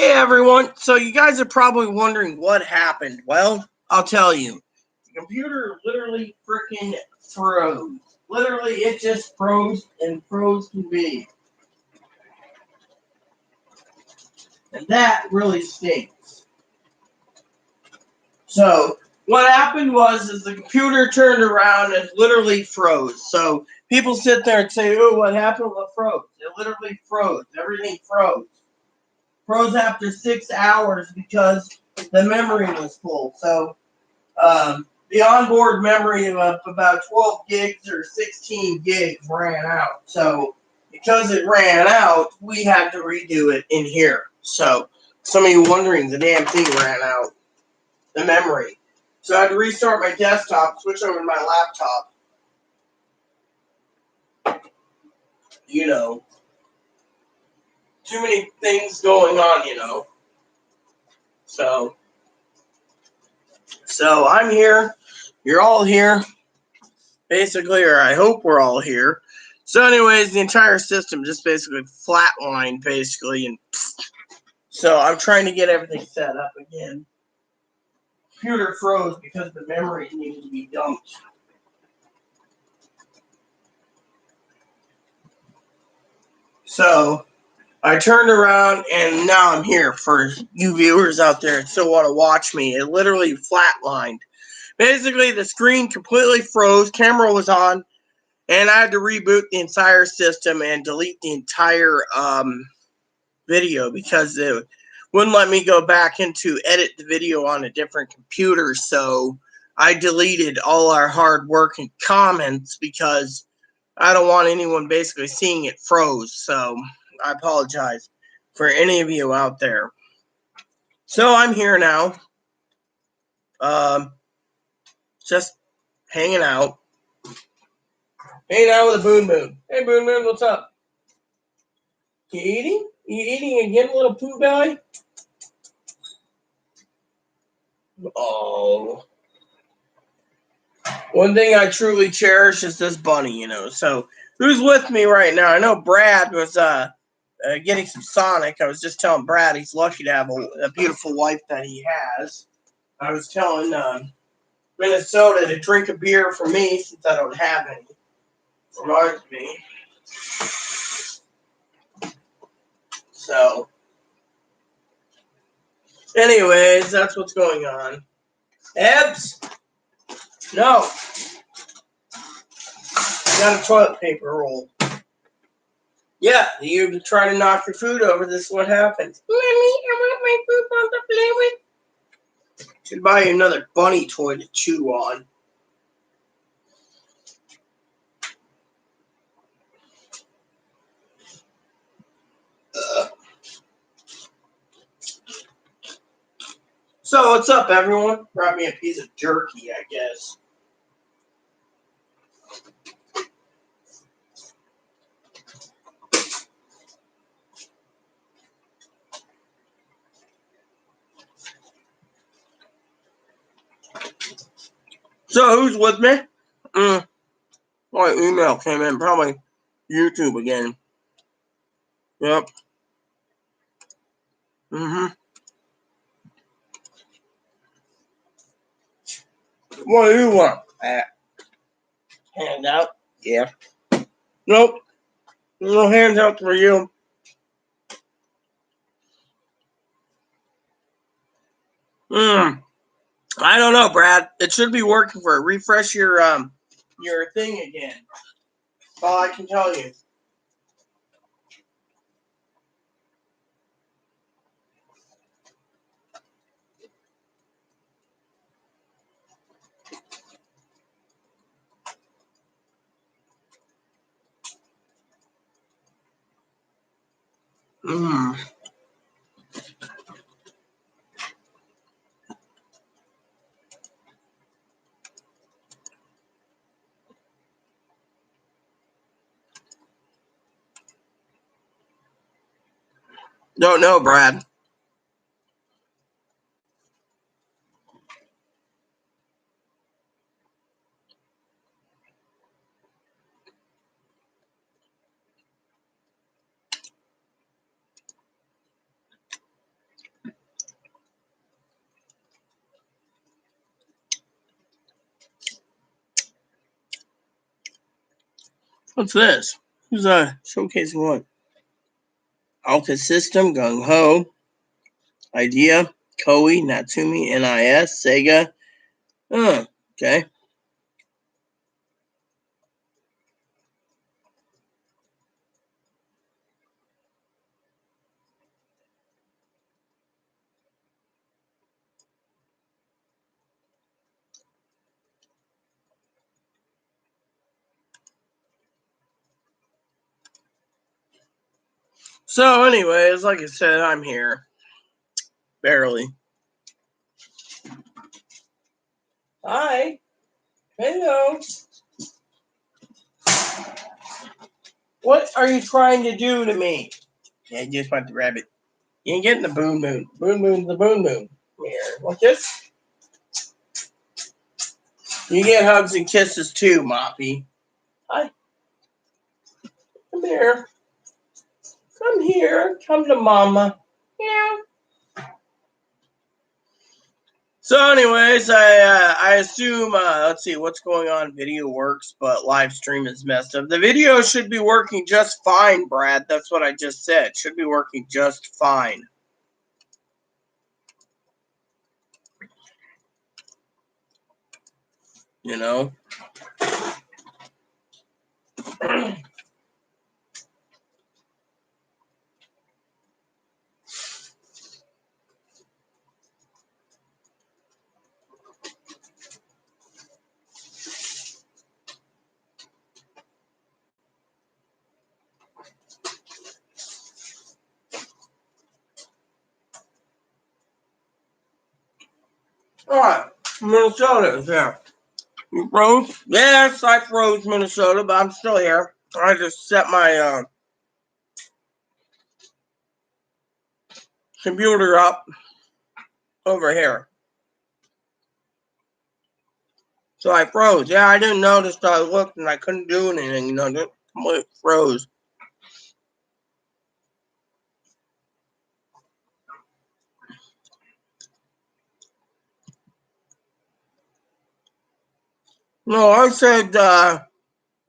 Hey everyone, so you guys are probably wondering what happened. Well, I'll tell you. The computer literally freaking froze. Literally, it just froze and froze to be. And that really stinks. So, what happened was the computer turned around and literally froze. So, people sit there and say, oh, what happened? What froze? It literally froze. Everything froze. Froze after 6 hours because the memory was full. So the onboard memory of about 12 gigs or 16 gigs ran out. So because it ran out, we had to redo it in here. So some of you wondering, the damn thing ran out, the memory. So I had to restart my desktop, switch over to my laptop. You know, too many things going on, you know. So I'm here. You're all here. Basically, or I hope we're all here. So anyways, the entire system just basically flatlined, basically. And so I'm trying to get everything set up again. Computer froze because the memory needed to be dumped. So I turned around and now I'm here for you viewers out there that still want to watch me. It literally flatlined. Basically, the screen completely froze. Camera was on. And I had to reboot the entire system and delete the entire video because it wouldn't let me go back into edit the video on a different computer. So I deleted all our hard work and comments because I don't want anyone basically seeing it froze. So I apologize for any of you out there. So I'm here now. Just hanging out. Hanging out with a Boon Boon. Hey Boon Boon, what's up? You eating? You eating again, little poo belly? Oh. One thing I truly cherish is this bunny, you know. So, who's with me right now? I know Brad was getting some Sonic. I was just telling Brad he's lucky to have a beautiful wife that he has. I was telling Minnesota to drink a beer for me since I don't have any. Reminds me. So, anyways, that's what's going on. Ebbs? No. I got a toilet paper roll. Yeah, you try to knock your food over, this is what happens. Mommy, I want my food on the flavor. Should buy you another bunny toy to chew on. So, what's up, everyone? Brought me a piece of jerky, I guess. So, who's with me? My email came in. Probably YouTube again. Yep. What do you want? Handout? Yeah. Nope. No handout for you. I don't know, Brad. It should be working for it. Refresh your thing again. That's all I can tell you. Don't know, Brad. What's this? Who's showcasing what? Alka System, Gung Ho, Idea, Koei, Natsumi, NIS, Sega. Oh, okay. So, anyways, like I said, I'm here. Barely. Hi. Hello. What are you trying to do to me? Yeah, you just want the rabbit. You ain't getting the boon moon. Boon moon's the boon moon. Here, want this? You get hugs and kisses too, Moppy. Hi. Come here. Come here. Come to Mama. Yeah. So, anyways, I assume let's see what's going on. Video works, but live stream is messed up. The video should be working just fine, Brad. That's what I just said. Should be working just fine. You know. All right, Minnesota is there. You froze? Yes, I froze Minnesota, but I'm still here. I just set my computer up over here. So I froze. Yeah, I didn't notice that I looked and I couldn't do anything, you know, just completely froze. No, I said,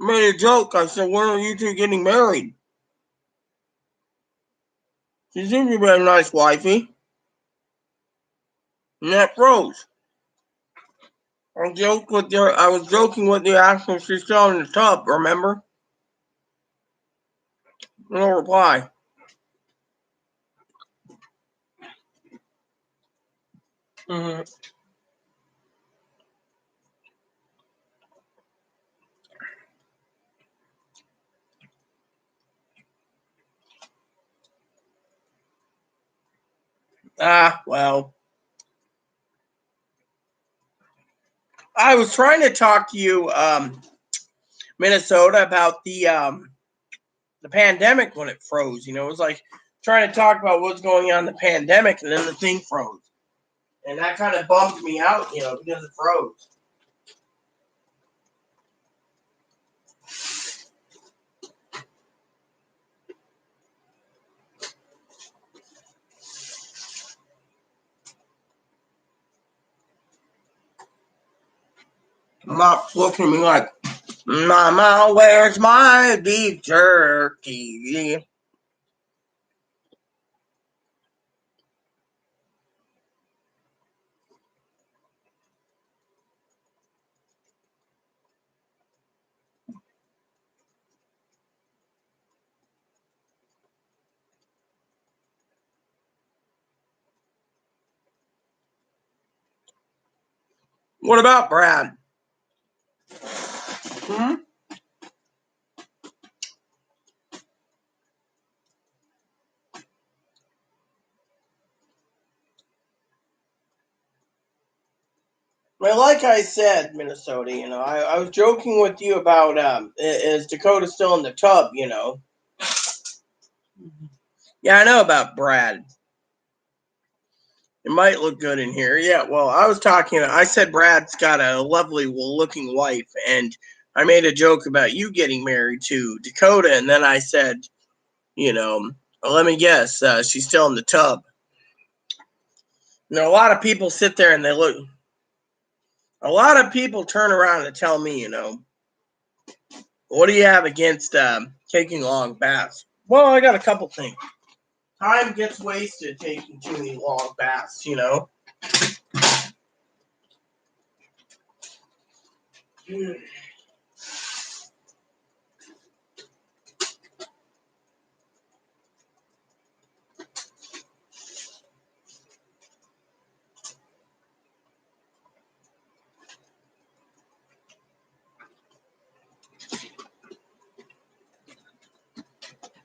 made a joke. I said, when are you two getting married? She seems to be a nice wifey. And that froze. I was joking with you asking if she's still in the tub, remember? No reply. Mm-hmm. Well. I was trying to talk to you, Minnesota, about the pandemic when it froze. You know, it was like trying to talk about what's going on in the pandemic, and then the thing froze, and that kind of bummed me out, you know, because it froze. Mom's looking at me like, "Mama, where's my beef jerky?" What about Brad? Hmm? Well, like I said, Minnesota, you know, I was joking with you about is Dakota still in the tub, you know? Yeah, I know about Brad. It might look good in here. Yeah, well, I said Brad's got a lovely looking wife, and I made a joke about you getting married to Dakota, and then I said, you know, well, let me guess, she's still in the tub. You know, a lot of people sit there and a lot of people turn around and tell me, you know, What do you have against taking long baths? Well, I got a couple things. Time gets wasted taking too many long baths, you know.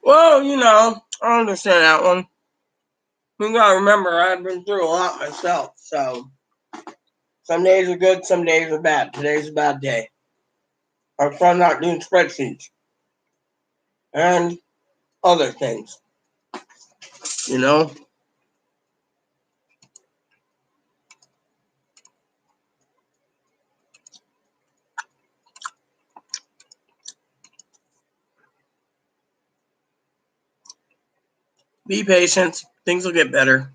Well, you know, I understand that one. You gotta remember, I've been through a lot myself, so some days are good, some days are bad. Today's a bad day. I'm trying not doing spreadsheets and other things, you know. Be patient. Things will get better.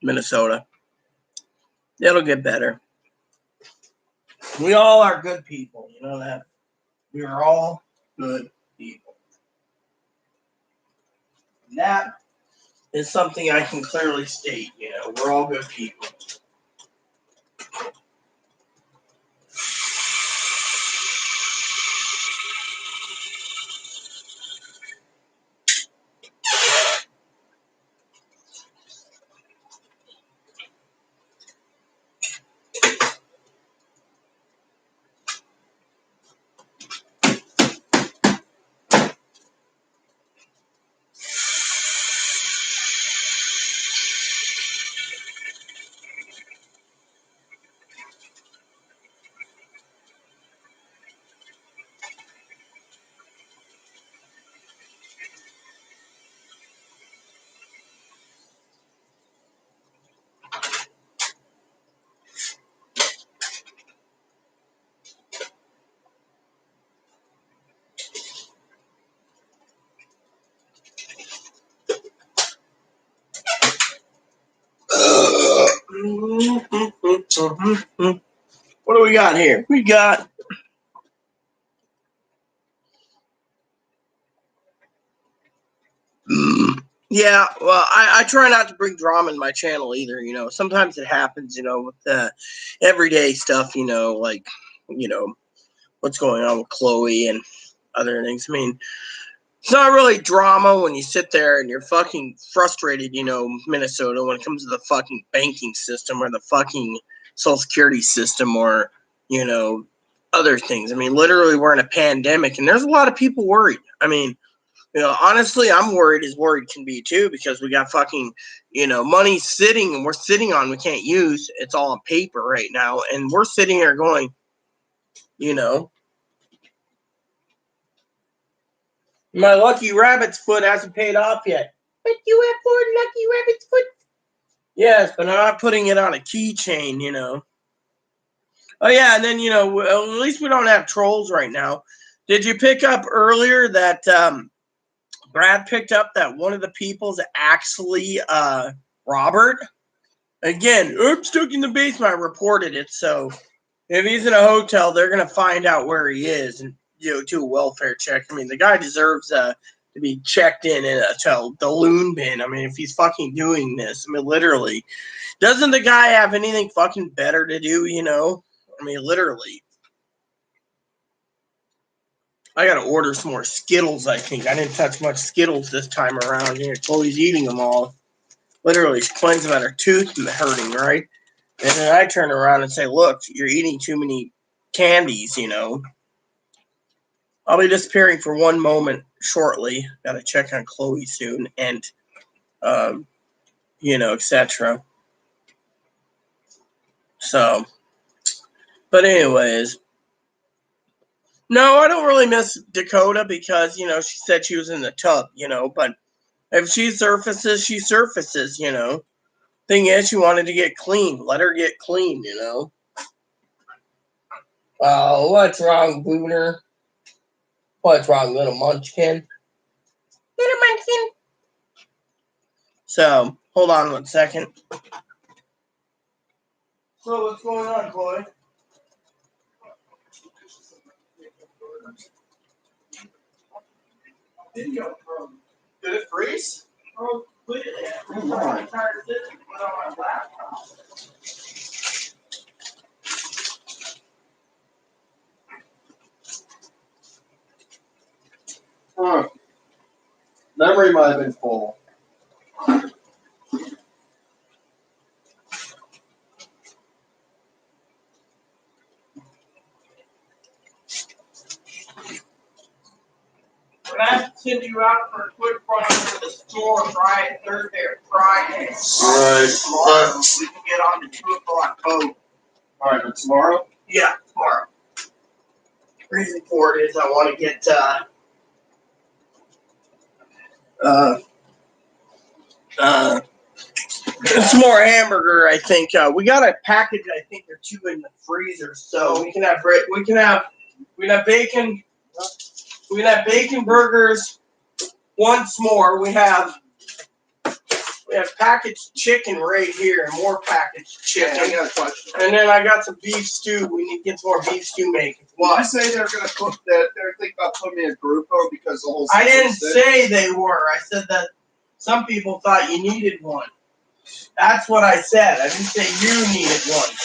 Minnesota. It'll get better. We all are good people, you know that. We are all good people. And that is something I can clearly state, you know, we're all good people. What do we got here? We got yeah, well, I try not to bring drama in my channel either, you know. Sometimes it happens, you know, with the everyday stuff, you know, like, you know, what's going on with Chloe and other things. I mean, it's not really drama when you sit there and you're fucking frustrated, you know, Minnesota, when it comes to the fucking banking system or the fucking social security system or, you know, other things. I mean, literally, we're in a pandemic and there's a lot of people worried. I mean, you know, honestly, I'm worried as worried can be too, because we got fucking, you know, money sitting and we're sitting on, we can't use. It's all on paper right now. And we're sitting here going, you know, my lucky rabbit's foot hasn't paid off yet. But you have 4 lucky rabbit's foot. Yes, but I'm not putting it on a keychain, you know. Oh, yeah, and then, you know, at least we don't have trolls right now. Did you pick up earlier that Brad picked up that one of the people's actually Robert? Again, I'm stuck in the basement. I reported it, so if he's in a hotel, they're going to find out where he is and, you know, do a welfare check. I mean, the guy deserves to be checked in the loon bin. I mean, if he's fucking doing this, I mean, literally. Doesn't the guy have anything fucking better to do, you know? I mean, literally. I got to order some more Skittles, I think. I didn't touch much Skittles this time around here. Chloe's eating them all. Literally, she complains about her tooth hurting, right? And then I turn around and say, look, you're eating too many candies, you know. I'll be disappearing for one moment shortly. Got to check on Chloe soon and, you know, etc. So, but anyways. No, I don't really miss Dakota because, you know, she said she was in the tub, you know, but if she surfaces, you know. Thing is, she wanted to get clean. Let her get clean, you know. Oh, what's wrong, Booner? What's wrong, little munchkin? Little munchkin. So, hold on 1 second. So what's going on, Chloe? Video from. Did it freeze? Oh, completely. Oh my. I'm tired of sitting on my laptop. Huh. Memory might have been full. When I send you out for a quick run to the store Thursday or Friday, Right. tomorrow we can get on the 2 o'clock boat. Alright, but tomorrow? Yeah, tomorrow. Reason for it is I want to get some more hamburger. I think we got a package. I think or two in the freezer, so we can have bacon. We can have bacon burgers. Once more, we have packaged chicken right here, and more packaged chicken. Yeah, I got a question. And then I got some beef stew. We need to get some more beef stew making. Why say they're gonna put that? They're thinking about putting me in Grupo because the whole. I didn't say they were. I said that some people thought you needed one. That's what I said. I didn't say you needed one.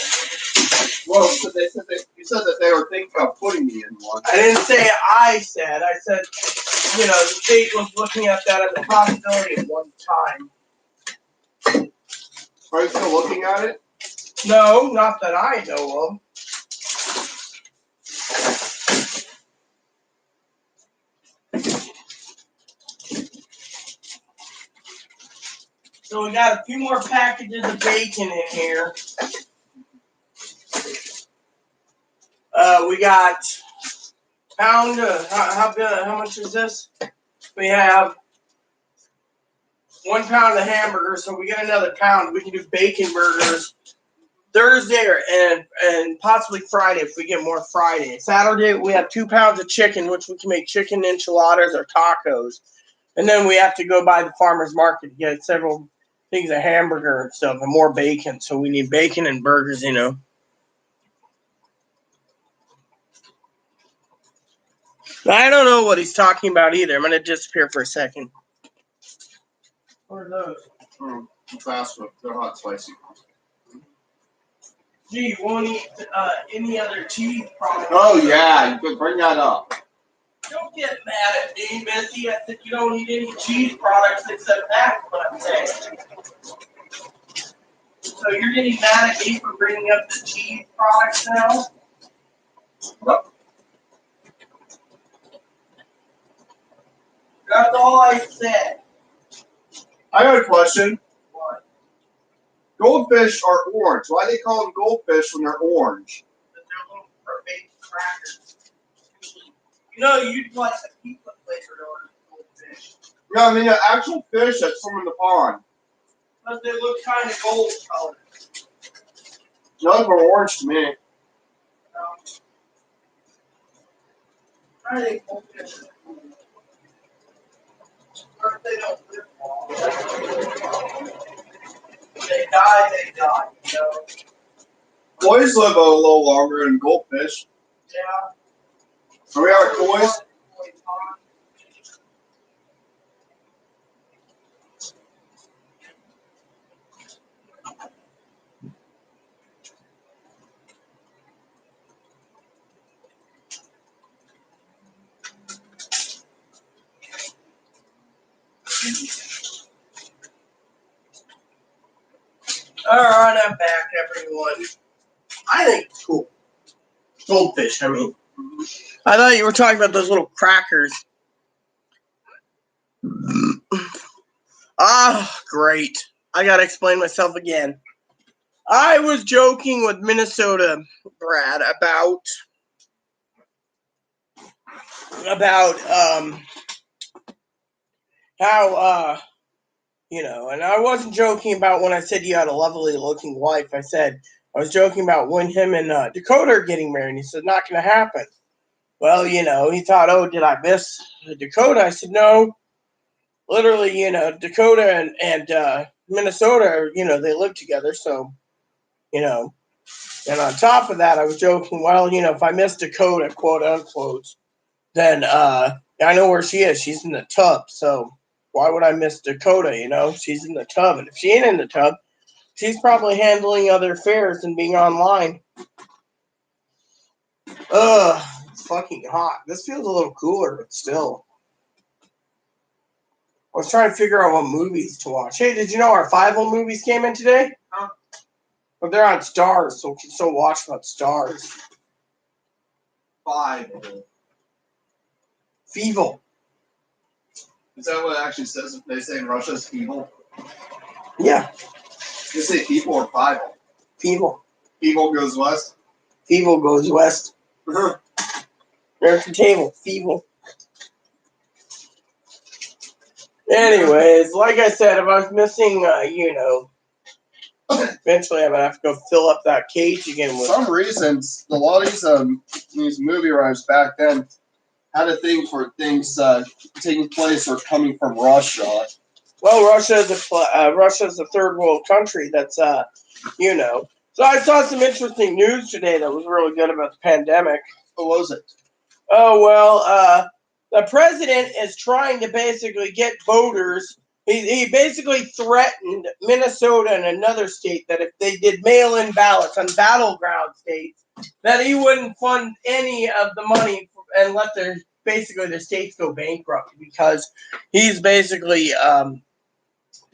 Well, so you said that they were thinking about putting me in one. I didn't say I said. I said, the state was looking at that as a possibility at one time. Are you still looking at it? No, not that I know of. So we got a few more packages of bacon in here. We got pound. How much is this? We have 1 pound of hamburgers, so we get another pound. We can do bacon burgers Thursday and possibly Friday if we get more Friday. Saturday we have 2 pounds of chicken, which we can make chicken enchiladas or tacos. And then we have to go by the farmer's market to get several things of hamburger and stuff and more bacon. So we need bacon and burgers, I don't know what he's talking about either. I'm going to disappear for a second. What are those? Fast food. They're hot, spicy. Gee, you won't eat any other cheese products. Oh yeah, you could bring that up. Don't get mad at me, Missy. I said you don't eat any cheese products except that, what I'm saying. So you're getting mad at me for bringing up the cheese products now? Yep. That's all I said. I got a question. What? Goldfish are orange. Why do they call them goldfish when they're orange? That they're little baked crackers. You'd like a pizza flavored orange goldfish. Yeah, I mean the actual fish that's swimming in the pond. But they look kind of gold colored. None were orange to me. I think goldfish are cool. Or if they don't live long. They die, Koi's live a little longer than goldfish. Yeah. Are we out of koi's? Alright, I'm back, everyone. I think it's cool. Goldfish, I mean. I thought you were talking about those little crackers. Great. I gotta explain myself again. I was joking with Minnesota Brad about how and I wasn't joking about when I said you had a lovely looking wife. I was joking about when him and Dakota are getting married. He said not gonna happen. Well, he thought, oh, did I miss Dakota? I said no. Literally, Dakota and Minnesota, they live together, so And on top of that, I was joking, well, if I miss Dakota, quote unquote, then I know where she is. She's in the tub. So why would I miss Dakota? She's in the tub. And if she ain't in the tub, she's probably handling other affairs and being online. Ugh, it's fucking hot. This feels a little cooler, but still. I was trying to figure out what movies to watch. Hey, did you know our 5 movies came in today? Huh? But they're on Stars, so we can still watch them on Stars. 5. Feeble. Is that what it actually says? They say in Russia is feeble? Yeah. You say people or five? Feeble. Feeble goes west? Feeble goes west. There's the table. Feeble. Anyways, like I said, if I was missing, eventually I'm going to have to go fill up that cage again. For some reasons, a lot of these movie writers back then had a thing for things taking place or coming from Russia. Well, Russia's a third world country that's, So I saw some interesting news today that was really good about the pandemic. What was it? Oh, well, the president is trying to basically get voters. He basically threatened Minnesota and another state that if they did mail-in ballots on battleground states, that he wouldn't fund any of the money and let their states go bankrupt because he's basically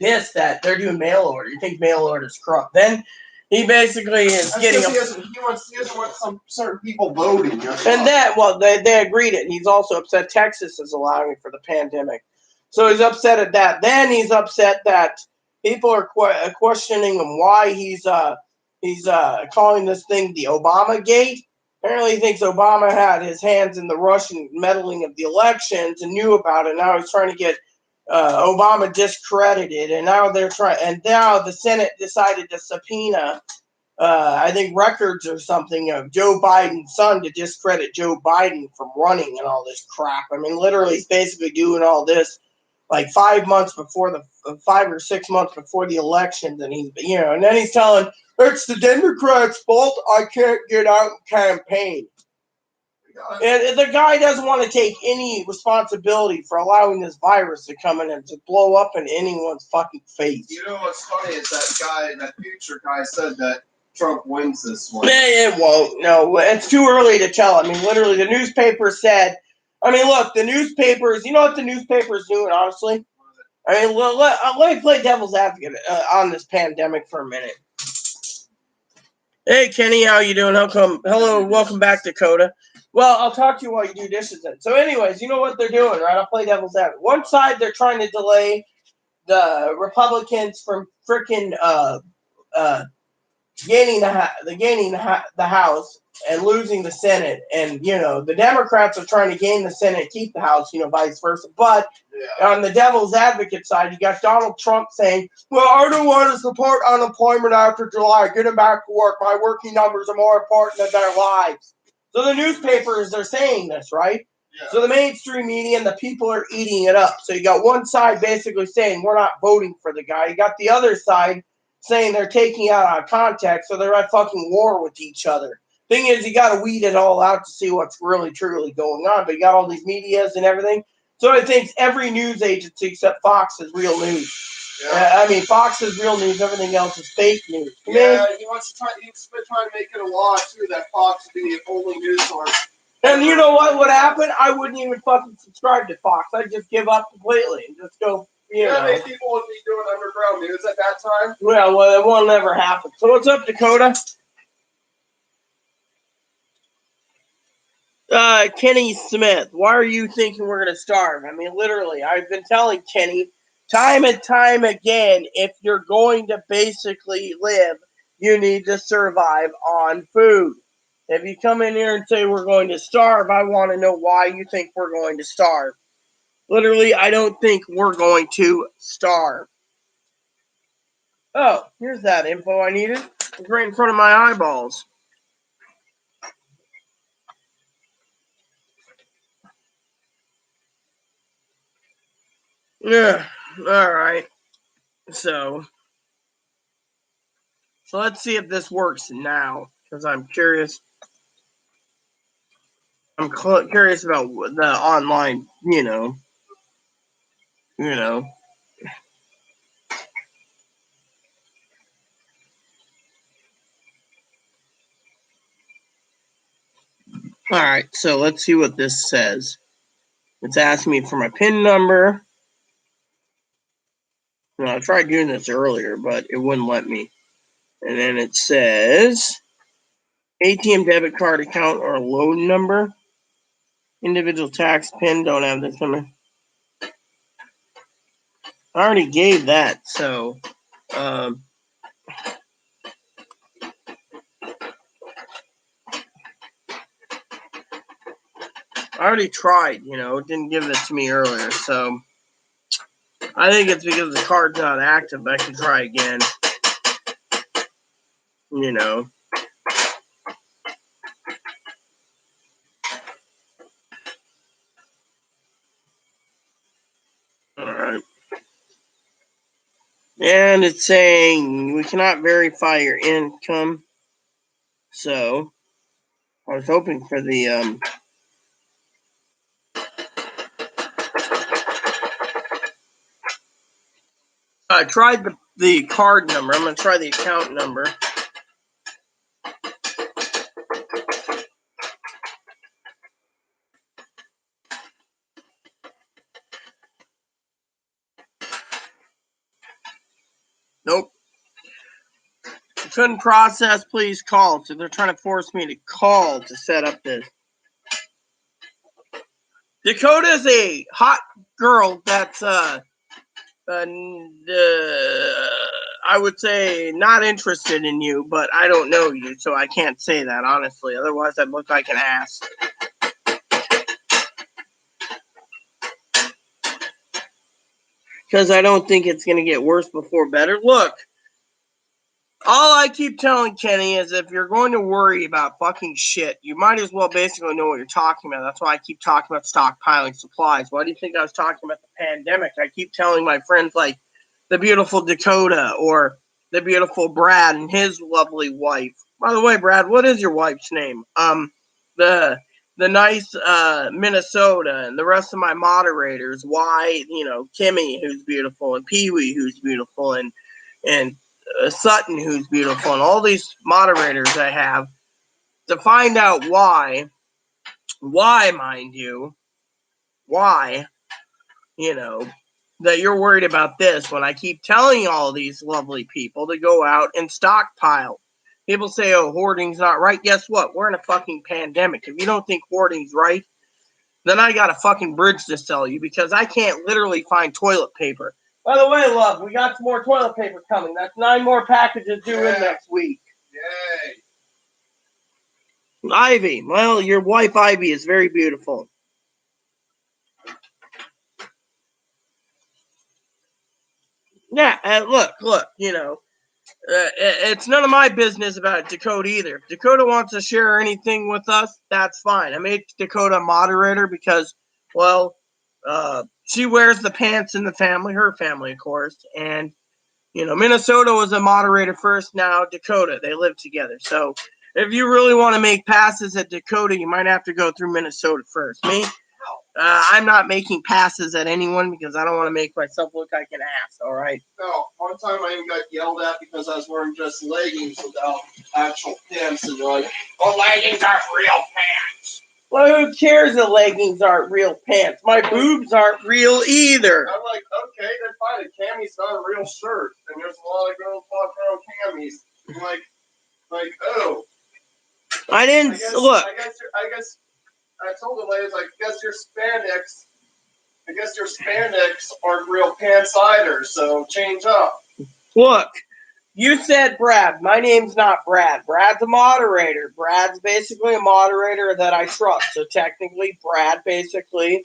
pissed that they're doing mail order. You think mail order is corrupt? Then he basically is getting. He doesn't want some certain people voting. And then, they agreed it. He's also upset Texas is allowing it for the pandemic. So he's upset at that. Then he's upset that people are questioning him why he's calling this thing the Obama Gate. Apparently he thinks Obama had his hands in the Russian meddling of the elections and knew about it. Now he's trying to get Obama discredited, and now now the Senate decided to subpoena I think records or something of Joe Biden's son to discredit Joe Biden from running and all this crap. I mean, literally, he's basically doing all this like 5 months before 5 or 6 months before the elections, and and then he's telling it's the Democrats' fault I can't get out and campaign. And the guy doesn't want to take any responsibility for allowing this virus to come in and to blow up in anyone's fucking face. You know what's funny is that future guy said that Trump wins this one. It won't. No, it's too early to tell. I mean, literally, the newspaper said. I mean, look, the newspapers. You know what the newspaper's doing, honestly. I mean, let me play devil's advocate on this pandemic for a minute. Hey, Kenny, how you doing? Hello, welcome back, Dakota. Well, I'll talk to you while you do dishes then. So, anyways, you know what they're doing, right? I'll play devil's advocate. One side, they're trying to delay the Republicans from freaking gaining the House and losing the Senate, and the Democrats are trying to gain the Senate, keep the House, vice versa. But on the devil's advocate side, you got Donald Trump saying, "Well, I don't want to support unemployment after July. Get them back to work. My working numbers are more important than their lives." So the newspapers are saying this, right? Yeah. So the mainstream media and the people are eating it up. So you got one side basically saying we're not voting for the guy. You got the other side saying they're taking it out of context, so they're at fucking war with each other. Thing is, you got to weed it all out to see what's really, truly going on. But you got all these medias and everything. So I think every news agency except Fox is real news. Yeah. I mean, Fox is real news. Everything else is fake news. Yeah, he's been trying to make it a law, too, that Fox would be the only news source. And you know what would happen? I wouldn't even fucking subscribe to Fox. I'd just give up completely and just go, how many people would be doing underground news at that time? Well, it won't never happen. So what's up, Dakota? Kenny Smith, why are you thinking we're going to starve? I mean, literally, I've been telling Kenny time and time again, if you're going to basically live, you need to survive on food. If you come in here and say we're going to starve, I want to know why you think we're going to starve. Literally, I don't think we're going to starve. Oh, here's that info I needed. It's right in front of my eyeballs. Yeah, all right. So, So let's see if this works now, because I'm curious. I'm curious about the online, you know. All right, so let's see what this says. It's asking me for my PIN number. Now, I tried doing this earlier, but it wouldn't let me. And then it says ATM debit card account or loan number. Individual tax PIN, don't have this number. I already gave that, so I already tried, it didn't give it to me earlier, so I think it's because the card's not active. I can try again. Alright. And it's saying we cannot verify your income. So I was hoping for the I tried the card number. I'm gonna try the account number. Nope. Couldn't process, please call. So they're trying to force me to call to set up this. Dakota's a hot girl that's I would say not interested in you, but I don't know you, so I can't say that honestly. Otherwise I'd look like an ass. Because I don't think it's gonna get worse before better. Look. All I keep telling Kenny is if you're going to worry about fucking shit, you might as well basically know what you're talking about. That's why I keep talking about stockpiling supplies. Why do you think I was talking about the pandemic? I keep telling my friends like the beautiful Dakota or the beautiful Brad and his lovely wife. By the way, Brad, what is your wife's name? The nice Minnesota and the rest of my moderators. Why, Kimmy, who's beautiful, and Pee Wee, who's beautiful, and Sutton, who's beautiful, and all these moderators I have to find out why, mind you, why, that you're worried about this when I keep telling all these lovely people to go out and stockpile. People say, oh, hoarding's not right. Guess what? We're in a fucking pandemic. If you don't think hoarding's right, then I got a fucking bridge to sell you because I can't literally find toilet paper. By the way, love, we got some more toilet paper coming. That's 9 more packages due in next week. Yay. Ivy. Well, your wife, Ivy, is very beautiful. Yeah, look, it's none of my business about Dakota either. If Dakota wants to share anything with us, that's fine. I made Dakota a moderator because, well, she wears the pants in the family, her family, of course, and Minnesota was a moderator first, now Dakota. They live together. So if you really want to make passes at Dakota, you might have to go through Minnesota first. Me, I'm not making passes at anyone because I don't want to make myself look like an ass, all right? No, one time I even got yelled at because I was wearing just leggings without actual pants, and they're like, well, leggings aren't real pants. Well, who cares that leggings aren't real pants? My boobs aren't real either. I'm like, okay, then fine. A cammy's not a real shirt, and there's a lot of girls walking around camis. I'm like, oh. I didn't look. I guess I told the ladies, like, I guess your spandex aren't real pants either. So change up. Look. You said Brad. My name's not Brad. Brad's a moderator. Brad's basically a moderator that I trust. So technically, Brad basically,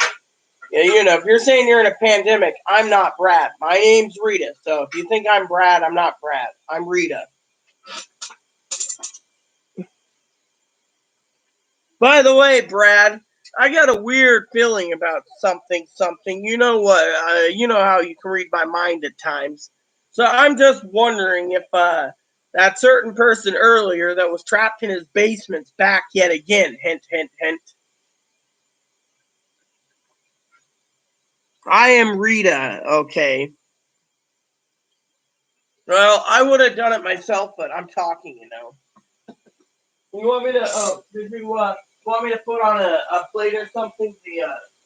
if you're saying you're in a pandemic, I'm not Brad. My name's Rita. So if you think I'm Brad, I'm not Brad. I'm Rita. By the way, Brad, I got a weird feeling about something. You know what? You know how you can read my mind at times. So I'm just wondering if That certain person earlier that was trapped in his basement's back yet again. Hint, hint, hint. I am Rita, okay. Well, I would have done it myself, but I'm talking, you know. You want me to, did you want me to put on a plate or something?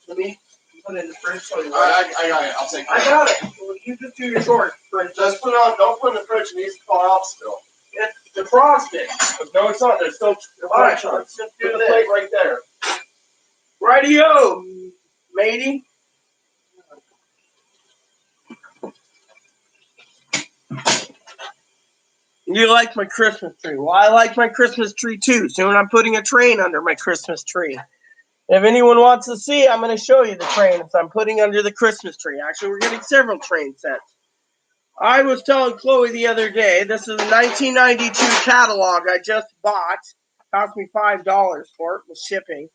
The meat? Put it in the fridge. I got it. I'll take it. I got it. You just do your short. Just put it on. Don't put it in the fridge. It needs to thaw out still. It's defrosted. No, it's not. There's still Alright, let's just do the plate right there. Radio, matey. You like my Christmas tree. Well, I like my Christmas tree too. Soon I'm putting a train under my Christmas tree. If anyone wants to see, I'm going to show you the trains I'm putting under the Christmas tree. Actually, we're getting several train sets. I was telling Chloe the other day, this is a 1992 catalog I just bought. Cost me $5 for it with shipping.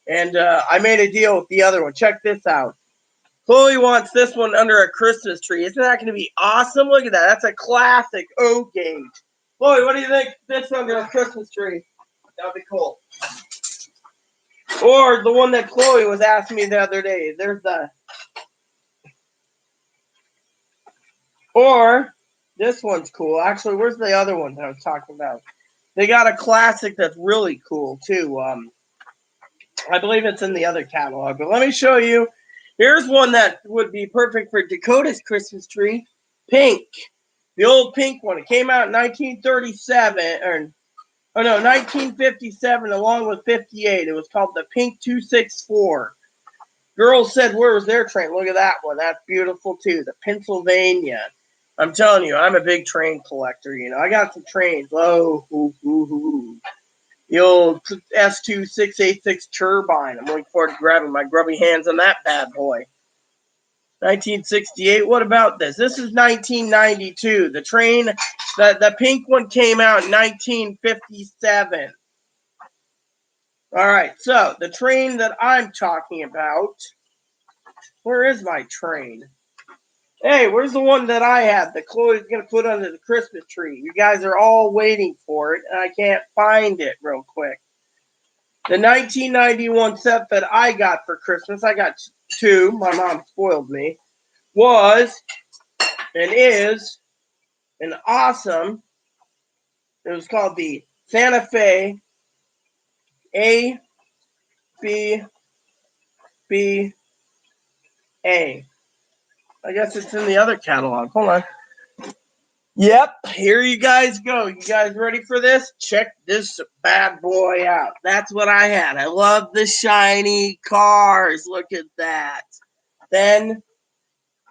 And I made a deal with the other one. Check this out. Chloe wants this one under a Christmas tree. Isn't that going to be awesome? Look at that. That's a classic O gauge. Chloe, what do you think this under a Christmas tree? That would be cool. Or the one that Chloe was asking me the other day. There's the... Or this one's cool. Actually, where's the other one that I was talking about? They got a classic that's really cool, too. I believe it's in the other catalog. But let me show you. Here's one that would be perfect for Dakota's Christmas tree. Pink. The old pink one. It came out in 1937. 1957 along with 58. It was called the Pink 264. Girls said, where was their train? Look at that one. That's beautiful, too. The Pennsylvania. I'm telling you, I'm a big train collector. You know, I got some trains. Oh, the old S2686 turbine. I'm looking forward to grabbing my grubby hands on that bad boy. 1968. What about this? This is 1992. The train, the pink one came out in 1957. All right, so the train that I'm talking about, where is my train? Hey, where's the one that I have that Chloe's going to put under the Christmas tree? You guys are all waiting for it, and I can't find it real quick. The 1991 set that I got for Christmas, I got two, my mom spoiled me, was and is an awesome, it was called the Santa Fe A B B A. I guess it's in the other catalog. Hold on. Yep, here you guys go. You guys ready for this? Check this bad boy out. That's what I had. I love the shiny cars. Look at that. Then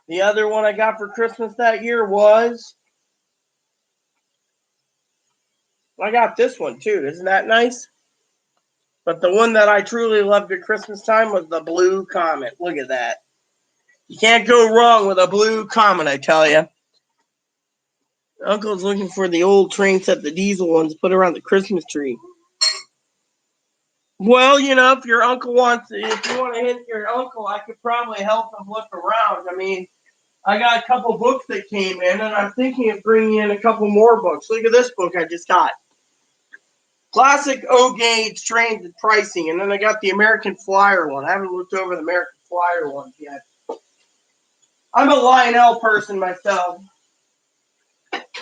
the other one I got for Christmas that year was, I got this one too. Isn't that nice? But the one that I truly loved at Christmas time was the Blue Comet. Look at that. You can't go wrong with a Blue Comet, I tell you. Uncle's looking for the old train set, the diesel ones, put around the Christmas tree. Well, you know, if your uncle wants, if you want to hit your uncle, I could probably help him look around. I mean, I got a couple books that came in, and I'm thinking of bringing in a couple more books. Look at this book I just got. Classic O-Gauge Trains and Pricing, and then I got the American Flyer one. I haven't looked over the American Flyer ones yet. I'm a Lionel person myself.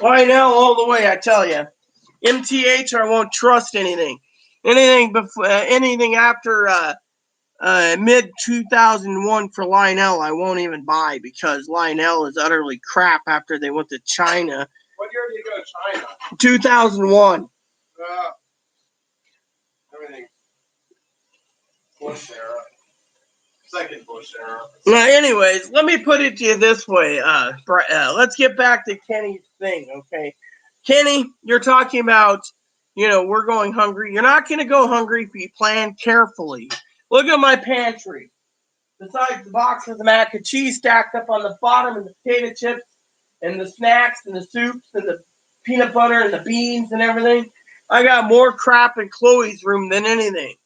Lionel all the way, I tell you. MTH, I won't trust anything. Anything before, anything after mid 2001 for Lionel, I won't even buy because Lionel is utterly crap after they went to China. What year did you go to China? 2001. Everything. Bush era. Second Bush era. Anyways, let me put it to you this way. Let's get back to Kenny's thing, okay? Kenny, you're talking about, you know, we're going hungry. You're not going to go hungry if you plan carefully. Look at my pantry. Besides the boxes of mac and cheese stacked up on the bottom and the potato chips and the snacks and the soups and the peanut butter and the beans and everything, I got more crap in Chloe's room than anything.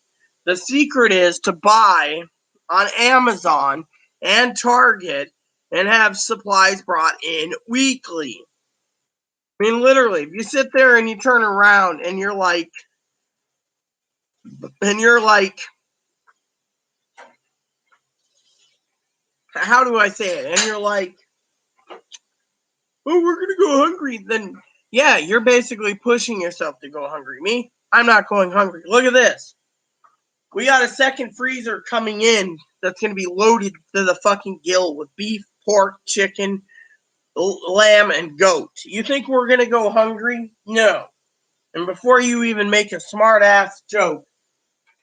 The secret is to buy on Amazon and Target and have supplies brought in weekly. I mean, literally, if you sit there and you turn around and you're like, how do I say it? And you're like, oh, we're going to go hungry. Then, yeah, you're basically pushing yourself to go hungry. Me, I'm not going hungry. Look at this. We got a second freezer coming in that's going to be loaded to the fucking gill with beef, pork, chicken, lamb, and goat. You think we're going to go hungry? No. And before you even make a smart-ass joke,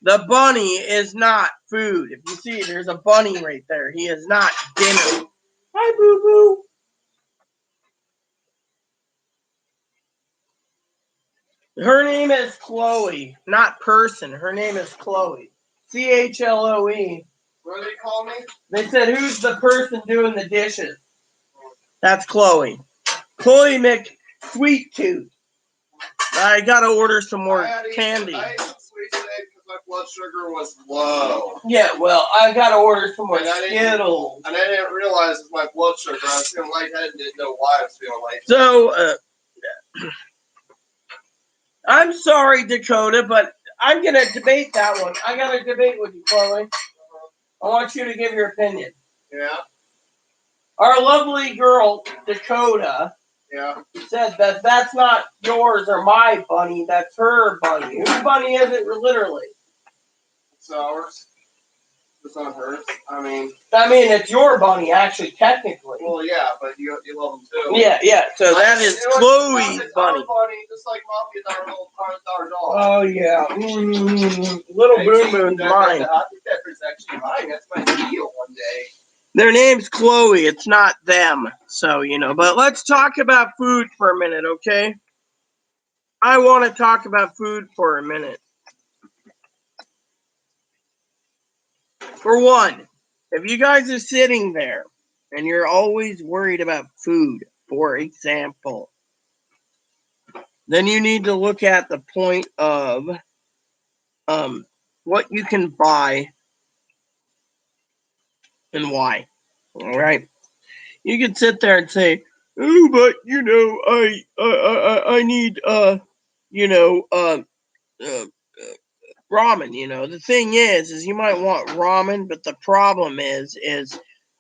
the bunny is not food. If you see, there's a bunny right there. He is not dinner. Hi, boo-boo. Her name is Chloe, not person. Her name is Chloe. Chloe. What do they call me? They said, who's the person doing the dishes? That's Chloe. Chloe McSweet Tooth. I gotta order some more candy. I ate some sweets today because my blood sugar was low. Yeah, well, I gotta order some more Skittles. And I didn't realize it was my blood sugar. I was feeling lightheaded and didn't know why I was feeling lightheaded. So, I'm sorry, Dakota, but I'm gonna debate that one. I gotta debate with you, Chloe. I want you to give your opinion. Yeah. Our lovely girl, Dakota, said that that's not yours or my bunny, that's her bunny. Whose bunny is it, literally? It's ours. It's not hers. I mean, it's your bunny, actually, technically. Well, yeah, but you love them too. Yeah. So that is Chloe's bunny. Our bunny, just like Mommy is our little our dog. Oh yeah, little Boom Boom's mine. I think that is actually mine. That's my deal one day. Their name's Chloe. It's not them. So but let's talk about food for a minute, okay? I want to talk about food for a minute. For one, if you guys are sitting there and you're always worried about food, for example, then you need to look at the point of what you can buy and why. All right, you can sit there and say, "Oh, but I need ramen." The thing is you might want ramen, but the problem is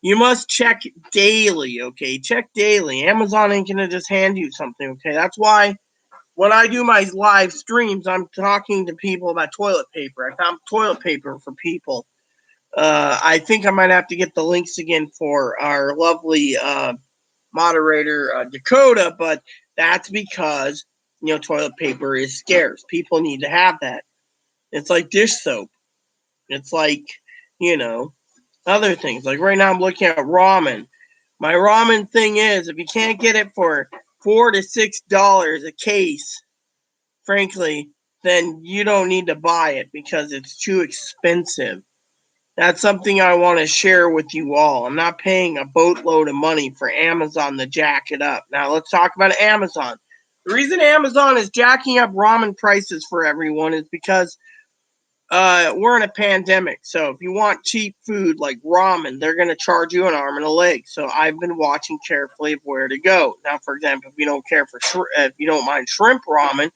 you must check daily. Okay, check daily. Amazon ain't gonna just hand you something. Okay, that's why when I do my live streams, I'm talking to people about toilet paper. I found toilet paper for people. I think I might have to get the links again for our lovely moderator Dakota, but that's because toilet paper is scarce. People need to have that. It's like dish soap. It's like other things. Like right now, I'm looking at ramen. My ramen thing is, if you can't get it for $4 to $6 a case, frankly, then you don't need to buy it because it's too expensive. That's something I want to share with you all. I'm not paying a boatload of money for Amazon to jack it up. Now, let's talk about Amazon. The reason Amazon is jacking up ramen prices for everyone is because we're in a pandemic. So if you want cheap food like ramen, they're going to charge you an arm and a leg. So I've been watching carefully of where to go. Now, for example, if you don't mind shrimp ramen,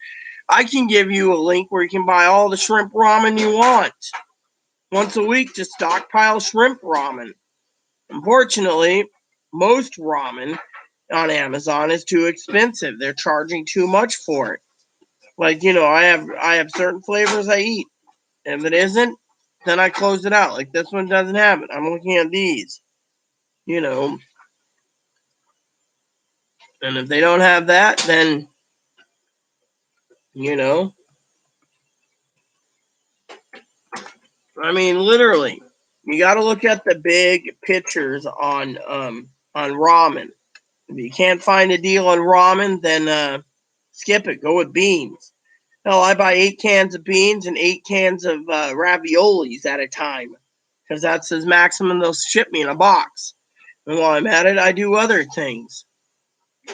I can give you a link where you can buy all the shrimp ramen you want. Once a week, just stockpile shrimp ramen. Unfortunately, most ramen on Amazon is too expensive. They're charging too much for it. Like, I have certain flavors I eat. If it isn't, then I close it out. Like this one doesn't have it. I'm looking at these. And if they don't have that, then literally, you got to look at the big pictures on ramen. If you can't find a deal on ramen, then skip it. Go with beans. Hell, I buy 8 cans of beans and 8 cans of raviolis at a time because that's the maximum they'll ship me in a box. And while I'm at it, I do other things.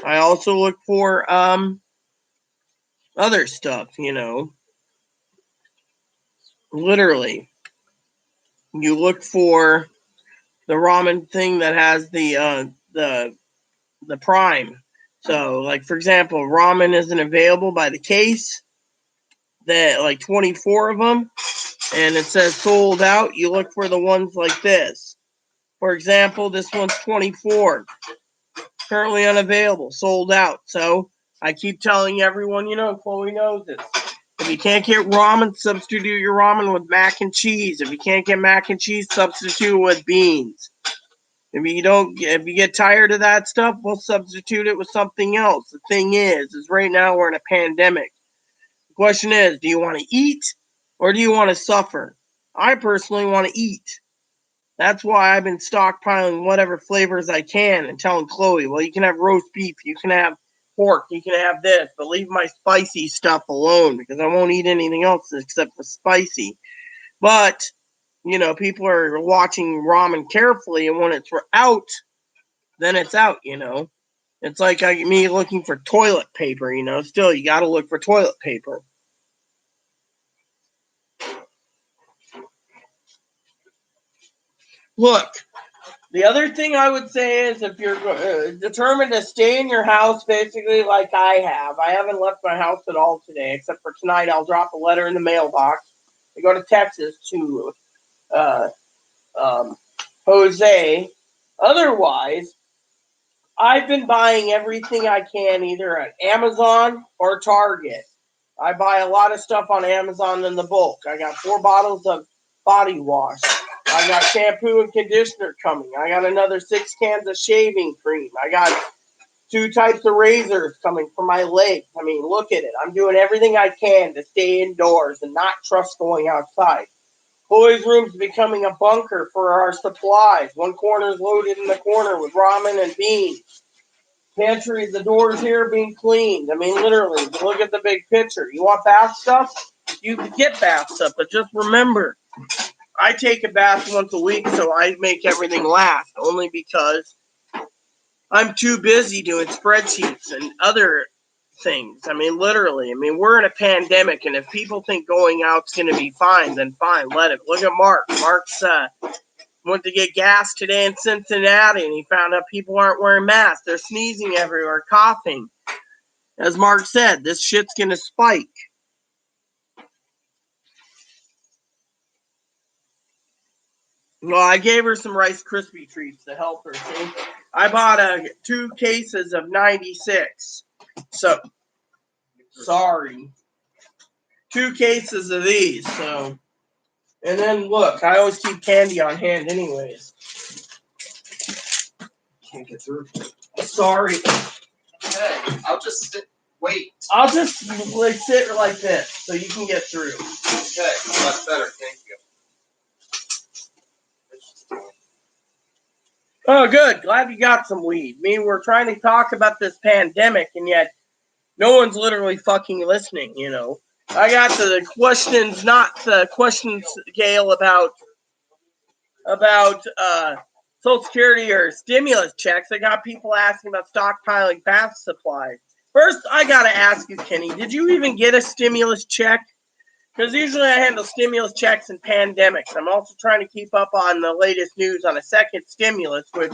I also look for other stuff. Literally, you look for the ramen thing that has the prime. So, like, for example, ramen isn't available by the case, that like 24 of them, and it says sold out, you look for the ones like this. For example, this one's 24, currently unavailable, sold out. So I keep telling everyone, Chloe knows this. If you can't get ramen, substitute your ramen with mac and cheese. If you can't get mac and cheese, substitute it with beans. If you get tired of that stuff, we'll substitute it with something else. The thing is right now we're in a pandemic. The question is, do you want to eat or do you want to suffer? I personally want to eat. That's why I've been stockpiling whatever flavors I can and telling Chloe, well, you can have roast beef, you can have pork, you can have this, but leave my spicy stuff alone because I won't eat anything else except for spicy. But, people are watching ramen carefully, and when it's out, then it's out, It's like me looking for toilet paper, Still, you got to look for toilet paper. Look, the other thing I would say is if you're determined to stay in your house, basically like I haven't left my house at all today, except for tonight. I'll drop a letter in the mailbox. I go to Texas to Jose. Otherwise, I've been buying everything I can either at Amazon or Target. I buy a lot of stuff on Amazon in the bulk. I got 4 bottles of body wash. I got shampoo and conditioner coming. I got another 6 cans of shaving cream. I got 2 types of razors coming for my legs. I mean, look at it. I'm doing everything I can to stay indoors and not trust going outside. Chloe's room's becoming a bunker for our supplies. One corner's loaded in the corner with ramen and beans. Pantry, the doors here being cleaned. I mean, literally, look at the big picture. You want bath stuff? You can get bath stuff, but just remember, I take a bath once a week, so I make everything last, only because I'm too busy doing spreadsheets and other things. I mean, literally. I mean, we're in a pandemic, and if people think going out's going to be fine, then fine, let it. Look at Mark. Mark's went to get gas today in Cincinnati, and he found out people aren't wearing masks. They're sneezing everywhere, coughing. As Mark said, this shit's going to spike. Well, I gave her some Rice Krispie treats to help her. See? I bought 2 cases of 96. So, sorry. 2 cases of these. So, and then look, I always keep candy on hand anyways. Can't get through. Sorry. Hey, I'll just sit. Wait. I'll just sit like this so you can get through. Okay, that's better. Thank you. Oh, good. Glad you got some weed. We're trying to talk about this pandemic, and yet no one's literally fucking listening, I got to the questions, not the questions, Gail, about Social Security or stimulus checks. I got people asking about stockpiling bath supplies. First, I got to ask you, Kenny, did you even get a stimulus check? Because usually I handle stimulus checks and pandemics. I'm also trying to keep up on the latest news on a second stimulus, which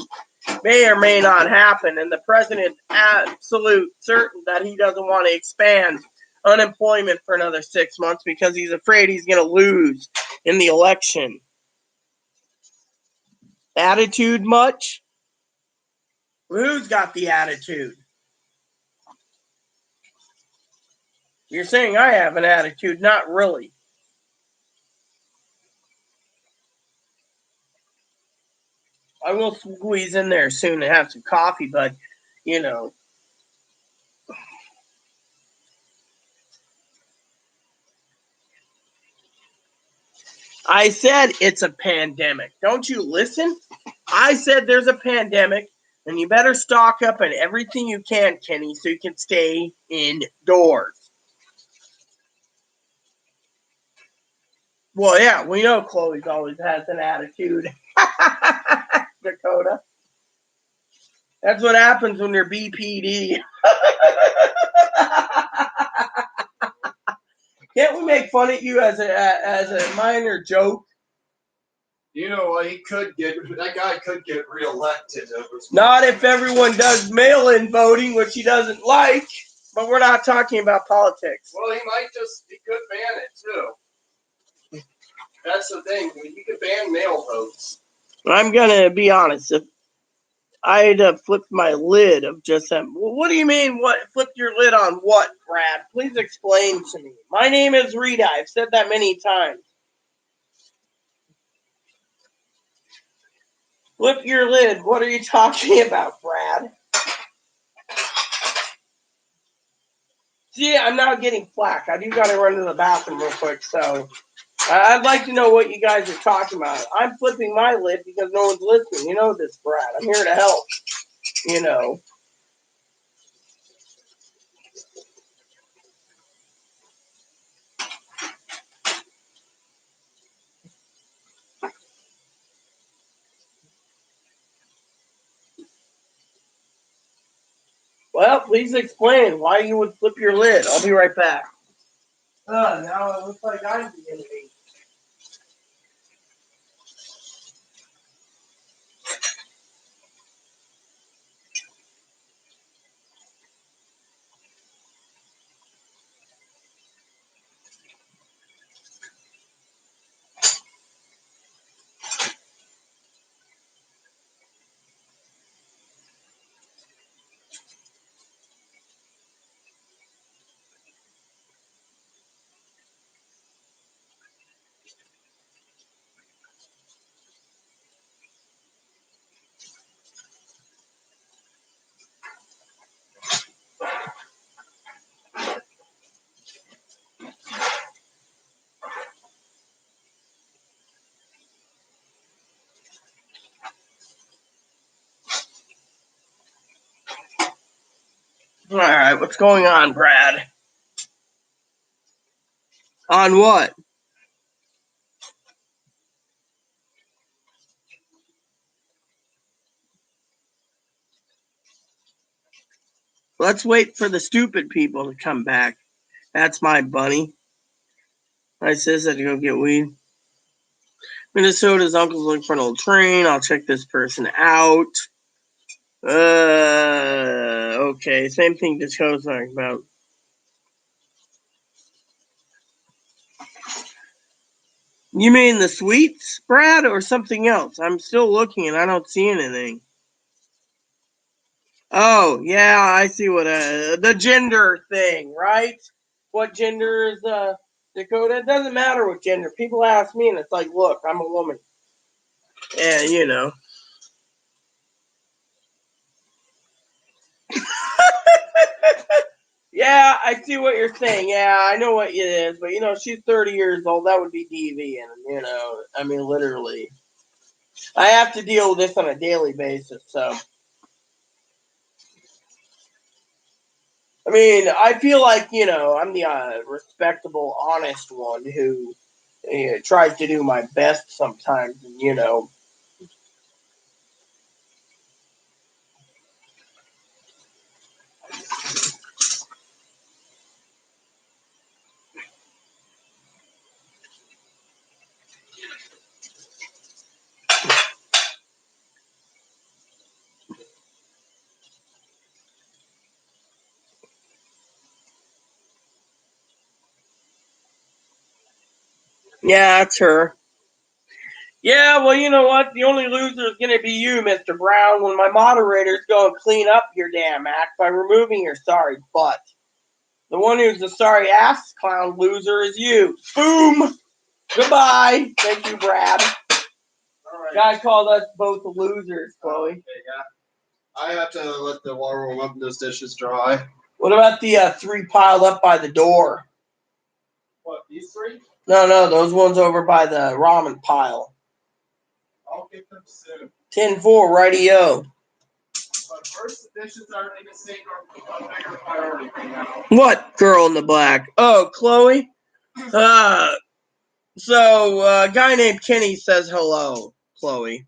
may or may not happen. And the president's absolute certain that he doesn't want to expand unemployment for another 6 months because he's afraid he's going to lose in the election. Attitude much? Who's got the attitude? You're saying I have an attitude. Not really. I will squeeze in there soon and have some coffee, but, I said it's a pandemic. Don't you listen? I said there's a pandemic, and you better stock up on everything you can, Kenny, so you can stay indoors. Well, yeah, we know Chloe always has an attitude. Dakota. That's what happens when you're BPD. Can't we make fun of you as a minor joke? You know what? That guy could get reelected. Not if everyone does mail-in voting, which he doesn't like. But we're not talking about politics. Well, he could ban it too. That's the thing. He could ban mail votes. I'm gonna be honest. If I'd have flipped my lid of just that. What do you mean? What? Flip your lid on what, Brad? Please explain to me. My name is Rita. I've said that many times. Flip your lid. What are you talking about, Brad? See, I'm now getting flack. I do got to run to the bathroom real quick, so I'd like to know what you guys are talking about. I'm flipping my lid because no one's listening. You know this, Brad. I'm here to help. You know. Well, please explain why you would flip your lid. I'll be right back. Now it looks like I'm the enemy. All right, what's going on, Brad? On what? Let's wait for the stupid people to come back. That's my bunny. I says I had to go get weed. Minnesota's uncle's looking for an old train. I'll check this person out. Okay, same thing Disco's talking about. You mean the sweets, Brad, or something else? I'm still looking and I don't see anything. Oh, yeah, I see what the gender thing, right? What gender is Dakota? It doesn't matter what gender. People ask me and it's like, look, I'm a woman. And, you know. Yeah, I see what you're saying. Yeah, I know what it is. But, you know, she's 30 years old. That would be deviant, you know. I mean, literally. I have to deal with this on a daily basis, so. I mean, I feel like, you know, I'm the respectable, honest one who tries to do my best sometimes, and, you know. Yeah, that's her. Yeah, well, you know what? The only loser is going to be you, Mr. Brown, when my moderators go and clean up your damn act by removing your sorry butt. The one who's the sorry ass clown loser is you. Boom! Goodbye. Thank you, Brad. All right. Guy called us both losers, Chloe. Okay, yeah. I have to let the water warm up and those dishes dry. What about the 3 piled up by the door? What, these 3? No, those ones over by the ramen pile. I'll get them soon. 10-4, rightio. But first, the dishes are in the sink are a bigger priority right now. What girl in the black? Oh, Chloe? So a guy named Kenny says hello, Chloe.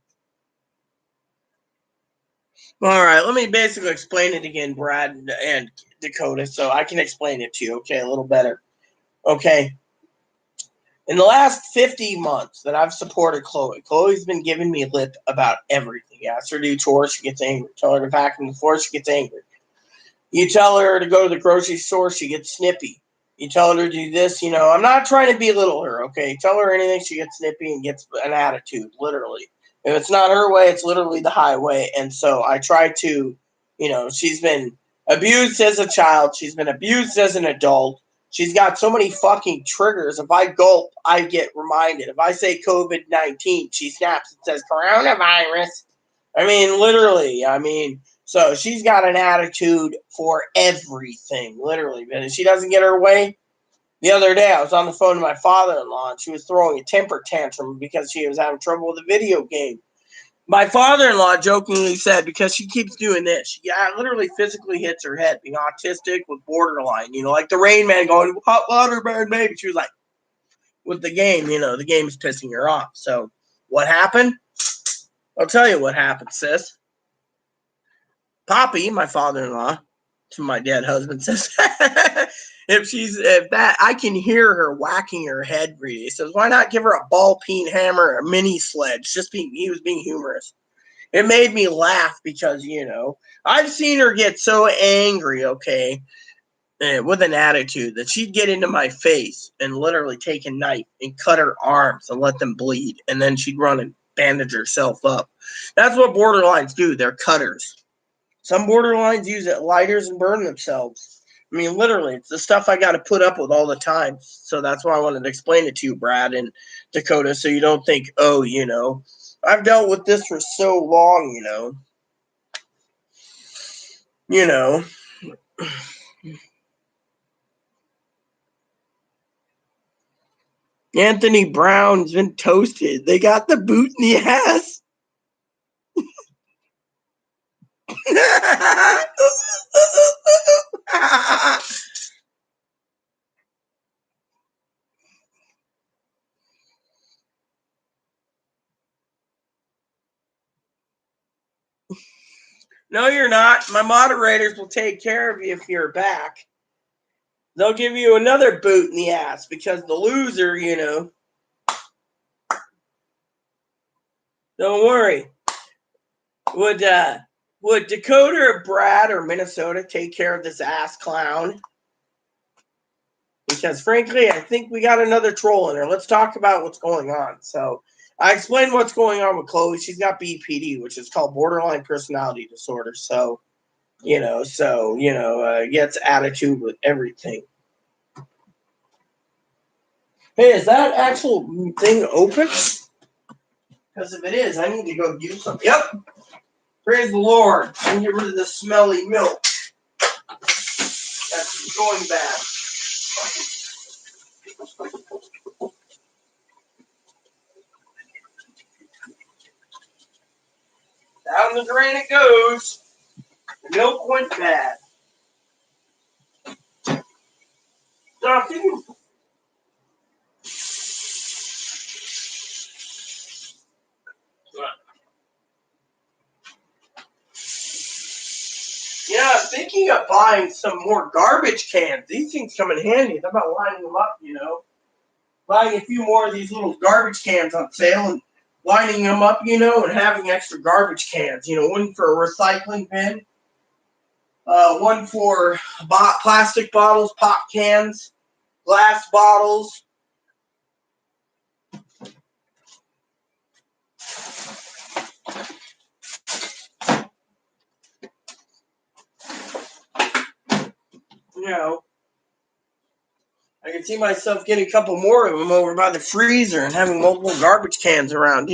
All right, let me basically explain it again, Brad and Dakota, so I can explain it to you, okay, a little better. Okay. In the last 50 months that I've supported Chloe, Chloe's been giving me lip about everything. You ask her to do chores, she gets angry. Tell her to vacuum the floor, she gets angry. You tell her to go to the grocery store, she gets snippy. You tell her to do this, I'm not trying to belittle her, okay? Tell her anything, she gets snippy and gets an attitude, literally. If it's not her way, it's literally the highway. And so I try to, she's been abused as a child. She's been abused as an adult. She's got so many fucking triggers. If I gulp, I get reminded. If I say COVID-19, she snaps and says coronavirus. Literally. So she's got an attitude for everything, literally. And if she doesn't get her way, the other day I was on the phone to my father-in-law and she was throwing a temper tantrum because she was having trouble with a video game. My father-in-law jokingly said, because she keeps doing this, she literally physically hits her head, being autistic with borderline, like the Rain Man going, hot water burn, baby. She was like, with the game, the game is pissing her off. So what happened? I'll tell you what happened, sis. Poppy, my father-in-law, to my dead husband, says, if that, I can hear her whacking her head, Greedy. He says, why not give her a ball peen hammer, a mini sledge? He was being humorous. It made me laugh because, I've seen her get so angry, okay, with an attitude that she'd get into my face and literally take a knife and cut her arms and let them bleed. And then she'd run and bandage herself up. That's what borderlines do. They're cutters. Some borderlines use lighters and burn themselves. Literally, it's the stuff I got to put up with all the time. So that's why I wanted to explain it to you, Brad and Dakota, so you don't think, I've dealt with this for so long, Anthony Brown's been toasted. They got the boot in the ass. No, you're not. My moderators will take care of you if you're back. They'll give you another boot in the ass because the loser, Don't worry. Would Dakota or Brad or Minnesota take care of this ass clown? Because frankly, I think we got another troll in her. Let's talk about what's going on. So I explained what's going on with Chloe. She's got BPD, which is called borderline personality disorder. So, gets attitude with everything. Hey, is that actual thing open? Because if it is, I need to go do something. Yep. Praise the Lord. And get rid of the smelly milk. That's going bad. Down the drain it goes. The milk went bad. So I'm thinking. Yeah, I'm thinking of buying some more garbage cans. These things come in handy. How about lining them up, Buying a few more of these little garbage cans on sale and lining them up, and having extra garbage cans. One for a recycling bin, one for plastic bottles, pop cans, glass bottles. I can see myself getting a couple more of them over by the freezer and having multiple garbage cans around,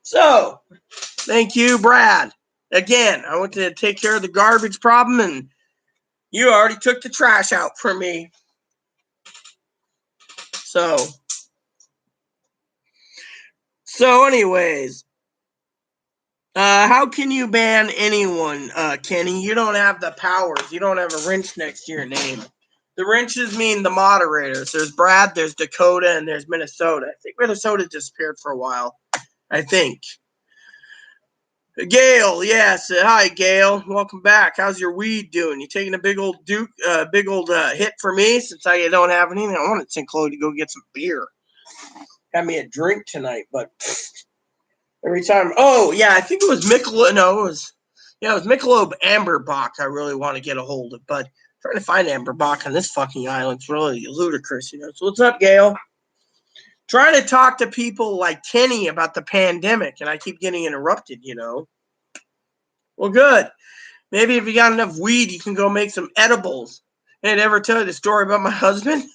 So, thank you, Brad. Again, I went to take care of the garbage problem, and you already took the trash out for me. So anyways, how can you ban anyone, Kenny? You don't have the powers. You don't have a wrench next to your name. The wrenches mean the moderators. There's Brad, there's Dakota, and there's Minnesota. I think Minnesota disappeared for a while. I think. Gail, yes. Hi, Gail. Welcome back. How's your weed doing? You taking a big old hit for me since I don't have anything? I wanted St. Chloe to go get some beer. Got me a drink tonight, but every time. Oh, yeah, I think it was Michelob. No, it was Michelob Amberbach I really want to get a hold of, but trying to find Amberbach on this fucking island is really ludicrous, you know. So what's up, Gail? Trying to talk to people like Kenny about the pandemic, and I keep getting interrupted, you know. Well, good. Maybe if you got enough weed, you can go make some edibles. Hey, did I ever tell you the story about my husband?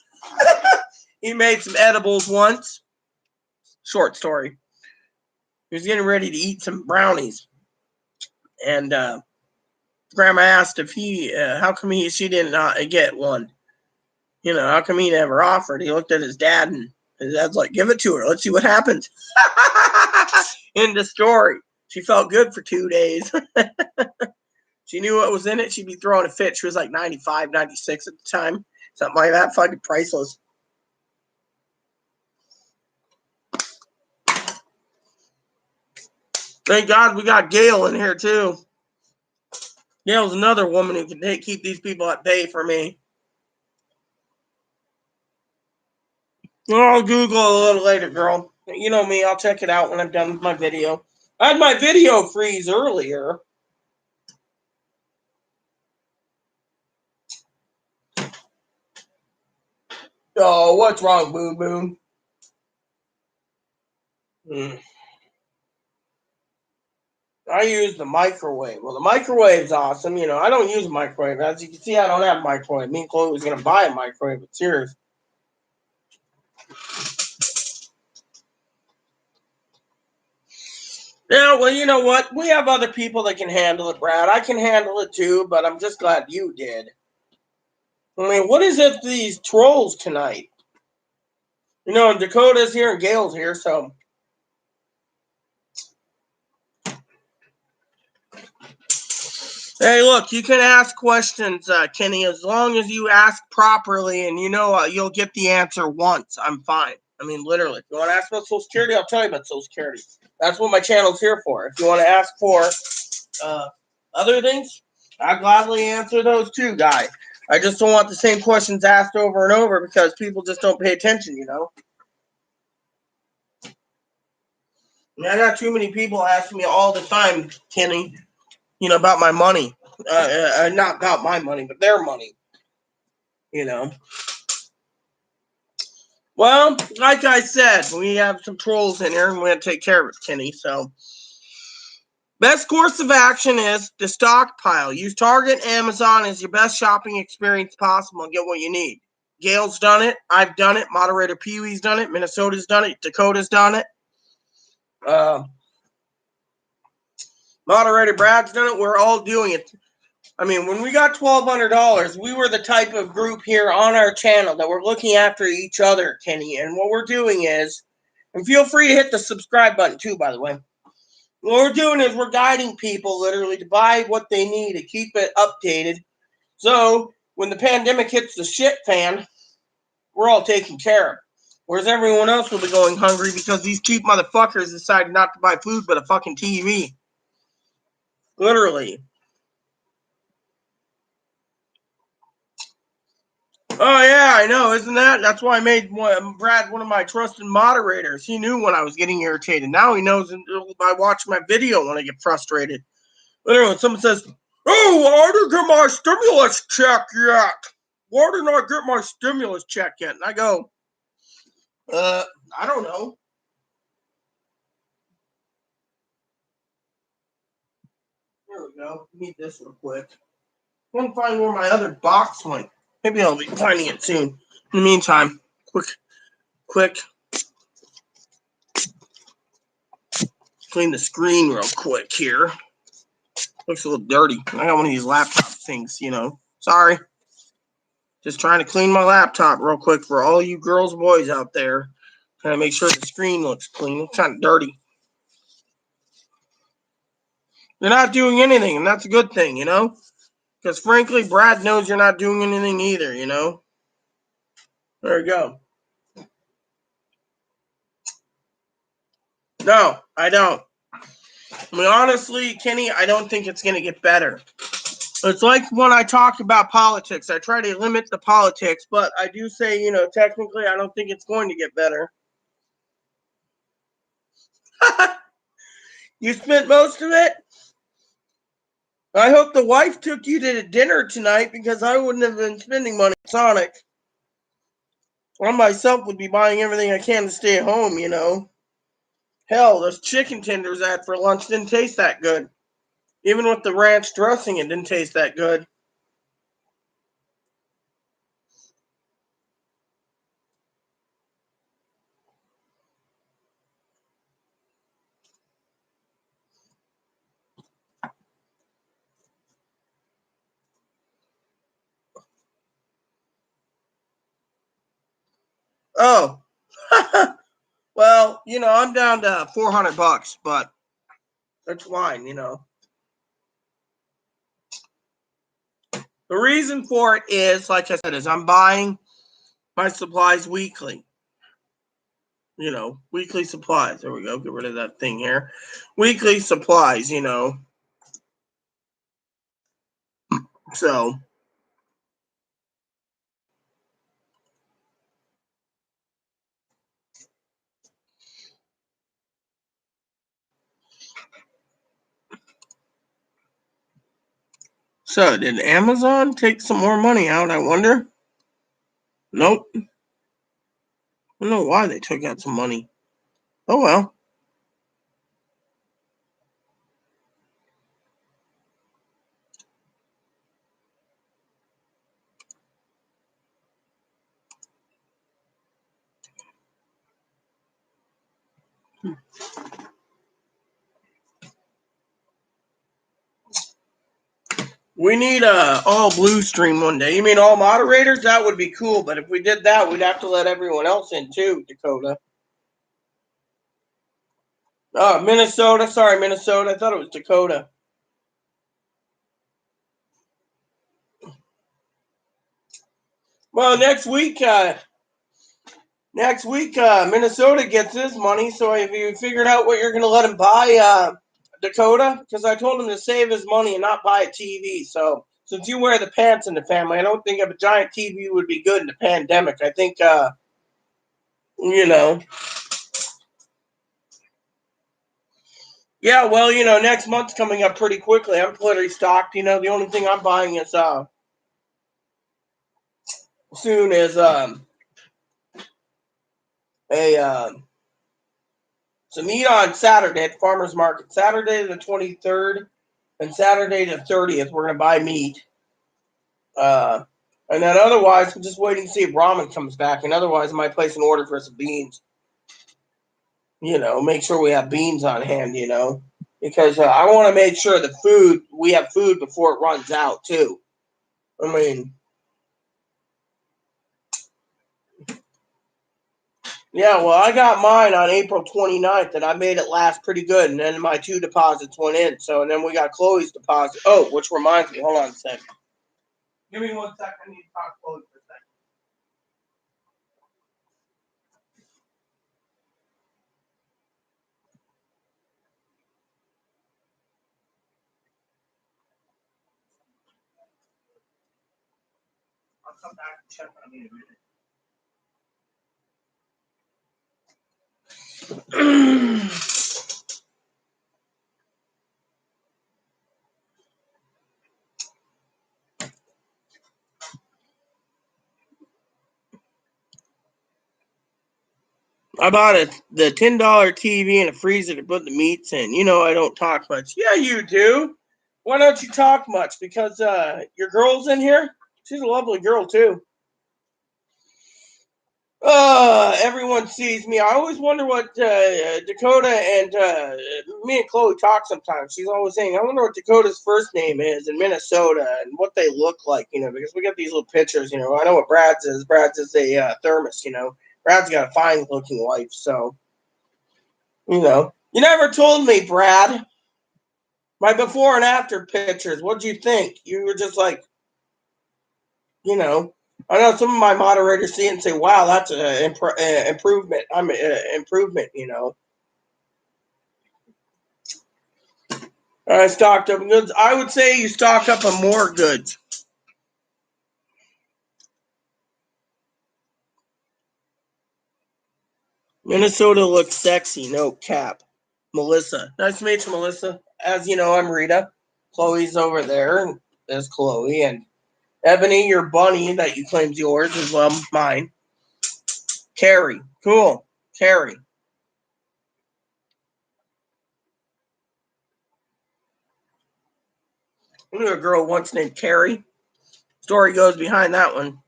He made some edibles once. Short story. He was getting ready to eat some brownies, and Grandma asked if how come she didn't get one? You know, how come he never offered? He looked at his dad, and his dad's like, "Give it to her. Let's see what happens." End the story. She felt good for 2 days. She knew what was in it. She'd be throwing a fit. She was like 95, 96 at the time. Something like that. Fucking priceless. Thank God we got Gail in here, too. Gail's another woman who can keep these people at bay for me. I'll Google a little later, girl. You know me. I'll check it out when I'm done with my video. I had my video freeze earlier. Oh, what's wrong, Boom Boom? I use the microwave. Well, the microwave's awesome. You know, I don't use a microwave. As you can see, I don't have a microwave. Me and Chloe was going to buy a microwave. It's yours. Yeah, well, you know what? We have other people that can handle it, Brad. I can handle it too, but I'm just glad you did. I mean, what is it these trolls tonight? You know, and Dakota's here and Gail's here, so. Hey, look, you can ask questions, Kenny, as long as you ask properly and you know you'll get the answer once. I'm fine. I mean, literally. If you want to ask about Social Security, I'll tell you about Social Security. That's what my channel's here for. If you want to ask for other things, I'll gladly answer those too, guy. I just don't want the same questions asked over and over because people just don't pay attention, you know? I mean, I got too many people asking me all the time, Kenny, you know, about my money. Not about my money, but their money, you know? Well, like I said, we have some trolls in here and we're going to take care of it, Kenny. So, best course of action is to stockpile. Use Target, Amazon as your best shopping experience possible and get what you need. Gail's done it. I've done it. Moderator Pee Wee's done it. Minnesota's done it. Dakota's done it. Moderator Brad's done it. We're all doing it. I mean, when we got $1,200, we were the type of group here on our channel that we're looking after each other, Kenny. And what we're doing is, and feel free to hit the subscribe button too, by the way. What we're doing is we're guiding people literally to buy what they need to keep it updated. So when the pandemic hits the shit fan, we're all taken care of. Whereas everyone else will be going hungry because these cheap motherfuckers decided not to buy food but a fucking TV. Literally. Oh, yeah, I know, isn't that? That's why I made Brad one of my trusted moderators. He knew when I was getting irritated. Now he knows by watching my video when I get frustrated. Literally, when someone says, "Oh, I didn't get my stimulus check yet. Why didn't I get my stimulus check yet?" And I go, I don't know. There we go. Need this real quick. I can't find where my other box went. Maybe I'll be finding it soon. In the meantime, quick. Clean the screen real quick here. Looks a little dirty. I got one of these laptop things, you know. Sorry. Just trying to clean my laptop real quick for all you girls and boys out there. Trying to make sure the screen looks clean. It's kind of dirty. You're not doing anything, and that's a good thing, you know? Because frankly, Brad knows you're not doing anything either, you know? There you go. No, I don't. I mean, honestly, Kenny, I don't think it's going to get better. It's like when I talk about politics. I try to limit the politics, but I do say, technically, I don't think it's going to get better. You spent most of it? I hope the wife took you to dinner tonight because I wouldn't have been spending money at Sonic. I myself would be buying everything I can to stay at home, Hell, those chicken tenders I had for lunch didn't taste that good. Even with the ranch dressing, it didn't taste that good. Oh. Well, I'm down to $400, but that's fine, The reason for it is, like I said, is I'm buying my supplies weekly. Weekly supplies. There we go. Get rid of that thing here. Weekly supplies, So. So, did Amazon take some more money out, I wonder? Nope. I don't know why they took out some money. Oh, well. We need a all blue stream one day. You mean all moderators? That would be cool, but if we did that, we'd have to let everyone else in too, Dakota. Oh, Minnesota. Sorry, Minnesota. I thought it was Dakota. Well, next week, Minnesota gets his money. So have you figured out what you're going to let him buy, Dakota? Because I told him to save his money and not buy a TV. So since you wear the pants in the family, I don't think a giant TV would be good in the pandemic. I think, Yeah, well, next month's coming up pretty quickly. I'm pretty stocked. The only thing I'm buying is soon is some meat on Saturday at the farmers market. Saturday the 23rd and Saturday the 30th, we're gonna buy meat. And then otherwise, we're just waiting to see if ramen comes back. And otherwise, I might place an order for some beans. Make sure we have beans on hand. Because I want to make sure we have food before it runs out too. I mean. Yeah, well, I got mine on April 29th, and I made it last pretty good, and then my 2 deposits went in. So, and then we got Chloe's deposit. Oh, which reminds me, hold on a second. Give me 1 second. I need to talk to Chloe for a second. I'll come back and check on you in a minute. I bought the $10 TV and a freezer to put the meats in. I don't talk much. Yeah, you do. Why don't you talk much? Because your girl's in here? She's a lovely girl, too. Everyone sees me. I always wonder what Dakota and me and Chloe talk sometimes. She's always saying, I wonder what Dakota's first name is in Minnesota and what they look like, because we got these little pictures, I know what Brad's is. Brad's is a thermos, Brad's got a fine looking wife, so, You never told me, Brad, my before and after pictures. What'd you think? You were just like, I know some of my moderators see it and say, "Wow, that's an improvement. I'm improvement." I stocked up goods. I would say you stock up on more goods. Minnesota looks sexy. No cap. Melissa. Nice to meet you, Melissa. As you know, I'm Rita. Chloe's over there, and there's Chloe. And Ebony, your bunny that you claim's yours is mine. Carrie. Cool. Carrie. I knew a girl once named Carrie. Story goes behind that one.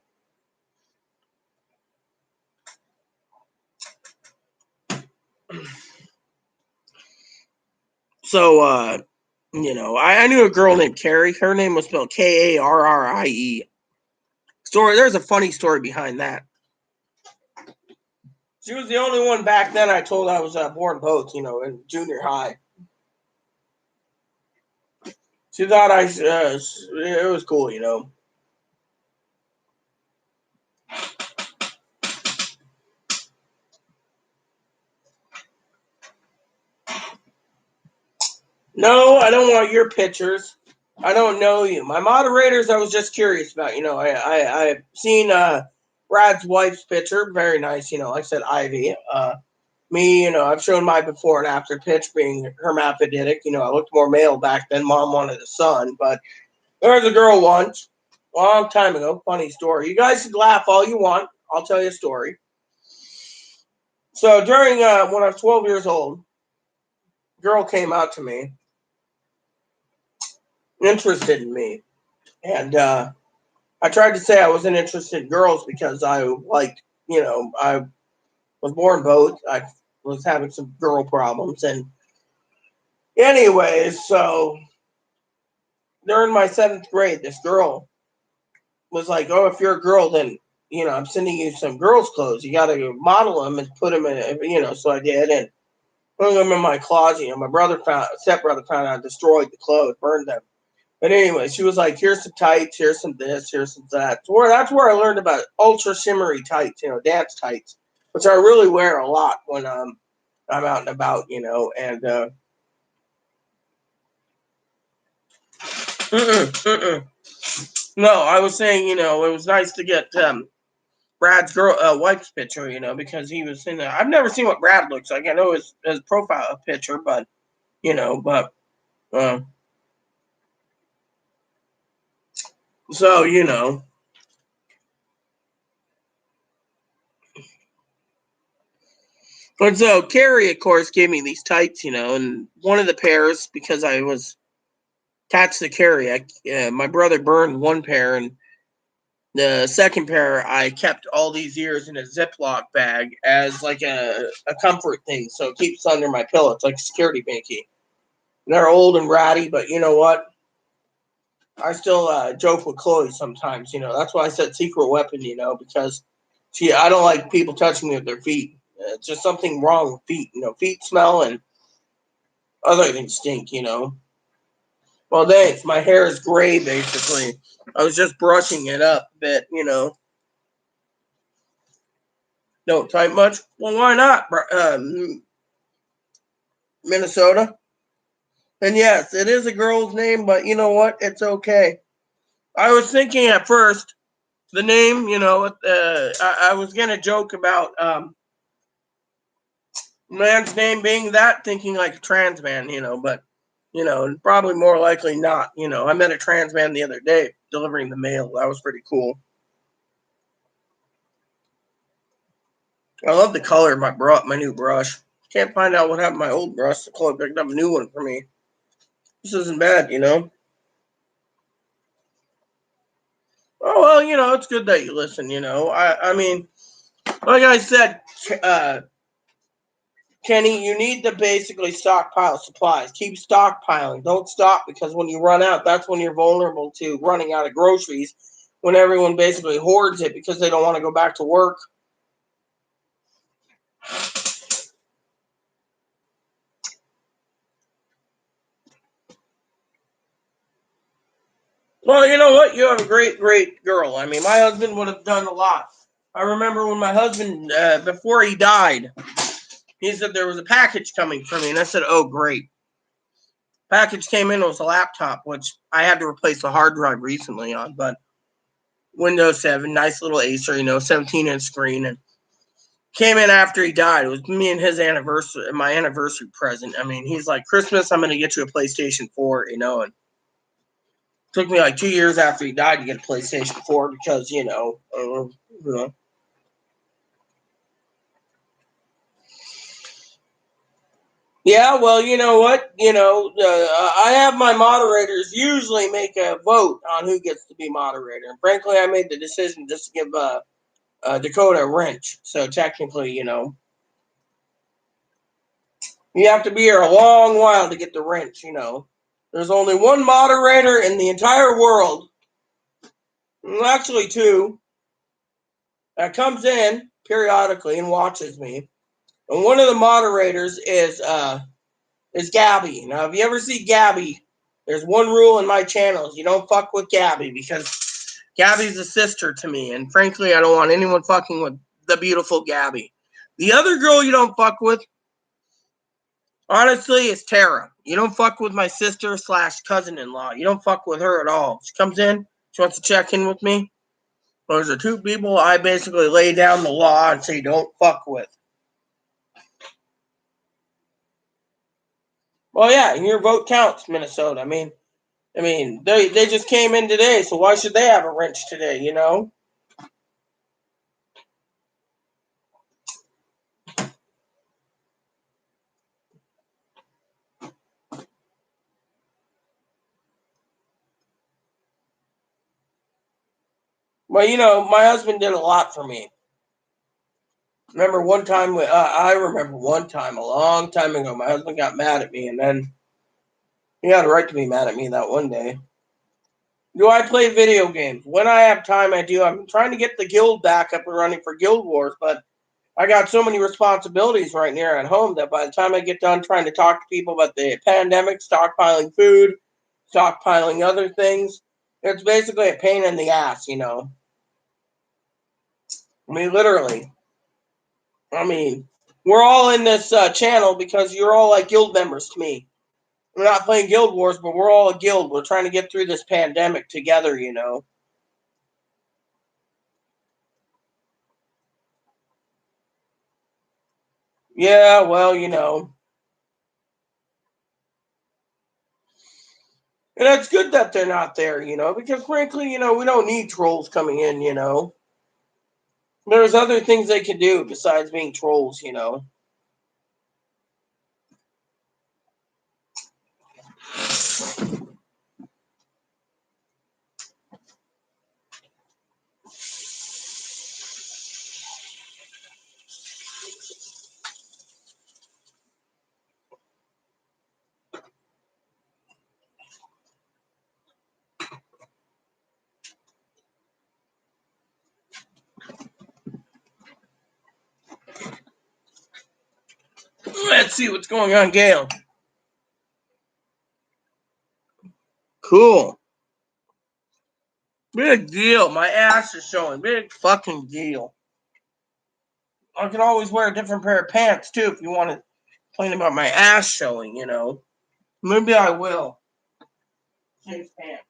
So, I knew a girl named Carrie. Her name was spelled Karrie. Story. There's a funny story behind that. She was the only one back then I told I was born both, in junior high. She thought it was cool, No, I don't want your pictures. I don't know you. My moderators, I was just curious about. I've seen Brad's wife's picture. Very nice. Like I said, Ivy. Me, I've shown my before and after pitch being hermaphroditic. I looked more male back then. Mom wanted a son, but there was a girl once, a long time ago. Funny story. You guys can laugh all you want. I'll tell you a story. So during when I was 12 years old, a girl came out to me, interested in me, and I tried to say I wasn't interested in girls because I I was born both. I was having some girl problems, and anyways, so during my 7th grade, this girl was like, "Oh, if you're a girl, then I'm sending you some girls' clothes. You got to model them and put them in." So I did, and hung them in my closet. My stepbrother found out, destroyed the clothes, burned them. But anyway, she was like, "Here's some tights. Here's some this. Here's some that." So that's where I learned about ultra shimmery tights. Dance tights, which I really wear a lot when I'm out and about. And no, I was saying, it was nice to get Brad's wife's picture, because he was in there. I've never seen what Brad looks like. I know his profile picture, but but so And so Carrie, of course, gave me these tights, and one of the pairs, because I was attached to Carrie, my brother burned one pair, and the second pair I kept all these years in a Ziploc bag as like a comfort thing, so it keeps under my pillow. It's like a security binky. They're old and ratty, but you know what? I still joke with Chloe sometimes. That's why I said secret weapon. Because I don't like people touching me with their feet. It's just something wrong with feet. Feet smell and other things stink. Well, thanks. My hair is gray, basically. I was just brushing it up a bit. Don't type much? Well, why not, Minnesota? And yes, it is a girl's name, but you know what? It's okay. I was thinking at first, the name, I was going to joke about man's name being that, thinking like a trans man, but, probably more likely not. I met a trans man the other day delivering the mail. That was pretty cool. I love the color of my new brush. Can't find out what happened to my old brush. So Chloe picked up a new one for me. This isn't bad. Oh well, it's good that you listen. I mean, like I said, Kenny, you need to basically stockpile supplies. Keep stockpiling. Don't stop, because when you run out, that's when you're vulnerable to running out of groceries. When everyone basically hoards it because they don't want to go back to work. Well, you know what? You have a great, great girl. I mean, my husband would have done a lot. I remember when my husband, before he died, he said there was a package coming for me, and I said, "Oh, great." Package came in, it was a laptop, which I had to replace the hard drive recently on, but Windows 7, nice little Acer, 17-inch screen, and came in after he died. It was me and his anniversary, my anniversary present. I mean, he's like, Christmas, I'm going to get you a PlayStation 4, and it took me like 2 years after he died to get a PlayStation 4 because, Yeah, well, you know what? I have my moderators usually make a vote on who gets to be moderator. And frankly, I made the decision just to give Dakota a wrench. So technically, you have to be here a long while to get the wrench, There's only one moderator in the entire world, well, actually two, that comes in periodically and watches me. And one of the moderators is Gabby. Now, if you ever see Gabby, there's one rule in my channels. You don't fuck with Gabby because Gabby's a sister to me. And frankly, I don't want anyone fucking with the beautiful Gabby. The other girl you don't fuck with, honestly, is Tara. You don't fuck with my sister / cousin-in-law. You don't fuck with her at all. She comes in, she wants to check in with me. Those are two people I basically lay down the law and say don't fuck with. Well, yeah, and your vote counts, Minnesota. I mean, they just came in today, so why should they have a wrench today, Well, my husband did a lot for me. Remember one time, I remember one time, a long time ago, my husband got mad at me, and then he had a right to be mad at me that one day. Do I play video games? When I have time, I do. I'm trying to get the guild back up and running for Guild Wars, but I got so many responsibilities right here at home that by the time I get done trying to talk to people about the pandemic, stockpiling food, stockpiling other things, it's basically a pain in the ass, I mean, literally. I mean, we're all in this channel because you're all like guild members to me. We're not playing Guild Wars, but we're all a guild. We're trying to get through this pandemic together, Yeah, well, And it's good that they're not there, because frankly, we don't need trolls coming in. There's other things they can do besides being trolls. Let's see what's going on, Gail. Cool. Big deal. My ass is showing. Big fucking deal. I can always wear a different pair of pants too if you want to complain about my ass showing. Maybe I will. Change pants.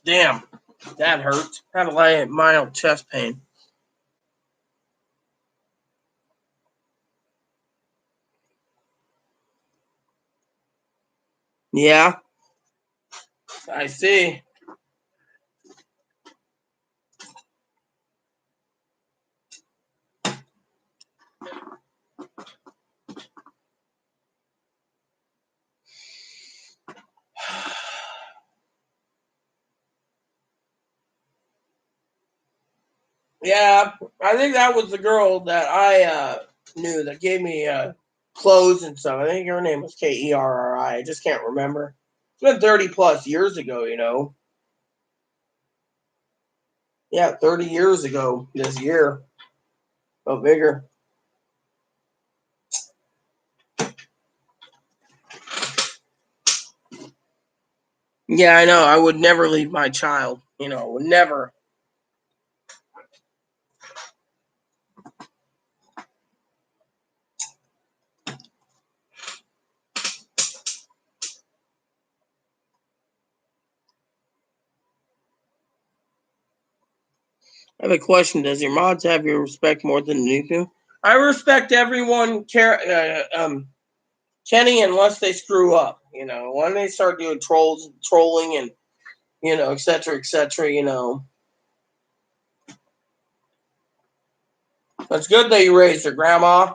Damn, that hurts. Had a mild chest pain. Yeah, I see. Yeah, I think that was the girl that I knew that gave me clothes and stuff. I think her name was Kerri. I just can't remember. It's been 30 plus years ago, you know. Yeah, 30 years ago this year. Oh, bigger. Yeah, I know. I would never leave my child. You know, would never. I have a question. Does your mods have your respect more than you do? I respect everyone, Kenny, unless they screw up. You know, when they start doing trolling, and you know, et cetera, you know. That's good that you raised her, Grandma.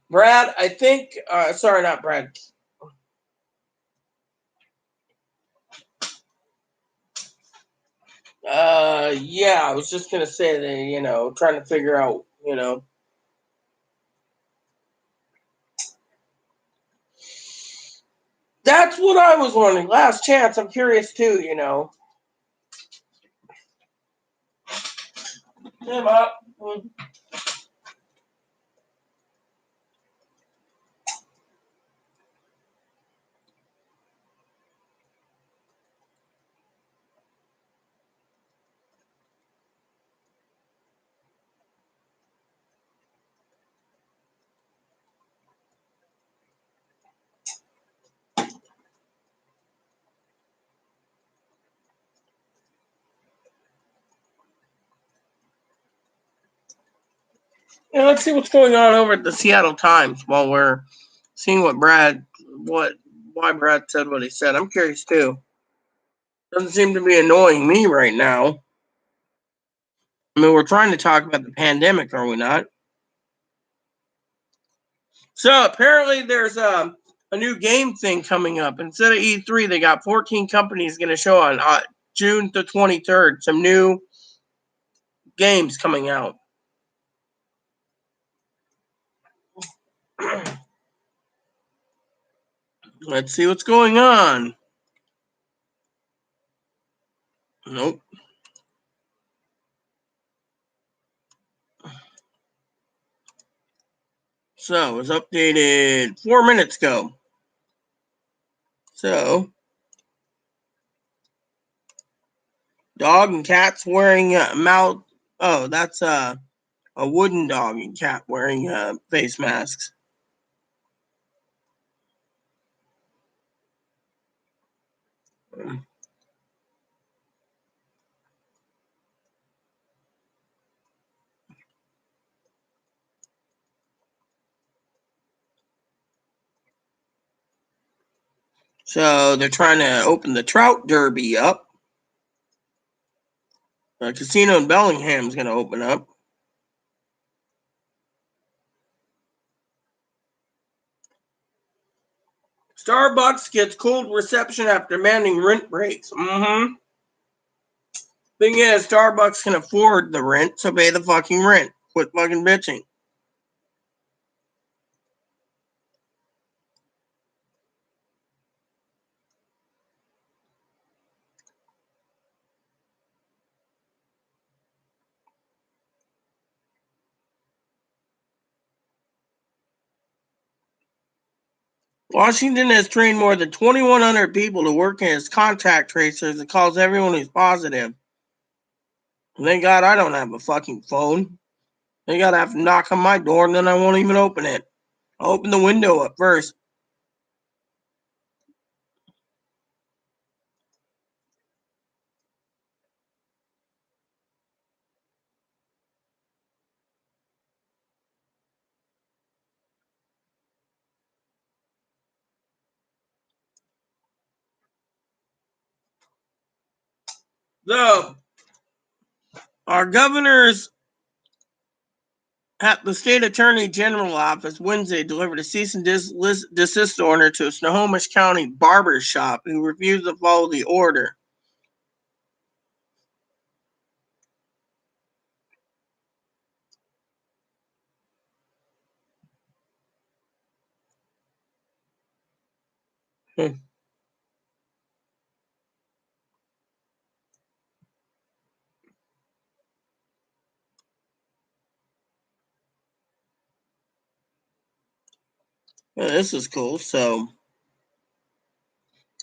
Brad, I think, sorry, not Brad. Yeah, I was just going to say that, you know, trying to figure out, you know. That's what I was wondering. Last chance, I'm curious too, you know. Him up. Yeah, let's see what's going on over at the Seattle Times while we're seeing why Brad said what he said. I'm curious too. Doesn't seem to be annoying me right now. I mean, we're trying to talk about the pandemic, are we not? So apparently there's a new game thing coming up. Instead of E3, they got 14 companies going to show on June the 23rd. Some new games coming out. Let's see what's going on. Nope. So it was updated 4 minutes ago. So dog and cats wearing mouth. Oh, that's a wooden dog and cat wearing face masks. So they're trying to open the trout derby up. A casino in Bellingham is going to open up. Starbucks gets cold reception after demanding rent breaks. Mm-hmm. Thing is, Starbucks can afford the rent, so pay the fucking rent. Quit fucking bitching. Washington has trained more than 2,100 people to work as contact tracers and calls everyone who's positive. Thank God I don't have a fucking phone. They gotta have to knock on my door and then I won't even open it. I'll open the window up first. So, our governors at the state attorney general office Wednesday delivered a cease and desist order to a Snohomish County barber shop who refused to follow the order. Yeah, this is cool. So,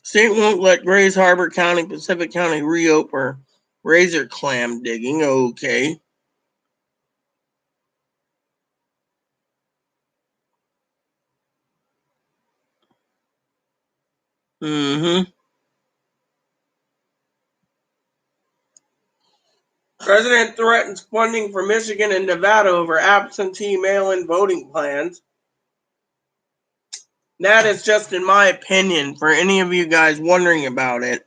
state won't let Grays Harbor County, Pacific County reopen razor clam digging. Okay. Mm-hmm. President threatens funding for Michigan and Nevada over absentee mail-in voting plans. That is just in my opinion, for any of you guys wondering about it.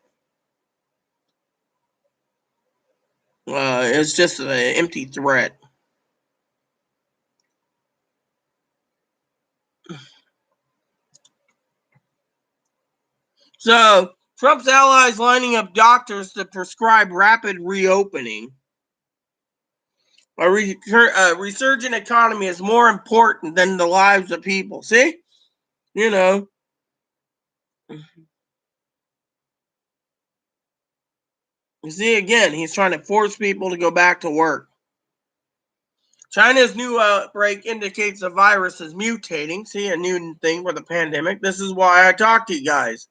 It's just an empty threat. So, Trump's allies lining up doctors to prescribe rapid reopening. A resurgent economy is more important than the lives of people. See? You know. You see, again, he's trying to force people to go back to work. China's new outbreak indicates the virus is mutating. See, a new thing for the pandemic. This is why I talk to you guys.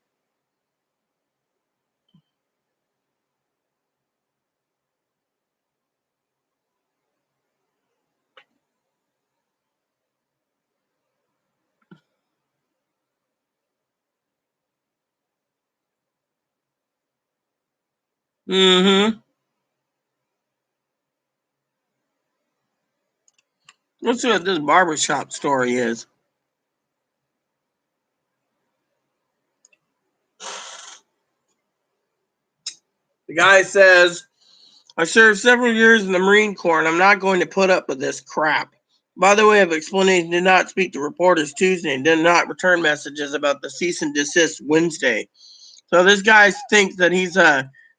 Mm-hmm. Let's see what this barbershop story is. The guy says, I served several years in the Marine Corps and I'm not going to put up with this crap. By the way of explanation, did not speak to reporters Tuesday and did not return messages about the cease and desist Wednesday. So this guy thinks that he's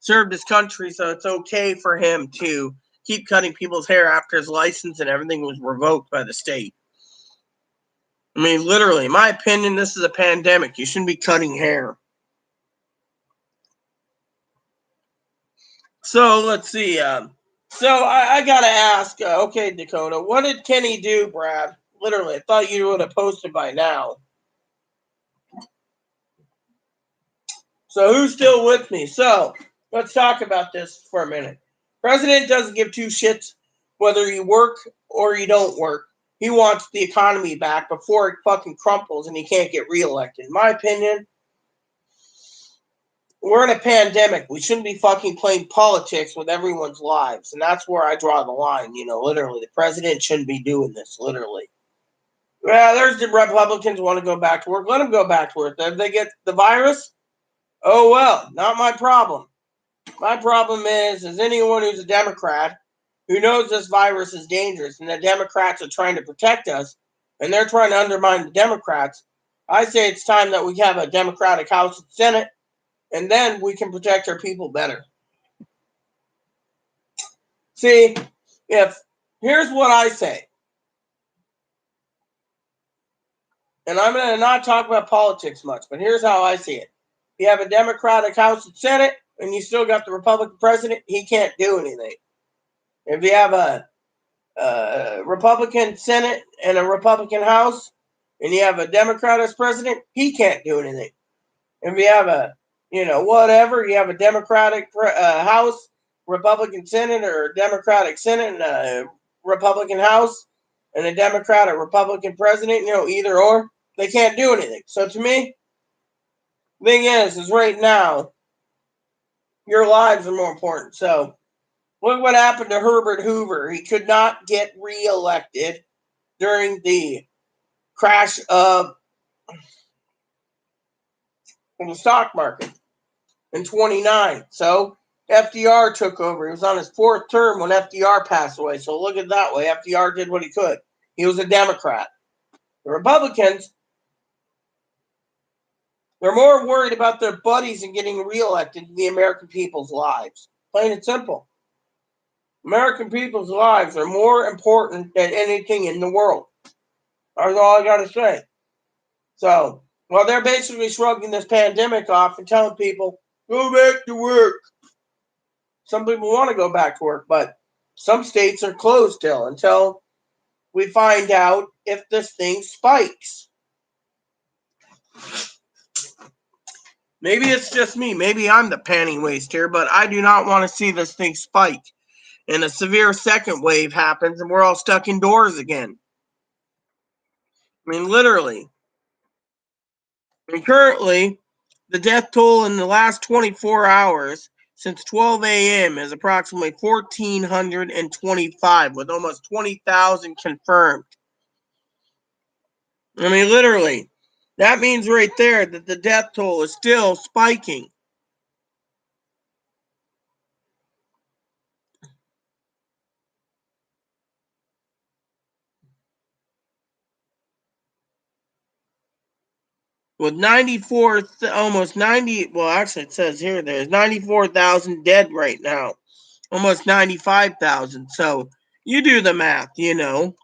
served his country, so it's okay for him to keep cutting people's hair after his license and everything was revoked by the state. I mean, literally, in my opinion, this is a pandemic. You shouldn't be cutting hair. So let's see. So I gotta ask. Okay, Dakota, what did Kenny do, Brad? Literally, I thought you would have posted by now. So who's still with me? So let's talk about this for a minute. President doesn't give two shits whether you work or you don't work. He wants the economy back before it fucking crumples and he can't get reelected. In my opinion, we're in a pandemic. We shouldn't be fucking playing politics with everyone's lives. And that's where I draw the line. You know, literally, the president shouldn't be doing this, literally. Yeah, there's the Republicans who want to go back to work. Let them go back to work. If they get the virus, oh well, not my problem. My problem is anyone who's a Democrat who knows this virus is dangerous and the Democrats are trying to protect us and they're trying to undermine the Democrats, I say it's time that we have a Democratic House and Senate and then we can protect our people better. See, here's what I say, and I'm going to not talk about politics much, but here's how I see it. You have a Democratic House and Senate and you still got the Republican president, he can't do anything. If you have a Republican Senate and a Republican House, and you have a Democrat as president, he can't do anything. If you have whatever, you have a Democratic House, Republican Senate, or a Democratic Senate and a Republican House, and a Democrat or Republican president, either or, they can't do anything. So to me, the thing is right now, your lives are more important. So look what happened to Herbert Hoover. He could not get reelected during the crash of the stock market in 29. So FDR took over. He was on his fourth term when FDR passed away. So look at it that way. FDR did what he could. He was a Democrat. The Republicans, they're more worried about their buddies and getting reelected than the American people's lives. Plain and simple. American people's lives are more important than anything in the world. That's all I got to say. So Well, they're basically shrugging this pandemic off and telling people, go back to work. Some people want to go back to work, but some states are closed still until we find out if this thing spikes. Maybe it's just me. Maybe I'm the panty waste here, but I do not want to see this thing spike. And a severe second wave happens and we're all stuck indoors again. I mean, literally. And currently, the death toll in the last 24 hours since 12 a.m. is approximately 1,425, with almost 20,000 confirmed. I mean, literally. That means right there that the death toll is still spiking. With 94, almost 90, well, actually it says here there's 94,000 dead right now. Almost 95,000. So you do the math, you know.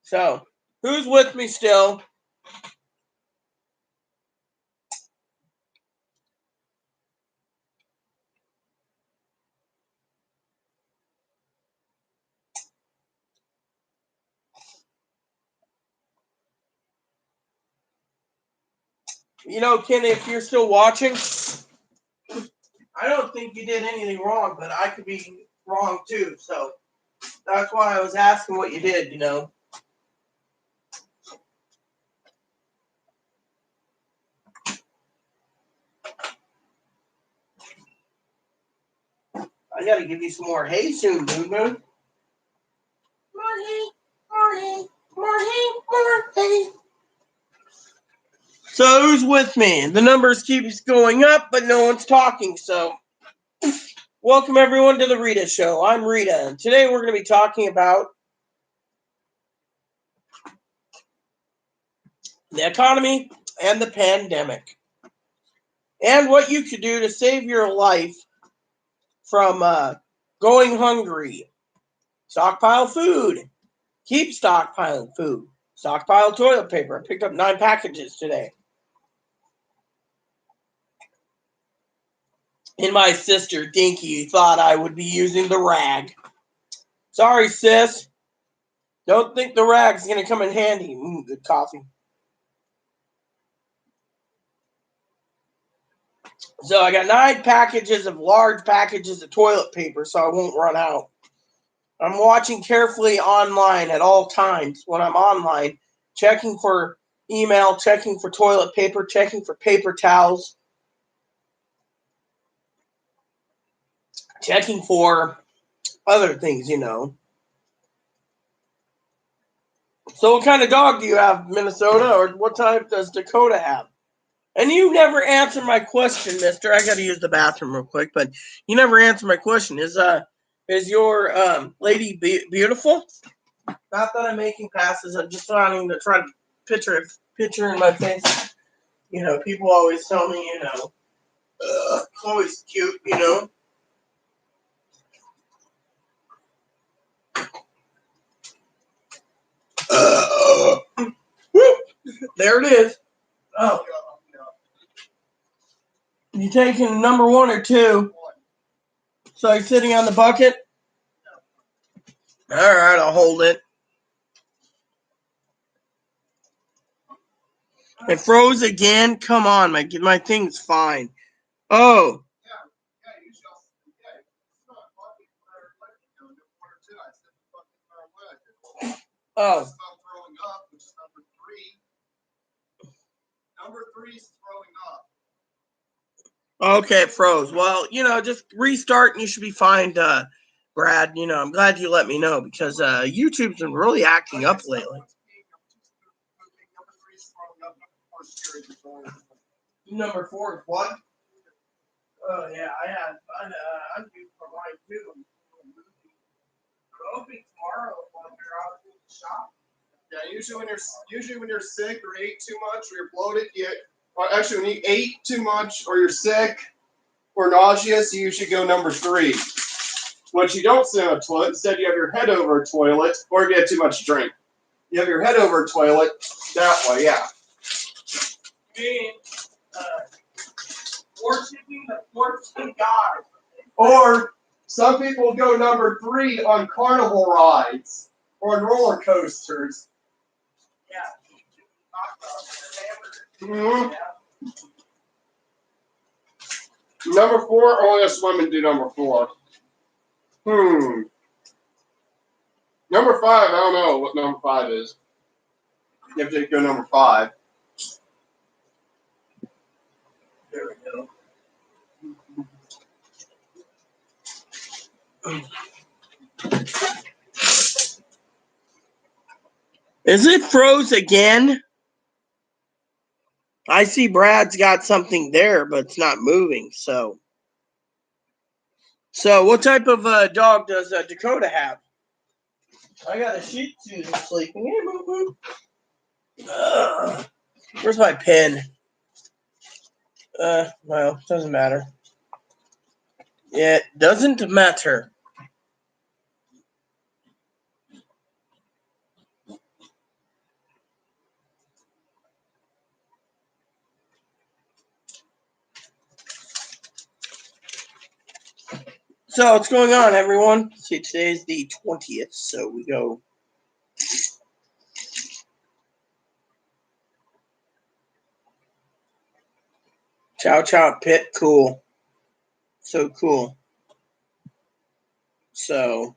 So who's with me still? You know, Ken, if you're still watching, I don't think you did anything wrong, but I could be wrong too. So that's why I was asking what you did, you know. I gotta give you some more hay soon, Boo Boo. More hay, more hay, more hay, more hay. So who's with me? The numbers keeps going up, but no one's talking. So welcome everyone to the Rita Show. I'm Rita, and today we're going to be talking about the economy and the pandemic, and what you could do to save your life from going hungry. Stockpile food. Keep stockpiling food. Stockpile toilet paper. I picked up 9 packages today. And my sister, Dinky, thought I would be using the rag. Sorry, sis. Don't think the rag's going to come in handy. Good coffee. So I got 9 packages of large packages of toilet paper so I won't run out. I'm watching carefully online at all times when I'm online, checking for email, checking for toilet paper, checking for paper towels, checking for other things, you know. So what kind of dog do you have, Minnesota, or what type does Dakota have? And you never answer my question, mister. I got to use the bathroom real quick, but you never answer my question. Is your lady beautiful? Not that I'm making passes. I'm just wanting to try to picture in my face. You know, people always tell me, you know, Chloe's cute, you know. Whoop, there it is. Oh. You taking number 1 or 2? So you're sitting on the bucket? All right, I'll hold it. It froze again? Come on, my thing's fine. Oh. Oh. Number 3 is throwing up. Okay, it froze. Well, you know, just restart and you should be fine, Brad. You know, I'm glad you let me know because YouTube's been really acting up lately. Number 4 is what? Oh, yeah, I have I'm due for mine too. I'm hoping tomorrow when you're out in the shop. Yeah, usually when you're sick or ate too much or you're bloated, or actually when you ate too much or you're sick or nauseous, you should go number 3. Once you don't sit on a toilet, instead you have your head over a toilet, or if you had too much drink. You have your head over a toilet, that way, yeah. Worshiping the 14 gods. Or some people go number 3 on carnival rides or on roller coasters. Yeah. Mm-hmm. Number 4, oh, yes, women do number 4. Number 5, I don't know what number 5 is. You have to go number 5. There we go. Is it froze again? I see Brad's got something there, but it's not moving. So what type of dog does Dakota have? I got a Shih Tzu that's sleeping. Hey, boo boo. Where's my pen? Well, doesn't matter. It doesn't matter. So what's going on, everyone? See, today's the 20th, so we go. Chow Chow Pit, cool. So cool. So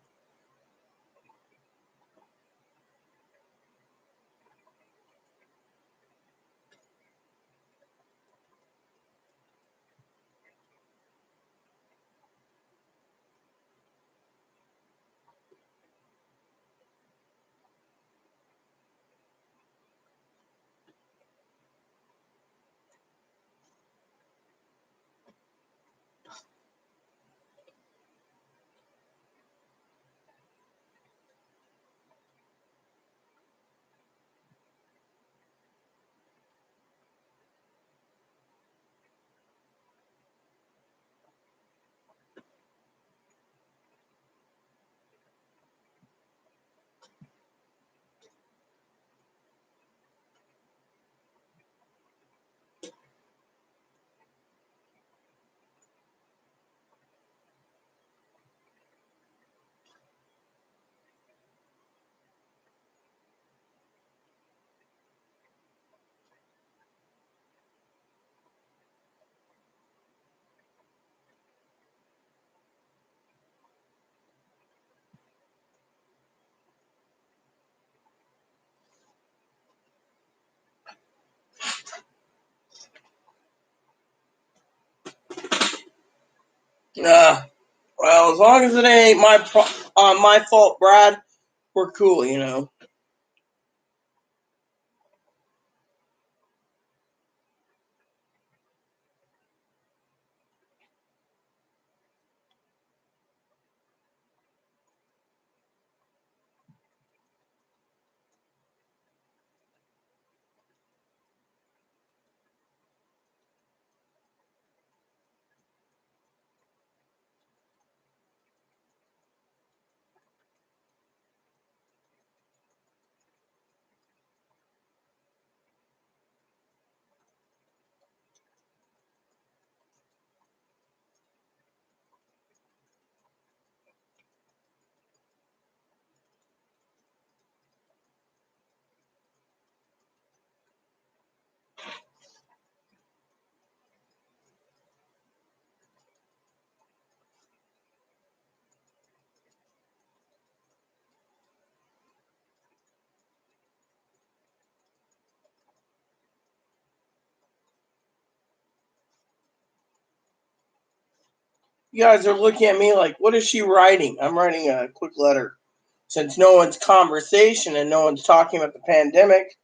well, as long as it ain't my fault, Brad, we're cool, you know. You guys are looking at me like, what is she writing? I'm writing a quick letter. Since no one's conversation and no one's talking about the pandemic.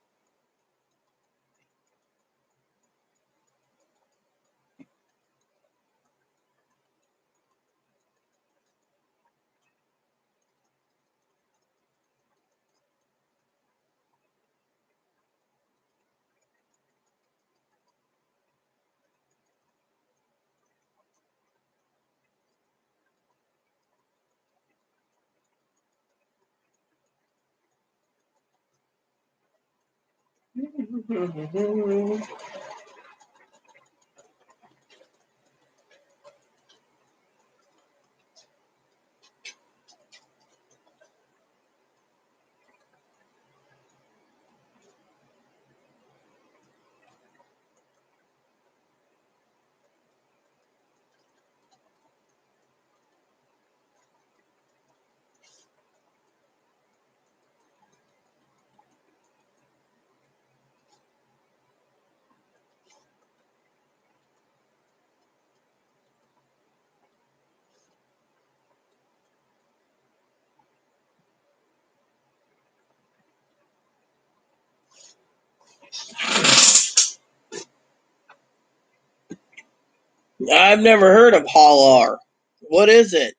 I've never heard of Holler. What is it?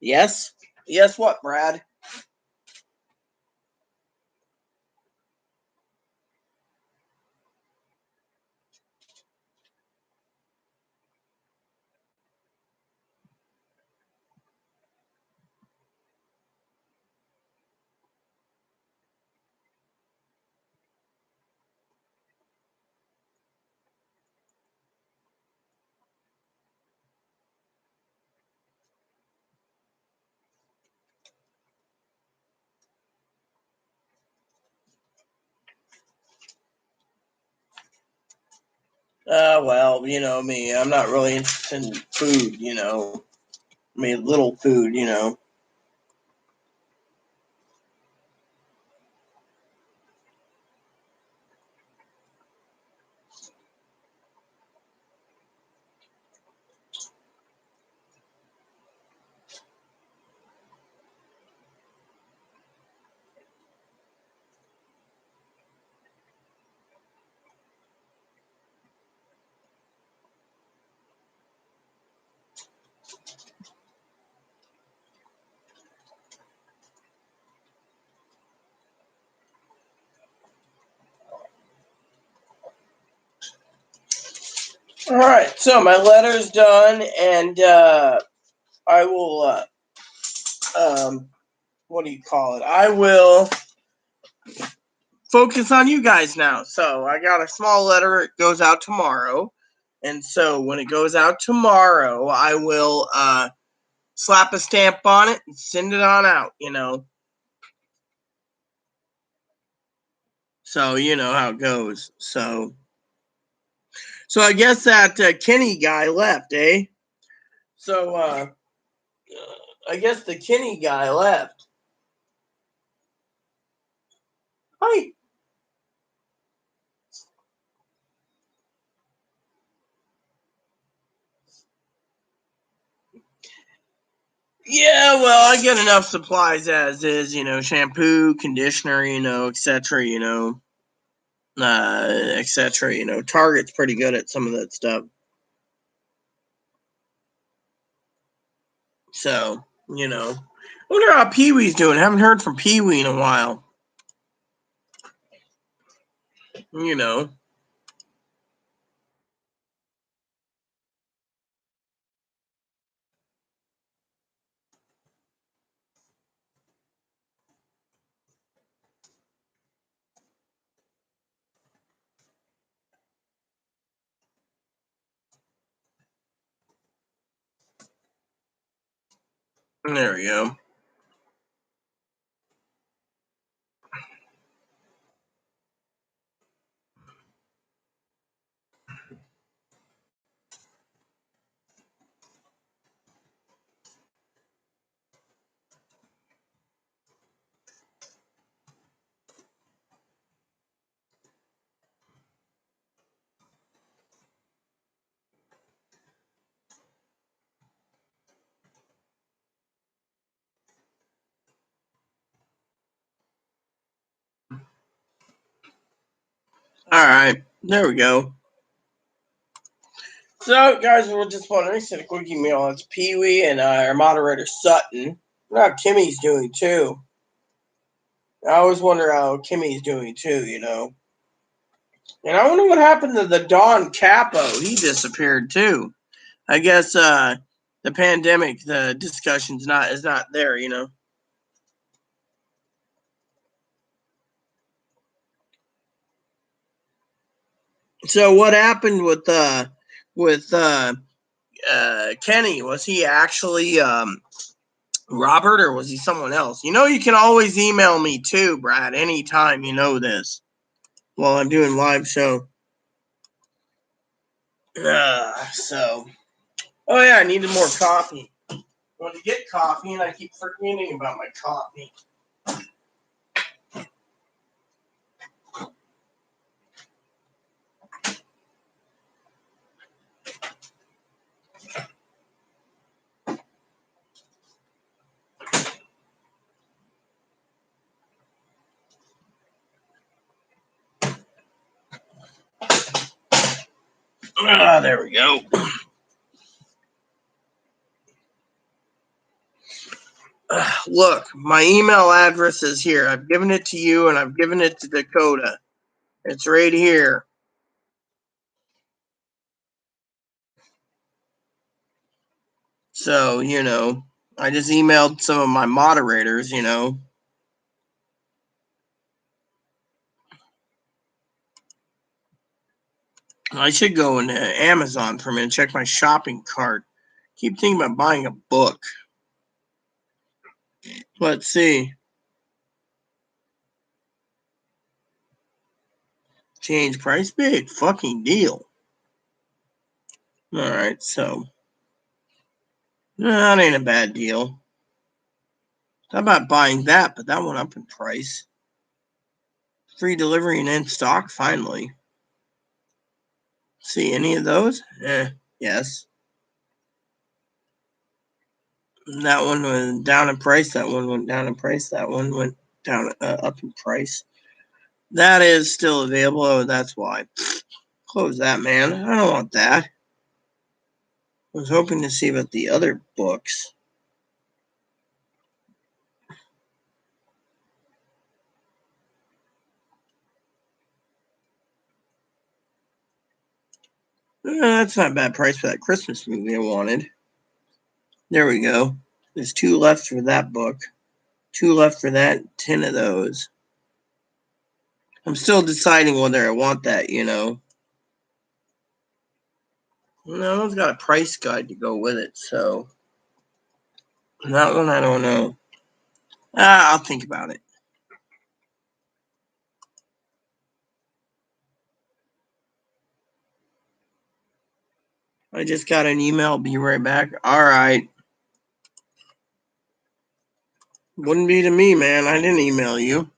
Yes? Yes, what, Brad? Well, you know me. I'm not really interested in food, you know. I mean, little food, you know. All right, so my letter's done, and I will, what do you call it? I will focus on you guys now. So I got a small letter. It goes out tomorrow. And so when it goes out tomorrow, I will slap a stamp on it and send it on out, you know. So you know how it goes. So I guess that Kenny guy left, eh? So I guess the Kenny guy left. Hi. Yeah, well, I get enough supplies as is, you know, shampoo, conditioner, you know, etc., you know, etc., you know. Target's pretty good at some of that stuff. So, you know, I wonder how Pee Wee's doing. I haven't heard from Pee Wee in a while. You know. There we go. All right. There we go. So, guys, we're just wondering, send a quick email. It's Pee Wee and our moderator, Sutton. Now, Kimmy's doing too. I always wonder how Kimmy's doing too, you know. And I wonder what happened to the Don Capo. He disappeared too. I guess the pandemic, the discussion's is not there, you know. So what happened with Kenny? Was he actually Robert, or was he someone else? You know, you can always email me too, Brad, anytime, you know this, while I'm doing live show. So, oh yeah, I needed more coffee. I want to get coffee, and I keep forgetting about my coffee. Ah, there we go. Look, my email address is here. I've given it to you and I've given it to Dakota. It's right here. So, I just emailed some of my moderators, I should go into Amazon for a minute, check my shopping cart. Keep thinking about buying a book. Let's see. Change price, big fucking deal. All right, so that ain't a bad deal. How about buying that, but that went up in price. Free delivery and in stock, finally. See any of those? Yes. That one went down in price. That one went down in price. That one went down up in price. That is still available. Oh, that's why. Close that, man. I don't want that. I was hoping to see about the other books. That's not a bad price for that Christmas movie I wanted. There we go. There's 2 left for that book. 2 left for that. 10 of those. I'm still deciding whether I want that, No, it's got a price guide to go with it, so that one I don't know. I'll think about it. I just got an email. Be right back. All right. Wouldn't be to me, man. I didn't email you.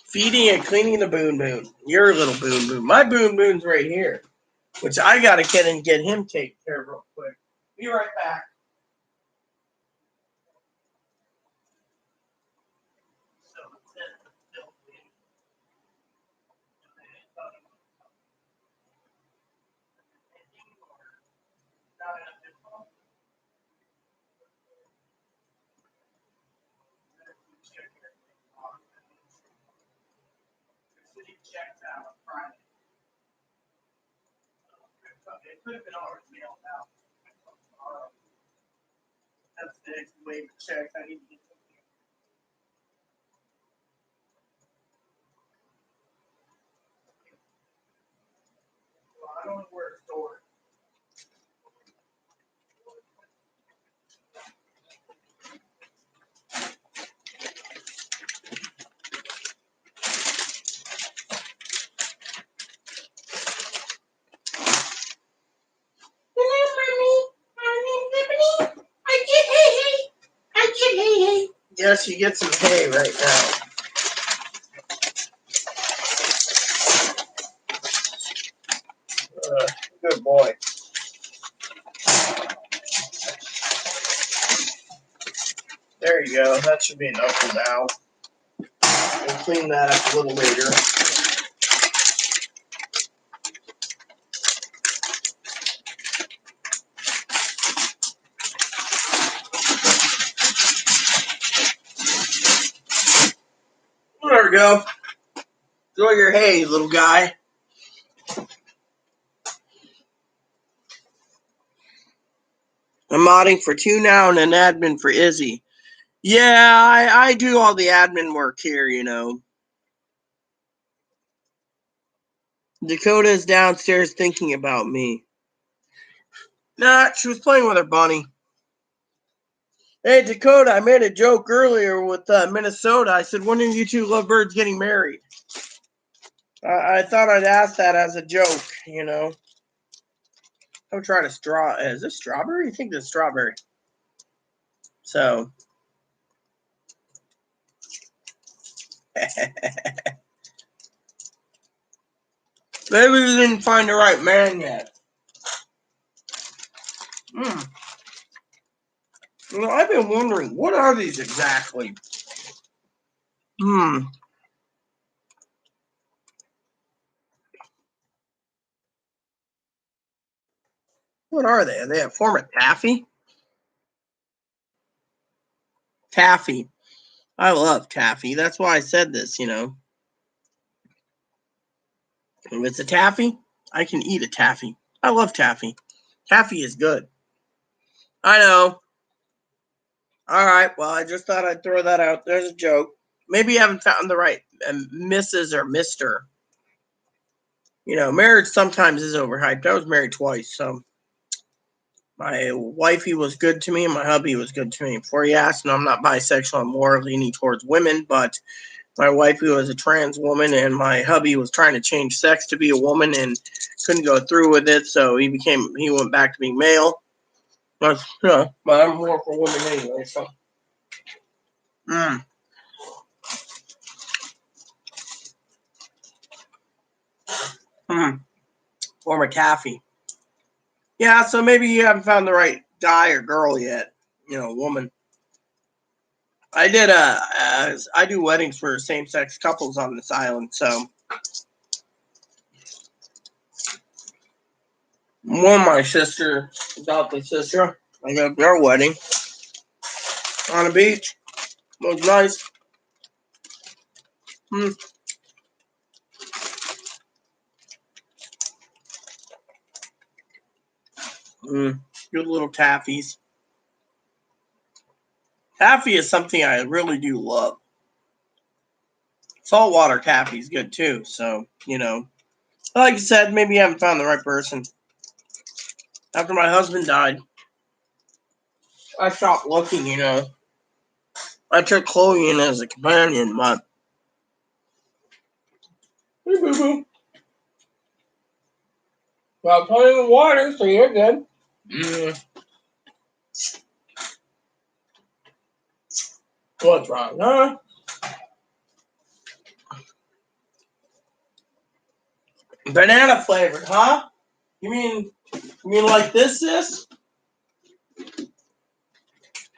Feeding and cleaning the boon boon. Your little boon boon. My boon boon's right here, which I gotta get him taken care of real quick. Be right back. It could have been already mailed out. That's the next wave of checks. I need to get something. Well, I don't know where it's stored. Yes, you get some hay right now. Good boy. There you go. That should be enough for now. We'll clean that up a little later. There we go. Enjoy your hay, little guy. I'm modding for 2 now and an admin for Izzy. Yeah, I do all the admin work here, Dakota is downstairs thinking about me. Nah, she was playing with her bunny. Hey, Dakota, I made a joke earlier with Minnesota. I said, when are you 2 lovebirds getting married? I thought I'd ask that as a joke, I'm trying to is this strawberry? I think this is strawberry. So. Maybe we didn't find the right man yet. Mm. You know, I've been wondering, what are these exactly? Hmm. What are they? Are they a form of taffy? Taffy. I love taffy. That's why I said this, you know. If it's a taffy, I can eat a taffy. I love taffy. Taffy is good. I know. All right. Well, I just thought I'd throw that out. There's a joke. Maybe you haven't found the right Mrs. or Mr. You know, marriage sometimes is overhyped. I was married twice, so my wifey was good to me and my hubby was good to me. Before you ask, no, I'm not bisexual. I'm more leaning towards women, but my wifey was a trans woman and my hubby was trying to change sex to be a woman and couldn't go through with it, so he went back to being male. But, but I'm more for women anyway, so. Former taffy. Yeah, so maybe you haven't found the right guy or girl yet. You know, woman. I do weddings for same-sex couples on this island, so one of my sister, adopted sister, I got their wedding on the beach. It was nice. Good little taffies. Taffy is something I really do love. Saltwater taffy is good too, so, you know. Like I said, maybe you haven't found the right person. After my husband died, I stopped looking, you know. I took Chloe in as a companion, but hey, boo boo. Got plenty of water, so you're good. What's wrong, huh? Banana flavored, huh? You mean like this?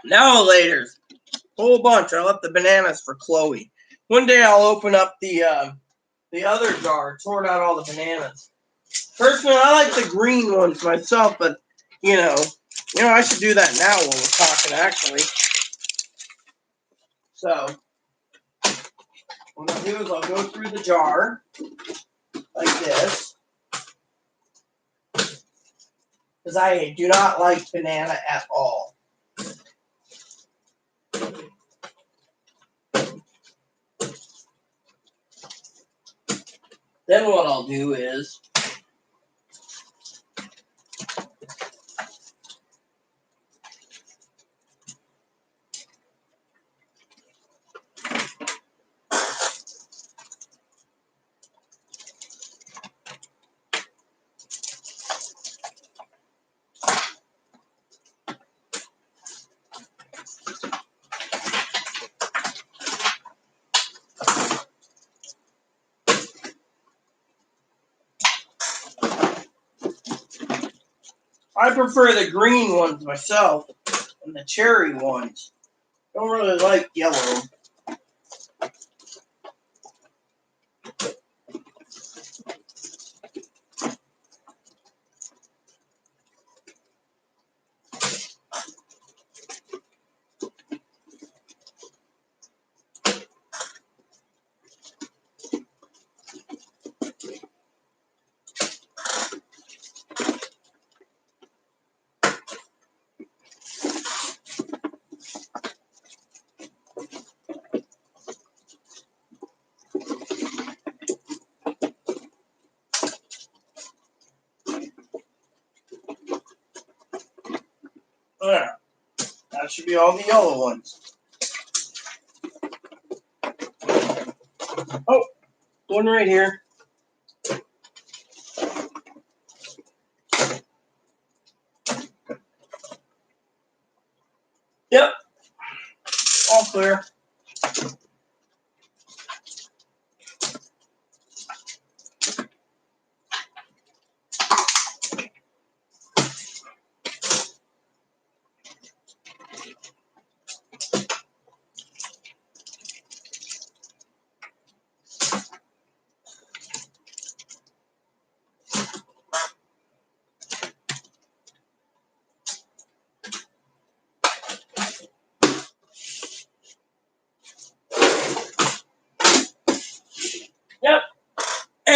Now later, whole bunch. I left the bananas for Chloe. One day I'll open up the other jar, sort out all the bananas. Personally, I like the green ones myself, but you know, I should do that now while we're talking. Actually, so what I'll do is I'll go through the jar like this because I do not like banana at all. Then what I'll do is I prefer the green ones myself and the cherry ones. Don't really like yellow. Yeah, that should be all the yellow ones. Oh, one right here. Yep, all clear.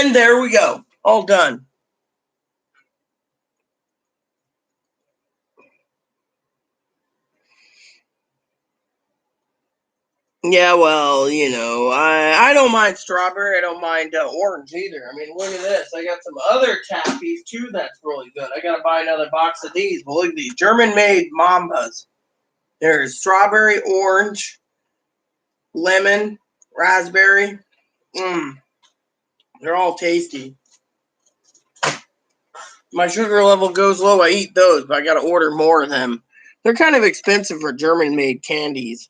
And there we go. All done. Yeah, well, you know, I don't mind strawberry. I don't mind orange either. I mean, look at this. I got some other taffies, too, that's really good. I got to buy another box of these. But look at these. German-made Mambas. There's strawberry, orange, lemon, raspberry. They're all tasty. My sugar level goes low. I eat those, but I got to order more of them. They're kind of expensive for German-made candies.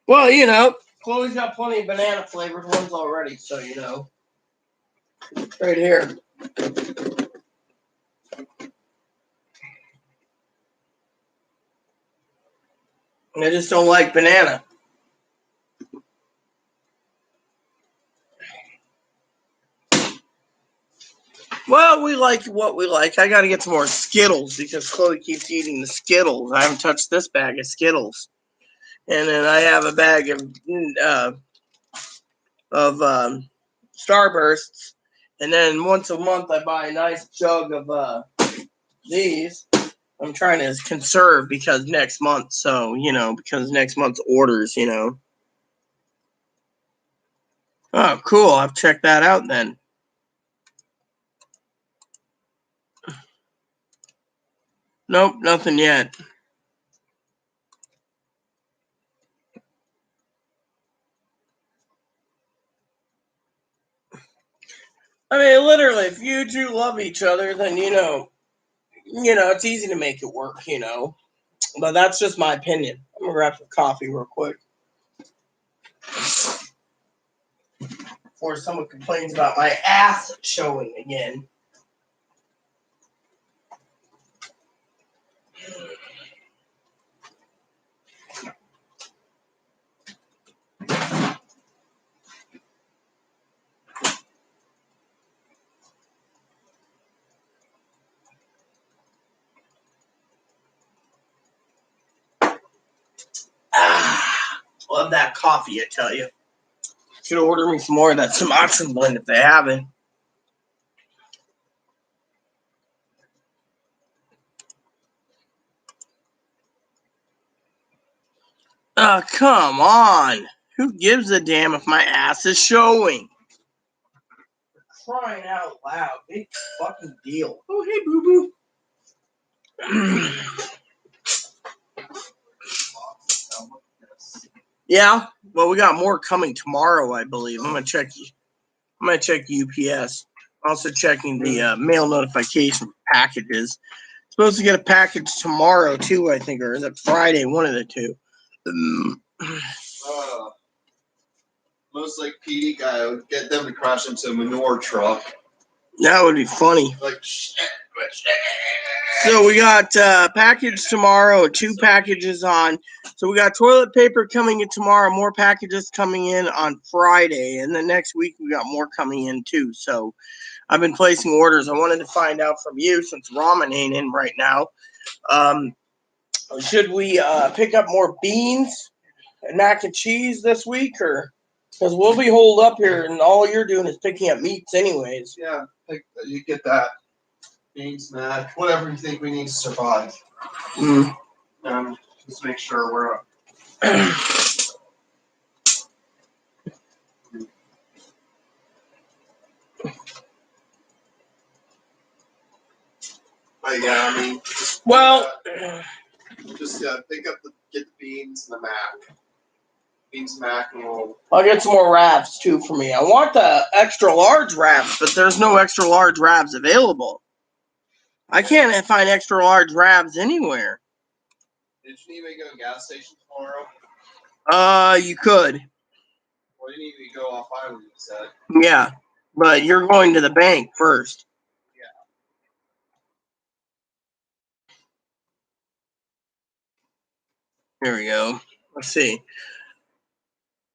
Well, you know, Chloe's got plenty of banana flavored ones already, so you know. Right here. And I just don't like banana. Well, we like what we like. I got to get some more Skittles because Chloe keeps eating the Skittles. I haven't touched this bag of Skittles. And then I have a bag of Starbursts. And then once a month I buy a nice jug of these. I'm trying to conserve because next month. So, you know, because next month's orders, you know. Oh, cool. I've checked that out then. Nope, nothing yet. I mean, literally, if you two love each other, then, you know, it's easy to make it work, you know. But that's just my opinion. I'm going to grab some coffee real quick. Before someone complains about my ass showing again. Love that coffee, I tell you. Should order me some more of that Sumatran blend if they haven't. Oh, come on. Who gives a damn if my ass is showing? Crying out loud. Big fucking deal. Oh, hey, boo-boo. Yeah, well, we got more coming tomorrow, I believe. I'm gonna check UPS. Also checking the mail notification for packages. Supposed to get a package tomorrow too, I think, or is it Friday? One of the two. Most like PD guy would get them to crash into a manure truck. That would be funny. Like shit. So we got package tomorrow, 2 packages on. So we got toilet paper coming in tomorrow, more packages coming in on Friday, and then next week we got more coming in too. So I've been placing orders. I wanted to find out from you, since ramen ain't in right now. Should we pick up more beans and mac and cheese this week, or because we'll be holed up here, and all you're doing is picking up meats anyways. Yeah, you get that. Beans, mac, whatever you think we need to survive. Just make sure we're up. But yeah, I mean, just get the beans and the mac. Beans and mac, and I'll get some more wraps too for me. I want the extra large wraps, but there's no extra large wraps available. I can't find extra large wraps anywhere. Did you need me to go to the gas station tomorrow? You could. Well, you need me to go off island, you said. Yeah, but you're going to the bank first. Here we go. Let's see.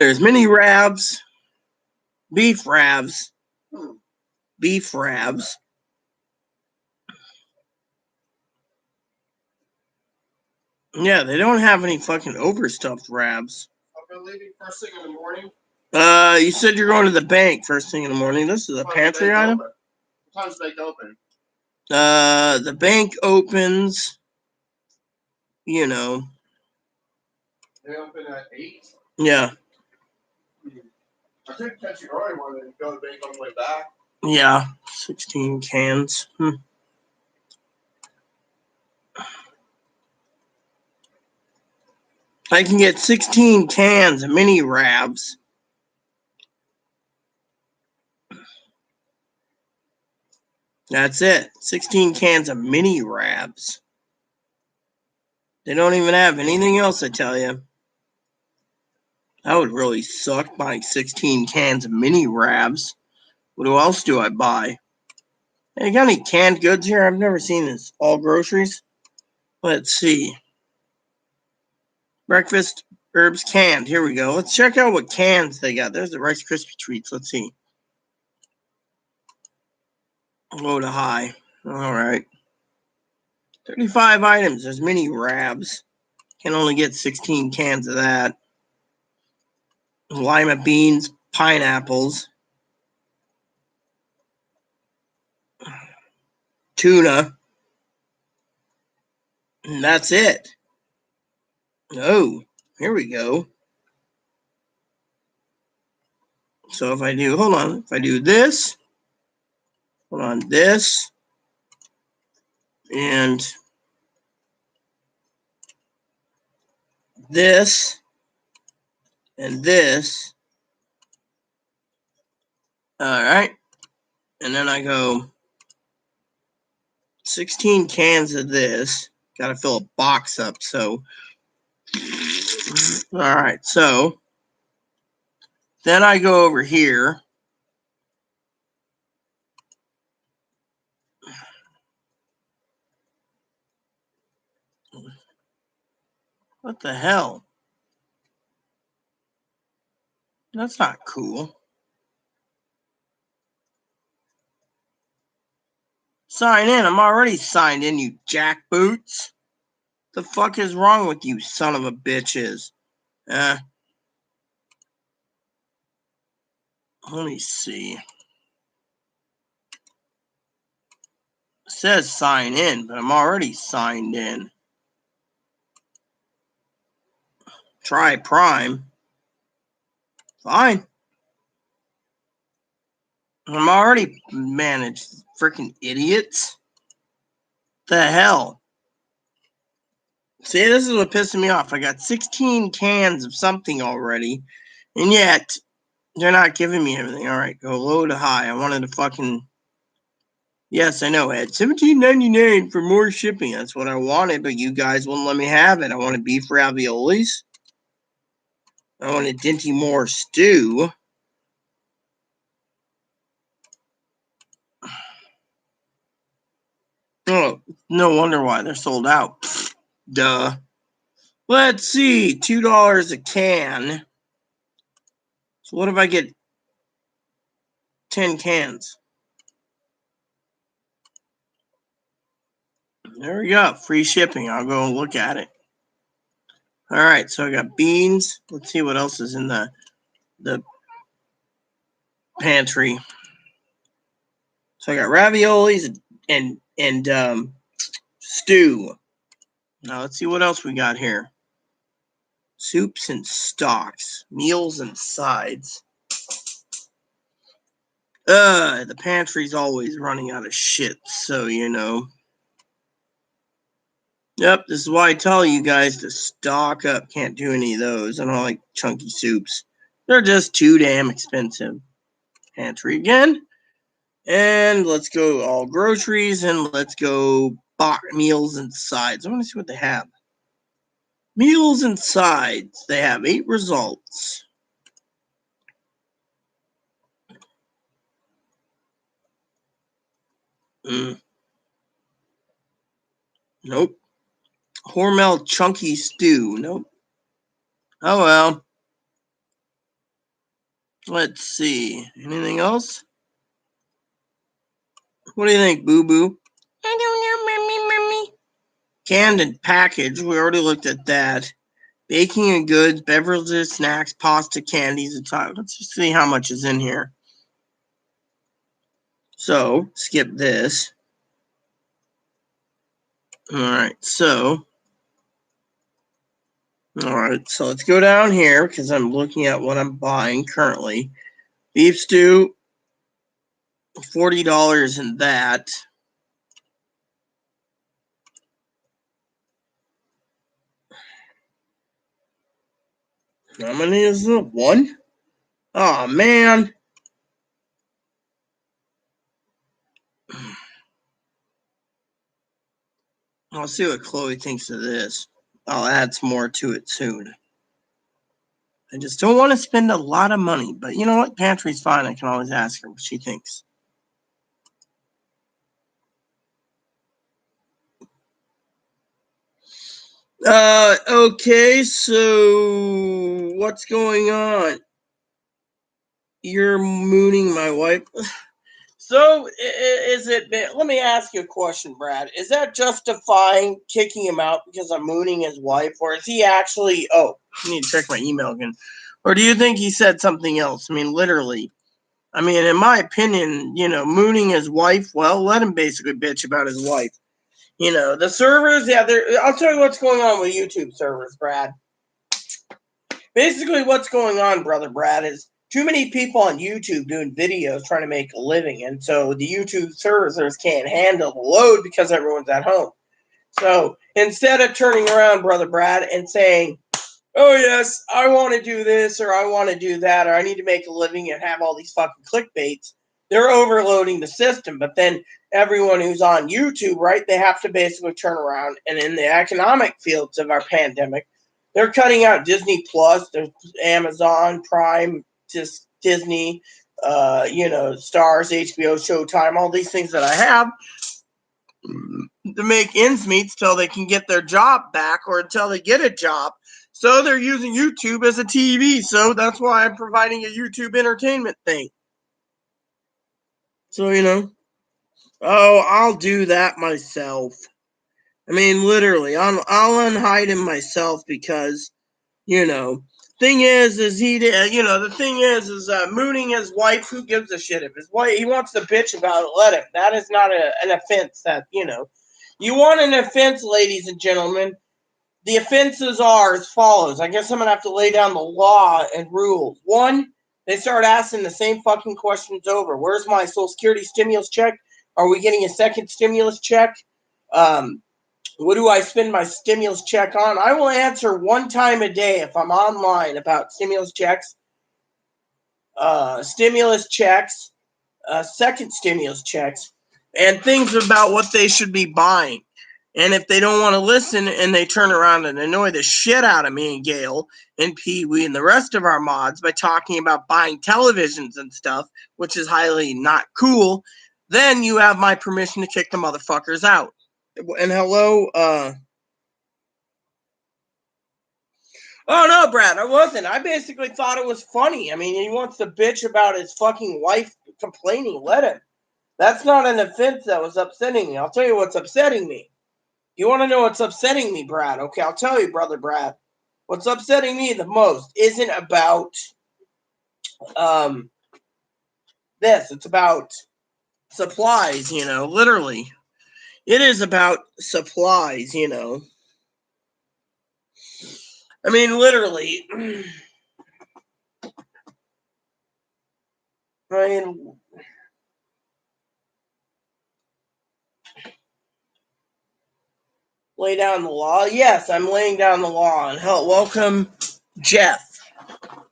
There's mini rabs, beef rabs, Yeah, they don't have any fucking overstuffed Rabs. I've been leaving first thing in the morning. You said you're going to the bank first thing in the morning. This is a pantry item. What time's the bank open? The bank opens, you know. They open at 8? Yeah. I could catch you early one and go to the bank on the way back. Yeah, 16 cans. I can get 16 cans of mini Rabs. That's it. 16 cans of mini Rabs. They don't even have anything else, I tell you. That would really suck, buying 16 cans of mini Rabs. What else do I buy? Hey, you got any canned goods here? I've never seen this. All groceries? Let's see. Breakfast herbs canned. Here we go. Let's check out what cans they got. There's the Rice Krispie treats. Let's see. Low to high. All right. 35 items. There's mini Rabs. Can only get 16 cans of that. Lima beans, pineapples, tuna. And that's it. Oh, here we go. So if I do, hold on. If I do this, hold on, this, and this, and this. All right. And then I go 16 cans of this. Got to fill a box up. So, all right. So then I go over here. What the hell? That's not cool. Sign in. I'm already signed in, you jackboots. The fuck is wrong with you, son of a bitches? Let me see. It says sign in, but I'm already signed in. Try Prime. Fine. I'm already managed. Freaking idiots. The hell? See, this is what pissing me off. I got 16 cans of something already, and yet they're not giving me everything. All right, go low to high. I wanted to fucking... Yes, I know, Ed. $17.99 for more shipping. That's what I wanted, but you guys wouldn't let me have it. I wanted beef raviolis. I wanted Dinty Moore stew. Oh, no wonder why they're sold out. Duh. Let's see. $2 a can. So what if I get 10 cans? There we go. Free shipping. I'll go and look at it. All right. So I got beans. Let's see what else is in the pantry. So I got raviolis and stew. Now let's see what else we got here. Soups and stocks, meals and sides. The pantry's always running out of shit, so you know. Yep, this is why I tell you guys to stock up. Can't do any of those. I don't like chunky soups. They're just too damn expensive. Pantry again. And let's go all groceries and let's go meals and sides. I want to see what they have. Meals and sides. They have 8 results. Nope. Hormel chunky stew. Nope. Oh well. Let's see. Anything else? What do you think, Boo Boo? I don't know, Mommy. Canned and packaged, we already looked at that. Baking and goods, beverages, snacks, pasta, candies, and time. Let's just see how much is in here. So, skip this. Alright, so let's go down here because I'm looking at what I'm buying currently. Beef stew, $40 in that. How many is it? One? Oh, man. I'll see what Chloe thinks of this. I'll add some more to it soon. I just don't want to spend a lot of money. But you know what? Pantry's fine. I can always ask her what she thinks. Okay, so what's going on? You're mooning my wife. So is it? Let me ask you a question, Brad. Is that justifying kicking him out because I'm mooning his wife, or is he actually? Oh, I need to check my email again. Or do you think he said something else? I mean, literally. I mean, in my opinion, mooning his wife. Well, let him basically bitch about his wife. The servers. Yeah, I'll tell you what's going on with YouTube servers, Brad. Basically, what's going on, brother Brad, is too many people on YouTube doing videos trying to make a living, and so the YouTube servers can't handle the load because everyone's at home. So instead of turning around, brother Brad, and saying, oh yes, I want to do this, or I want to do that, or I need to make a living and have all these fucking clickbaits, they're overloading the system. But then everyone who's on YouTube, right, they have to basically turn around, and in the economic fields of our pandemic, they're cutting out Disney Plus, there's Amazon Prime, just Disney, Stars, HBO, Showtime, all these things that I have to make ends meet till they can get their job back or until they get a job. So they're using YouTube as a TV. So that's why I'm providing a YouTube entertainment thing. So, I'll do that myself. I mean, literally, I'll unhide him myself because, thing is he did, the thing is mooning his wife. Who gives a shit if his wife, he wants to bitch about it, let him. That is not an offense that, you want an offense, ladies and gentlemen. The offenses are as follows. I guess I'm going to have to lay down the law and rules. One, they start asking the same fucking questions over. Where's my Social Security stimulus check? Are we getting a second stimulus check? What do I spend my stimulus check on? I will answer one time a day if I'm online about stimulus checks, second stimulus checks, and things about what they should be buying. And if they don't want to listen and they turn around and annoy the shit out of me and Gail and Pee Wee and the rest of our mods by talking about buying televisions and stuff, which is highly not cool, then you have my permission to kick the motherfuckers out. And hello, oh no, Brad, I wasn't. I basically thought it was funny. I mean, he wants to bitch about his fucking wife complaining. Let him. That's not an offense that was upsetting me. I'll tell you what's upsetting me. You want to know what's upsetting me, Brad? Okay, I'll tell you, brother Brad. What's upsetting me the most isn't about this. It's about supplies, literally. It is about supplies, I mean, literally. I mean, lay down the law. Yes, I'm laying down the law. And hell, welcome, Jeff.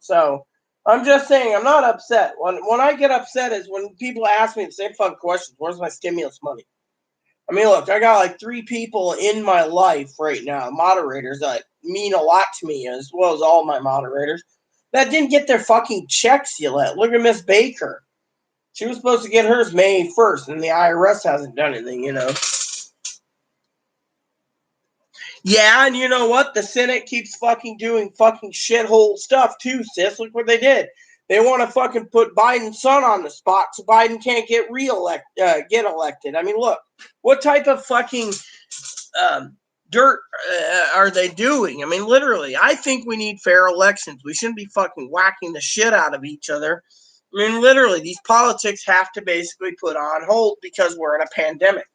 So I'm just saying, I'm not upset. When I get upset is when people ask me the same fucking questions. Where's my stimulus money? I mean, look, I got like 3 people in my life right now, moderators that mean a lot to me, as well as all my moderators, that didn't get their fucking checks yet. Look at Miss Baker. She was supposed to get hers May 1st, and the IRS hasn't done anything, Yeah, and you know what? The Senate keeps fucking doing fucking shithole stuff too, sis. Look what they did. They want to fucking put Biden's son on the spot so Biden can't get elected. I mean, look, what type of fucking dirt are they doing? I mean, literally, I think we need fair elections. We shouldn't be fucking whacking the shit out of each other. I mean, literally, these politics have to basically put on hold because we're in a pandemic.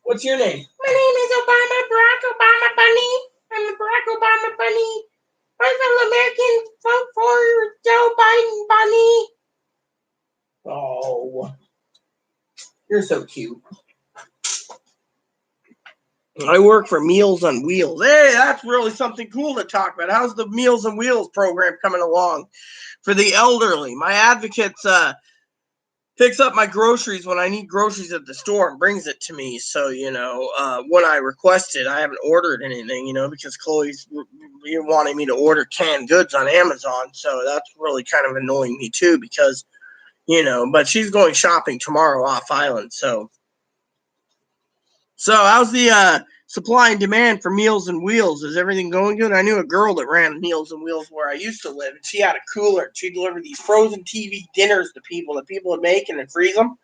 What's your name? My name is Obama, Barack Obama Bunny. I'm the Barack Obama Bunny. My fellow Americans, vote for Joe Biden Bunny. Oh, you're so cute. I work for Meals on Wheels. Hey, that's really something cool to talk about. How's the Meals on Wheels program coming along for the elderly? My advocates picks up my groceries when I need groceries at the store and brings it to me. So, when I request it, I haven't ordered anything, because Chloe's wanting me to order canned goods on Amazon. So that's really kind of annoying me too because, but she's going shopping tomorrow off island. So how's the supply and demand for Meals and Wheels? Is everything going good? I knew a girl that ran Meals and Wheels where I used to live, and she had a cooler. She delivered these frozen TV dinners to people that people would make and then freeze them.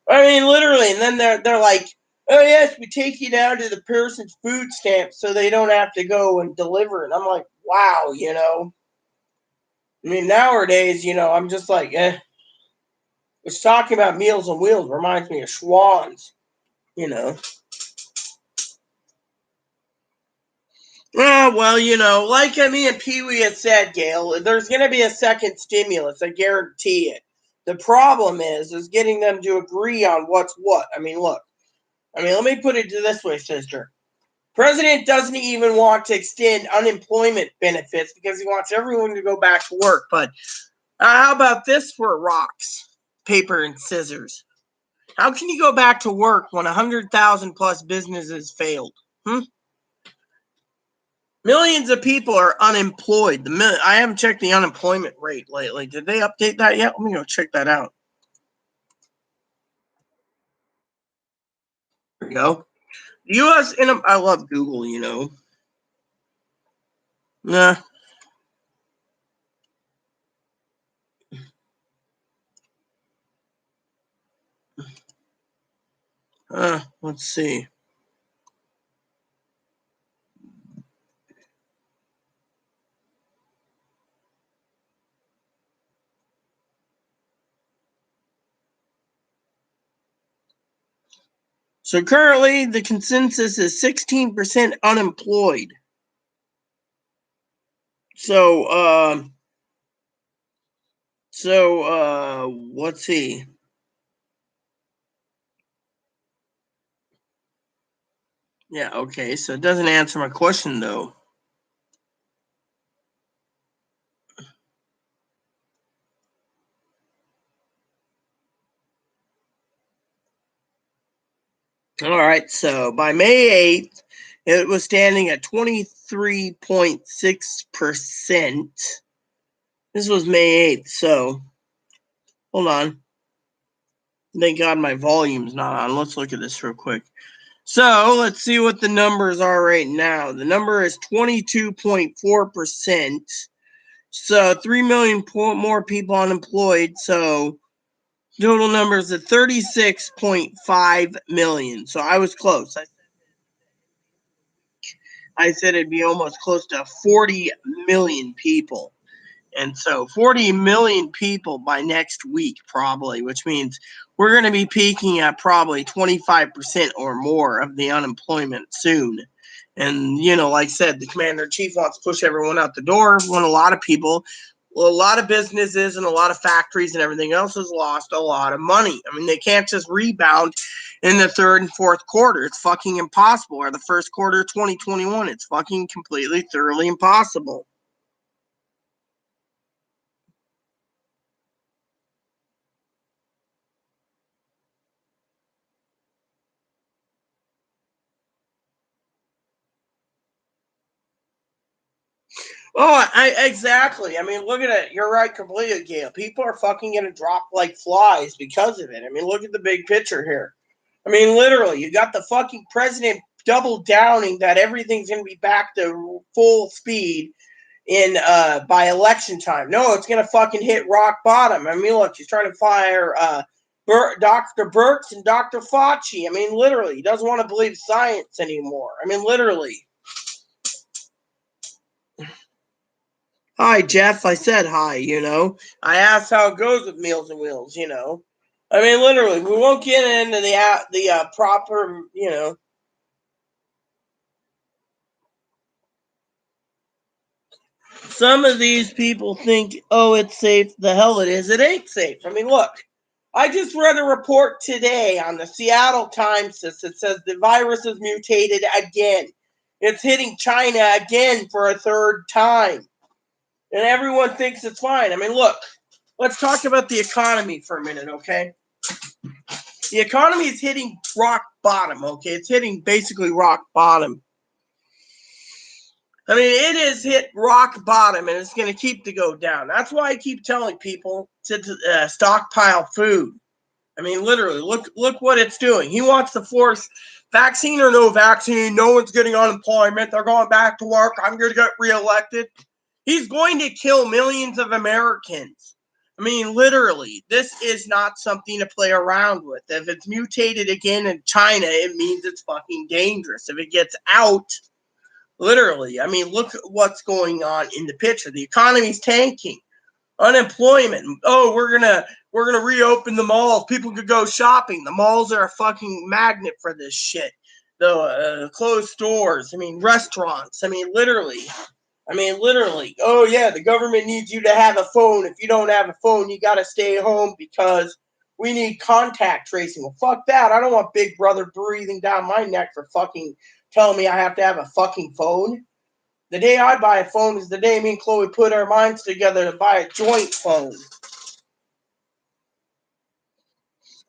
I mean, literally, and then they're like, oh, yes, we take you down to the person's food stamp so they don't have to go and deliver. And I'm like, wow, I mean, nowadays, I'm just like, It's talking about Meals on Wheels reminds me of Schwann's, well, like me and Pee Wee had said, Gail, there's going to be a second stimulus. I guarantee it. The problem is getting them to agree on what's what. I mean, look. Let me put it this way, sister. President doesn't even want to extend unemployment benefits because he wants everyone to go back to work. But how about this for rocks, paper, and scissors? How can you go back to work when 100,000 plus businesses failed? Millions of people are unemployed. I haven't checked the unemployment rate lately. Did they update that yet? Let me go check that out. There we go. The U.S. I love Google, Nah. Let's see. So currently the consensus is 16% unemployed. So let's see. Yeah, okay. So it doesn't answer my question though. All right. So by May 8th, it was standing at 23.6%. This was May 8th. So hold on. Thank God my volume's not on. Let's look at this real quick. So let's see what the numbers are right now. The number is 22.4%. So 3 million more people unemployed. So total numbers of 36.5 million. So I was close. I said it'd be almost close to 40 million people. And so 40 million people by next week, probably, which means we're going to be peaking at probably 25% or more of the unemployment soon. And, like I said, the commander-in-chief wants to push everyone out the door when a lot of people, a lot of businesses and a lot of factories and everything else has lost a lot of money. I mean, they can't just rebound in the third and fourth quarter. It's fucking impossible. Or the first quarter of 2021. It's fucking completely, thoroughly impossible. Oh, exactly. I mean, look at it. You're right completely, Gail. People are fucking going to drop like flies because of it. I mean, look at the big picture here. I mean, literally, you got the fucking president double downing that everything's going to be back to full speed in by election time. No, it's going to fucking hit rock bottom. I mean, look, he's trying to fire Dr. Birx and Dr. Fauci. I mean, literally, he doesn't want to believe science anymore. I mean, literally. Hi, Jeff. I said hi, you know. I asked how it goes with Meals and Wheels, you know. I mean, literally, we won't get into the proper, you know. Some of these people think, oh, it's safe. The hell it is. It ain't safe. I mean, look. I just read a report today on the Seattle Times that says the virus is mutated again. It's hitting China again for a third time. And everyone thinks it's fine. I mean, look, let's talk about the economy for a minute, okay? The economy is hitting rock bottom, okay? It's hitting basically rock bottom. I mean, it has hit rock bottom, and it's going to keep to go down. That's why I keep telling people to stockpile food. I mean, literally, look what it's doing. He wants to force vaccine or no vaccine. No one's getting unemployment. They're going back to work. I'm going to get reelected. He's going to kill millions of Americans. I mean, literally, this is not something to play around with. If it's mutated again in China, it means it's fucking dangerous. If it gets out, literally, I mean, look at what's going on in the picture. The economy's tanking. Unemployment. Oh, we're gonna reopen the malls. People could go shopping. The malls are a fucking magnet for this shit. The closed stores. I mean, restaurants. I mean, literally. Oh yeah, the government needs you to have a phone. If you don't have a phone, you gotta stay home because we need contact tracing. Well, fuck that. I don't want Big Brother breathing down my neck for fucking telling me I have to have a fucking phone. The day I buy a phone is the day me and Chloe put our minds together to buy a joint phone.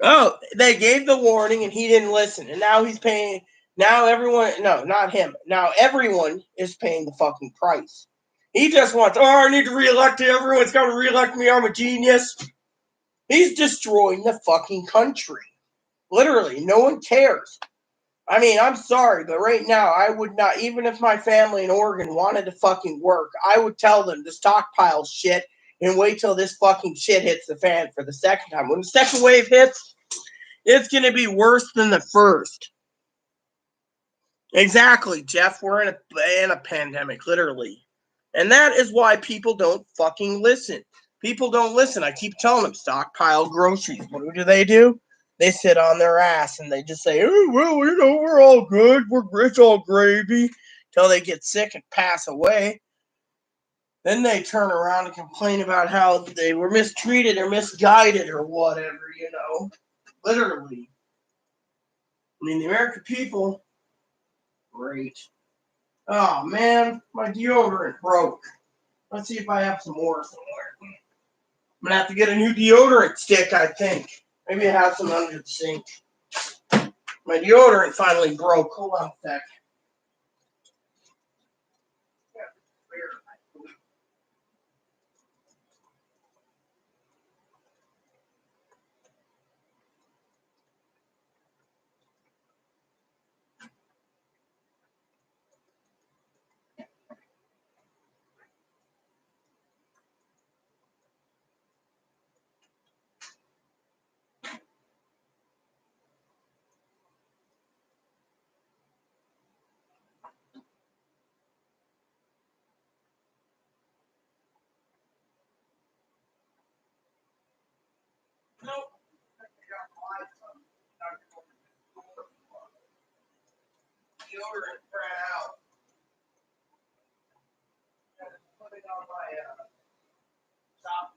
Oh, they gave the warning and he didn't listen. And now he's paying. Now everyone, no, not him. Now everyone is paying the fucking price. He just wants, oh, I need to reelect you. Everyone's got to reelect me. I'm a genius. He's destroying the fucking country. Literally, no one cares. I mean, I'm sorry, but right now, I would not, even if my family in Oregon wanted to fucking work, I would tell them to stockpile shit and wait till this fucking shit hits the fan for the second time. When the second wave hits, it's going to be worse than the first. Exactly, Jeff. We're in a pandemic, literally. And that is why people don't fucking listen. People don't listen. I keep telling them, stockpile groceries. What do? They sit on their ass and they just say, oh, well, you know, we're all good. It's all gravy. Till they get sick and pass away. Then they turn around and complain about how they were mistreated or misguided or whatever, you know. Literally. I mean, the American people, great. Oh, man, my deodorant broke. Let's see if I have some more somewhere. I'm going to have to get a new deodorant stick, I think. Maybe I have some under the sink. My deodorant finally broke. Hold on a sec. Nope. Deodorant ran out. Put it on my shop.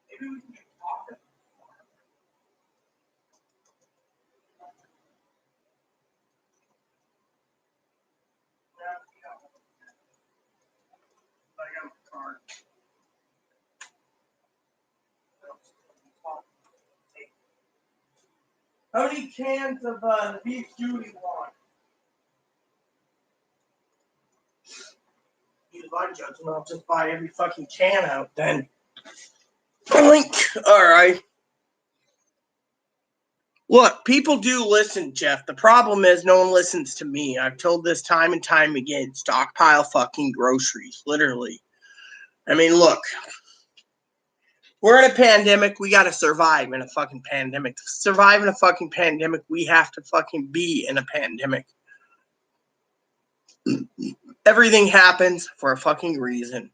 Maybe we can get talking. I got my card. How many cans of the beef stew do you want? Use my judgment. I'll just buy every fucking can out then. Boink. All right. Look, people do listen, Jeff. The problem is no one listens to me. I've told this time and time again. Stockpile fucking groceries, literally. I mean, look. We're in a pandemic. We got to survive in a fucking pandemic. To survive in a fucking pandemic, we have to fucking be in a pandemic. Everything happens for a fucking reason.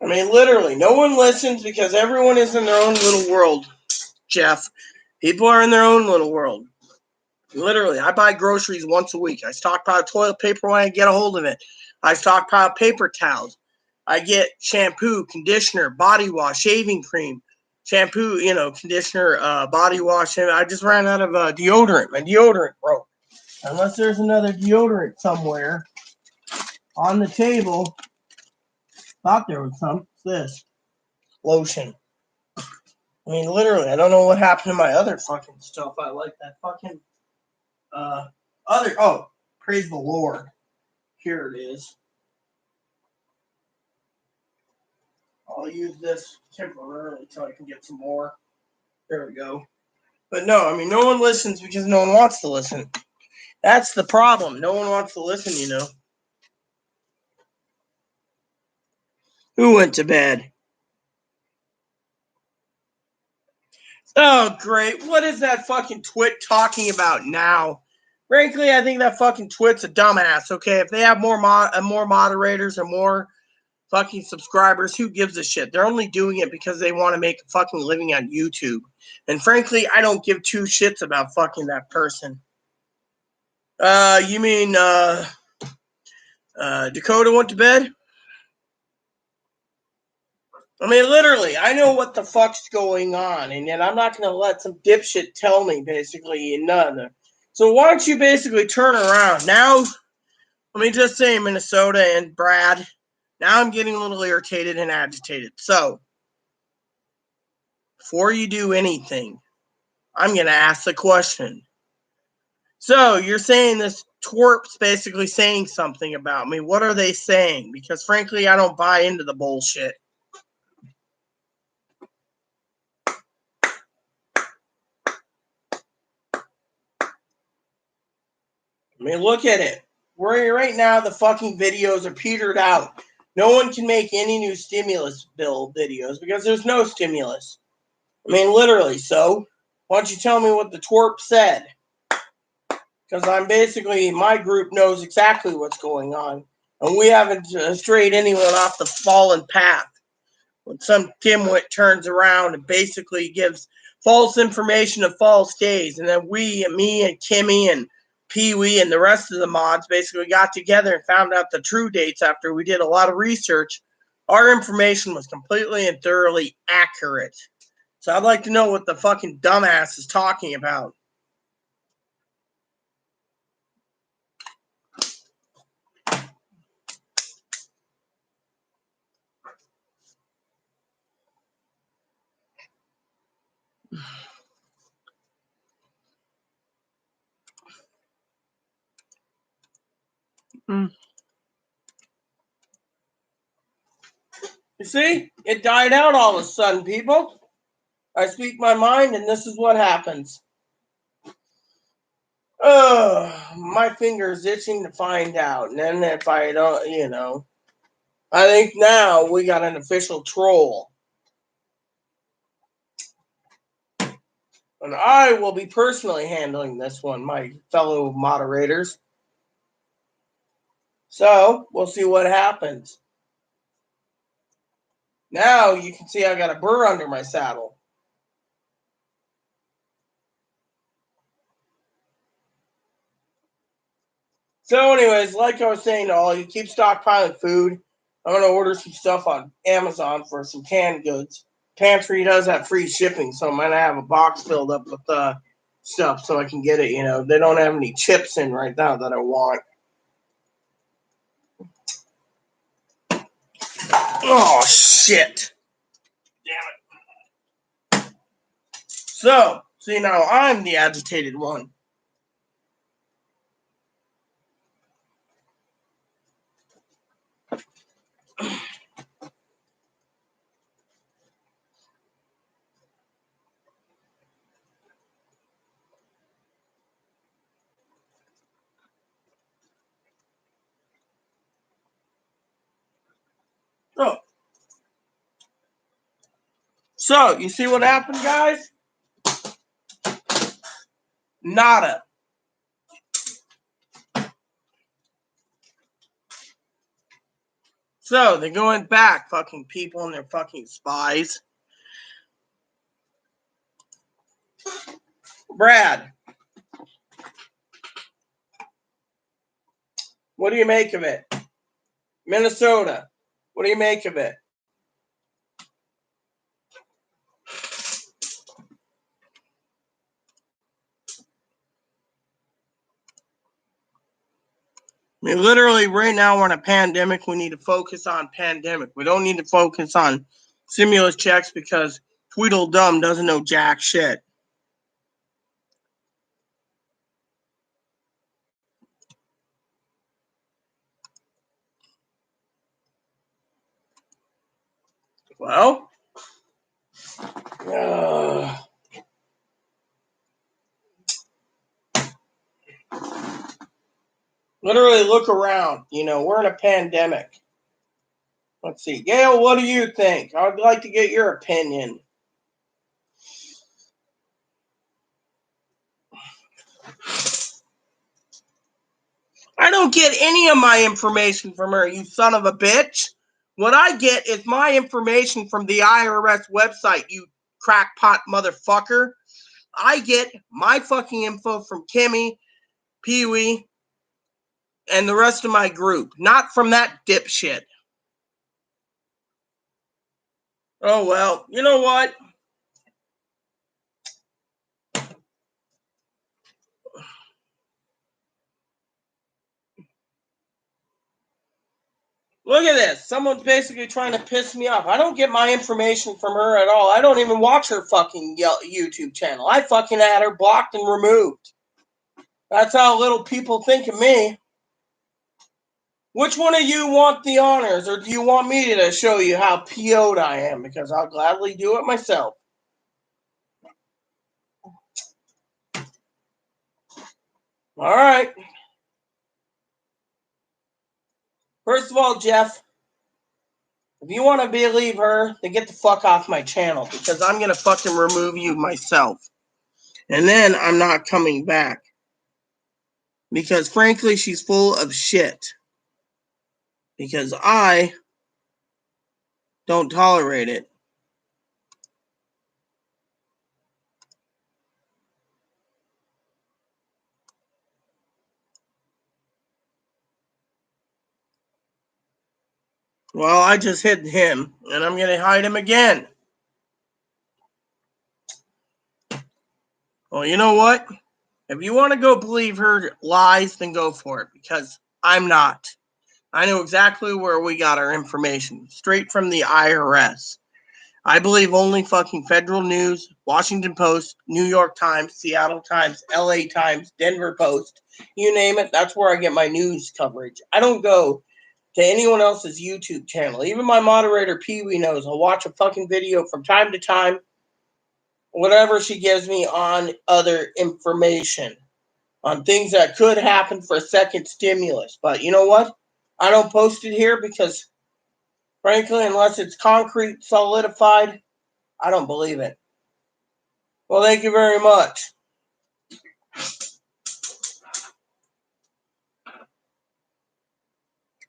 I mean, literally, no one listens because everyone is in their own little world, Jeff. People are in their own little world. Literally, I buy groceries once a week. I stockpile toilet paper when I get a hold of it. I stockpile paper towels. I get shampoo, conditioner, body wash, shaving cream, shampoo, conditioner, body wash. And I just ran out of deodorant. My deodorant broke. Unless there's another deodorant somewhere on the table. Thought there was some. What's this? Lotion. I mean, literally, I don't know what happened to my other fucking stuff. I like that fucking praise the Lord. Here it is. I'll use this temporarily until I can get some more. There we go. But no, I mean, no one listens because no one wants to listen. That's the problem. No one wants to listen, Who went to bed? Oh, great. What is that fucking twit talking about now? Frankly, I think that fucking twit's a dumbass, okay? If they have more moderators or more fucking subscribers, who gives a shit? They're only doing it because they want to make a fucking living on YouTube. And frankly, I don't give two shits about fucking that person. You mean Dakota went to bed? I mean, literally, I know what the fuck's going on, and yet I'm not going to let some dipshit tell me, basically, none. So why don't you basically turn around? Now, let me just say, Minnesota and Brad, now I'm getting a little irritated and agitated. So, before you do anything, I'm going to ask the question. So, you're saying this twerp's basically saying something about me. What are they saying? Because, frankly, I don't buy into the bullshit. I mean, look at it. Right now, the fucking videos are petered out. No one can make any new stimulus bill videos because there's no stimulus. I mean, literally. So, why don't you tell me what the twerp said? Because my group knows exactly what's going on. And we haven't strayed anyone off the fallen path. When some dimwit turns around and basically gives false information of false days, and then me and Kimmy and Pee Wee and the rest of the mods basically got together and found out the true dates after we did a lot of research. Our information was completely and thoroughly accurate. So I'd like to know what the fucking dumbass is talking about. You see? It died out all of a sudden, people. I speak my mind, and this is what happens. My finger's itching to find out. And then if I don't, I think now we got an official troll. And I will be personally handling this one, my fellow moderators. So, we'll see what happens. Now you can see I got a burr under my saddle. So anyways, like I was saying to all you, keep stockpiling food. I'm going to order some stuff on Amazon for some canned goods. Pantry does have free shipping, so I'm going to have a box filled up with stuff so I can get it, They don't have any chips in right now that I want. Oh, shit. Damn it. So, see, now I'm the agitated one. So, you see what happened, guys? Nada. So, they're going back, fucking people and their fucking spies. Brad, what do you make of it? Minnesota, what do you make of it? I mean, literally, right now we're in a pandemic. We need to focus on pandemic. We don't need to focus on stimulus checks because Tweedledum doesn't know jack shit. Well, literally look around. You know, we're in a pandemic. Let's see. Gail, what do you think? I'd like to get your opinion. I don't get any of my information from her, you son of a bitch. What I get is my information from the IRS website, you crackpot motherfucker. I get my fucking info from Kimmy, Pee-wee, and the rest of my group, not from that dipshit. Oh, well, you know what? Look at this. Someone's basically trying to piss me off. I don't get my information from her at all. I don't even watch her fucking YouTube channel. I fucking had her blocked and removed. That's how little people think of me. Which one of you want the honors, or do you want me to show you how PO'd I am? Because I'll gladly do it myself. All right. First of all, Jeff, if you want to believe her, then get the fuck off my channel, because I'm going to fucking remove you myself. And then I'm not coming back. Because frankly, she's full of shit. Because I don't tolerate it. Well, I just hid him, and I'm going to hide him again. Well, you know what? If you want to go believe her lies, then go for it, because I'm not. I know exactly where we got our information, straight from the IRS. I believe only fucking Federal News, Washington Post, New York Times, Seattle Times, LA Times, Denver Post, you name it, that's where I get my news coverage. I don't go to anyone else's YouTube channel. Even my moderator, Pee-wee, knows I'll watch a fucking video from time to time, whatever she gives me on other information, on things that could happen for a second stimulus. But you know what? I don't post it here because, frankly, unless it's concrete, solidified, I don't believe it. Well, thank you very much.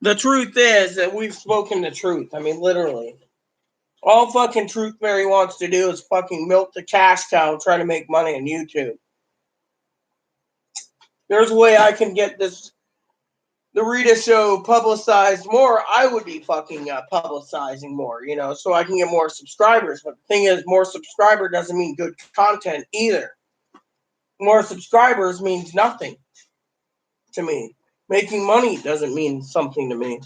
The truth is that we've spoken the truth. I mean, literally. All fucking Truth Mary wants to do is fucking milk the cash cow and try to make money on YouTube. There's a way I can get this, the Rita show, publicized more. I would be fucking publicizing more, you know, so I can get more subscribers. But the thing is, more subscriber doesn't mean good content either. More subscribers means nothing to me. Making money doesn't mean something to me.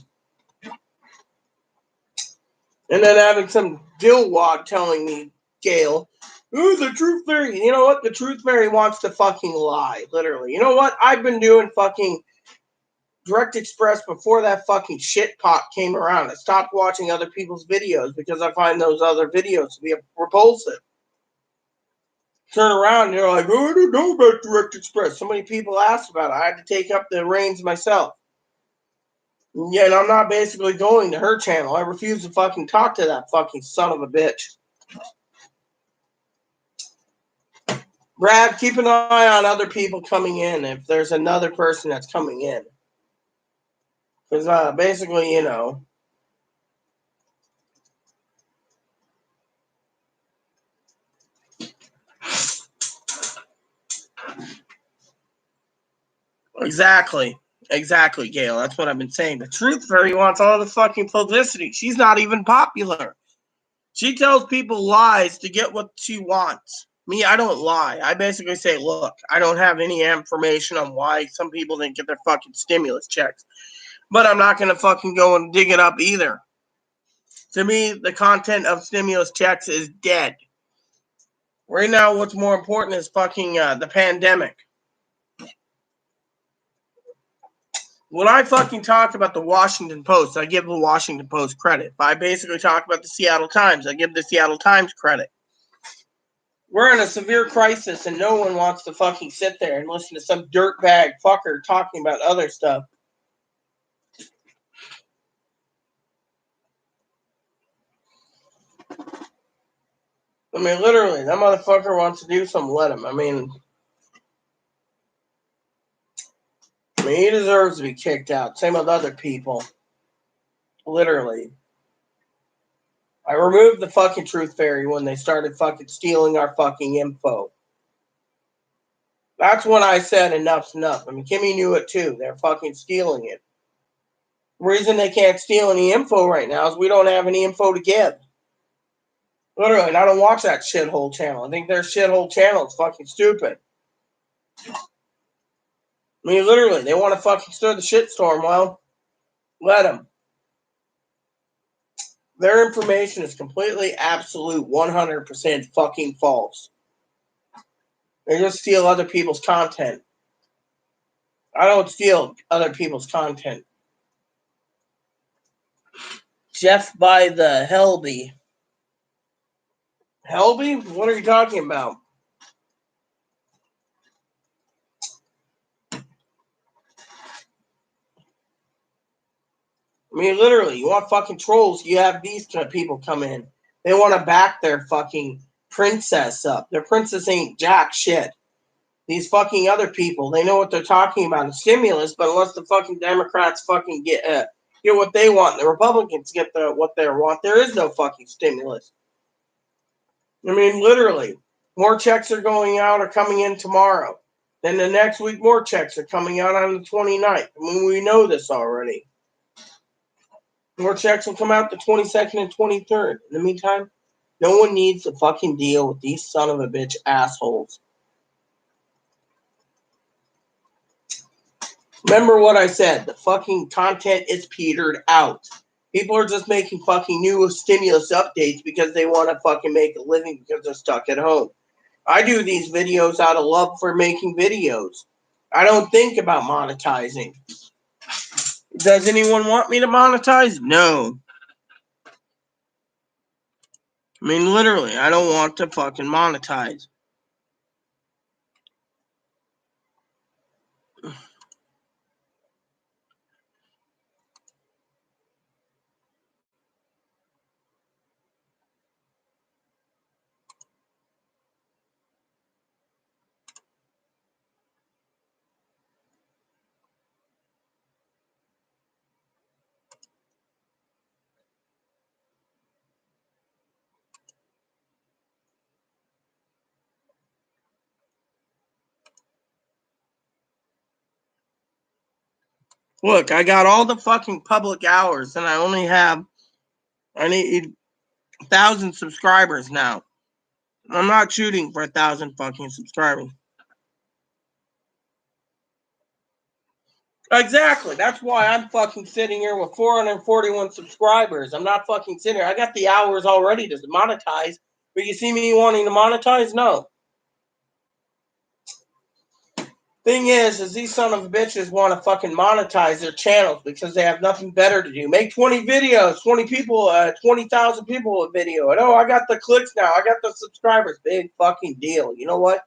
And then having some dillwad telling me, Gail, ooh, the Truth Mary. You know what? The Truth Mary wants to fucking lie, literally. You know what? I've been doing fucking Direct Express before that fucking shit pot came around. I stopped watching other people's videos because I find those other videos to be repulsive. Turn around and you're like, oh, I don't know about Direct Express. So many people asked about it. I had to take up the reins myself. Yeah, and I'm not basically going to her channel. I refuse to fucking talk to that fucking son of a bitch. Brad, keep an eye on other people coming in if there's another person that's coming in. Because basically, you know. Exactly, Gail. That's what I've been saying. The Truth Fairy wants all the fucking publicity. She's not even popular. She tells people lies to get what she wants. Me, I don't lie. I basically say, look, I don't have any information on why some people didn't get their fucking stimulus checks. But I'm not going to fucking go and dig it up either. To me, the content of stimulus checks is dead. Right now, what's more important is fucking the pandemic. When I fucking talk about the Washington Post, I give the Washington Post credit. If I basically talk about the Seattle Times, I give the Seattle Times credit. We're in a severe crisis and no one wants to fucking sit there and listen to some dirtbag fucker talking about other stuff. I mean, literally, that motherfucker wants to do something, let him. I mean, he deserves to be kicked out. Same with other people. Literally. I removed the fucking Truth Fairy when they started fucking stealing our fucking info. That's when I said enough's enough. I mean, Kimmy knew it too. They're fucking stealing it. The reason they can't steal any info right now is we don't have any info to give. Literally, and I don't watch that shithole channel. I think their shithole channel is fucking stupid. I mean, literally, they want to fucking stir the shitstorm. Well, let them. Their information is completely, absolute, 100% fucking false. They just steal other people's content. I don't steal other people's content. Jeff by the Helby. Helby? What are you talking about? I mean, literally, you want fucking trolls, you have these kind of people come in. They want to back their fucking princess up. Their princess ain't jack shit. These fucking other people, they know what they're talking about in stimulus, but unless the fucking Democrats fucking get what they want, the Republicans get what they want, there is no fucking stimulus. I mean, literally, more checks are going out or coming in tomorrow. Then the next week, more checks are coming out on the 29th. I mean, we know this already. More checks will come out the 22nd and 23rd. In the meantime, no one needs to fucking deal with these son of a bitch assholes. Remember what I said. The fucking content is petered out. People are just making fucking new stimulus updates because they want to fucking make a living because they're stuck at home. I do these videos out of love for making videos. I don't think about monetizing. Does anyone want me to monetize? No. I mean, literally, I don't want to fucking monetize. Look, I got all the fucking public hours, and I need 1,000 subscribers now. I'm not shooting for 1,000 fucking subscribers. Exactly. That's why I'm fucking sitting here with 441 subscribers. I'm not fucking sitting here. I got the hours already to monetize. But you see me wanting to monetize? No. Thing is these son of bitches want to fucking monetize their channels because they have nothing better to do. Make 20 videos, 20 people, 20,000 people a video. And I got the clicks now. I got the subscribers. Big fucking deal. You know what?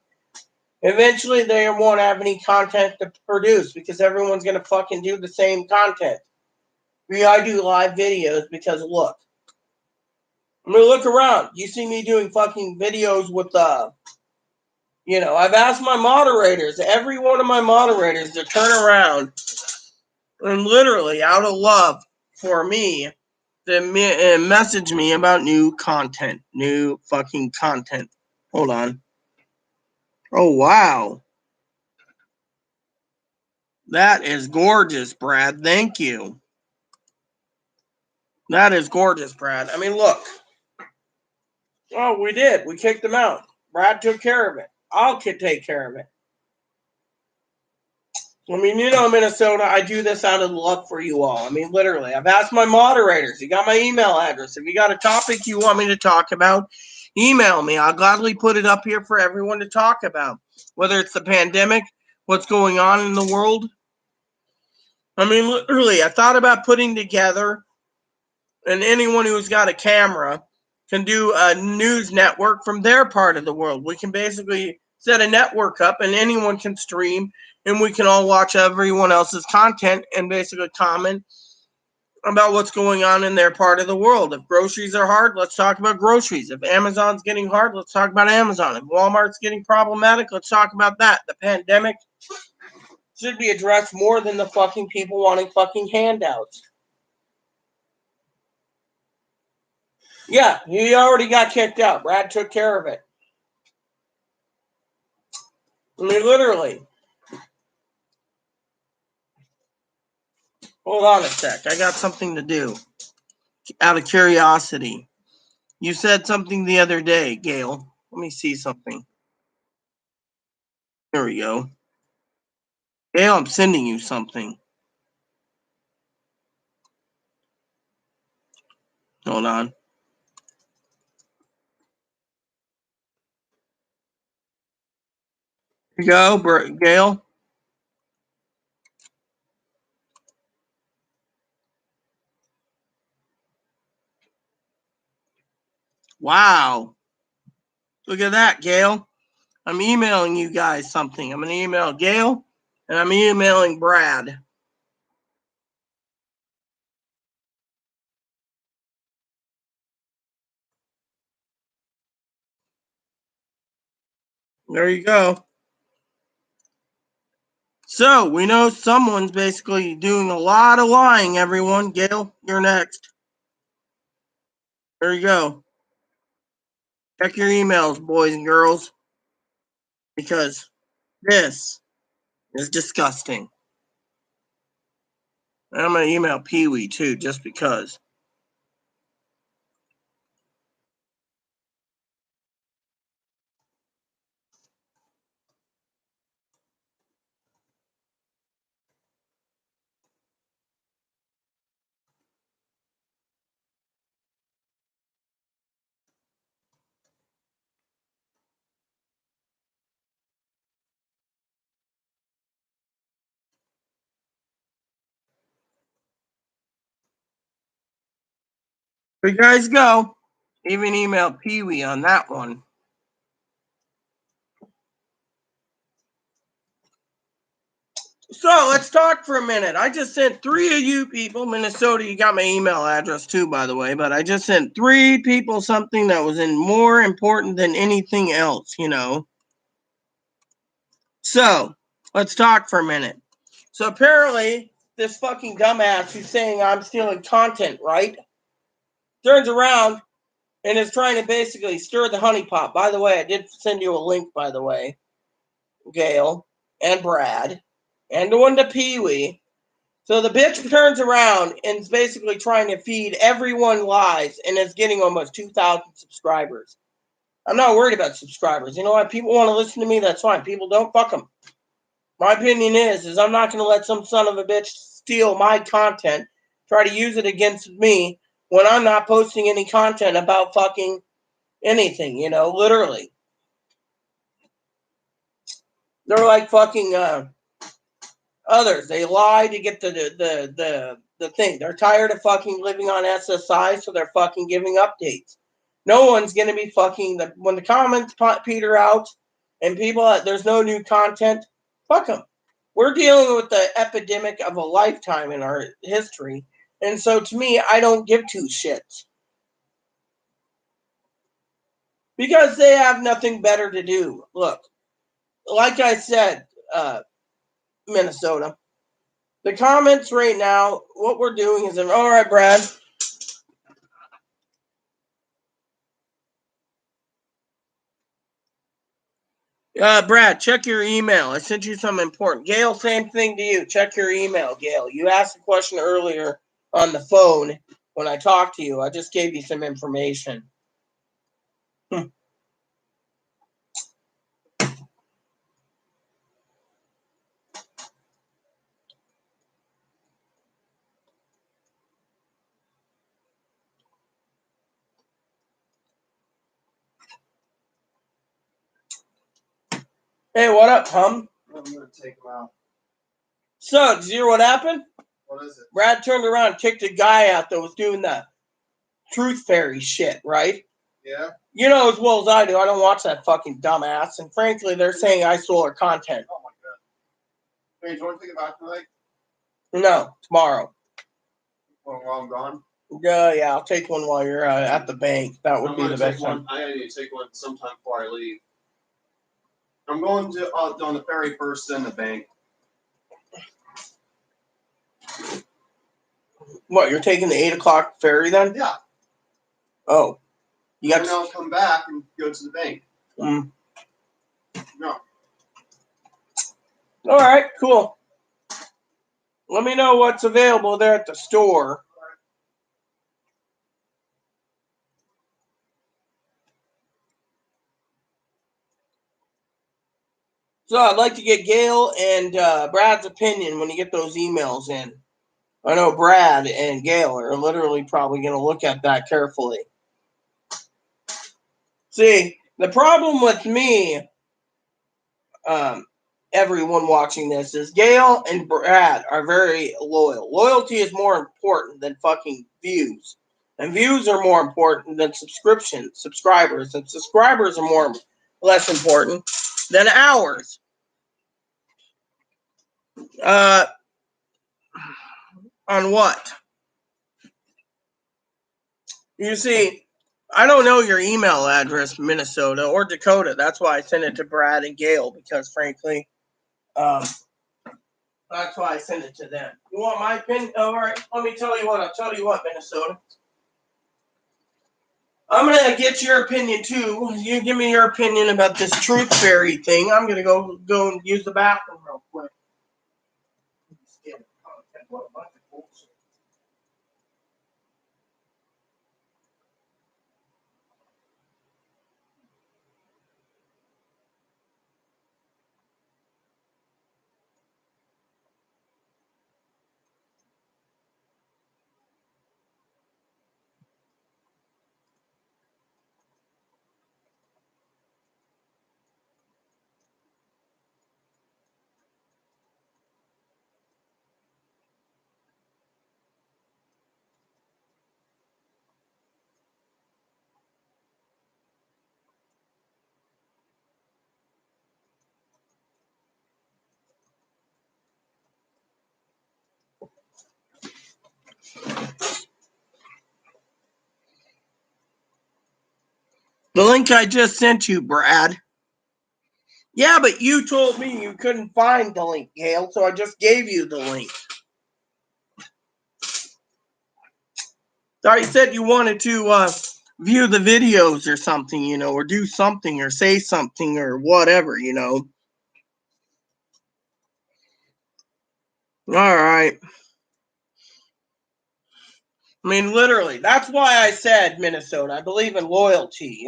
Eventually they won't have any content to produce because everyone's going to fucking do the same content. I do live videos because look. I mean, look around. You see me doing fucking videos with You know, I've asked my moderators, every one of my moderators, to turn around and literally, out of love for me, to message me about new content. New fucking content. Hold on. Oh, wow. That is gorgeous, Brad. Thank you. That is gorgeous, Brad. I mean, look. Oh, we did. We kicked him out. Brad took care of it. I'll take care of it. I mean, you know, Minnesota, I do this out of love for you all. I mean, literally, I've asked my moderators. You got my email address. If you got a topic you want me to talk about, email me. I'll gladly put it up here for everyone to talk about. Whether it's the pandemic, what's going on in the world. I mean, literally, I thought about putting together, and anyone who's got a camera can do a news network from their part of the world. We can basically set a network up, and anyone can stream, and we can all watch everyone else's content and basically comment about what's going on in their part of the world. If groceries are hard, let's talk about groceries. If Amazon's getting hard, let's talk about Amazon. If Walmart's getting problematic, let's talk about that. The pandemic should be addressed more than the fucking people wanting fucking handouts. Yeah, he already got kicked out. Brad took care of it. I mean, literally. Hold on a sec. I got something to do. Out of curiosity. You said something the other day, Gail. Let me see something. Here we go. Gail, I'm sending you something. Hold on. Here you go, Gail. Wow. Look at that, Gail. I'm emailing you guys something. I'm going to email Gail, and I'm emailing Brad. There you go. So, we know someone's basically doing a lot of lying, everyone. Gail, you're next. There you go. Check your emails, boys and girls, because this is disgusting. And I'm going to email Pee-wee, too, just because. Here you guys go. Even email Pee-wee on that one. So let's talk for a minute. I just sent 3 of you people, Minnesota, you got my email address too, by the way, but I just sent 3 people something that was more important than anything else, you know. So let's talk for a minute. So apparently this fucking dumbass who's saying I'm stealing content, right? Turns around and is trying to basically stir the honeypot. By the way, I did send you a link, by the way, Gail and Brad, and the one to Pee-wee. So the bitch turns around and is basically trying to feed everyone lies and is getting almost 2,000 subscribers. I'm not worried about subscribers. You know what? People want to listen to me, that's fine. People don't, fuck them. My opinion is I'm not going to let some son of a bitch steal my content, try to use it against me when I'm not posting any content about fucking anything, you know, literally. They're like fucking others. They lie to get the thing. They're tired of fucking living on SSI, so they're fucking giving updates. No one's going to be fucking, when the comments peter out and people, there's no new content, fuck them. We're dealing with the epidemic of a lifetime in our history. And so to me, I don't give 2 shits. Because they have nothing better to do. Look, like I said, Minnesota, the comments right now, what we're doing is, all right, Brad. Brad, check your email. I sent you something important. Gail, same thing to you. Check your email, Gail. You asked a question earlier on the phone when I talked to you. I just gave you some information. Hey, what up, Hum? I'm gonna take them out. So, did you hear what happened? What is it? Brad turned around and kicked a guy out that was doing the truth fairy shit, right? Yeah. You know as well as I do, I don't watch that fucking dumbass. And frankly, they're saying I stole her content. Oh my god. Hey, do you want to take it back tonight? No, tomorrow. While I'm gone? Yeah, I'll take one while you're at the bank. That would be the best one. I need to take one sometime before I leave. I'm going to on the ferry first, then the bank. What, you're taking the 8 o'clock ferry then? Yeah. Oh. You got and I'll come back and go to the bank. Mm. No. All right, cool. Let me know what's available there at the store. So I'd like to get Gail and Brad's opinion when you get those emails in. I know Brad and Gail are literally probably going to look at that carefully. See, the problem with me, everyone watching this, is Gail and Brad are very loyal. Loyalty is more important than fucking views. And views are more important than subscribers. And subscribers are less important than hours. On what? You see, I don't know your email address, Minnesota or Dakota. That's why I sent it to Brad and Gail, because frankly, that's why I sent it to them. You want my opinion? All right, let me tell you what. I'll tell you what, Minnesota. I'm going to get your opinion, too. You give me your opinion about this truth fairy thing. I'm going to go and use the bathroom real quick. What a bunch of bullshit. The link I just sent you, Brad. Yeah, but you told me you couldn't find the link, Gail, so I just gave you the link. You said you wanted to view the videos or something, or do something or say something or whatever, All right. I mean, literally, that's why I said Minnesota. I believe in loyalty,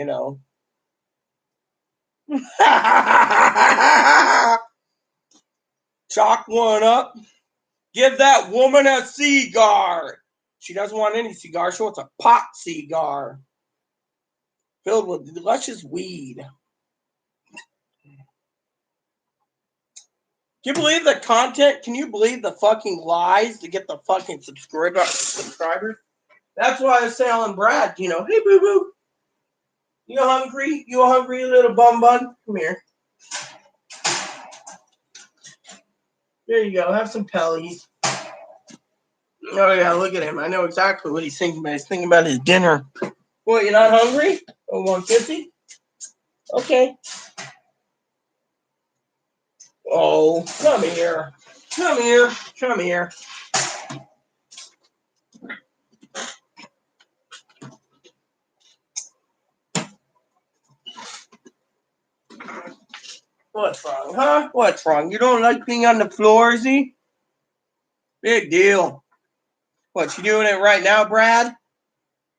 Chalk one up. Give that woman a cigar. She doesn't want any cigar. She wants a pot cigar filled with luscious weed. Can you believe the content? Can you believe the fucking lies to get the fucking subscribers? That's why I was telling Brad, hey, boo-boo, you hungry? You hungry, little bum-bun? Come here. There you go. Have some pellies. Oh, yeah, look at him. I know exactly what he's thinking about. He's thinking about his dinner. What, you're not hungry? Oh, 150? Okay. Oh, come here. Come here. Come here. What's wrong, huh? What's wrong? You don't like being on the floor, is he? Big deal. What, you doing it right now, Brad?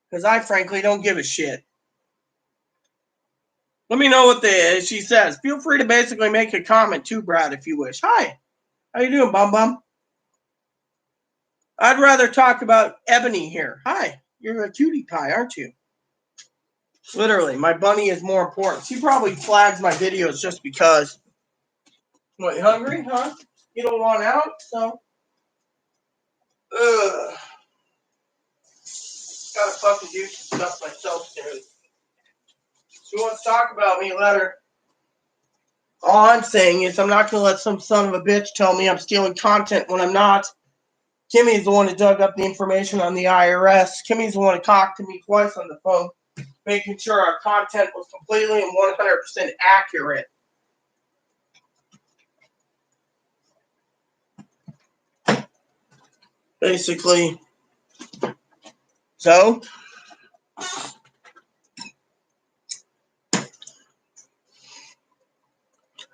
Because I frankly don't give a shit. Let me know what she says. Feel free to basically make a comment too, Brad, if you wish. Hi. How you doing, Bum Bum? I'd rather talk about Ebony here. Hi. You're a cutie pie, aren't you? Literally, my bunny is more important. She probably flags my videos just because. What, you hungry, huh? You don't want out, so. Ugh. Gotta fucking do some stuff myself soon. She wants to talk about me, let her. All I'm saying is I'm not gonna let some son of a bitch tell me I'm stealing content when I'm not. Kimmy's the one who dug up the information on the IRS. Kimmy's the one who talked to me twice on the phone, making sure our content was completely and 100% accurate. Basically. So,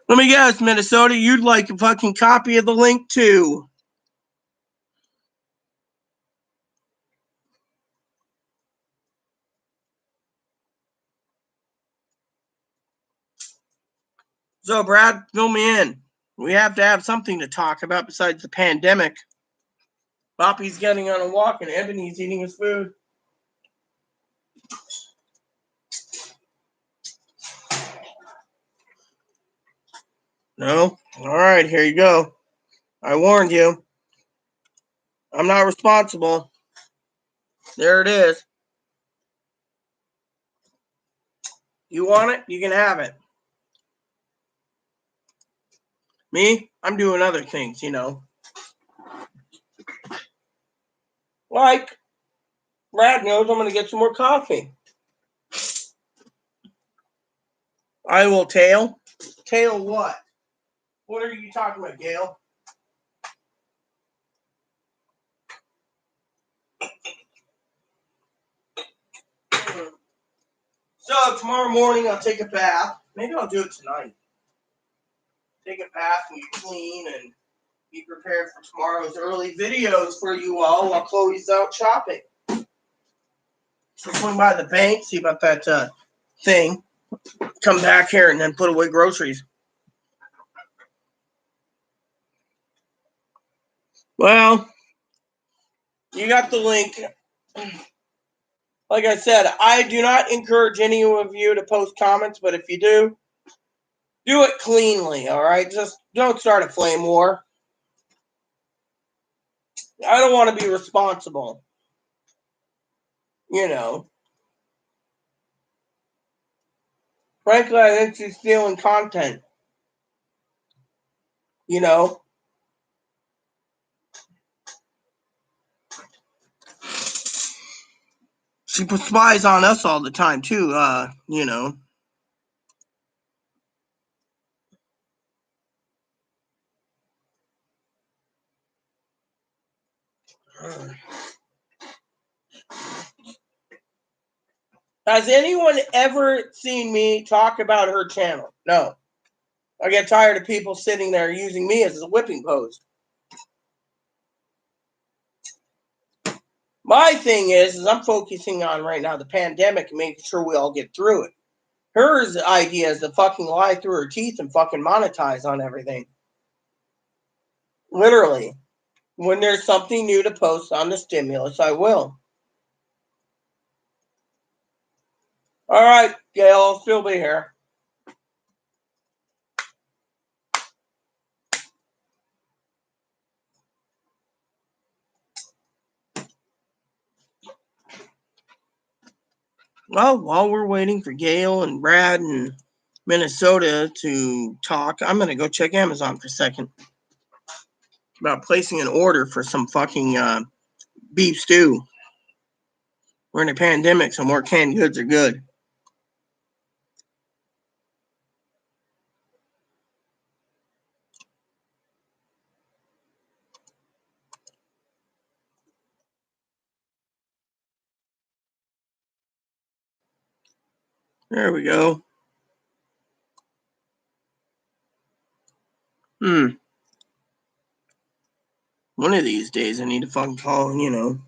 let me guess, Minnesota, you'd like a fucking copy of the link too. So, Brad, fill me in. We have to have something to talk about besides the pandemic. Poppy's getting on a walk and Ebony's eating his food. No? All right, here you go. I warned you. I'm not responsible. There it is. You want it? You can have it. Me? I'm doing other things, you know. Like, Brad knows I'm going to get some more coffee. I will tail. Tail what? What are you talking about, Gail? So tomorrow morning I'll take a bath. Maybe I'll do it tonight. Take a bath and get clean and be prepared for tomorrow's early videos for you all while Chloe's out shopping. So swing by the bank, see about that thing. Come back here and then put away groceries. Well, you got the link. Like I said, I do not encourage any of you to post comments, but if you do it cleanly, all right? Just don't start a flame war. I don't want to be responsible. You know. Frankly, I think she's stealing content. You know. She puts spies on us all the time, too, you know. Has anyone ever seen me talk about her channel? No. I get tired of people sitting there using me as a whipping post. My thing is I'm focusing on right now the pandemic and making sure we all get through it. Her idea is to fucking lie through her teeth and fucking monetize on everything. Literally. When there's something new to post on the stimulus, I will. All right, Gail, I'll still be here. Well, while we're waiting for Gail and Brad and Minnesota to talk, I'm going to go check Amazon for a second. About placing an order for some fucking beef stew. We're in a pandemic, so more canned goods are good. There we go. One of these days I need to fucking call, you know.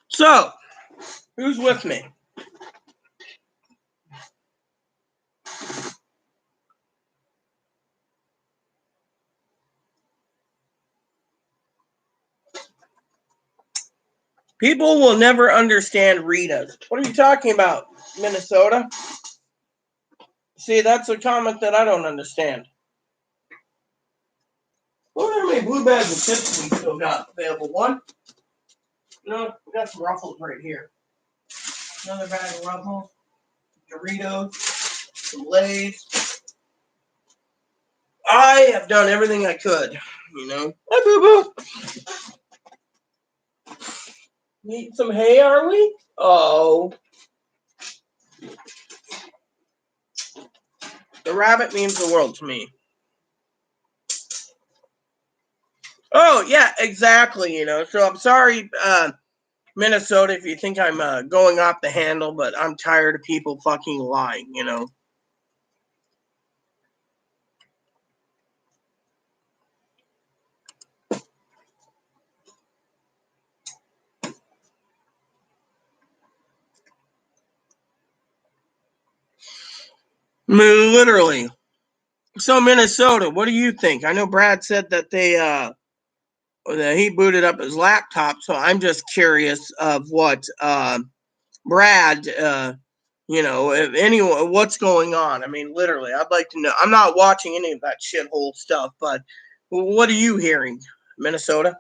So, who's with me? People will never understand Rita's. What are you talking about, Minnesota? See, that's a comment that I don't understand. What are many blue bags of chips we still got available? One? No, we got some Ruffles right here. Another bag of Ruffles, Doritos, some Lay's. I have done everything I could, you know. Hi, boo-boo. Need some hay, are we? Oh. The rabbit means the world to me. Oh, yeah, exactly, you know. So I'm sorry, Minnesota, if you think I'm going off the handle, but I'm tired of people fucking lying, you know. Literally. So Minnesota, what do you think? I know Brad said that that he booted up his laptop, so I'm just curious of what Brad, you know, if anyone, what's going on? I mean, literally, I'd like to know. I'm not watching any of that shithole stuff, but what are you hearing, Minnesota?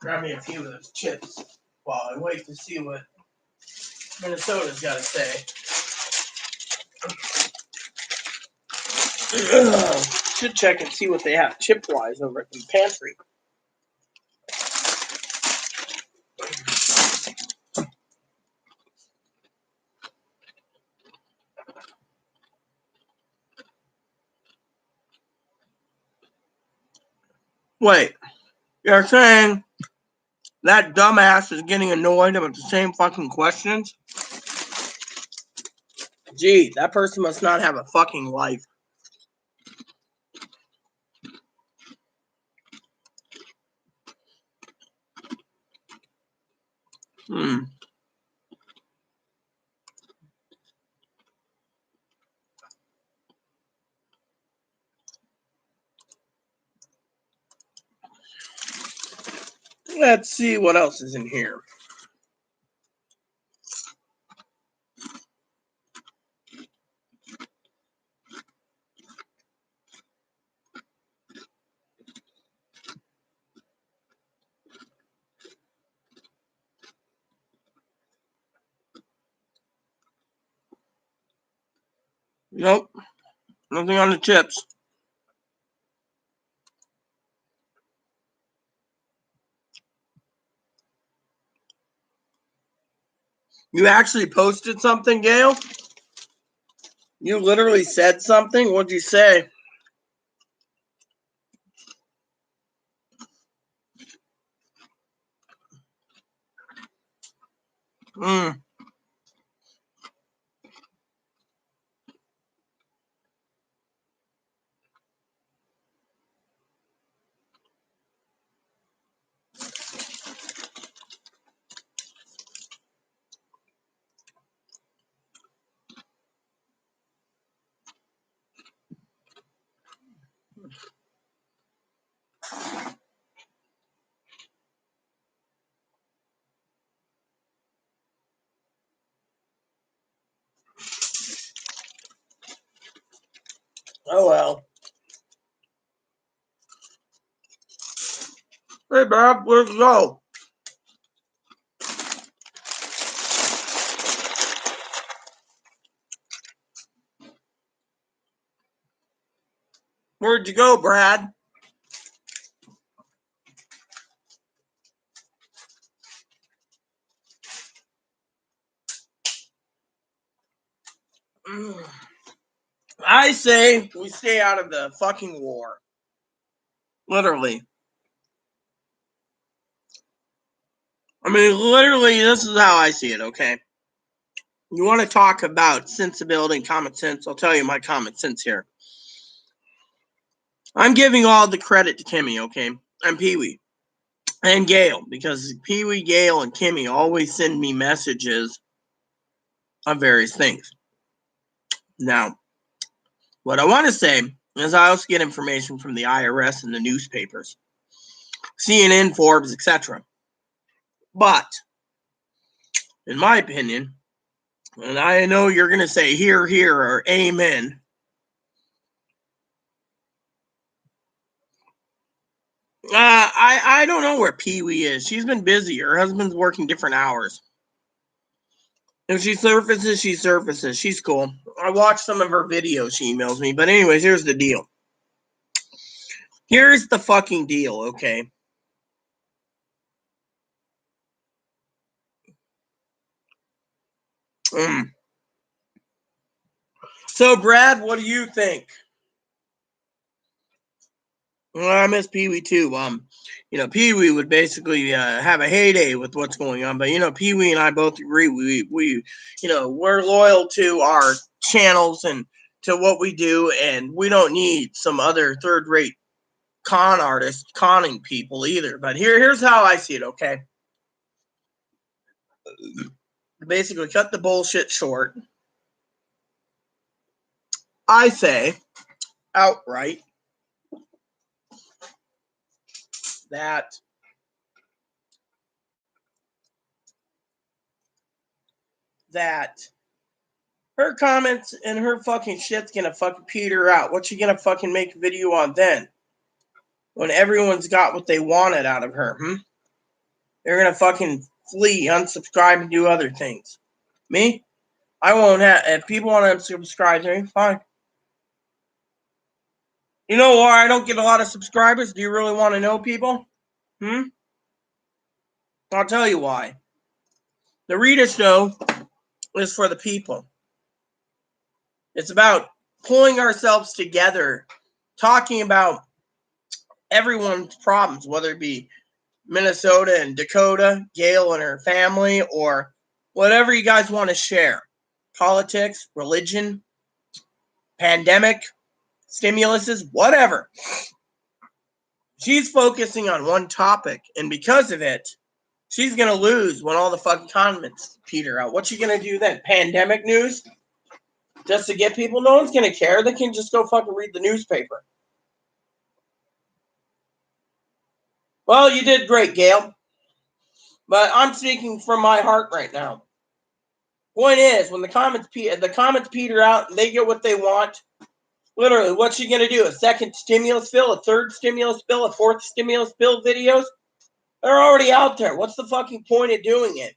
Grab me a few of those chips while I wait to see what Minnesota's got to say. Should check and see what they have chip-wise over at the pantry. Wait, you're saying that dumbass is getting annoyed about the same fucking questions? Gee, that person must not have a fucking life. Let's see what else is in here. Nope, nothing on the chips. You actually posted something, Gail? You literally said something? What'd you say? Oh well. Hey, Bob, where'd you go? Where'd you go, Brad? I say we stay out of the fucking war. Literally. I mean, literally, this is how I see it, okay? You want to talk about sensibility and common sense? I'll tell you my common sense here. I'm giving all the credit to Kimmy, okay? I'm Pee-wee. And Gail, because Pee-wee, Gail, and Kimmy always send me messages on various things. Now, what I want to say is I also get information from the IRS and the newspapers, CNN, Forbes, etc. But, in my opinion, and I know you're going to say here, here, or amen, I don't know where Pee-wee is. She's been busy. Her husband's working different hours. If she surfaces, she surfaces. She's cool. I watched some of her videos she emails me. But anyways, here's the deal. Here's the fucking deal, okay? So, Brad, what do you think? Well, I miss Pee-wee too. Pee-wee would basically have a heyday with what's going on. But Pee-wee and I both agree. We're loyal to our channels and to what we do, and we don't need some other third-rate con artist conning people either. But here's how I see it. Okay, basically, cut the bullshit short. I say outright that her comments and her fucking shit's gonna fucking peter out. What you gonna fucking make a video on then? When everyone's got what they wanted out of her, They're gonna fucking flee, unsubscribe, and do other things. Me? I won't have. If people want to unsubscribe to me, fine. You know why I don't get a lot of subscribers? Do you really want to know, people? I'll tell you why. The Rita Show is for the people. It's about pulling ourselves together, talking about everyone's problems, whether it be Minnesota and Dakota, Gail and her family, or whatever you guys want to share. Politics, religion, pandemic, stimuluses, whatever. She's focusing on one topic, and because of it, she's going to lose when all the fucking comments peter out. What's she going to do then? Pandemic news? Just to get people? No one's going to care. They can just go fucking read the newspaper. Well, you did great, Gail. But I'm speaking from my heart right now. Point is, when the comments peter out and they get what they want, literally, what's she going to do? A second stimulus bill, a third stimulus bill, a fourth stimulus bill videos? They're already out there. What's the fucking point of doing it?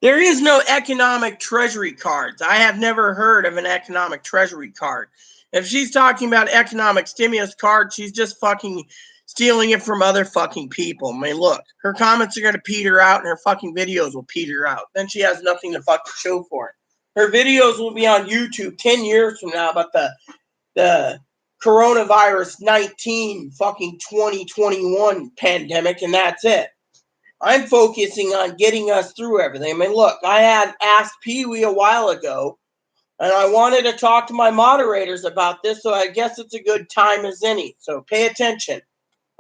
There is no economic treasury cards. I have never heard of an economic treasury card. If she's talking about economic stimulus cards, she's just fucking stealing it from other fucking people. I mean, look, her comments are going to peter out and her fucking videos will peter out. Then she has nothing to fucking show for it. Her videos will be on YouTube 10 years from now about the coronavirus 19 fucking 2021 pandemic, and that's it. I'm focusing on getting us through everything. I mean, look, I had asked Pee-wee a while ago, and I wanted to talk to my moderators about this, so I guess it's a good time as any. So pay attention.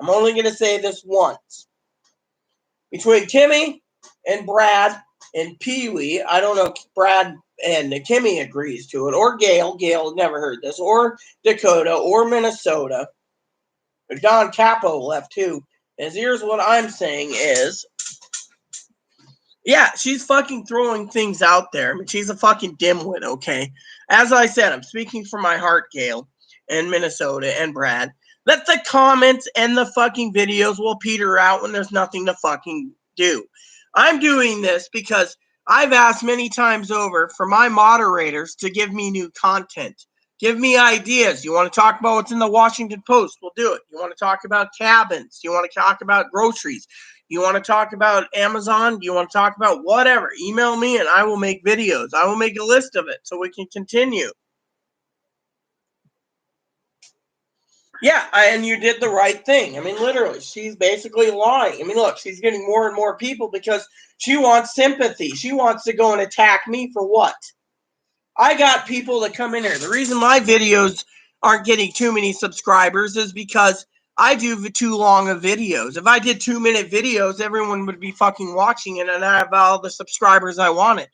I'm only going to say this once. Between Kimmy and Brad and Pee-wee, I don't know if Brad and Kimmy agrees to it, or Gail never heard this, or Dakota, or Minnesota. Don Capo left too. Here's what I'm saying is, Yeah, she's fucking throwing things out there. I mean, she's a fucking dimwit, okay? As I said, I'm speaking from my heart, Gail, and Minnesota, and Brad. Let the comments and the fucking videos will peter out when there's nothing to fucking do. I'm doing this because I've asked many times over for my moderators to give me new content. Give me ideas. You want to talk about what's in the Washington Post? We'll do it. You want to talk about cabins? You want to talk about groceries? You want to talk about Amazon? You want to talk about whatever? Email me and I will make videos. I will make a list of it so we can continue. Yeah, and you did the right thing. I mean, literally, she's basically lying. I mean, look, she's getting more and more people because she wants sympathy. She wants to go and attack me for what? I got people that come in here. The reason my videos aren't getting too many subscribers is because I do too long of videos. If I did 2-minute videos, everyone would be fucking watching it and I have all the subscribers I wanted.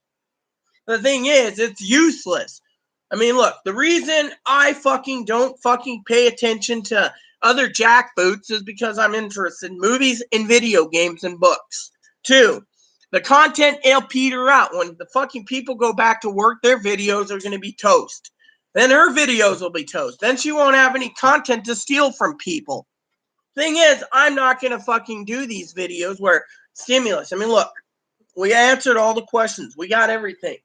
The thing is, it's useless. I mean, look, the reason I fucking don't fucking pay attention to other jackboots is because I'm interested in movies and video games and books. 2, the content will peter out. When the fucking people go back to work, their videos are going to be toast. Then her videos will be toast. Then she won't have any content to steal from people. Thing is, I'm not going to fucking do these videos where stimulus. I mean, look, we answered all the questions. We got everything.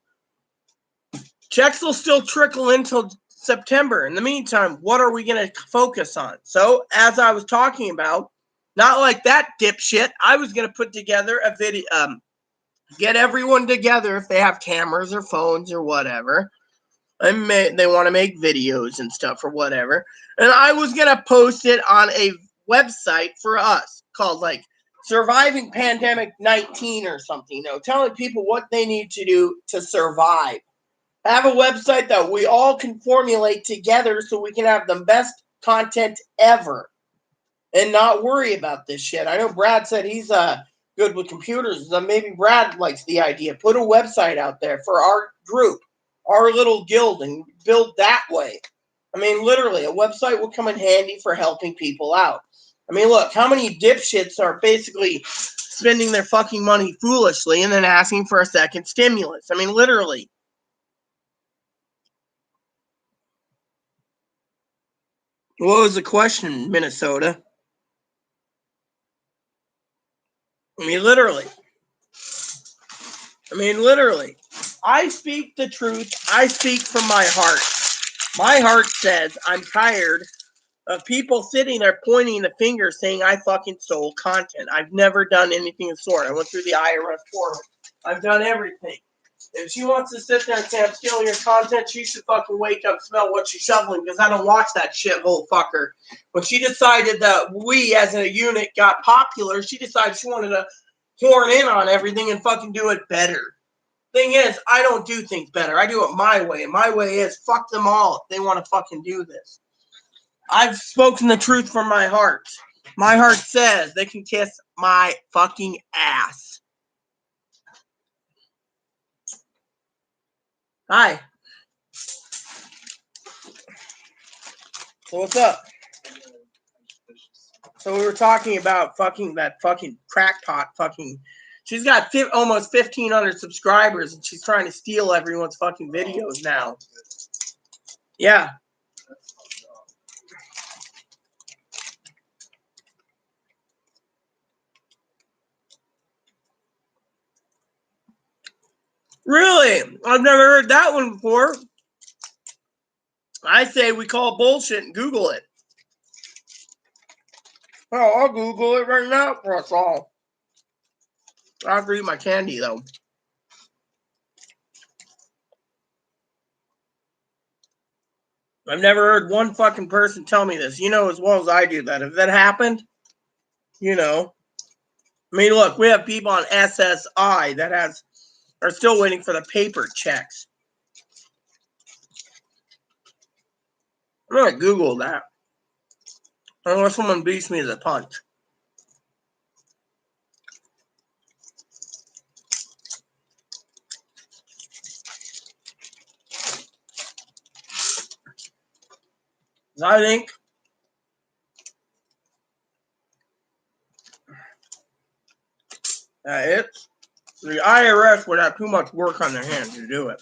Checks will still trickle until September. In the meantime, what are we going to focus on? So, as I was talking about, not like that dipshit, I was going to put together a video, get everyone together if they have cameras or phones or whatever. And they want to make videos and stuff or whatever. And I was going to post it on a website for us called like Surviving Pandemic 19 or something, you know, telling people what they need to do to survive. Have a website that we all can formulate together so we can have the best content ever and not worry about this shit. I know Brad said he's good with computers. So maybe Brad likes the idea. Put a website out there for our group, our little guild, and build that way. I mean, literally, a website will come in handy for helping people out. I mean, look, how many dipshits are basically spending their fucking money foolishly and then asking for a second stimulus? I mean, literally. What was the question, Minnesota? I mean, literally. I speak the truth. I speak from my heart. My heart says I'm tired of people sitting there pointing the finger saying I fucking stole content. I've never done anything of the sort. I went through the IRS portal. I've done everything. If she wants to sit there and say I'm stealing your content, she should fucking wake up, smell what she's shoveling, because I don't watch that shithole fucker. When she decided that we as a unit got popular, she decided she wanted to horn in on everything and fucking do it better. Thing is, I don't do things better. I do it my way. My way is fuck them all if they want to fucking do this. I've spoken the truth from my heart. My heart says they can kiss my fucking ass. Hi. So what's up? So we were talking about fucking that fucking crackpot fucking. She's got almost 1,500 subscribers and she's trying to steal everyone's fucking videos now. Yeah. Really? I've never heard that one before. I say we call bullshit and Google it. Oh, I'll Google it right now for us all. I have to eat my candy though. I've never heard one fucking person tell me this. You know as well as I do that if that happened, you know. I mean, look, we have people on SSI that are still waiting for the paper checks. I'm gonna Google that. Unless someone beats me to the punch. I think that it's The IRS would have too much work on their hands to do it.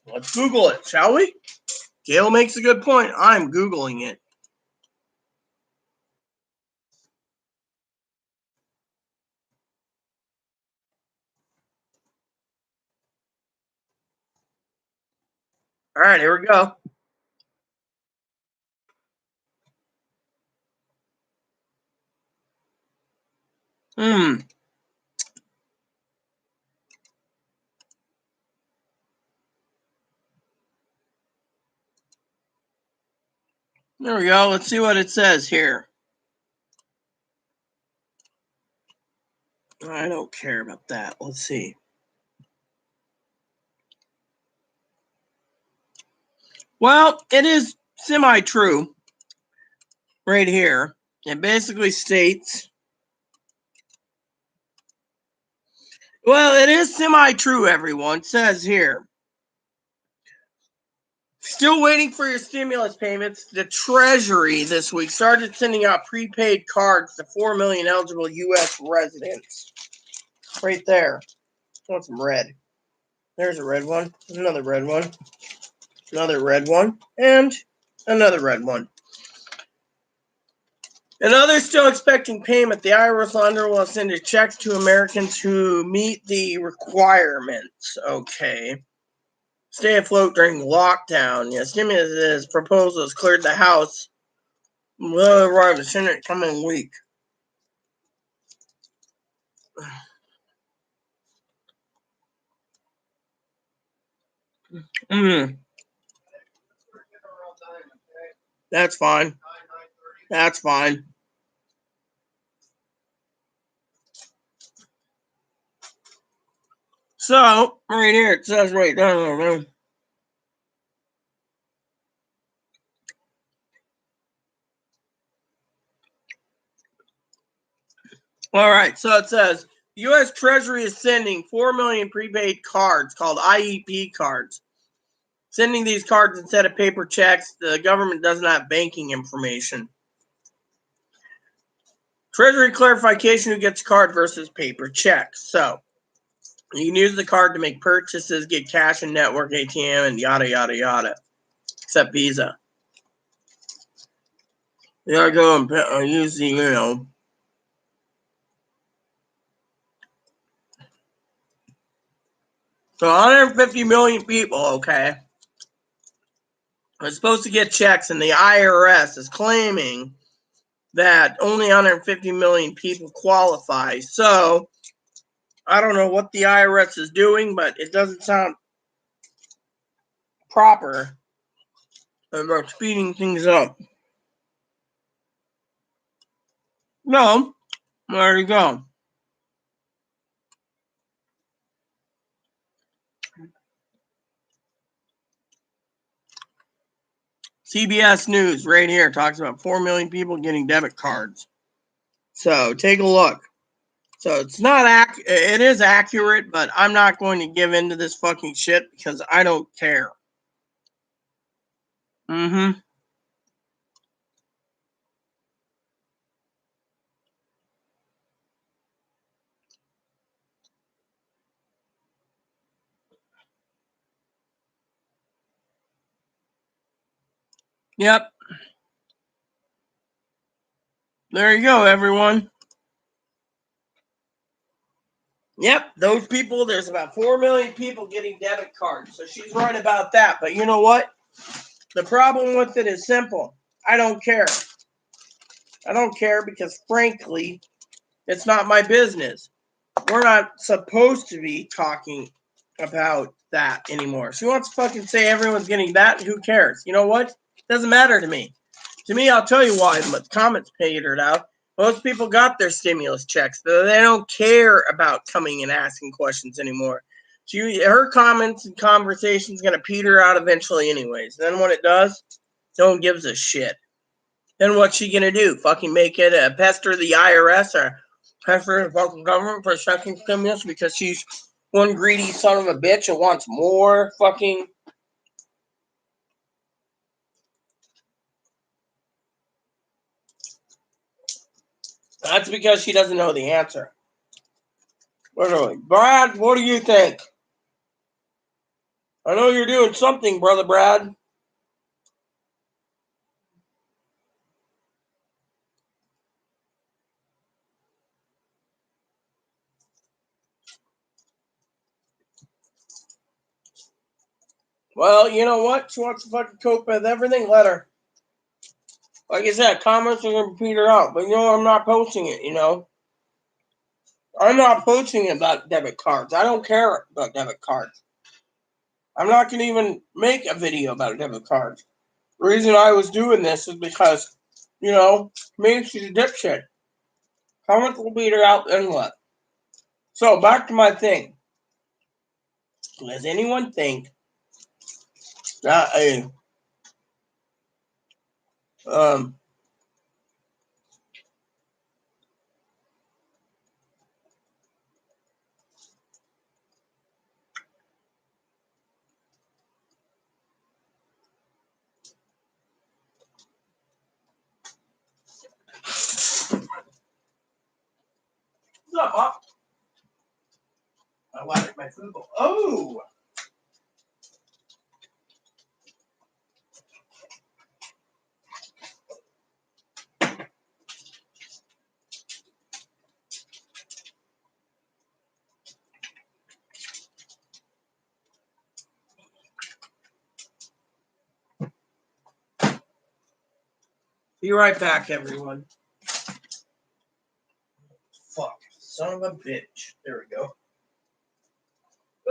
Let's Google it, shall we? Gail makes a good point. I'm Googling it. All right, here we go. There we go. Let's see what it says here. I don't care about that. Let's see. Well, it is semi-true right here. It basically states, well, it is semi-true, everyone. It says here, still waiting for your stimulus payments. The Treasury this week started sending out prepaid cards to 4 million eligible U.S. residents. Right there. I want some red. There's a red one. Another red one. Another red one. And another red one. And others still expecting payment. The IRS lender will send checks to Americans who meet the requirements. Okay. Stay afloat during lockdown. Yeah, stimulus proposals cleared the House. Will arrive in the Senate coming week. That's fine. That's fine. So, right here, it says right down. All right, so it says the U.S. Treasury is sending 4 million prepaid cards called IEP cards. Sending these cards instead of paper checks, the government does not have banking information. Treasury clarification who gets card versus paper checks. So, you can use the card to make purchases, get cash and network ATM, and yada, yada, yada. Except Visa. You gotta go and use the, So 150 million people, okay, are supposed to get checks, and the IRS is claiming that only 150 million people qualify. So, I don't know what the IRS is doing, but it doesn't sound proper about speeding things up. No, there you go. CBS News right here talks about 4 million people getting debit cards. So take a look. So it's not it is accurate, but I'm not going to give into this fucking shit because I don't care. Mm-hmm. Yep. There you go, everyone. Yep, those people, there's about 4 million people getting debit cards. So she's right about that. But you know what? The problem with it is simple. I don't care. I don't care because, frankly, it's not my business. We're not supposed to be talking about that anymore. She wants to fucking say everyone's getting that. Who cares? You know what? Doesn't matter to me. To me, I'll tell you why. The comments petered out. Most people got their stimulus checks. They don't care about coming and asking questions anymore. Her comments and conversation's going to peter out eventually anyways. Then when it does, no one gives a shit. Then what's she going to do? Fucking make it pester the IRS or pester the fucking government for a second stimulus because she's one greedy son of a bitch and wants more fucking... That's because she doesn't know the answer. Literally. Brad, what do you think? I know you're doing something, Brother Brad. Well, you know what? She wants to fucking cope with everything. Let her. Like I said, comments are going to peter out. But you know, I'm not posting it, you know. I'm not posting about debit cards. I don't care about debit cards. I'm not going to even make a video about debit cards. The reason I was doing this is because, you know, maybe she's a dipshit. Comments will beat her out and what? So, back to my thing. Does anyone think that a what's up, Mom? I like my food bowl. Oh! Be right back, everyone. Fuck. Son of a bitch. There we go.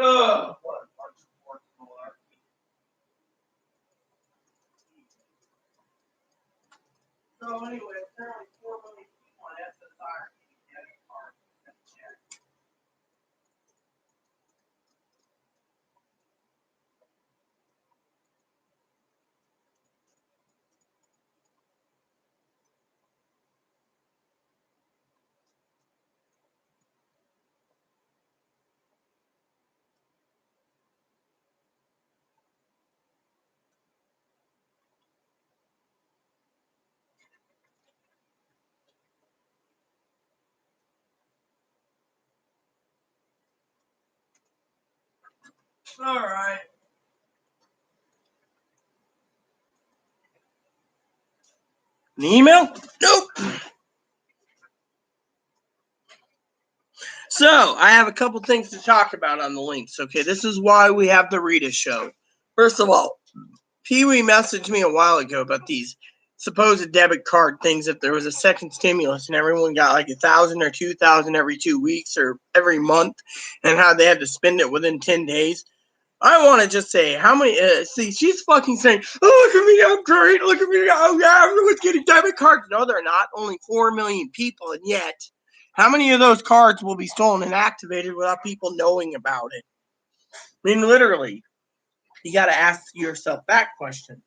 Ugh. What a bunch of work. So anyway, apparently 4 million people on SSI are getting debit cards. All right. An email? Nope. So, I have a couple things to talk about on the links. Okay, this is why we have the Rita show. First of all, Pee-wee messaged me a while ago about these supposed debit card things, that there was a second stimulus and everyone got like 1,000 or 2,000 every 2 weeks or every month, and how they had to spend it within 10 days. I want to just say, how many, see, she's fucking saying, oh, look at me, I'm great, look at me, oh yeah, everyone's getting debit cards. No, they're not. Only 4 million people, and yet, how many of those cards will be stolen and activated without people knowing about it? I mean, literally, you got to ask yourself that question.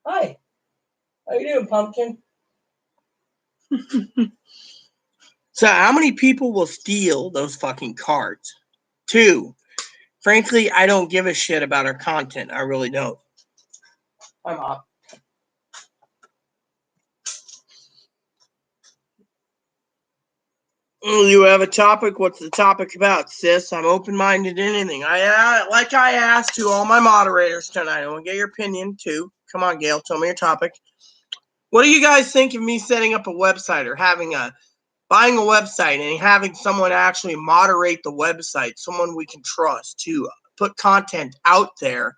Hi, how you doing, pumpkin? So, how many people will steal those fucking cards? 2, frankly, I don't give a shit about her content. I really don't. I'm up. You have a topic? What's the topic about, sis? I'm open-minded to anything. I asked to all my moderators tonight. I want to get your opinion, too. Come on, Gail. Tell me your topic. What do you guys think of me setting up a website or buying a website and having someone actually moderate the website, someone we can trust to put content out there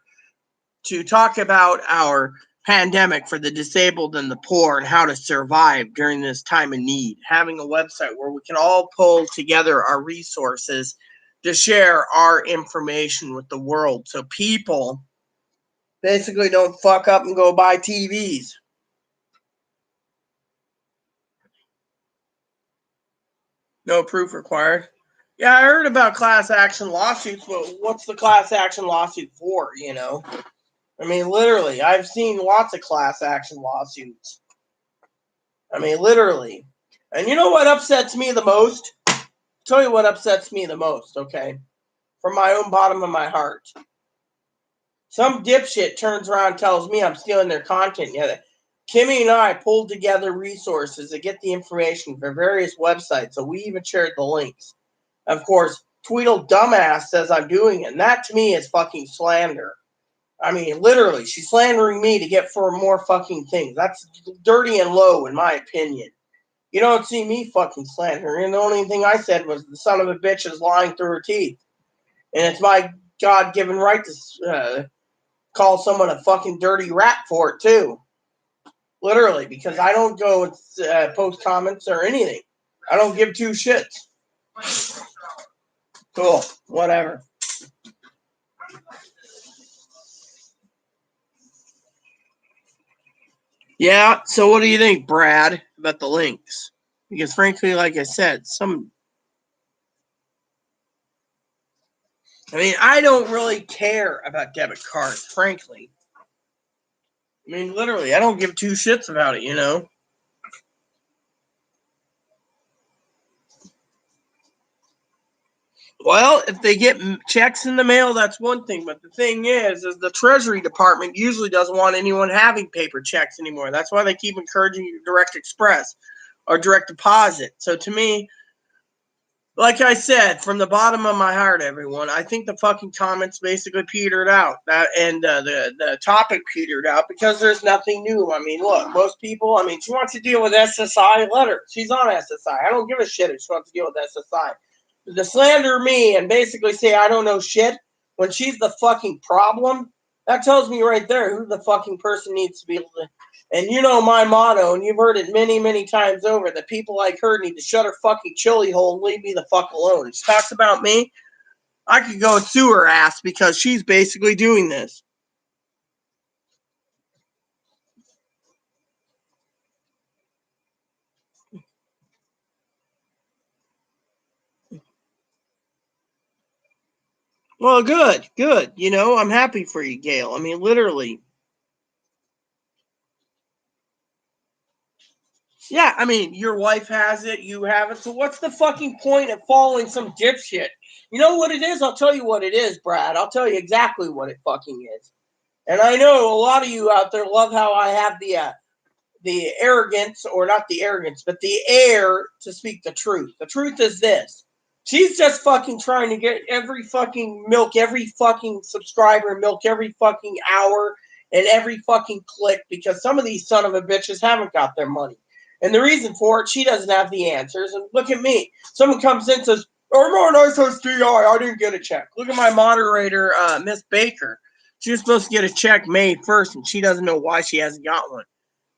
to talk about our pandemic for the disabled and the poor and how to survive during this time of need? Having a website where we can all pull together our resources to share our information with the world, so people basically don't fuck up and go buy TVs. No proof required. Yeah, I heard about class action lawsuits, but what's the class action lawsuit for, you know? I mean, literally, I've seen lots of class action lawsuits. I mean, literally. And you know what upsets me the most? I'll tell you what upsets me the most, okay? From my own bottom of my heart. Some dipshit turns around and tells me I'm stealing their content. Yeah, Kimmy and I pulled together resources to get the information for various websites, so we even shared the links. Of course, Tweedle Dumbass says I'm doing it, and that to me is fucking slander. I mean, literally, she's slandering me to get for more fucking things. That's dirty and low, in my opinion. You don't see me fucking slandering. The only thing I said was the son of a bitch is lying through her teeth. And it's my God-given right to call someone a fucking dirty rat for it, too. Literally, because I don't go and post comments or anything. I don't give two shits. Cool. Whatever. Yeah, so what do you think, Brad, about the links? Because frankly, like I said, I don't really care about debit cards, frankly. I mean, literally, I don't give two shits about it, you know? Well, if they get checks in the mail, that's one thing. But the thing is the Treasury Department usually doesn't want anyone having paper checks anymore. That's why they keep encouraging you direct express or direct deposit. So to me, like I said, from the bottom of my heart, everyone, I think the fucking comments basically petered out. The topic petered out because there's nothing new. I mean, look, most people, she wants to deal with SSI, let her. She's on SSI. I don't give a shit if she wants to deal with SSI. To slander me and basically say I don't know shit when she's the fucking problem, that tells me right there who the fucking person needs to be able to. And you know my motto, and you've heard it many, many times over, that people like her need to shut her fucking chili hole and leave me the fuck alone. She talks about me, I could go and sue her ass because she's basically doing this. Well, good. You know, I'm happy for you, Gail. I mean, literally. Yeah, I mean, your wife has it, you have it. So what's the fucking point of following some dipshit? You know what it is? I'll tell you what it is, Brad. I'll tell you exactly what it fucking is. And I know a lot of you out there love how I have the arrogance, or not the arrogance, but the air to speak the truth. The truth is this. She's just fucking trying to get every fucking subscriber, milk every fucking hour and every fucking click, because some of these son of a bitches haven't got their money. And the reason for it, she doesn't have the answers. And look at me. Someone comes in and says, "Oh, no, nice SDI. I didn't get a check." Look at my moderator, Miss Baker. She was supposed to get a check May 1st, and she doesn't know why she hasn't got one.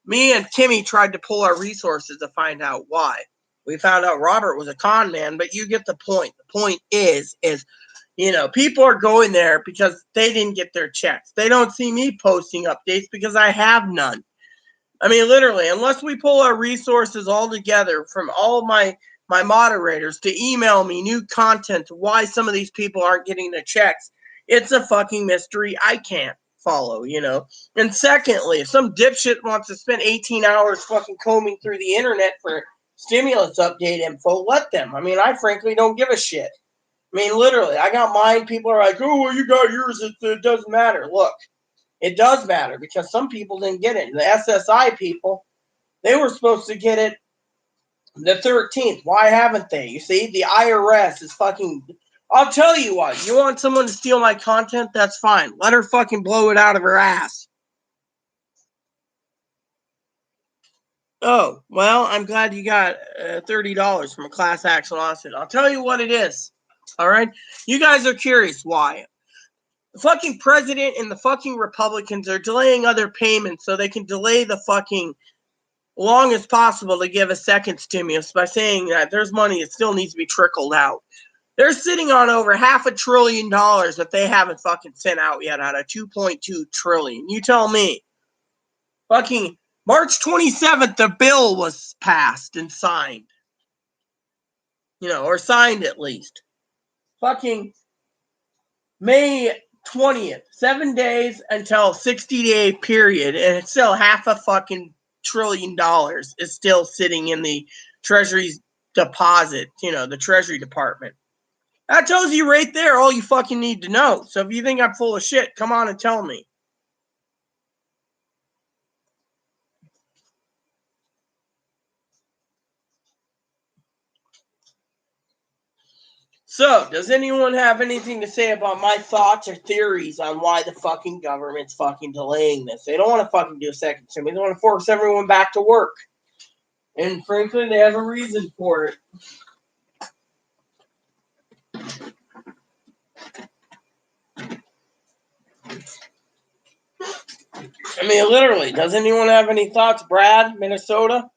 Me and Kimmy tried to pull our resources to find out why. We found out Robert was a con man, but you get the point. The point is, people are going there because they didn't get their checks. They don't see me posting updates because I have none. I mean, literally, unless we pull our resources all together from all my moderators to email me new content to why some of these people aren't getting their checks, it's a fucking mystery I can't follow, you know? And secondly, if some dipshit wants to spend 18 hours fucking combing through the internet for stimulus update info, let them. I mean, I frankly don't give a shit. I mean, literally, I got mine. People are like, "Oh, well, you got yours. It doesn't matter." Look, it does matter because some people didn't get it. The SSI people, they were supposed to get it the 13th. Why haven't they? You see, the IRS is fucking. I'll tell you what. You want someone to steal my content? That's fine. Let her fucking blow it out of her ass. Oh, well, I'm glad you got $30 from a class action lawsuit. I'll tell you what it is. All right? You guys are curious why. The fucking president and the fucking Republicans are delaying other payments so they can delay the fucking long as possible to give a second stimulus by saying that there's money that still needs to be trickled out. They're sitting on over $500 billion that they haven't fucking sent out yet out of $2.2 trillion. You tell me. Fucking March 27th, the bill was passed and signed. Or signed at least. Fucking May 20th, 7 days until 60-day period, and it's still $500 billion is still sitting in the Treasury's deposit, the Treasury Department. That tells you right there all you fucking need to know. So if you think I'm full of shit, come on and tell me. So, does anyone have anything to say about my thoughts or theories on why the fucking government's fucking delaying this? They don't want to fucking do a second term. They want to force everyone back to work. And frankly, they have a reason for it. I mean, literally, does anyone have any thoughts? Brad, Minnesota?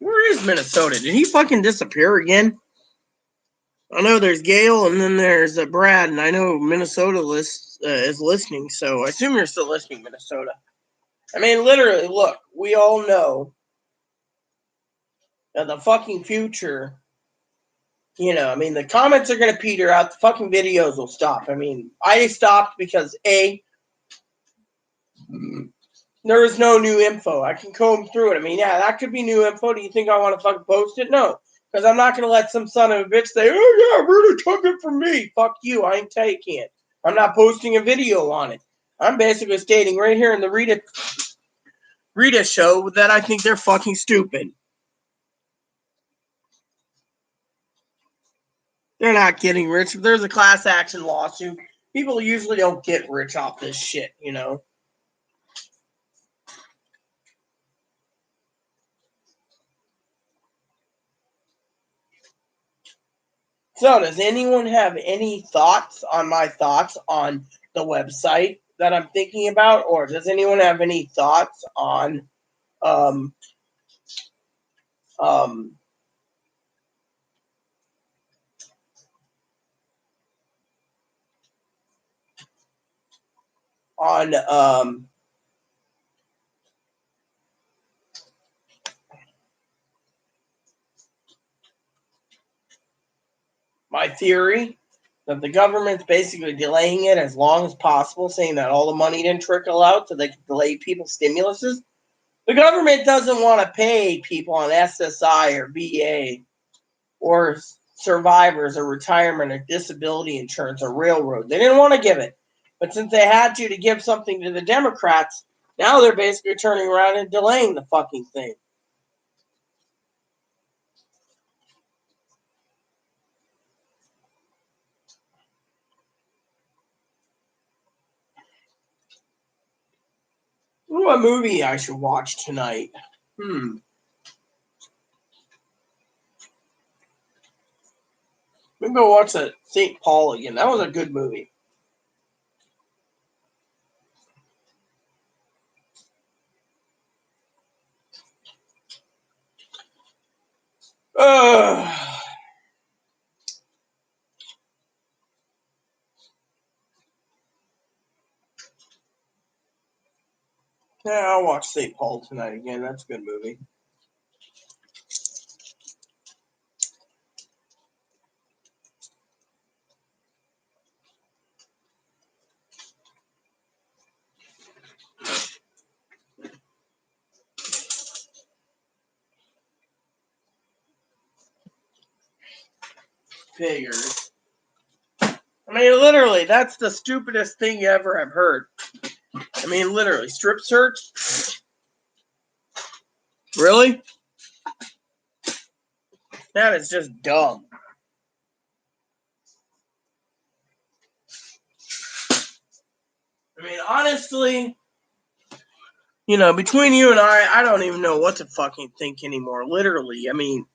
Where is Minnesota? Did he fucking disappear again? I know there's Gail and then there's Brad, and I know Minnesota is listening, so I assume you're still listening, Minnesota. I mean, literally, look, we all know that the fucking future, you know, I mean, the comments are going to peter out, the fucking videos will stop. I mean, I stopped because, A, there is no new info. I can comb through it. I mean, yeah, that could be new info. Do you think I want to fucking post it? No. Because I'm not going to let some son of a bitch say, oh, yeah, Rita took it from me. Fuck you. I ain't taking it. I'm not posting a video on it. I'm basically stating right here in the Rita show that I think they're fucking stupid. They're not getting rich. If there's a class action lawsuit, people usually don't get rich off this shit, you know? So, does anyone have any thoughts on my thoughts on the website that I'm thinking about? Or does anyone have any thoughts on on my theory that the government's basically delaying it as long as possible, saying that all the money didn't trickle out so they could delay people's stimuluses? The government doesn't want to pay people on SSI or VA or survivors or retirement or disability insurance or railroad. They didn't want to give it. But since they had to give something to the Democrats, now they're basically turning around and delaying the fucking thing. What movie I should watch tonight? Maybe I'll watch that St. Paul again. That was a good movie. Yeah, I'll watch St. Paul tonight again. That's a good movie. Figures. I mean, literally, that's the stupidest thing you ever have heard. I mean, literally, strip search? Really? That is just dumb. I mean, honestly, you know, between you and I don't even know what to fucking think anymore. Literally, I mean,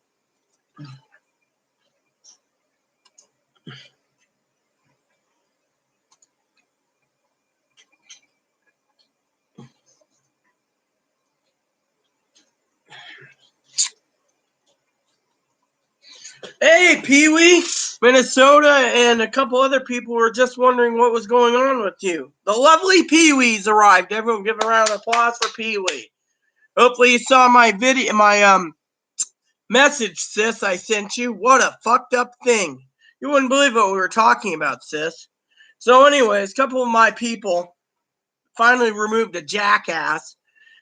hey, Pee-wee, Minnesota, and a couple other people were just wondering what was going on with you. The lovely Pee-wee's arrived. Everyone give a round of applause for Pee-wee. Hopefully you saw my video, my message, sis, I sent you. What a fucked up thing. You wouldn't believe what we were talking about, sis. So anyways, a couple of my people finally removed a jackass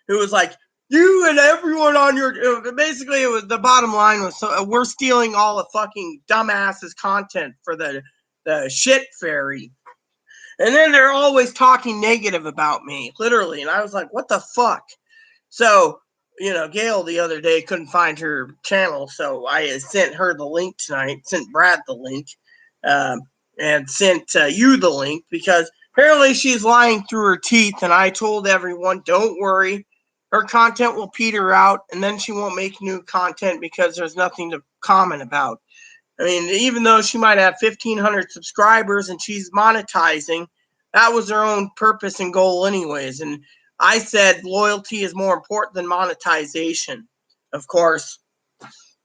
who was like, you and everyone on your, basically it was, the bottom line was, so we're stealing all the fucking dumbasses content for the shit fairy. And then they're always talking negative about me, literally. And I was like, what the fuck? So Gail the other day couldn't find her channel, so I sent her the link tonight, sent Brad the link, and sent you the link, because apparently she's lying through her teeth, and I told everyone, don't worry, her content will peter out, and then she won't make new content because there's nothing to comment about. I mean, even though she might have 1,500 subscribers and she's monetizing, that was her own purpose and goal anyways. And I said loyalty is more important than monetization. Of course,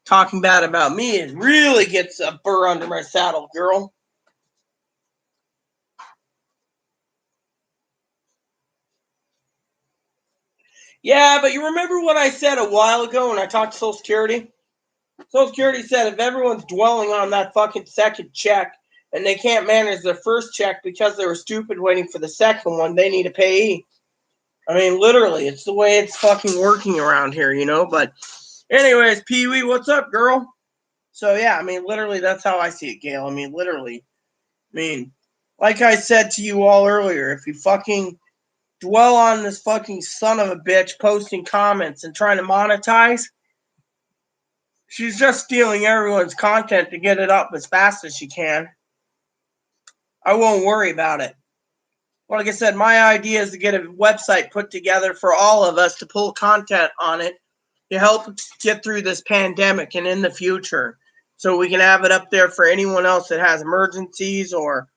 talking bad about me, it really gets a burr under my saddle, girl. Yeah, but you remember what I said a while ago when I talked to Social Security? Social Security said if everyone's dwelling on that fucking second check and they can't manage their first check because they were stupid waiting for the second one, they need a payee. I mean, literally, it's the way it's fucking working around here, But anyways, Pee-wee, what's up, girl? So, yeah, I mean, literally, that's how I see it, Gail. I mean, literally. I mean, like I said to you all earlier, if you fucking dwell on this fucking son of a bitch posting comments and trying to monetize, she's just stealing everyone's content to get it up as fast as she can. I won't worry about it. Well, like I said, my idea is to get a website put together for all of us to pull content on it to help get through this pandemic and in the future, so we can have it up there for anyone else that has emergencies or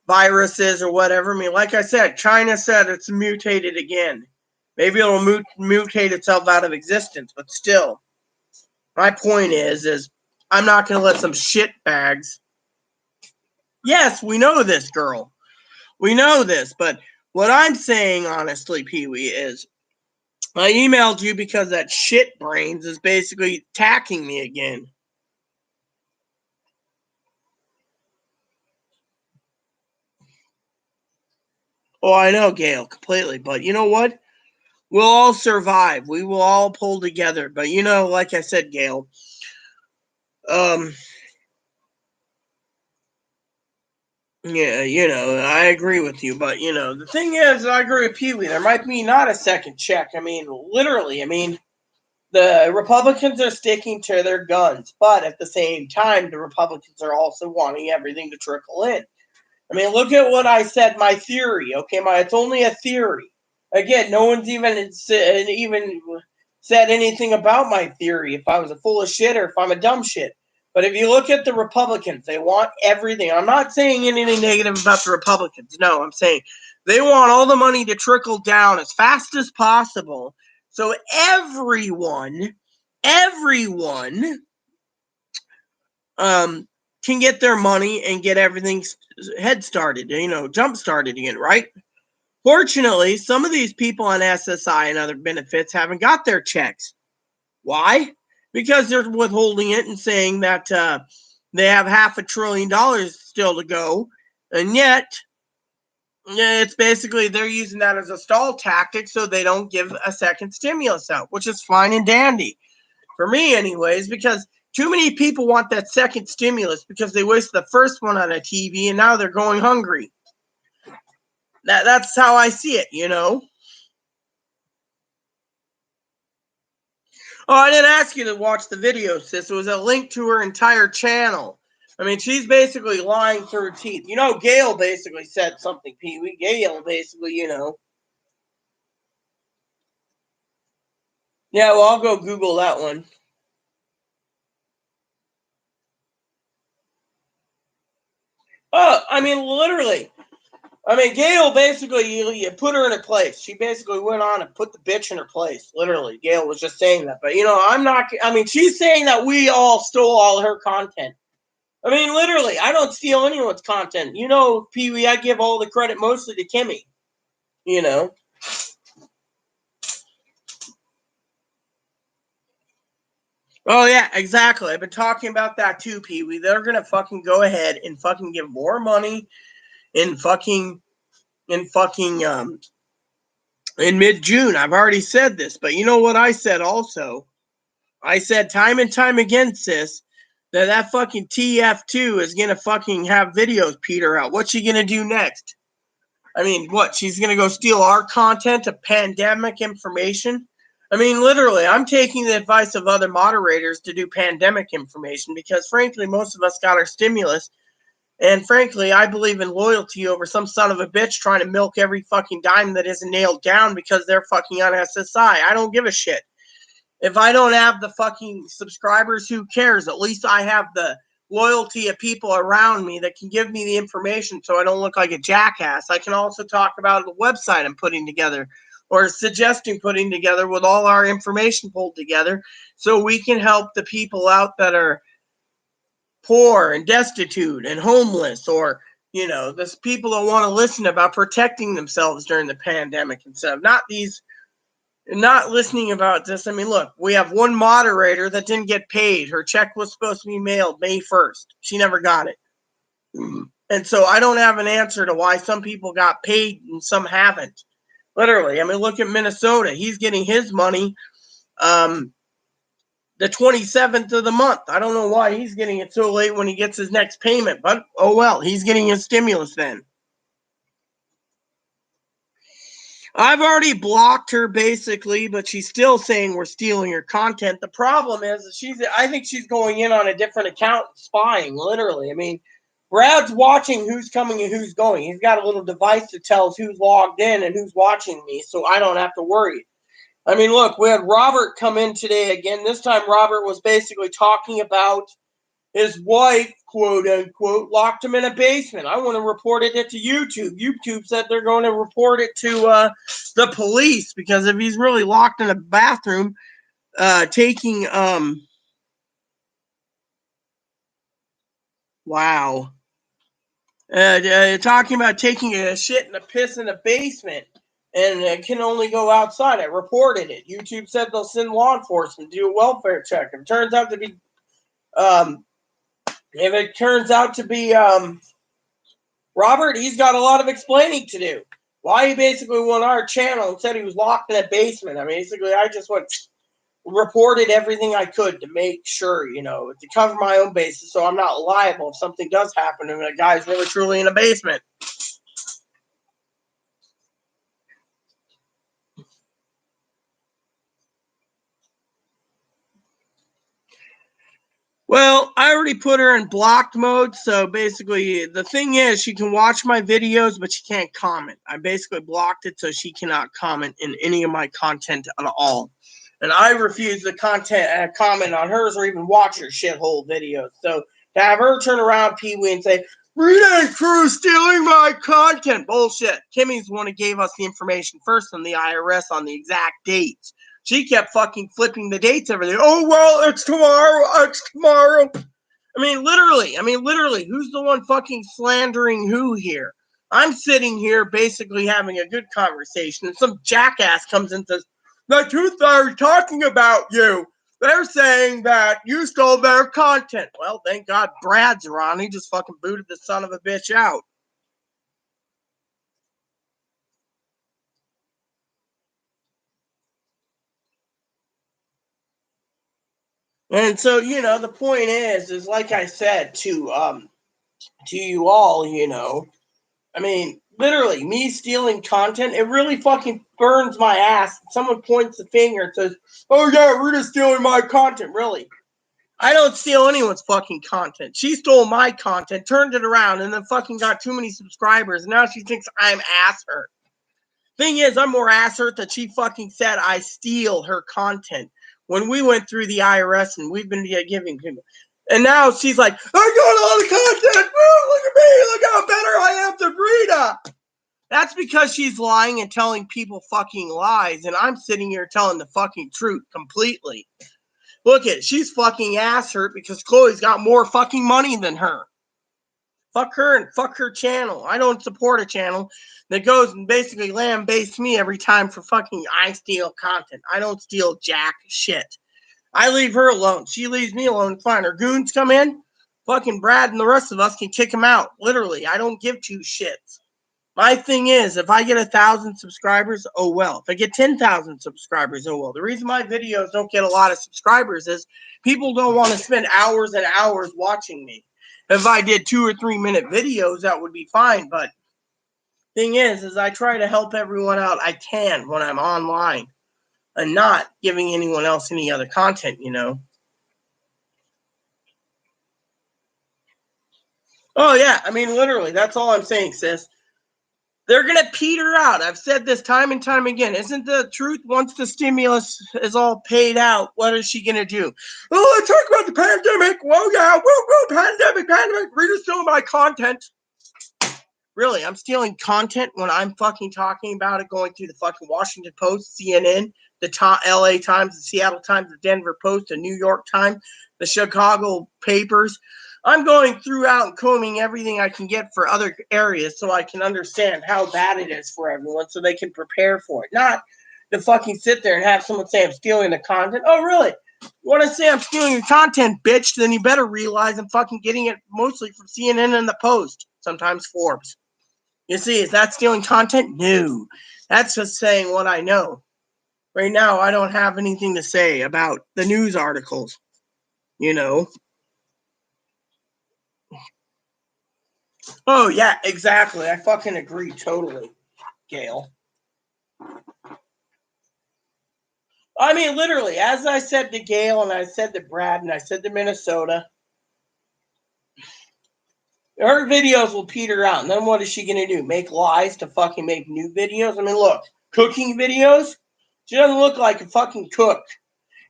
viruses or whatever. I mean, like I said, China said it's mutated again. Maybe it'll mutate itself out of existence, but still, my point is I'm not going to let some shitbags. Yes, we know this, girl. We know this, but what I'm saying, honestly, Pee-wee, is I emailed you because that shit brains is basically attacking me again. Oh, I know, Gail, completely. But you know what? We'll all survive. We will all pull together. But like I said, Gail, yeah, I agree with you. But the thing is, I agree with Pee-wee. There might be not a second check. I mean, literally. I mean, the Republicans are sticking to their guns, but at the same time, the Republicans are also wanting everything to trickle in. I mean, look at what I said, my theory, okay? It's only a theory. Again, no one's even said anything about my theory, if I was a full of shit or if I'm a dumb shit. But if you look at the Republicans, they want everything. I'm not saying anything negative about the Republicans. No, I'm saying they want all the money to trickle down as fast as possible, so everyone can get their money and get everything head started, jump started again, right? Fortunately, some of these people on SSI and other benefits haven't got their checks. Why? Because they're withholding it and saying that they have $500 billion still to go, and yet it's basically they're using that as a stall tactic so they don't give a second stimulus out, which is fine and dandy for me anyways, because too many people want that second stimulus because they wasted the first one on a TV and now they're going hungry. That's how I see it, Oh, I didn't ask you to watch the video, sis. It was a link to her entire channel. I mean, she's basically lying through her teeth. Gail basically said something, Pee-wee. Gail basically, Yeah, well, I'll go Google that one. Oh, I mean, literally. I mean, Gail basically, you put her in her place. She basically went on and put the bitch in her place. Literally, Gail was just saying that. But, I'm not, I mean, she's saying that we all stole all her content. I mean, literally, I don't steal anyone's content. Pee-wee, I give all the credit mostly to Kimmy. Oh, yeah, exactly. I've been talking about that too, Pee-wee. They're going to fucking go ahead and fucking give more money in in mid-June. I've already said this, but you know what I said also? I said time and time again, sis, that fucking TF2 is going to fucking have videos peter out. What's she going to do next? I mean, what? She's going to go steal our content of pandemic information? I mean, literally, I'm taking the advice of other moderators to do pandemic information because, frankly, most of us got our stimulus. And, frankly, I believe in loyalty over some son of a bitch trying to milk every fucking dime that isn't nailed down because they're fucking on SSI. I don't give a shit. If I don't have the fucking subscribers, who cares? At least I have the loyalty of people around me that can give me the information so I don't look like a jackass. I can also talk about the website I'm putting together or suggesting putting together with all our information pulled together so we can help the people out that are poor and destitute and homeless, or the people that want to listen about protecting themselves during the pandemic and stuff. Not listening about this. I mean, look, we have one moderator that didn't get paid. Her check was supposed to be mailed May 1st. She never got it. And so I don't have an answer to why some people got paid and some haven't. Literally. I mean, look at Minnesota. He's getting his money the 27th of the month. I don't know why he's getting it so late when he gets his next payment, but oh well, he's getting his stimulus then. I've already blocked her basically, but she's still saying we're stealing her content. The problem is I think she's going in on a different account, spying, literally. I mean, Brad's watching who's coming and who's going. He's got a little device that tells who's logged in and who's watching me, so I don't have to worry. I mean, look, we had Robert come in today again. This time Robert was basically talking about his wife, quote unquote, locked him in a basement. I want to report it to YouTube. YouTube said they're going to report it to the police because if he's really locked in a bathroom, taking wow, talking about taking a shit and a piss in a basement, and it can only go outside. I reported it. YouTube said they'll send law enforcement to do a welfare check. If it turns out to be Robert, he's got a lot of explaining to do. Why he basically went on our channel and said he was locked in a basement. I mean, basically, I just reported everything I could to make sure, to cover my own bases so I'm not liable if something does happen and a guy's really truly in a basement. Well, I already put her in blocked mode, so basically the thing is she can watch my videos, but she can't comment. I basically blocked it so she cannot comment in any of my content at all. And I refuse to comment on hers or even watch her shithole videos. So to have her turn around, Pee-wee, and say, Rita and crew stealing my content. Bullshit. Kimmy's the one who gave us the information first from the IRS on the exact dates. She kept fucking flipping the dates every day. Oh, well, it's tomorrow. I mean, literally, who's the one fucking slandering who here? I'm sitting here basically having a good conversation, and some jackass comes in and says, the truth are talking about you. They're saying that you stole their content. Well, thank God Brad's around. He just fucking booted the son of a bitch out. And so, the point is like I said to you all, I mean, literally, me stealing content, it really fucking burns my ass. Someone points the finger and says, oh yeah, we're just stealing my content. Really? I don't steal anyone's fucking content. She stole my content, turned it around, and then fucking got too many subscribers. And now she thinks I'm ass hurt. Thing is, I'm more ass hurt that she fucking said I steal her content when we went through the IRS and we've been giving people. And now she's like, I got all the content. Woo, look at me. Look how better I am than Rita. That's because she's lying and telling people fucking lies. And I'm sitting here telling the fucking truth completely. Look at it. She's fucking ass hurt because Chloe's got more fucking money than her. Fuck her and fuck her channel. I don't support a channel that goes and basically lambastes me every time for fucking I steal content. I don't steal jack shit. I leave her alone. She leaves me alone. Fine. Her goons come in. Fucking Brad and the rest of us can kick them out. Literally. I don't give two shits. My thing is, if I get 1,000 subscribers, oh well. If I get 10,000 subscribers, oh well. The reason my videos don't get a lot of subscribers is people don't want to spend hours and hours watching me. If I did 2 or 3 minute videos, that would be fine. But thing is I try to help everyone out I can when I'm online. and not giving anyone else any other content, you know. Oh, yeah. I mean, literally, that's all I'm saying, sis. They're going to peter out. I've said this time and time again. Isn't the truth, once the stimulus is all paid out, what is she going to do? Oh, talk about the pandemic. Whoa, yeah. Whoa, pandemic. Readers stealing my content. Really, I'm stealing content when I'm fucking talking about it, going through the fucking Washington Post, CNN, the LA Times, the Seattle Times, the Denver Post, the New York Times, the Chicago papers. I'm going throughout and combing everything I can get for other areas so I can understand how bad it is for everyone so they can prepare for it. Not to fucking sit there and have someone say I'm stealing the content. Oh, really? You want to say I'm stealing your content, bitch? Then you better realize I'm fucking getting it mostly from CNN and the Post, sometimes Forbes. You see, is that stealing content? No. That's just saying what I know. Right now, I don't have anything to say about the news articles, you know. Oh, yeah, exactly. I fucking agree totally, Gail. I mean, literally, as I said to Gail and I said to Brad and I said to Minnesota, her videos will peter out. And then what is she going to do? Make lies to fucking make new videos? I mean, look, cooking videos? She doesn't look like a fucking cook.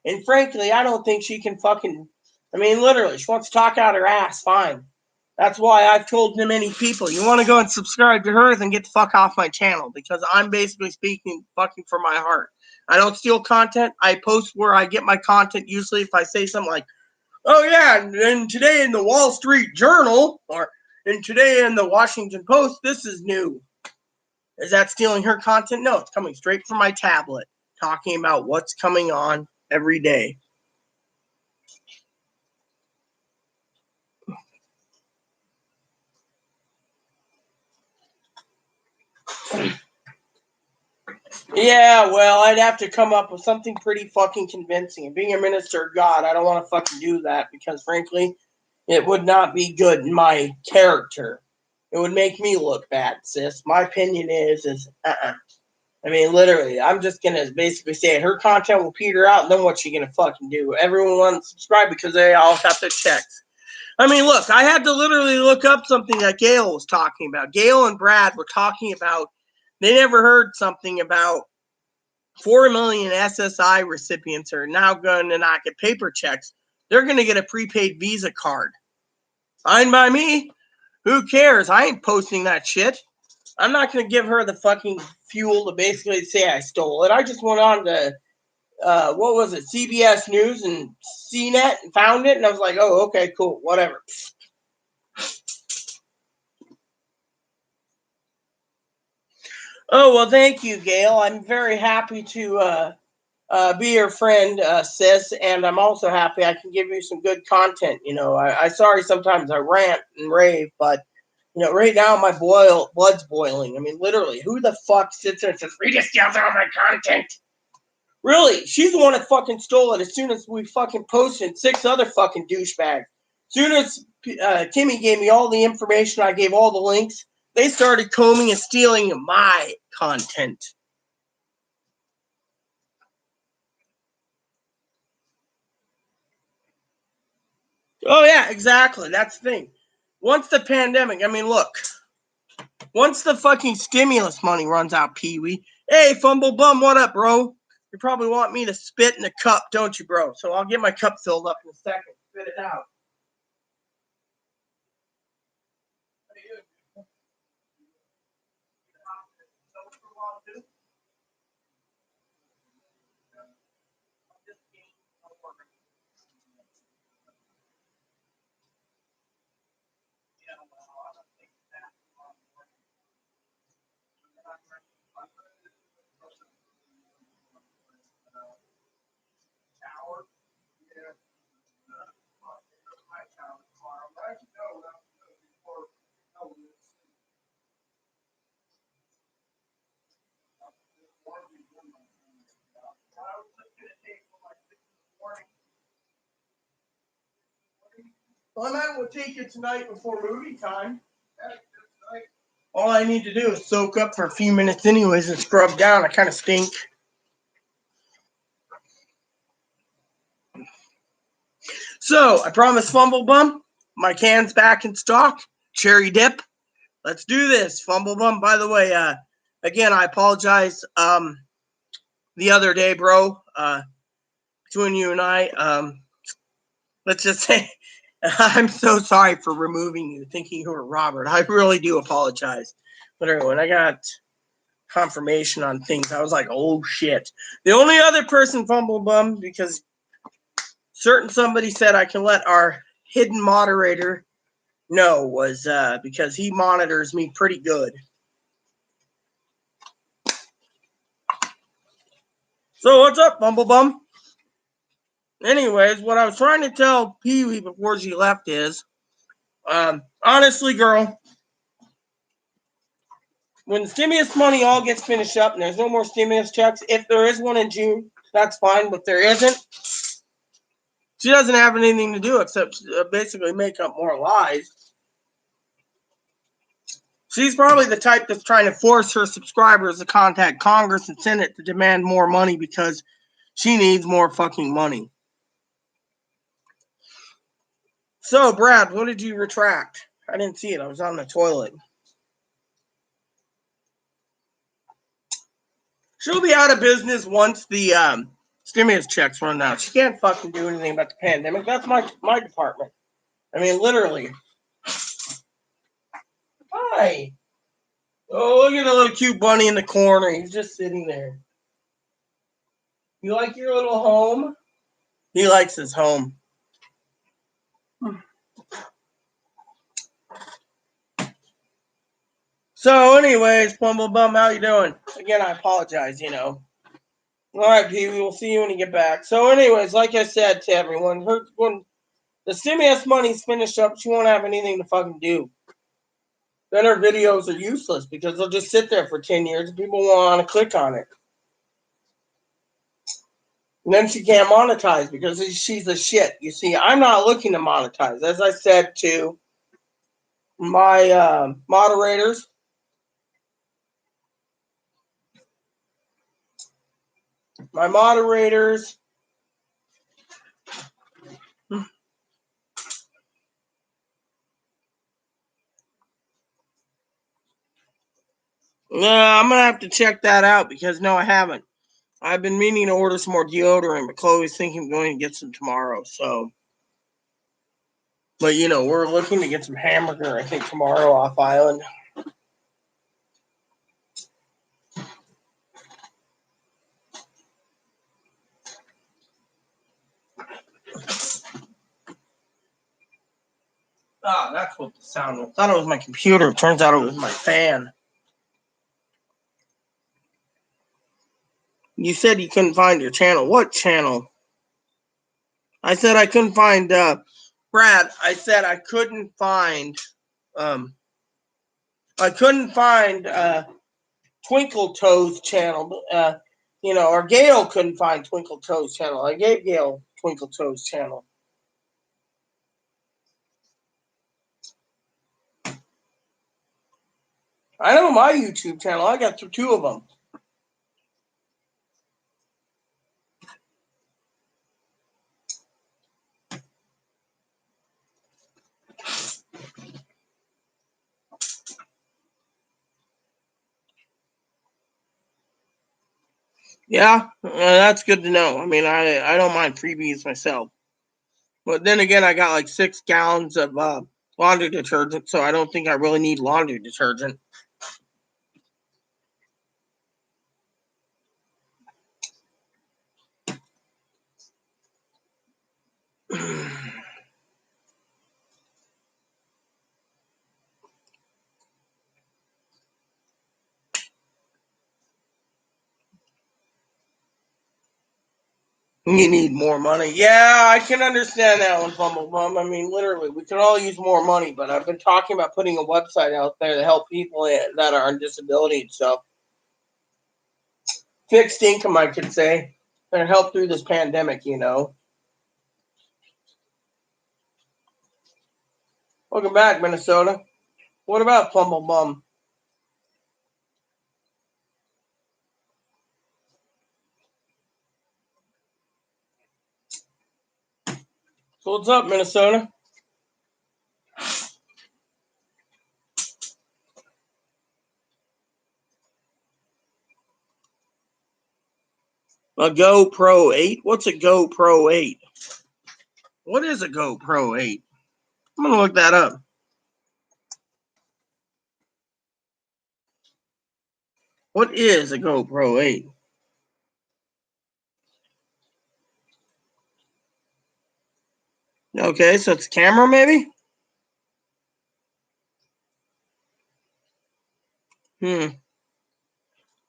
And frankly, I don't think she can fucking, I mean, literally, she wants to talk out her ass, fine. That's why I've told many people, you want to go and subscribe to her, then get the fuck off my channel, because I'm basically speaking fucking from my heart. I don't steal content. I post where I get my content. Usually if I say something like, oh yeah, and today in the Wall Street Journal, or and today in the Washington Post, this is new. Is that stealing her content? No, it's coming straight from my tablet, talking about what's coming on every day. Yeah, well, I'd have to come up with something pretty fucking convincing. And being a minister of God, I don't want to fucking do that because, frankly, it would not be good in my character. It would make me look bad, sis. My opinion is I mean, literally, I'm just going to basically say her content will peter out, and then what's she going to fucking do? Everyone wants to subscribe because they all have their checks. I mean, look, I had to literally look up something that Gail was talking about. Gail and Brad were talking about, they never heard something about 4 million SSI recipients are now going to not get paper checks. They're going to get a prepaid Visa card. Fine by me. Who cares? I ain't posting that shit. I'm not going to give her the fucking fuel to basically say I stole it. I just went on to, what was it, CBS News and CNET and found it, and I was like, oh, okay, cool, whatever. Oh, well, thank you, Gail. I'm very happy to be your friend, sis, and I'm also happy I can give you some good content. You know, I sorry sometimes I rant and rave, but, you know, right now my blood's boiling. I mean, literally, who the fuck sits there and says, Rita steals all my content? Really, she's the one that fucking stole it as soon as we fucking posted 6 other fucking douchebags. As soon as Timmy gave me all the information, I gave all the links, they started combing and stealing my content. Oh, yeah, exactly. That's the thing. Once the pandemic, I mean, look, once the fucking stimulus money runs out, Pee-wee, hey, Fumble Bum, what up, bro? You probably want me to spit in a cup, don't you, bro? So I'll get my cup filled up in a second. Spit it out. Well, I might as well take it tonight before movie time. All I need to do is soak up for a few minutes anyways and scrub down. I kind of stink. So, I promised Fumblebum, my can's back in stock. Cherry dip. Let's do this. Fumblebum, by the way, again, I apologize the other day, bro, between you and I. Let's just say I'm so sorry for removing you, thinking you were Robert. I really do apologize. But when I got confirmation on things, I was like, oh shit. The only other person, Fumblebum, because certain somebody said I can let our hidden moderator know, was because he monitors me pretty good. So what's up, Fumblebum? Anyways, what I was trying to tell Pee-wee before she left is, honestly, girl, when the stimulus money all gets finished up and there's no more stimulus checks, if there is one in June, that's fine, but there isn't. She doesn't have anything to do except basically make up more lies. She's probably the type that's trying to force her subscribers to contact Congress and Senate to demand more money because she needs more fucking money. So, Brad, what did you retract? I didn't see it. I was on the toilet. She'll be out of business once the stimulus checks run out. She can't fucking do anything about the pandemic. That's my department. I mean, literally. Hi. Oh, look at the little cute bunny in the corner. He's just sitting there. You like your little home? He likes his home. So, anyways, Bumblebum, how you doing? Again, I apologize, All right, Pee, we will see you when you get back. So, anyways, like I said to everyone, when the stimulus money's finished up, she won't have anything to fucking do. Then her videos are useless because they'll just sit there for 10 years and people won't want to click on it. And then she can't monetize because she's a shit. You see, I'm not looking to monetize. As I said to my moderators, I'm going to have to check that out because no, I haven't. I've been meaning to order some more deodorant, but Chloe's thinking of going to get some tomorrow. So, but we're looking to get some hamburger, I think, tomorrow off island. Ah, that's what the sound was. I thought it was my computer. Turns out it was my fan. You said you couldn't find your channel. What channel? I said I couldn't find Brad. I said I couldn't find Twinkle Toes channel. Or Gail couldn't find Twinkle Toes channel. I gave Gail Twinkle Toes channel. I know my YouTube channel. I got two of them. Yeah, that's good to know. I mean, I don't mind freebies myself. But then again, I got like 6 gallons of laundry detergent, so I don't think I really need laundry detergent. You need more money. Yeah, I can understand that one, Bumblebum. I mean, literally, we can all use more money, but I've been talking about putting a website out there to help people that are on disability and stuff. Fixed income, I could say, and help through this pandemic, Welcome back, Minnesota. What about Bumblebum? So what's up, Minnesota? A GoPro 8? What's a GoPro 8? What is a GoPro 8? I'm going to look that up. What is a GoPro 8? Okay, so it's a camera maybe?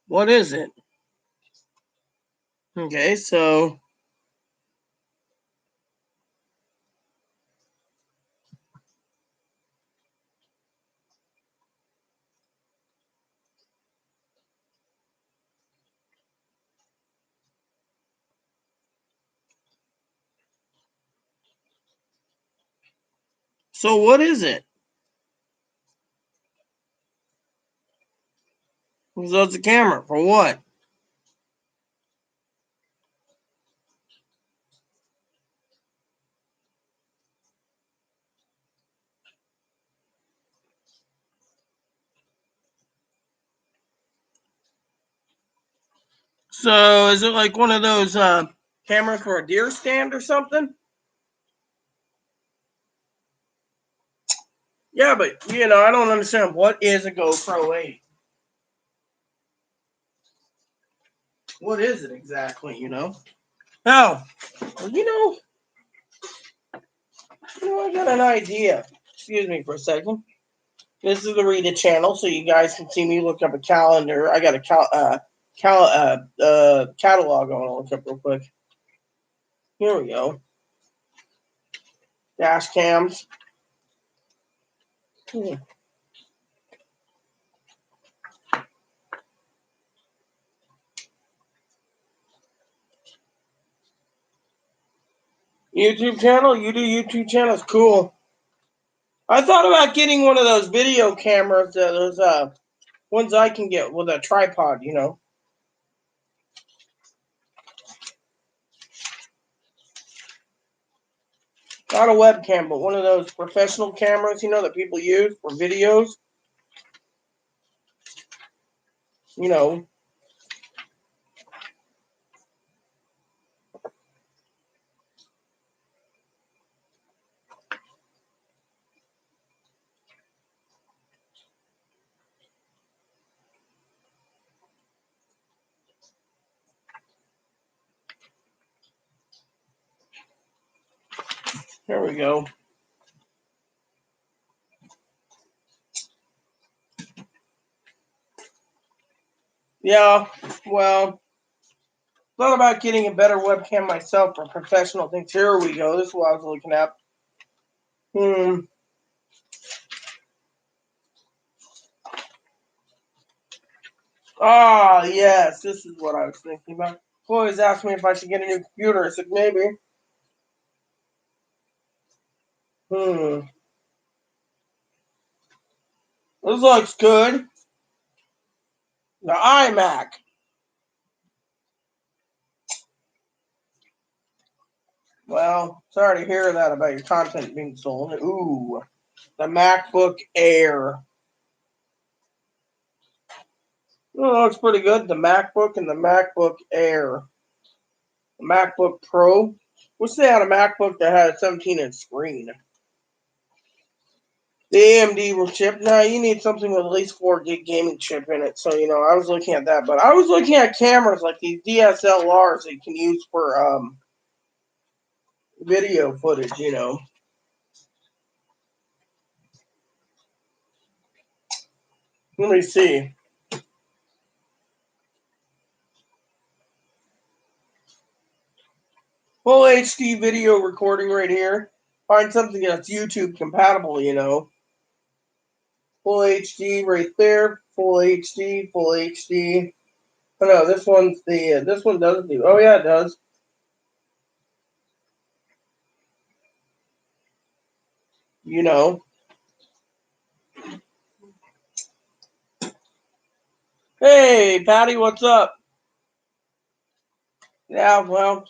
What is it? Okay, so what is it? So it's a camera for what? So is it like one of those cameras for a deer stand or something? Yeah, but I don't understand. What is a GoPro 8? What is it exactly, Oh, well, I got an idea. Excuse me for a second. This is the Rita channel, so you guys can see me look up a calendar. I got a catalog I want to look up real quick. Here we go. Dash cams. YouTube channel? You do YouTube channels? Cool. I thought about getting one of those video cameras, those ones I can get with a tripod, Not a webcam, but one of those professional cameras, that people use for videos. There we go. Yeah, well, thought about getting a better webcam myself for professional things. Here we go. This is what I was looking at. Ah, yes, this is what I was thinking about. Chloe's asked me if I should get a new computer. I said maybe. This looks good. The iMac. Well, sorry to hear that about your content being stolen. Ooh, the MacBook Air. Oh, looks pretty good. The MacBook and the MacBook Air. The MacBook Pro. Wish they had a MacBook that had a 17-inch screen. The AMD chip. Now you need something with at least 4 gig gaming chip in it. So I was looking at that, but I was looking at cameras like these DSLRs that you can use for video footage. Let me see. Full HD video recording right here. Find something that's YouTube compatible. Full HD right there. Full HD. Full HD. Oh no, this one doesn't do. Oh yeah, it does. Hey, Patty, what's up? Yeah, well,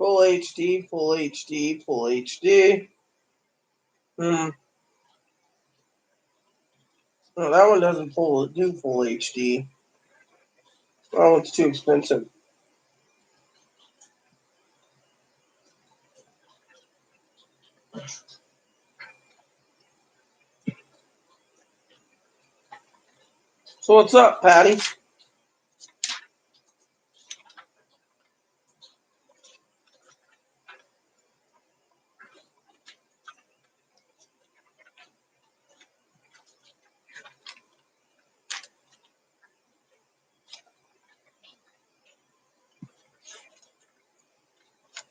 Full HD, full HD, full HD. No, that one doesn't do full HD. Oh, it's too expensive. So what's up, Patty?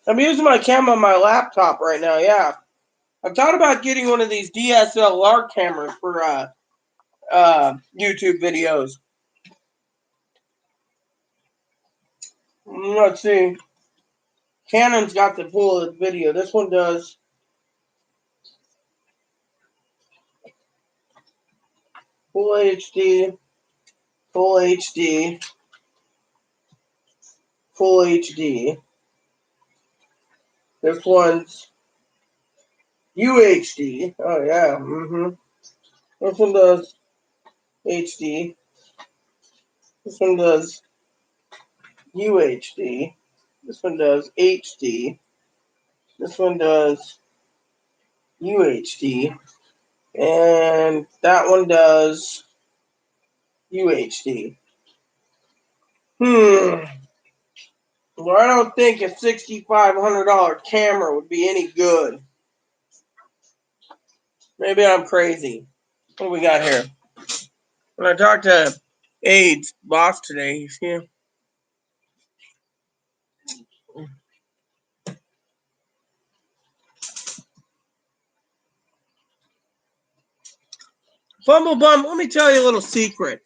I'm using my camera on my laptop right now, yeah. I've thought about getting one of these DSLR cameras for YouTube videos. Let's see. Canon's got the full video. This one does. Full HD, full HD, full HD. This one's UHD. Oh yeah. This one does HD. This one does UHD. This one does HD. This one does UHD. And that one does UHD. Well, I don't think a $6,500 camera would be any good. Maybe I'm crazy. What do we got here? When I talked to Aid's boss today, he's here. Bumblebum, let me tell you a little secret.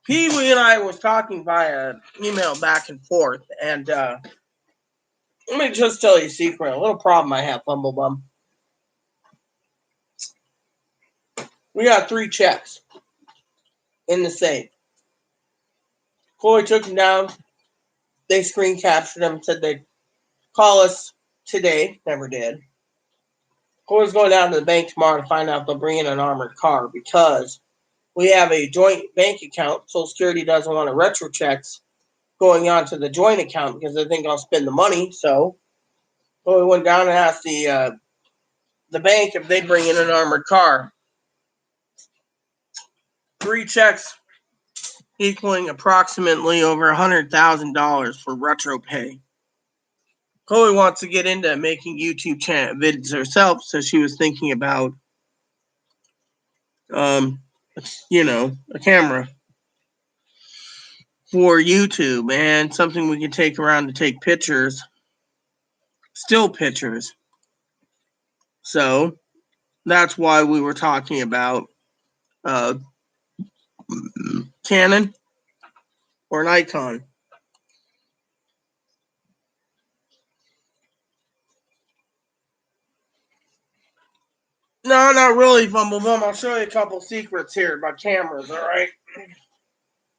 Pee Wee and I was talking via email back and forth, and let me just tell you a secret, a little problem I have, Bumblebum. We got 3 checks in the safe. Chloe took them down. They screen captured them, said they'd call us today. Never did. Chloe's going down to the bank tomorrow to find out if they'll bring in an armored car because we have a joint bank account. Social Security doesn't want a retro checks going on to the joint account because they think I'll spend the money. So we went down and asked the bank if they'd bring in an armored car. 3 checks equaling approximately over $100,000 for retro pay. Chloe wants to get into making YouTube vids herself, so she was thinking about, a camera for YouTube and something we can take around to take pictures, still pictures. So that's why we were talking about Canon or Nikon. No, not really, Bumblebum. I'll show you a couple secrets here about cameras, all right? I'm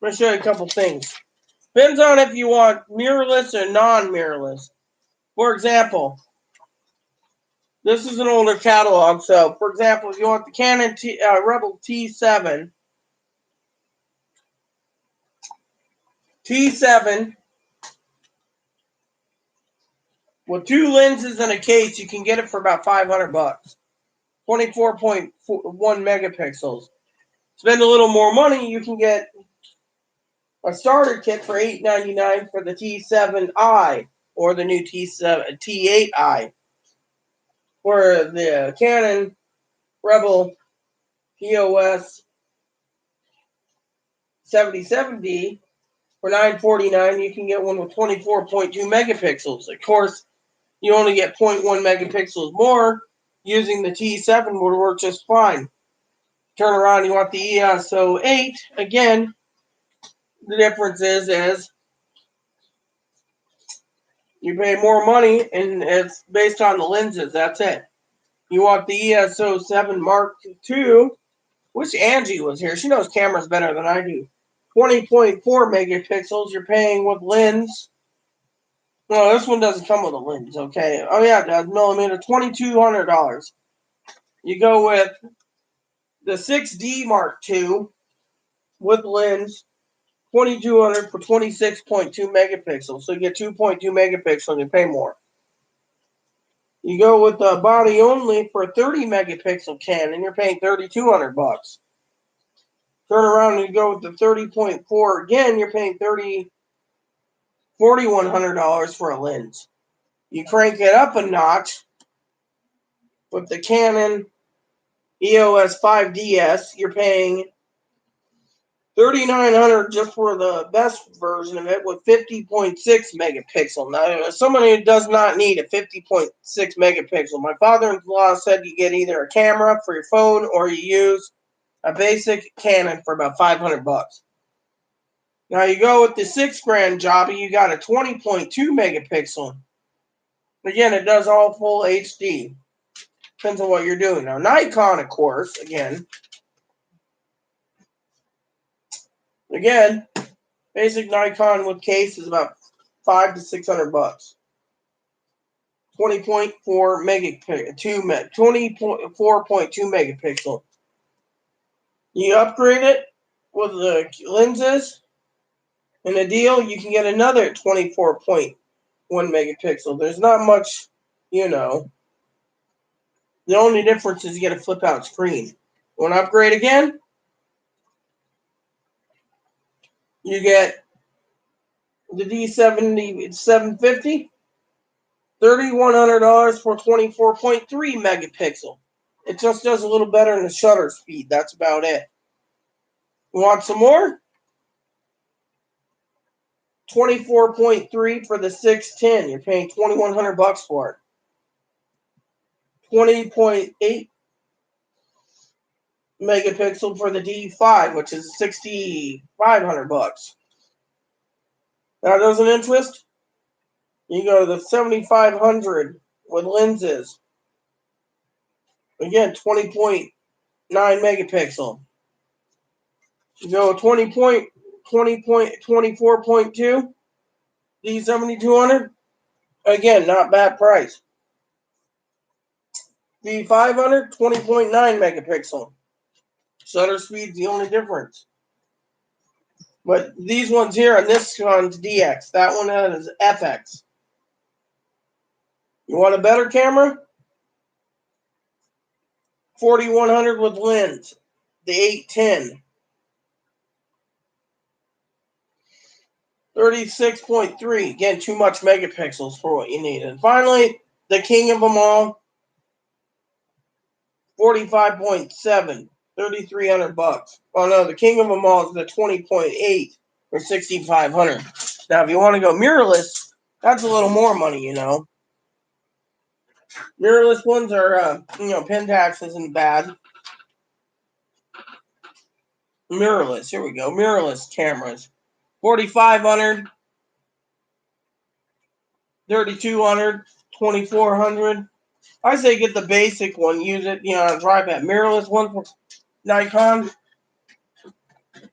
going to show you a couple things. Depends on if you want mirrorless or non-mirrorless. For example, this is an older catalog. So, for example, if you want the Canon Rebel T7 with 2 lenses and a case, you can get it for about $500. 24.1 megapixels. Spend a little more money, you can get a starter kit for $8.99 for the T7i or the new T8i. For the Canon Rebel EOS 77D for $9.49, you can get one with 24.2 megapixels. Of course, you only get 0.1 megapixels more. Using the T7 would work just fine. Turn around, you want the EOS 8. Again, the difference is you pay more money, and it's based on the lenses. That's it. You want the EOS 7 Mark II. Wish Angie was here. She knows cameras better than I do. 20.4 megapixels. You're paying with lens No, this one doesn't come with a lens, okay? Oh, yeah, it does. Millimeter, $2,200. You go with the 6D Mark II with lens, $2,200 for 26.2 megapixels. So you get 2.2 megapixels and you pay more. You go with the body only for a 30 megapixel Canon, you're paying $3,200. Turn around and you go with the 30.4 again, you're paying $4,100 for a lens. You crank it up a notch with the Canon EOS 5DS, you're paying $3,900 just for the best version of it with 50.6 megapixel. Now, somebody who does not need a 50.6 megapixel. My father-in-law said you get either a camera for your phone or you use a basic Canon for about $500. Now you go with the $6,000 jobby, you got a 20.2 megapixel. Again, it does all full HD. Depends on what you're doing. Now Nikon, of course, again, basic Nikon with case is about $500 to $600. 20.4 megapixel, 24.2 megapixel. You upgrade it with the lenses. In a deal, you can get another 24.1 megapixel. There's not much, The only difference is you get a flip out screen. Want to upgrade again? You get the D70 750, $3,100 for 24.3 megapixel. It just does a little better in the shutter speed. That's about it. You want some more? 24.3 for the 610. You're paying $2,100 for it. 20.8 megapixel for the D5, which is $6,500. That doesn't interest? You go to the 7500 with lenses. Again, 20.9 megapixel. You go 24.2 D7200. Again, not bad price. D500, 20.9 megapixel. Shutter speed's the only difference. But these ones here on this one's DX. That one is FX. You want a better camera? 4100 with lens. The 810. 36.3. Again, too much megapixels for what you need. And finally, the king of them all. 45.7. $3,300. Oh no, the king of them all is the 20.8 for $6,500. Now, if you want to go mirrorless, that's a little more money, Mirrorless ones are, Pentax isn't bad. Mirrorless, here we go. Mirrorless cameras. 4,500, 3,200, 2,400. I say get the basic one. Use it, drive that mirrorless one for Nikon.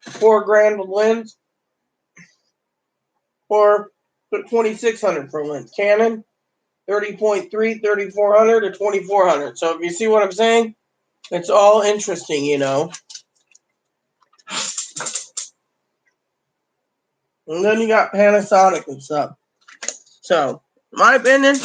$4,000 with lens. Or 2,600 for lens. Canon, 30.3, 3,400 to 2,400. So if you see what I'm saying, it's all interesting, And then you got Panasonic and stuff. So, in my opinion,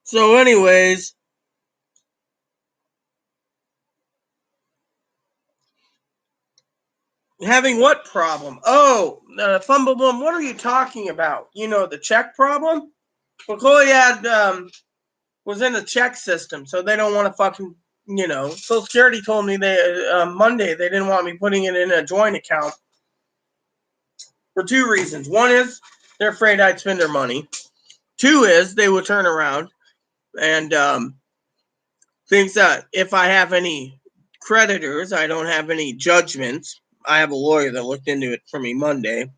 so anyways, having what problem? Oh, Fumblebum, what are you talking about? The check problem? Well, Chloe was in the check system, so they don't want to fucking, Social Security told me Monday they didn't want me putting it in a joint account for two reasons. One is they're afraid I'd spend their money. Two is they will turn around and thinks that if I have any creditors, I don't have any judgments. I have a lawyer that looked into it for me Monday.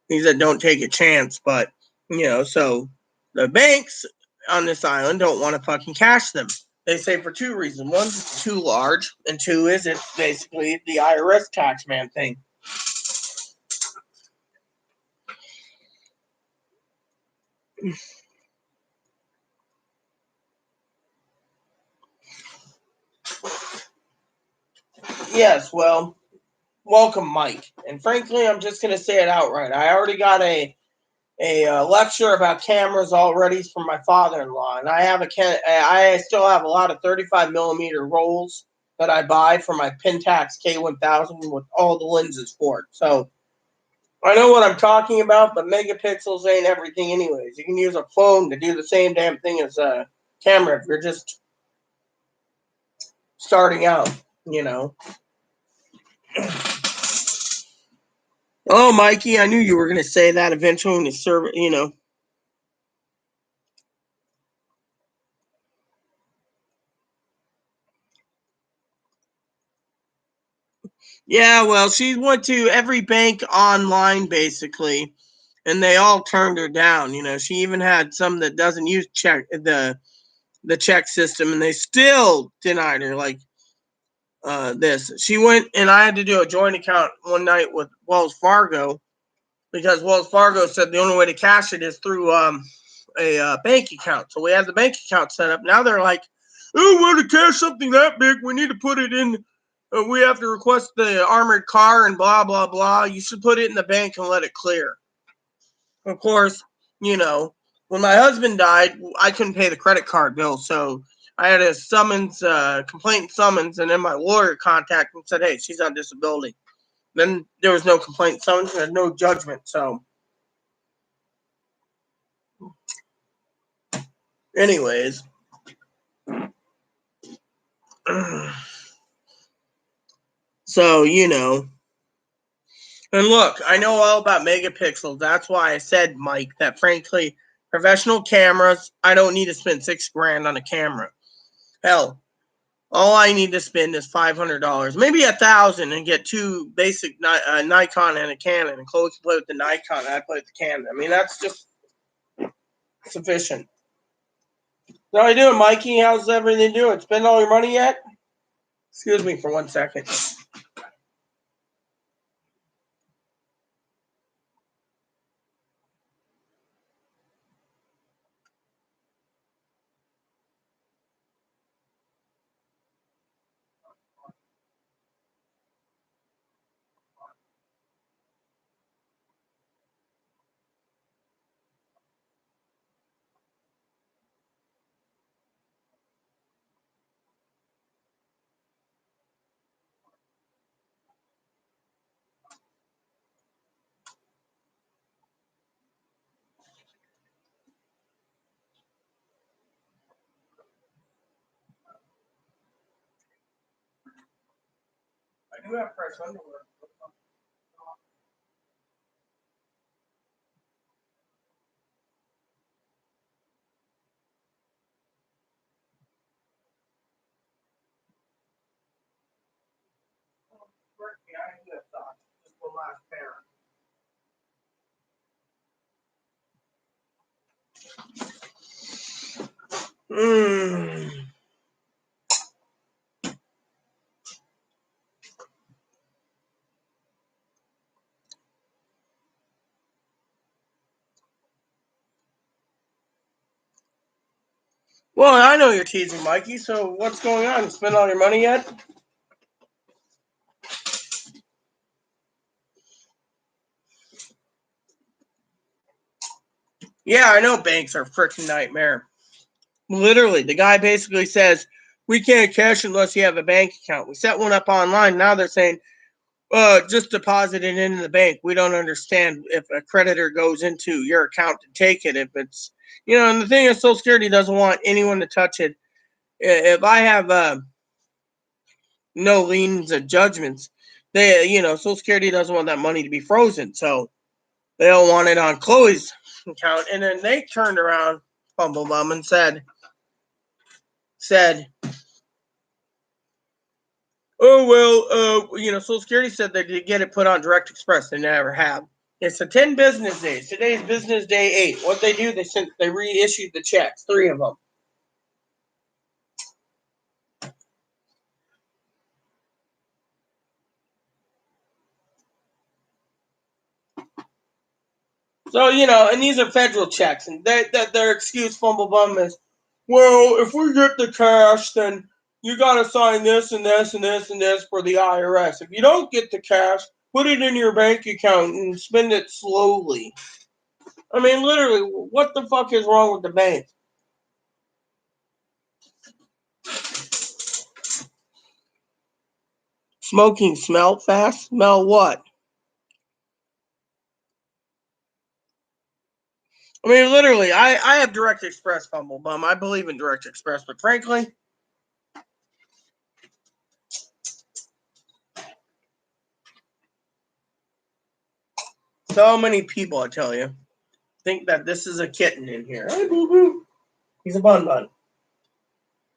He said don't take a chance, but so the banks on this island don't want to fucking cash them. They say for two reasons. One, it's too large, and two is it's basically the IRS tax man thing. Yes, well, welcome, Mike. And frankly, I'm just going to say it outright. I already got a lecture about cameras already from my father-in-law, and I still have a lot of 35 millimeter rolls that I buy for my Pentax K1000 with all the lenses for it. So I know what I'm talking about, but megapixels ain't everything anyways. You can use a phone to do the same damn thing as a camera if you're just starting out, Oh, Mikey, I knew you were going to say that eventually when you serve, Yeah, well, she went to every bank online basically, and they all turned her down. She even had some that doesn't use the check system, and they still denied her. Like this, she went and I had to do a joint account one night with Wells Fargo because Wells Fargo said the only way to cash it is through a bank account. So we had the bank account set up. Now they're like, oh, we want to cash something that big, we need to put it in. We have to request the armored car and blah, blah, blah. You should put it in the bank and let it clear. Of course, when my husband died, I couldn't pay the credit card bill. So I had a complaint summons, and then my lawyer contacted and said, hey, she's on disability. Then there was no complaint summons, and no judgment. So anyways. So, and look, I know all about megapixels. That's why I said, Mike, that frankly, professional cameras, I don't need to spend $6,000 on a camera. Hell, all I need to spend is $500, maybe $1,000, and get two basic Nikon and a Canon. And Chloe can play with the Nikon, and I play with the Canon. I mean, that's just sufficient. So how you doing, Mikey? How's everything doing? Spend all your money yet? Excuse me for 1 second. I do have fresh underwear. I do have socks. Just one last pair. Well, I know you're teasing, Mikey, so what's going on? You spend all your money yet? Yeah, I know banks are a freaking nightmare. Literally, the guy basically says, we can't cash unless you have a bank account. We set one up online. Now they're saying, just deposit it into the bank. We don't understand if a creditor goes into your account to take it. If it's, and the thing is, Social Security doesn't want anyone to touch it. If I have no liens or judgments, Social Security doesn't want that money to be frozen. So they don't want it on Chloe's account, and then they turned around, Bumblebum, and said, oh, well, Social Security said they did get it put on Direct Express. They never have. It's 10 business days. Today's business day 8. What they do, they reissued the checks, 3 of them. So, and these are federal checks, and their excuse, Bumblebum, is, well, if we get the cash, then you got to sign this and this and this and this for the IRS. If you don't get the cash, put it in your bank account and spend it slowly. I mean, literally, what the fuck is wrong with the bank? Smoking smell fast? Smell what? I mean, literally, I have Direct Express, Bumblebum. I believe in Direct Express, but frankly, so many people, I tell you, think that this is a kitten in here. Hey, boo boo. He's a bun bun.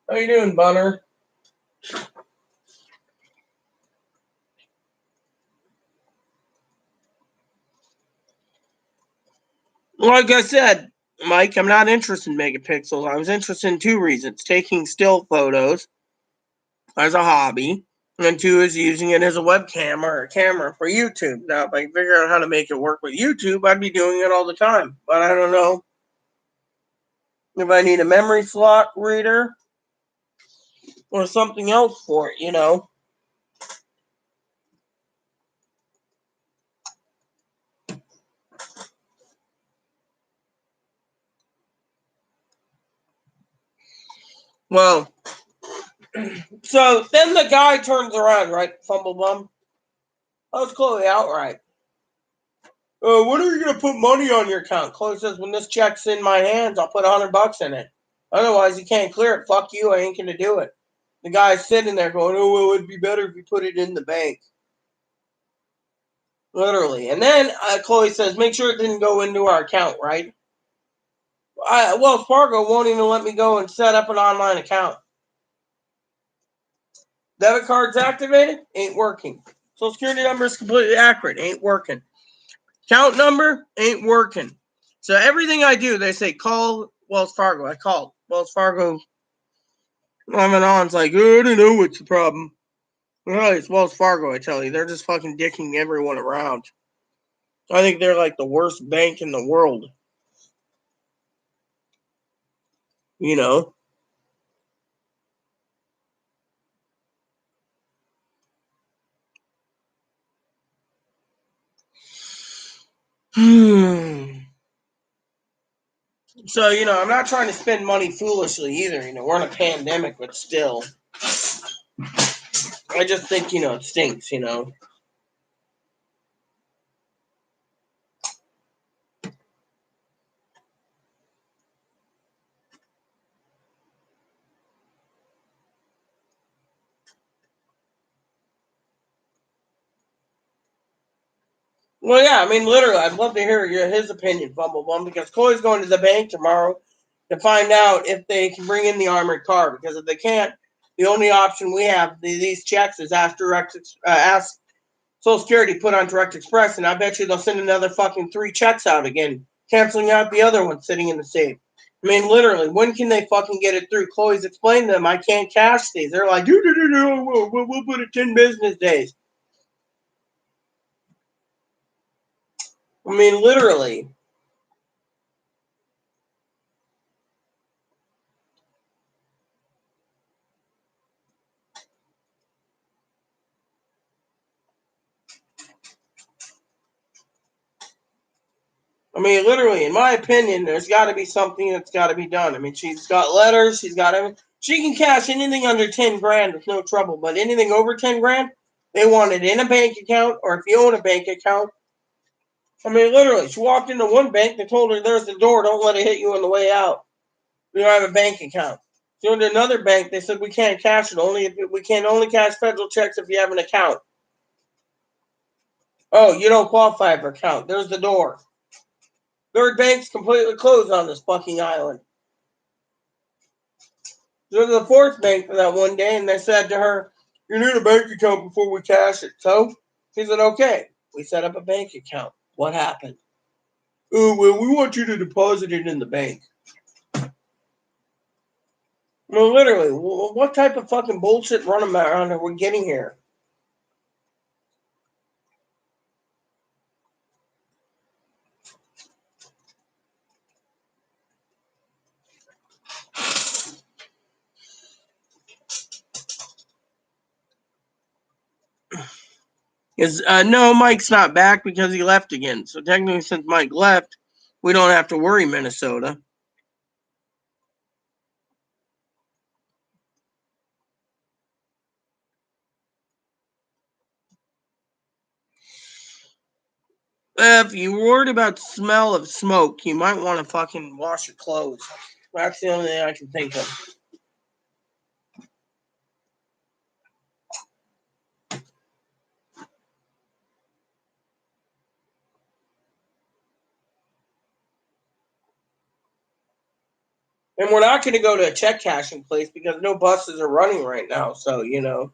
How you doing, Bunner? Like I said, Mike, I'm not interested in megapixels. I was interested in 2 reasons. Taking still photos as a hobby, and 2 is using it as a webcam or a camera for YouTube. Now, if I figure out how to make it work with YouTube, I'd be doing it all the time. But I don't know if I need a memory slot reader or something else for it, Well, so then the guy turns around, right, Fumblebum? How's Chloe outright? When are you going to put money on your account? Chloe says, when this check's in my hands, I'll put $100 in it. Otherwise, you can't clear it. Fuck you, I ain't going to do it. The guy's sitting there going, oh, well, it'd be better if you put it in the bank. Literally. And then Chloe says, make sure it didn't go into our account, right? Wells Fargo won't even let me go and set up an online account. Debit card's activated? Ain't working. Social Security number is completely accurate. Ain't working. Account number? Ain't working. So everything I do, they say, call Wells Fargo. I called. Wells Fargo I'm and on's like, oh, I don't know what's the problem. Well, it's Wells Fargo, I tell you. They're just fucking dicking everyone around. I think they're like the worst bank in the world. You know? So, I'm not trying to spend money foolishly either. We're in a pandemic, but still. I just think, it stinks, Well, yeah, I mean, literally, I'd love to hear his opinion, Bumblebum, because Chloe's going to the bank tomorrow to find out if they can bring in the armored car. Because if they can't, the only option we have these checks is ask Social Security put on Direct Express, and I bet you they'll send another fucking 3 checks out again, canceling out the other one sitting in the safe. I mean, literally, when can they fucking get it through? Chloe's explained to them, I can't cash these. They're like, we'll put it 10 business days. I mean, literally. I mean, literally, in my opinion, there's got to be something that's got to be done. I mean, she's got letters, she's got everything. She can cash anything under 10 grand with no trouble, but anything over 10 grand, they want it in a bank account, or if you own a bank account. I mean, literally, she walked into one bank, they told her, there's the door, don't let it hit you on the way out. We don't have a bank account. She went to another bank, they said, we can't cash it, we can only cash federal checks if you have an account. Oh, you don't qualify for account, there's the door. Third bank's completely closed on this fucking island. There's the fourth bank for that one day, and they said to her, "You need a bank account before we cash it." So she said, "Okay." We set up a bank account. What happened? "Oh, well, we want you to deposit it in the bank." Well, literally, what type of fucking bullshit runaround are we getting here? No, Mike's not back because he left again. So technically, since Mike left, we don't have to worry, Minnesota. If you're worried about the smell of smoke, you might want to fucking wash your clothes. That's the only thing I can think of. And we're not going to go to a check cashing place because no buses are running right now. So, you know.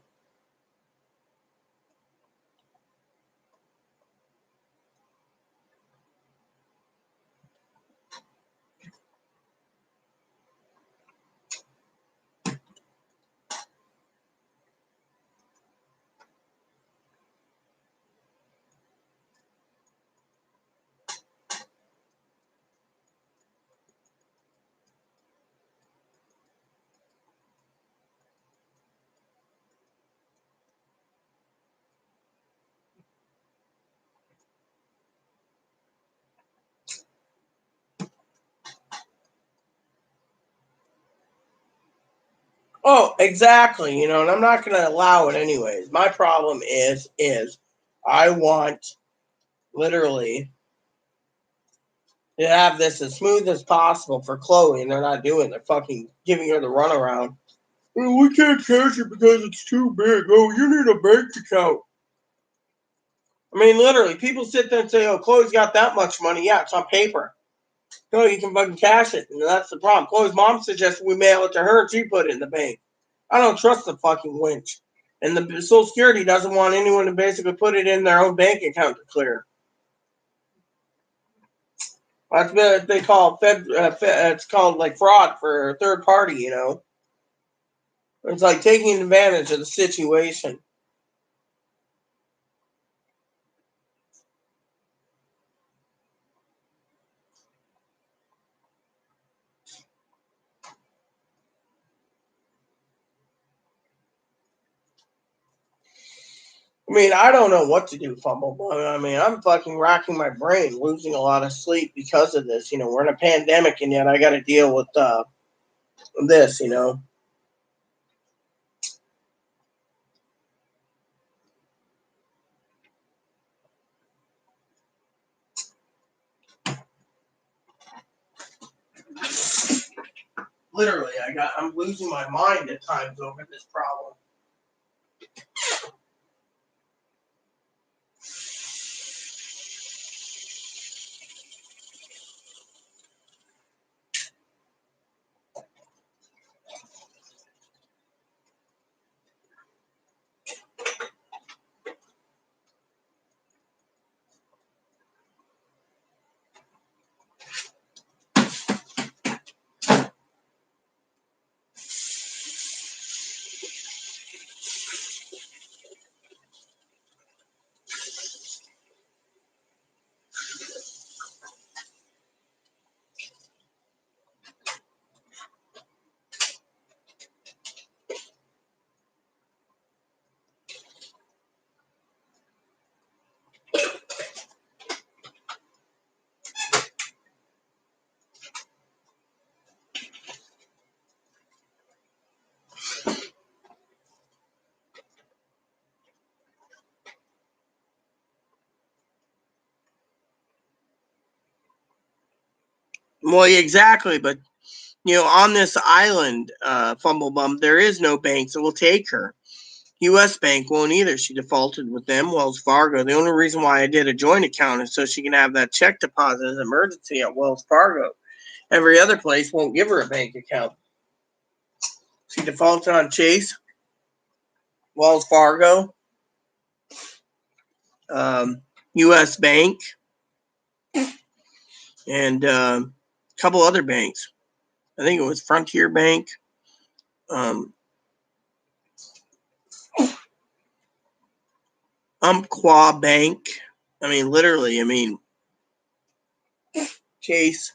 Oh, exactly. You know, and I'm not going to allow it anyways. My problem is I want literally to have this as smooth as possible for Chloe, and they're not doing. They're fucking giving her the runaround. "Oh, we can't cash it because it's too big. Oh, you need a bank account." I mean, literally, people sit there and say, "Oh, Chloe's got that much money." Yeah, it's on paper. No, you can fucking cash it, and that's the problem. Chloe's mom suggested we mail it to her and she put it in the bank. I don't trust the fucking winch. And the Social Security doesn't want anyone to basically put it in their own bank account to clear. That's what they call it's called like fraud for a third party, you know. It's like taking advantage of the situation. I mean, I don't know what to do, Fumble. I mean, I'm fucking racking my brain, losing a lot of sleep because of this. You know, we're in a pandemic, and yet I got to deal with this. You know. Literally, I'm losing my mind at times over this problem. Well, exactly, but you know, on this island, Fumblebum, there is no bank that will take her. U.S. Bank won't either. She defaulted with them. Wells Fargo. The only reason why I did a joint account is so she can have that check deposit as an emergency at Wells Fargo. Every other place won't give her a bank account. She defaulted on Chase, Wells Fargo, U.S. Bank, and a couple other banks. I think it was Frontier Bank. Umpqua Bank. Literally, Chase,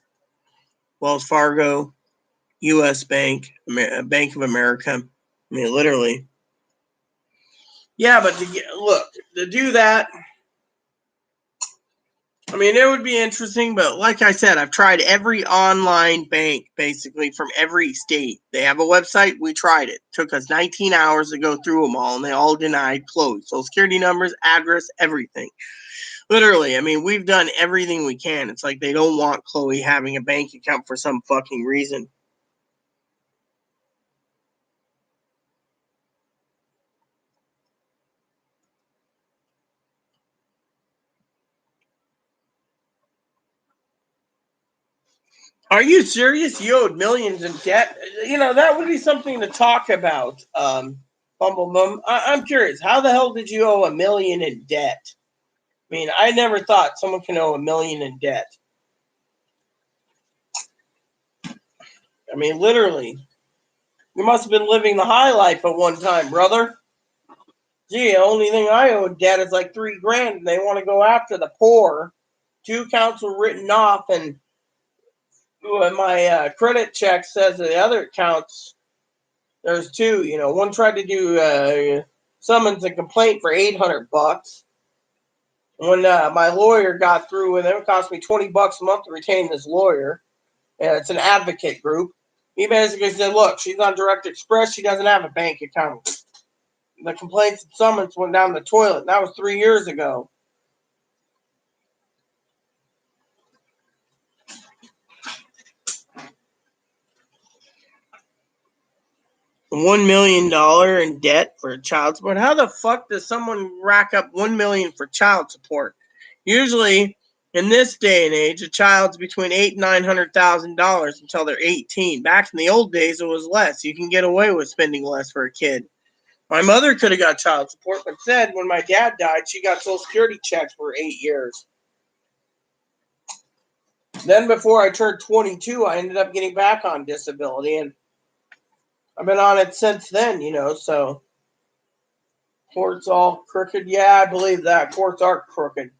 Wells Fargo, U.S. Bank, Bank of America. Literally. Yeah, but to do that, it would be interesting, but like I said, I've tried every online bank, basically, from every state. They have a website. We tried it. Took us 19 hours to go through them all, and they all denied closed. Social security numbers, address, everything. Literally, we've done everything we can. It's like they don't want Chloe having a bank account for some fucking reason. Are you serious? You owed millions in debt? That would be something to talk about, Bumblebum. I'm curious. How the hell did you owe $1 million in debt? I never thought someone can owe $1 million in debt. Literally. You must have been living the high life at one time, brother. Gee, the only thing I owe in debt is like $3,000, and they want to go after the poor. 2 accounts were written off, and my credit check says the other accounts, there's 2. One tried to do summons and complaint for $800. When my lawyer got through with him, it cost me $20 a month to retain this lawyer. And it's an advocate group. He basically said, look, she's on Direct Express. She doesn't have a bank account. The complaints and summons went down the toilet. That was 3 years ago. $1 million in debt for child support. How the fuck does someone rack up $1 million for child support? Usually, in this day and age, a child's between $800,000 and $900,000 until they're 18. Back in the old days, it was less. You can get away with spending less for a kid. My mother could have got child support, but said when my dad died, she got Social Security checks for 8 years. Then before I turned 22, I ended up getting back on disability, and I've been on it since then, so courts all crooked. Yeah, I believe that. Courts are crooked.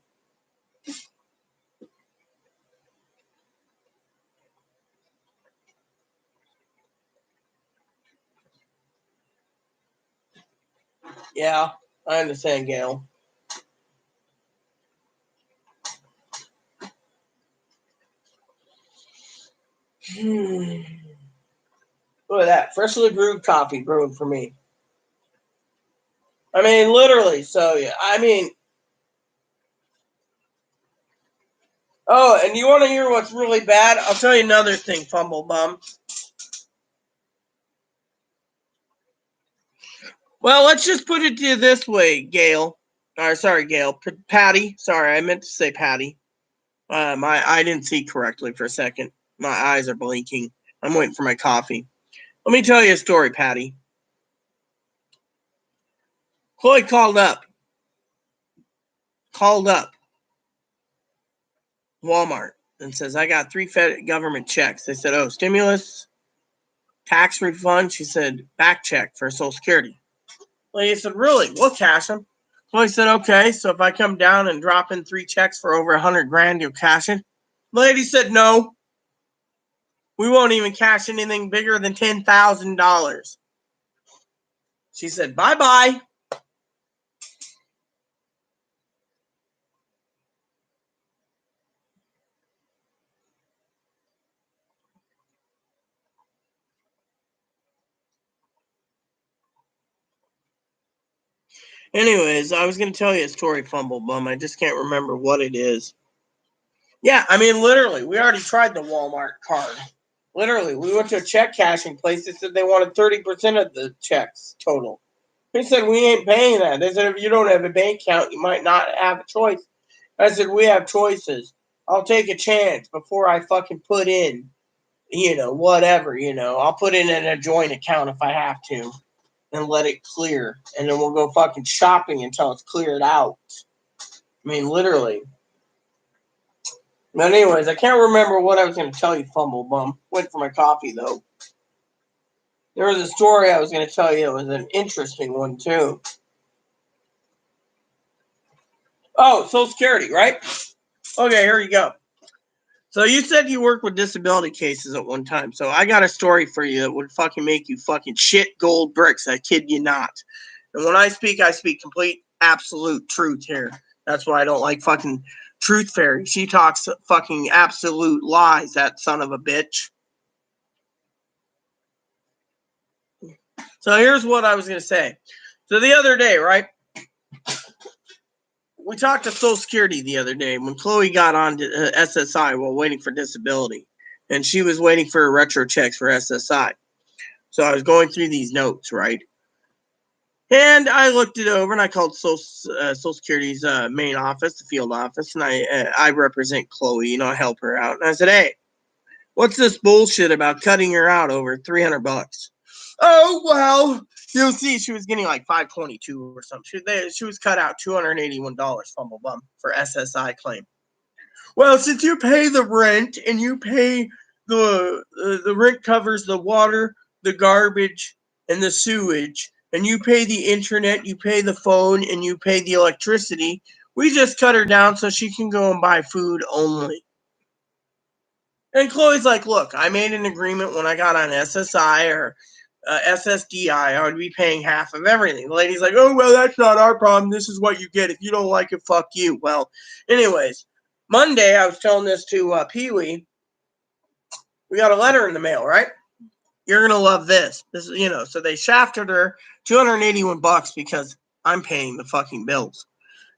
Yeah, I understand, Gail. Look at that. Freshly brewed coffee brewing for me. Literally. So, yeah. Oh, and you want to hear what's really bad? I'll tell you another thing, Fumblebum. Well, let's just put it to you this way, Gail. Sorry, Gail. Patty. Sorry, I meant to say Patty. I didn't see correctly for a second. My eyes are blinking. I'm waiting for my coffee. Let me tell you a story, Patty. Chloe called up Walmart and says, I got 3 Fed government checks. They said, oh, stimulus, tax refund. She said, back check for Social Security. Lady said, really? We'll cash them. Chloe said, okay, so if I come down and drop in 3 checks for over $100,000, you'll cash it? Lady said, no. We won't even cash anything bigger than $10,000. She said, bye-bye. Anyways, I was going to tell you a story, Fumblebum. I just can't remember what it is. Yeah, literally, we already tried the Walmart card. Literally, we went to a check cashing place. They said they wanted 30% of the checks total. He said, we ain't paying that. They said, if you don't have a bank account, you might not have a choice. I said, we have choices. I'll take a chance before I fucking put in, whatever, I'll put in a joint account if I have to and let it clear. And then we'll go fucking shopping until it's cleared out. I mean, literally. But anyways, I can't remember what I was going to tell you, Fumble Bum. Went for my coffee, though. There was a story I was going to tell you. It was an interesting one, too. Oh, Social Security, right? Okay, here you go. So you said you worked with disability cases at one time. So I got a story for you that would fucking make you fucking shit gold bricks. I kid you not. And when I speak complete, absolute truth here. That's why I don't like fucking Truth Fairy. She talks fucking absolute lies, that son of a bitch. So here's what I was going to say. So the other day, right? We talked to Social Security the other day when Chloe got on to SSI while waiting for disability. And she was waiting for retro checks for SSI. So I was going through these notes, right? And I looked it over and I called Social Security's main office, the field office, and I represent Chloe, I help her out. And I said, hey, what's this bullshit about cutting her out over $300? Oh, well, you'll see she was getting like $522 or something. She was cut out $281, Fumble Bum, for SSI claim. Well, since you pay the rent and you pay the rent covers the water, the garbage, and the sewage, and you pay the internet, you pay the phone, and you pay the electricity, we just cut her down so she can go and buy food only. And Chloe's like, look, I made an agreement when I got on SSI or SSDI, I would be paying half of everything. The lady's like, oh, well, that's not our problem. This is what you get. If you don't like it, fuck you. Well, anyways, Monday, I was telling this to Pee-wee. We got a letter in the mail, right? You're going to love this. This is, so they shafted her $281 because I'm paying the fucking bills.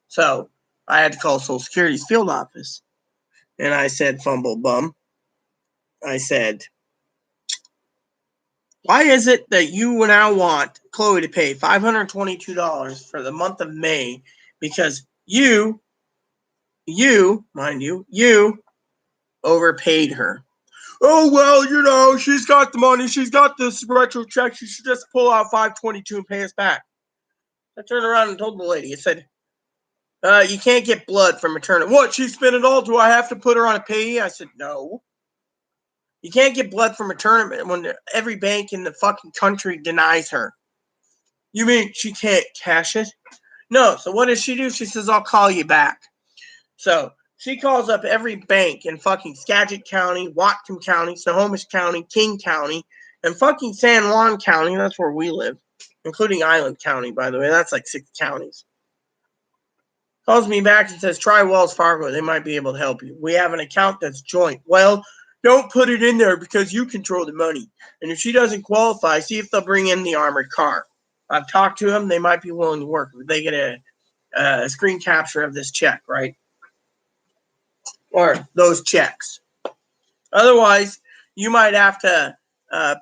So I had to call Social Security's field office. And I said, Fumble Bum. I said, why is it that you now want Chloe to pay $522 for the month of May because you overpaid her? Oh, well, she's got the money. She's got this retro check. She should just pull out $522 and pay us back. I turned around and told the lady, I said, you can't get blood from maternity. What? She spent it all? Do I have to put her on a payee? I said, no. You can't get blood from a tournament when every bank in the fucking country denies her. You mean she can't cash it? No. So what does she do? She says, I'll call you back. So she calls up every bank in fucking Skagit County, Whatcom County, Snohomish County, King County, and fucking San Juan County. That's where we live, including Island County, by the way. That's like 6 counties. Calls me back and says, try Wells Fargo. They might be able to help you. We have an account that's joint. Well, don't put it in there because you control the money. And if she doesn't qualify, see if they'll bring in the armored car. I've talked to them. They might be willing to work. They get a screen capture of this check, right? Or those checks. Otherwise, you might have to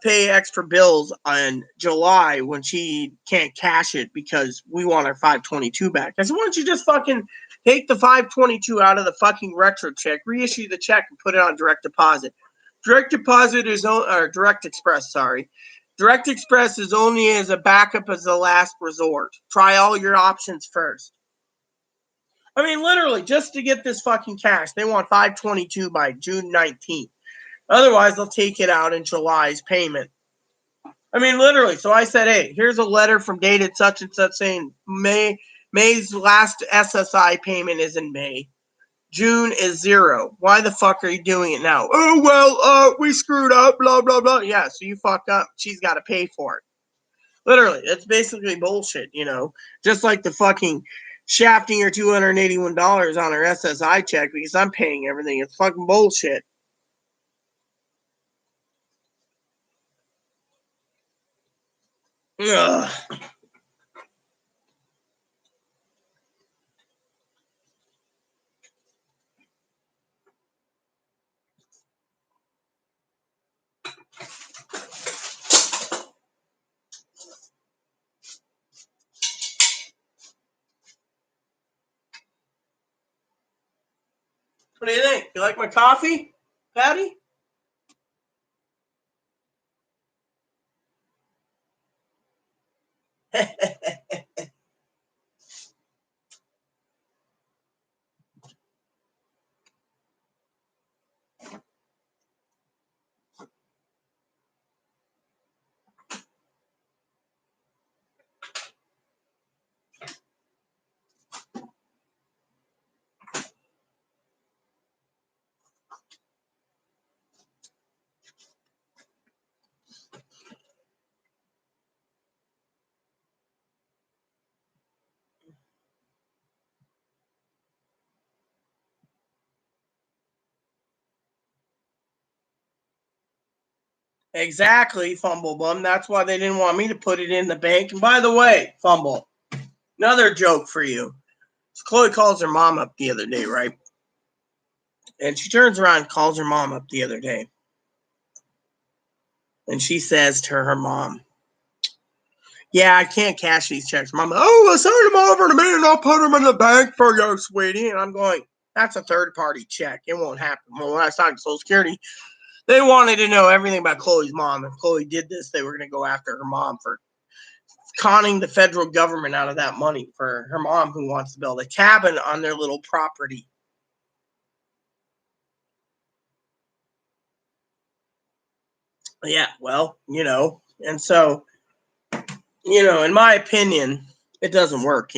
pay extra bills on July when she can't cash it because we want our $522 back. I said, why don't you just fucking take the $522 out of the fucking retro check, reissue the check, and put it on direct deposit. Direct deposit is, or direct express, sorry. Direct express is only as a backup as the last resort. Try all your options first. I mean, literally, just to get this fucking cash, they want $522 by June 19th. Otherwise, they'll take it out in July's payment. I mean, literally. So I said, hey, here's a letter from dated such and such saying May's last SSI payment is in May. June is 0. Why the fuck are you doing it now? Oh, well, we screwed up, blah, blah, blah. Yeah, so you fucked up. She's got to pay for it. Literally, it's basically bullshit, Just like the fucking shafting her $281 on her SSI check because I'm paying everything. It's fucking bullshit. Ugh. What do you think? You like my coffee, Patty? Exactly, Fumble Bum. That's why they didn't want me to put it in the bank. And by the way, Fumble, another joke for you. So Chloe calls her mom up the other day, right? And she turns around and calls her mom up the other day. And she says to her mom, yeah, I can't cash these checks. Mom, oh, I'll send them over in a minute and I'll put them in the bank for you, sweetie. And I'm going, that's a third-party check. It won't happen. Well, when I was talking to Social Security, they wanted to know everything about Chloe's mom. If Chloe did this, they were going to go after her mom for conning the federal government out of that money for her mom who wants to build a cabin on their little property. Yeah, well, and so, in my opinion, it doesn't work,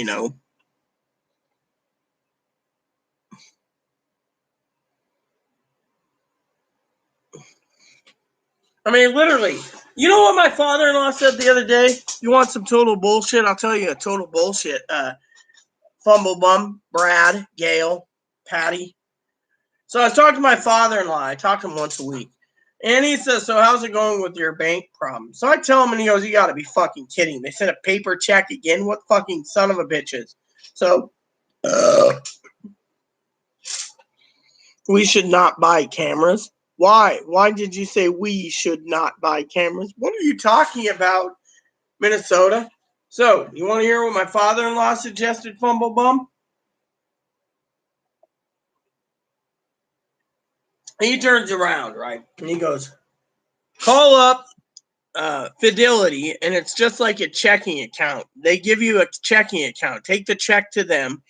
I mean, literally, you know what my father-in-law said the other day? You want some total bullshit? I'll tell you a total bullshit. Fumble Bum, Brad, Gail, Patty. So I was talking to my father-in-law. I talk to him once a week. And he says, so how's it going with your bank problem? So I tell him, and he goes, you got to be fucking kidding. They sent a paper check again? What fucking son of a bitches? So we should not buy cameras. Why? Why did you say we should not buy cameras? What are you talking about, Minnesota? So, you want to hear what my father-in-law suggested, Fumble Bum? He turns around, right? And he goes, call up Fidelity, and it's just like a checking account. They give you a checking account. Take the check to them.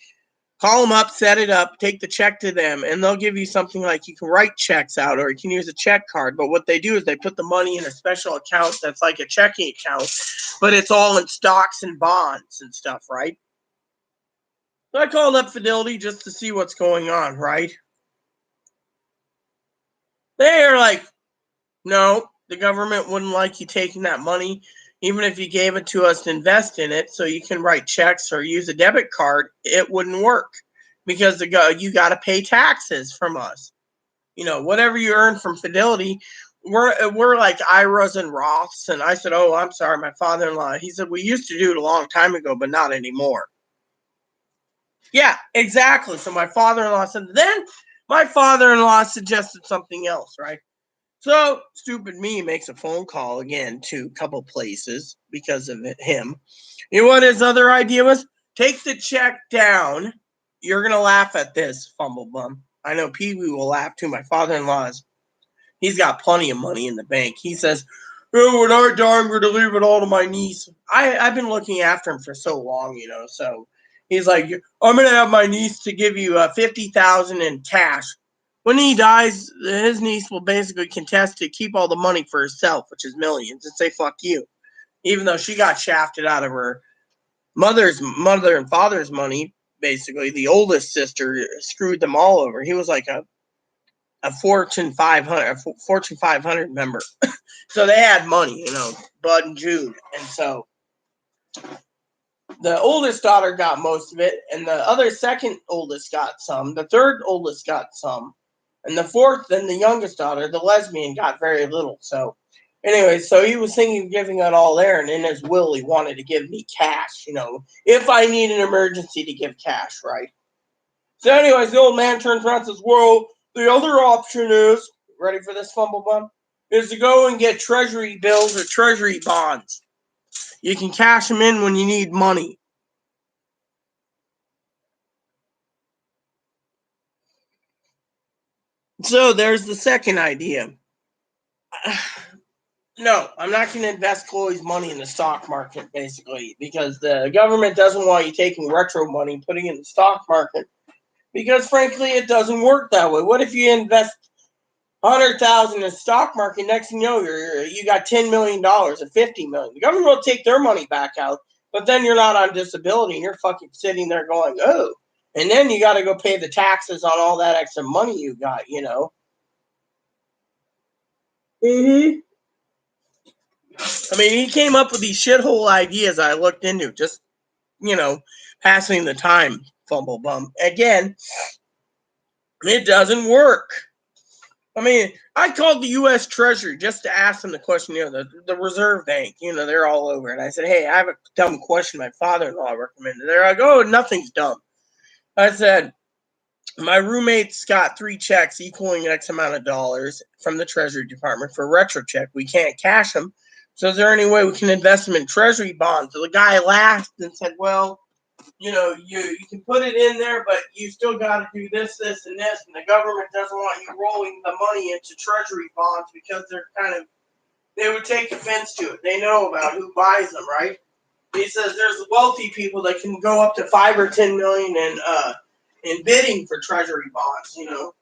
Call them up, set it up, take the check to them, and they'll give you something like you can write checks out or you can use a check card. But what they do is they put the money in a special account that's like a checking account, but it's all in stocks and bonds and stuff, right? So I called up Fidelity just to see what's going on, right? They are like, no, the government wouldn't like you taking that money, even if you gave it to us to invest in it so you can write checks or use a debit card, it wouldn't work because you got to pay taxes from us. Whatever you earn from Fidelity, we're like IRAs and Roths. And I said, oh, I'm sorry, my father-in-law. He said, we used to do it a long time ago, but not anymore. Yeah, exactly. So my father-in-law said, then my father-in-law suggested something else, right? So stupid me makes a phone call again to a couple places because of him. You know what his other idea was? Take the check down. You're going to laugh at this, Fumble Bum. I know Pee Wee will laugh too. My father-in-law's, he's got plenty of money in the bank. He says, oh, when I die, I'm going to leave it all to my niece. I've been looking after him for so long, so he's like, I'm going to have my niece to give you $50,000 in cash. When he dies, his niece will basically contest to keep all the money for herself, which is millions, and say, fuck you. Even though she got shafted out of her mother and father's money, basically, the oldest sister screwed them all over. He was like a Fortune 500 member. So they had money, Bud and Jude. And so the oldest daughter got most of it, and the other second oldest got some. The third oldest got some. And the fourth and the youngest daughter, the lesbian, got very little. So anyway, so he was thinking of giving it all there, and in his will, he wanted to give me cash, if I need an emergency to give cash, right? So anyways, the old man turns around and says, well, the other option is, ready for this, Fumble Bum? Is to go and get treasury bills or treasury bonds. You can cash them in when you need money. So there's the second idea. No, I'm not going to invest Chloe's money in the stock market, basically, because the government doesn't want you taking retro money and putting it in the stock market. Because frankly, it doesn't work that way. What if you invest $100,000 in the stock market? Next thing you know, you got $10 million or $50 million. The government will take their money back out, but then you're not on disability and you're fucking sitting there going, oh. And then you got to go pay the taxes on all that extra money you got, you know. Mm-hmm. I mean, he came up with these shithole ideas I looked into, just, you know, passing the time, fumble bum. Again, it doesn't work. I mean, I called the U.S. Treasury just to ask them the question, you know, the Reserve Bank, you know, they're all over. And I said, hey, I have a dumb question my father-in-law recommended. They're like, oh, nothing's dumb. I said, my roommate's got 3 checks equaling X amount of dollars from the Treasury Department for a retro check. We can't cash them. So is there any way we can invest them in Treasury bonds? So the guy laughed and said, well, you know, you can put it in there, but you still got to do this, this, and this. And the government doesn't want you rolling the money into Treasury bonds because they would take offense to it. They know about who buys them, right? He says there's wealthy people that can go up to 5 or 10 million in bidding for Treasury bonds, you know.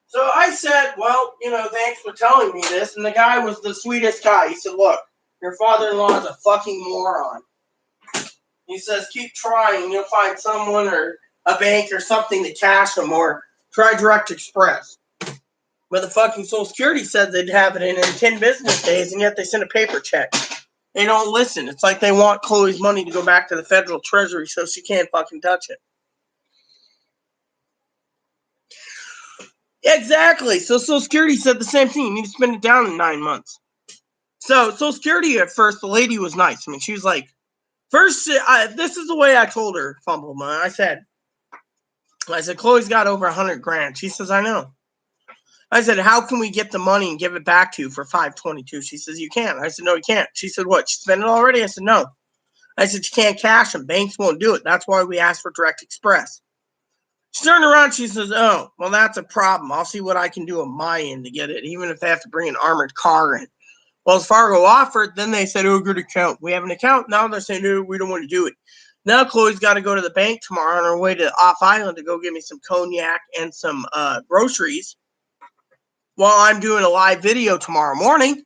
So I said, well, you know, thanks for telling me this. And the guy was the sweetest guy. He said, look, your father-in-law is a fucking moron. He says, keep trying. You'll find someone or a bank or something to cash them, or try Direct Express. But the fucking Social Security said they'd have it in 10 business days, and yet they send a paper check. They don't listen. It's like they want Chloe's money to go back to the federal treasury so she can't fucking touch it. Exactly. So Social Security said the same thing. You need to spend it down in 9 months. So Social Security at first, the lady was nice. I mean, she was like, first, this is the way I told her, Fumbleman. I said, Chloe's got over 100 grand. She says, I know. I said, how can we get the money and give it back to you for 522? She says, you can't. I said, no, you can't. She said, what? She spent it already? I said, no. I said, you can't cash them. Banks won't do it. That's why we asked for Direct Express. She turned around. She says, oh, well, that's a problem. I'll see what I can do on my end to get it, even if they have to bring an armored car in. Wells Fargo offered. Then they said, oh, good account. We have an account. Now they're saying, no, we don't want to do it. Now Chloe's got to go to the bank tomorrow on her way to Off Island to go get me some cognac and some groceries while I'm doing a live video tomorrow morning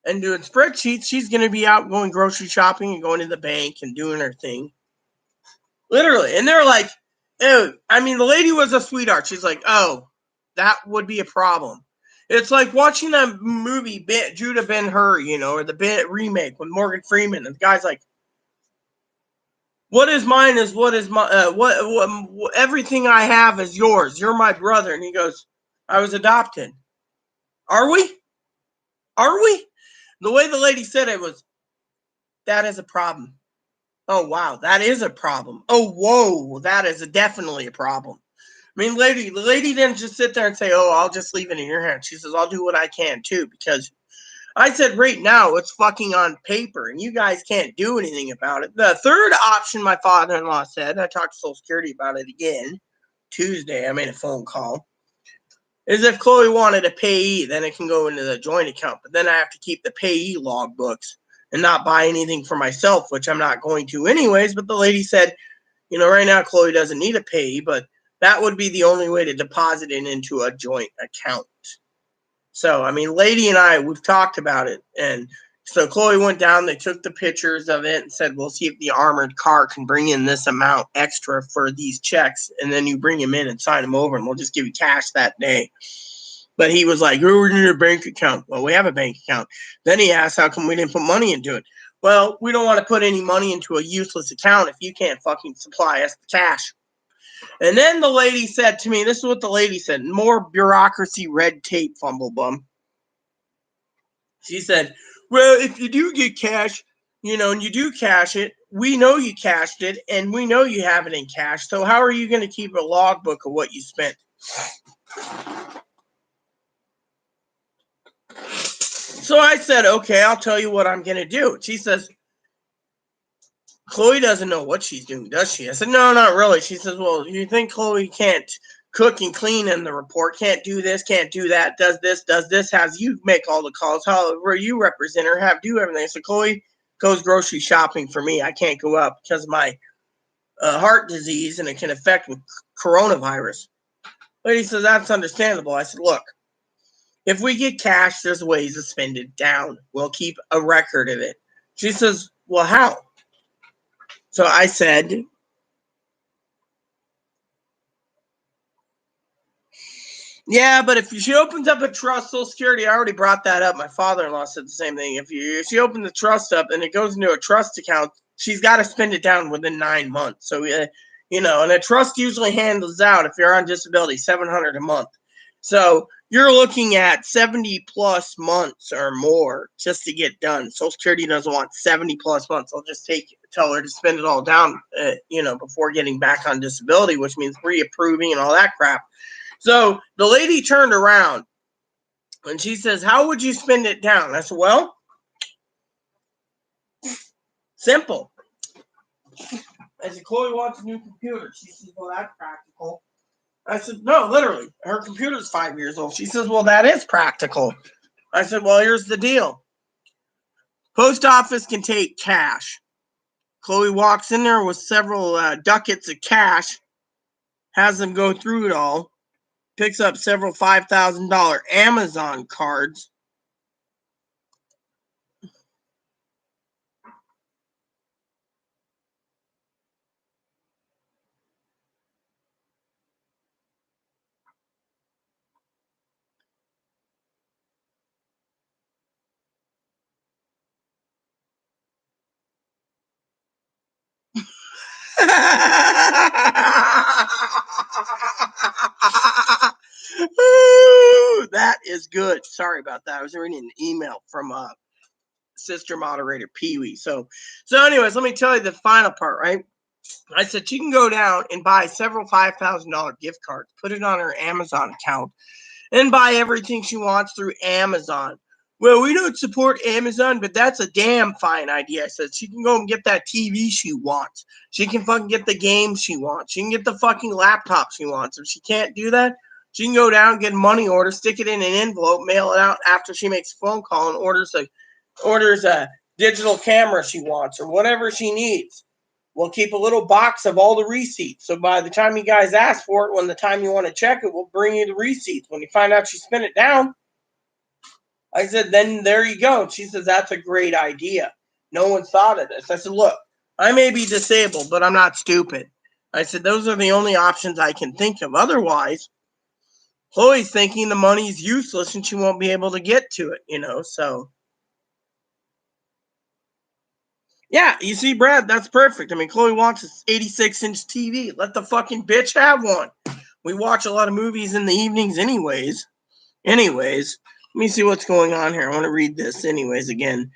and doing spreadsheets. She's going to be out going grocery shopping and going to the bank and doing her thing. Literally. And they're like, oh, I mean, the lady was a sweetheart. She's like, oh, that would be a problem. It's like watching that movie, Judah Ben-Hur, you know, or the remake with Morgan Freeman. And the guy's like, what is mine is what is my, what everything I have is yours. You're my brother. And he goes, I was adopted. Are we? Are we? The way the lady said it was, that is a problem. Oh, wow, that is a problem. Oh, whoa, that is definitely a problem. I mean, the lady didn't just sit there and say, oh, I'll just leave it in your hands. She says, I'll do what I can, too, because I said right now it's fucking on paper, and you guys can't do anything about it. The third option my father-in-law said, I talked to Social Security about it again Tuesday. I made a phone call. Is if Chloe wanted a payee, then it can go into the joint account. But then I have to keep the payee logbooks and not buy anything for myself, which I'm not going to anyways. But the lady said, you know, right now Chloe doesn't need a payee, but that would be the only way to deposit it into a joint account. So, I mean, Lady and I, we've talked about it. And so Chloe went down, they took the pictures of it and said, we'll see if the armored car can bring in this amount extra for these checks. And then you bring them in and sign them over, and we'll just give you cash that day. But he was like, oh, we need a bank account. Well, we have a bank account. Then he asked, how come we didn't put money into it? Well, we don't want to put any money into a useless account if you can't fucking supply us the cash. And then the lady said to me, this is what the lady said, more bureaucracy, red tape, fumble bum. She said, well, if you do get cash, you know, and you do cash it, we know you cashed it, and we know you have it in cash. So how are you going to keep a logbook of what you spent? So I said, okay, I'll tell you what I'm going to do. She says, Chloe doesn't know what she's doing, does she? I said, no, not really. She says, well, you think Chloe can't cook and clean in the report. Can't do this, can't do that, does this, has you make all the calls. However, you represent her, have do everything. So Chloe goes grocery shopping for me. I can't go up because of my heart disease, and it can affect with coronavirus. Lady says, that's understandable. I said, look, if we get cash, there's ways to spend it down. We'll keep a record of it. She says, well, how? So I said, yeah, but if she opens up a trust, Social Security, I already brought that up. My father-in-law said the same thing. If she opens the trust up and it goes into a trust account, she's got to spend it down within 9 months. So, and a trust usually handles out, if you're on disability, $700 a month. So you're looking at 70 plus months or more just to get done. Social Security doesn't want 70 plus months. I'll just tell her to spend it all down, before getting back on disability, which means reapproving and all that crap. So the lady turned around and she says, how would you spend it down? I said, well, simple. I said, Chloe wants a new computer. She says, well, that's practical. I said, no, literally. Her computer's 5 years old. She says, well, that is practical. I said, well, here's the deal. Post office can take cash. Chloe walks in there with several ducats of cash, has them go through it all, picks up several $5,000 Amazon cards. Ooh, that is good. Sorry about that. I was reading an email from sister moderator Pee Wee. So anyways, let me tell you the final part, right? I said she can go down and buy several $5,000 gift cards, put it on her Amazon account, and buy everything she wants through Amazon. Well, we don't support Amazon, but that's a damn fine idea. I said she can go and get that TV she wants. She can fucking get the games she wants. She can get the fucking laptop she wants. If she can't do that, she can go down, get a money order, stick it in an envelope, mail it out after she makes a phone call and orders a digital camera she wants or whatever she needs. We'll keep a little box of all the receipts. So by the time you guys ask for it, when the time you want to check it, we'll bring you the receipts. When you find out she spent it down, I said, then there you go. She says, that's a great idea. No one thought of this. I said, look, I may be disabled, but I'm not stupid. I said, those are the only options I can think of. Otherwise, Chloe's thinking the money's useless and she won't be able to get to it, so. Yeah, you see, Brad, that's perfect. I mean, Chloe wants an 86-inch TV. Let the fucking bitch have one. We watch a lot of movies in the evenings anyways. Let me see what's going on here. I want to read this anyways again.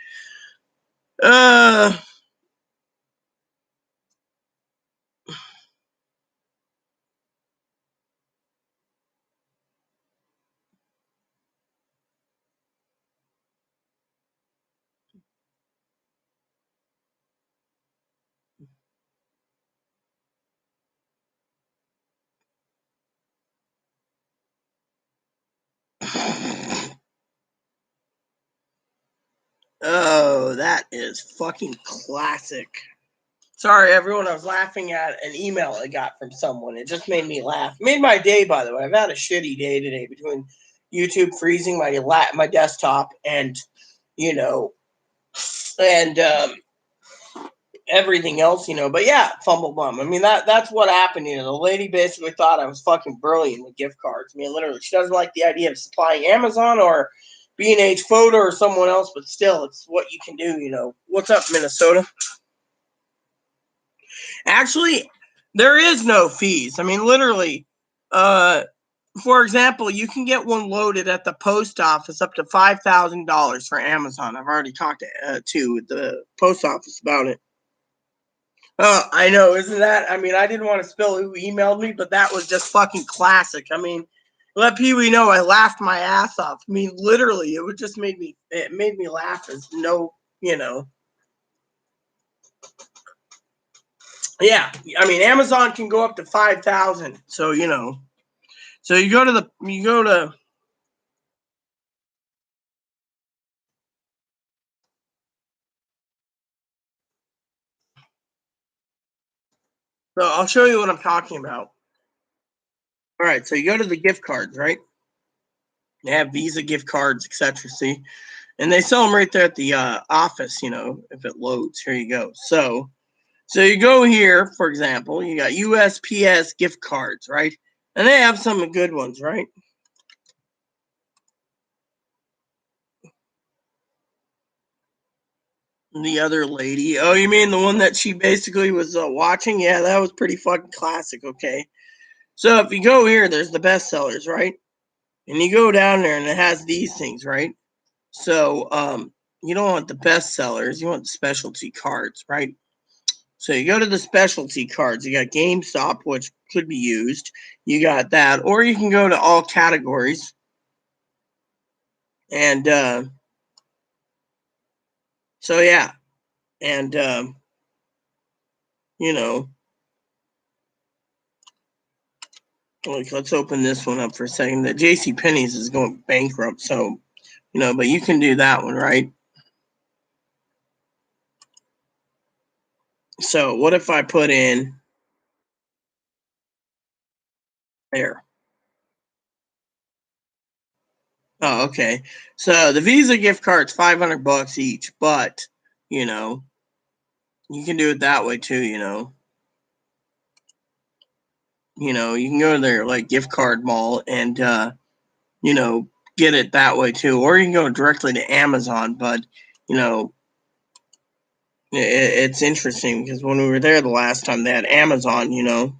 Oh, that is fucking classic. Sorry, everyone. I was laughing at an email I got from someone. It just made me laugh. It made my day, by the way. I've had a shitty day today between YouTube freezing my desktop and, and everything else, But yeah, fumble bum. I mean, that's what happened. The lady basically thought I was fucking brilliant with gift cards. I mean, literally, she doesn't like the idea of supplying Amazon or B&H Photo or someone else, but still, it's what you can do. What's up, Minnesota? Actually, there is no fees. I mean, literally, for example, you can get one loaded at the post office up to $5,000 for Amazon. I've already talked to the post office about it. I know, isn't that? I mean, I didn't want to spill who emailed me, but that was just fucking classic. I mean, let Pee Wee know I laughed my ass off. I mean, literally, it made me laugh as Yeah, I mean, Amazon can go up to 5,000. So, So you go to so I'll show you what I'm talking about. All right, so you go to the gift cards, right? They have Visa gift cards, etc. See, and they sell them right there at the office. You know, if it loads, here you go. So you go here, for example, you got USPS gift cards, right? And they have some good ones, right? The other lady. Oh, you mean the one that she basically was watching? Yeah, that was pretty fucking classic. Okay. So if you go here, there's the best sellers, right? And you go down there and it has these things, right? So you don't want the best sellers, you want the specialty cards, right? So you go to the specialty cards. You got GameStop, which could be used. You got that. Or you can go to all categories. And so, yeah. And, you know, like, let's open this one up for a second. The JCPenney's is going bankrupt. So, you know, but you can do that one, right? So what if I put in there? Oh, okay. So the Visa gift card's $500 each, but you know, you can do it that way too, you know. You know, you can go to their like gift card mall and you know, get it that way too. Or you can go directly to Amazon, but you know, it's interesting because when we were there the last time they had Amazon, you know.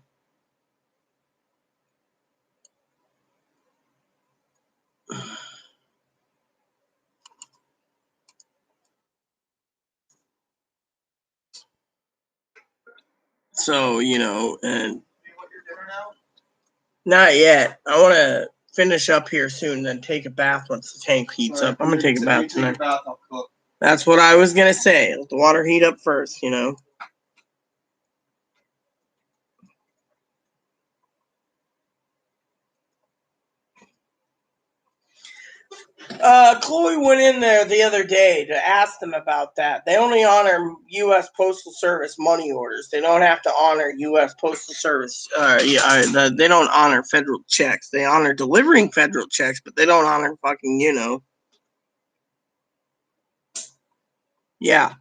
So, you know, and not yet. I want to finish up here soon, then take a bath once the tank heats up. I'm gonna take a bath tonight. That's what I was gonna say. Let the water heat up first, you know. Chloe went in there the other day to ask them about that. They only honor U.S. Postal Service money orders. They don't have to honor U.S. Postal Service. They don't honor federal checks. They honor delivering federal checks, but they don't honor fucking, you know. Yeah.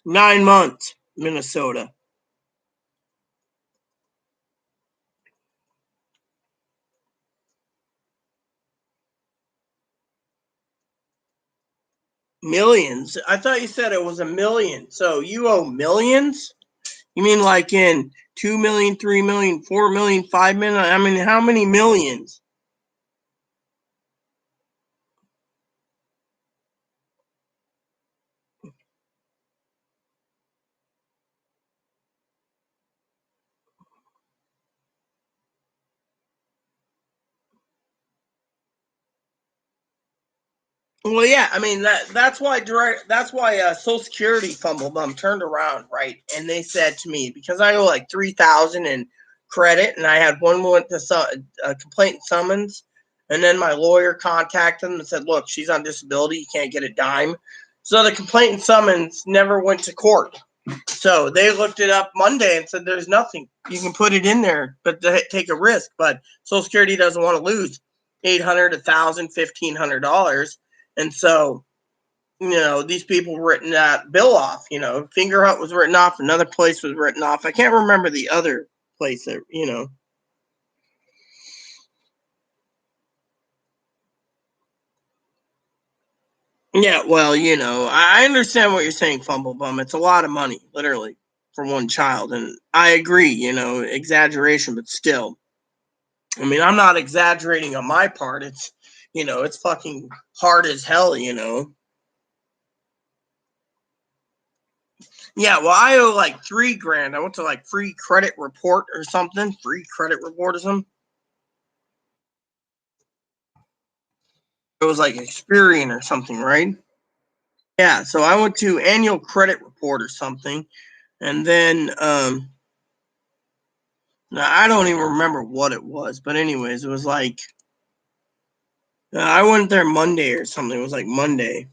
Nine months, Minnesota. Millions. I thought you said it was a million. So you owe millions? You mean like in 2 million, 3 million, 4 million, 5 million? I mean, how many millions? Well, yeah, I mean that's why Social Security fumble bum turned around, right? And they said to me, because I owe like 3,000 in credit, and I had one went to a complaint and summons, and then my lawyer contacted them and said, "Look, she's on disability, you can't get a dime." So the complaint and summons never went to court. So they looked it up Monday and said, "There's nothing. You can put it in there, but take a risk." But Social Security doesn't want to lose $800, $1,000, $1,500. And so, these people written that bill off. Finger Hut was written off. Another place was written off. I can't remember the other place that. Yeah, well, I understand what you're saying, Fumble Bum. It's a lot of money, literally, for one child. And I agree, exaggeration, but still. I mean, I'm not exaggerating on my part. It's fucking hard as hell. Yeah, well, I owe like $3,000. I went to like free credit report or something. Free credit report or something. It was like Experian or something, right? Yeah, so I went to annual credit report or something, and then I don't even remember what it was, but anyways, it was like I went there Monday or something. It was like Monday.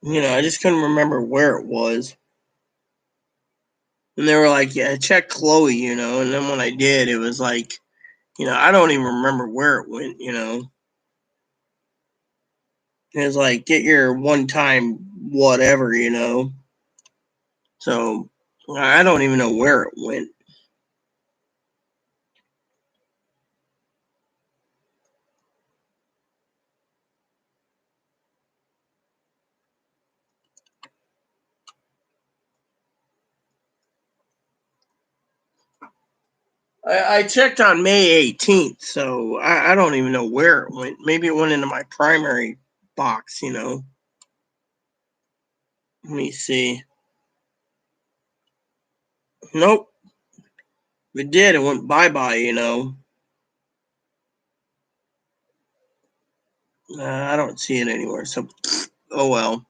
I just couldn't remember where it was. And they were like, "Yeah, check Chloe," and then when I did, it was like, I don't even remember where it went. It was like, get your one time whatever. So I don't even know where it went. I checked on May 18th, so I don't even know where it went. Maybe it went into my primary box. Let me see. Nope. It did. It went bye-bye. I don't see it anywhere. So, oh well.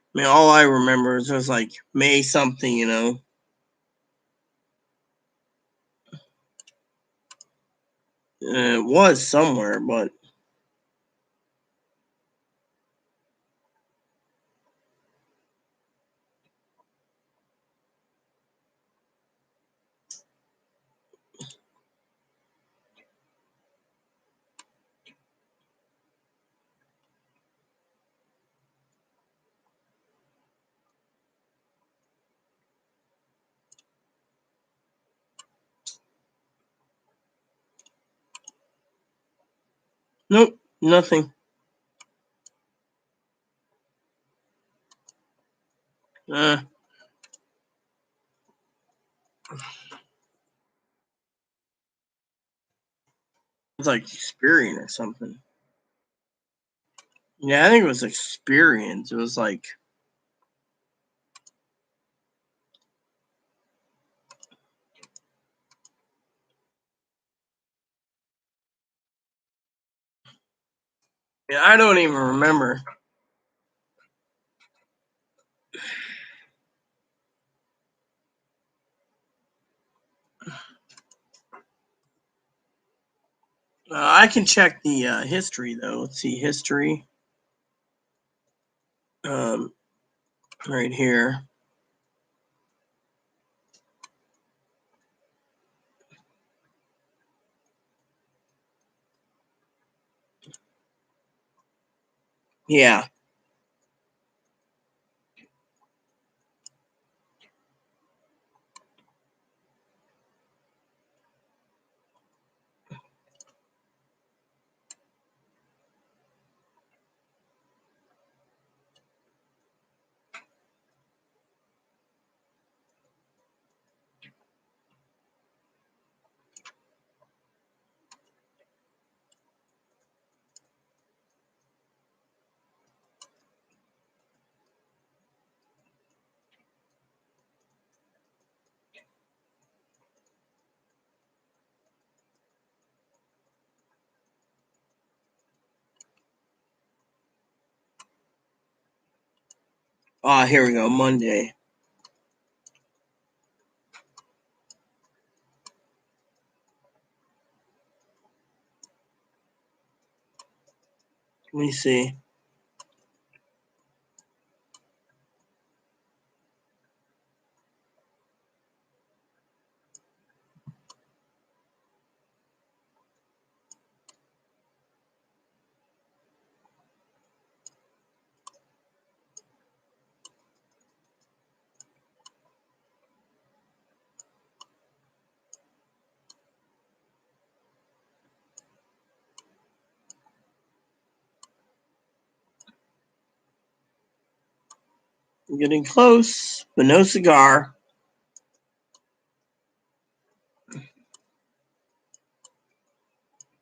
I mean, all I remember is it was like May something. It was somewhere, but nope, nothing. Uh, it's like Experian or something. Yeah, I think it was Experience. It was like, yeah, I don't even remember. I can check the history though. Let's see history. Um, right here. Yeah. Here we go, Monday. Let me see. I'm getting close, but no cigar.